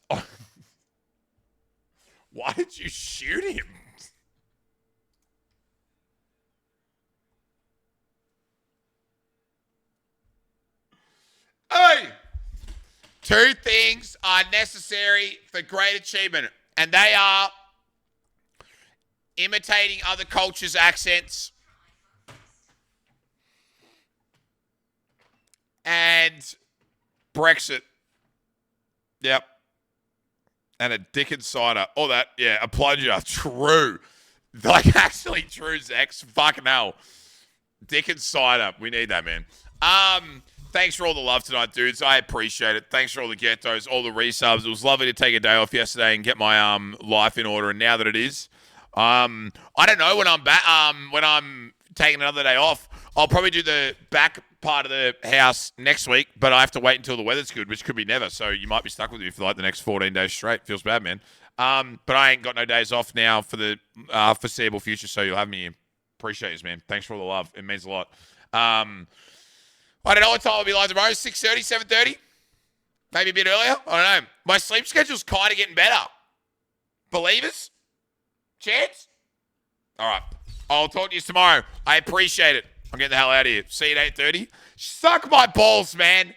Why did you shoot him? Hey! 2 things are necessary for great achievement, and they are imitating other cultures' accents and Brexit. Yep. And a Dickens cider. Oh, that, yeah, a plunger. True. Like, actually true, Zex. Fucking hell. Dickens cider. We need that, man. Thanks for all the love tonight, dudes. I appreciate it. Thanks for all the ghettos, all the resubs. It was lovely to take a day off yesterday and get my life in order. And now that it is, I don't know when I'm back. When I'm taking another day off, I'll probably do the back part of the house next week. But I have to wait until the weather's good, which could be never. So you might be stuck with me for like the next 14 days straight. Feels bad, man. But I ain't got no days off now for the foreseeable future. So you'll have me here. Appreciate you, man. Thanks for all the love. It means a lot. I don't know what time I'll be live tomorrow. 6:30, 7:30? Maybe a bit earlier? I don't know. My sleep schedule's kind of getting better. Believers? Chance? All right. I'll talk to you tomorrow. I appreciate it. I'm getting the hell out of here. See you at 8:30. Suck my balls, man.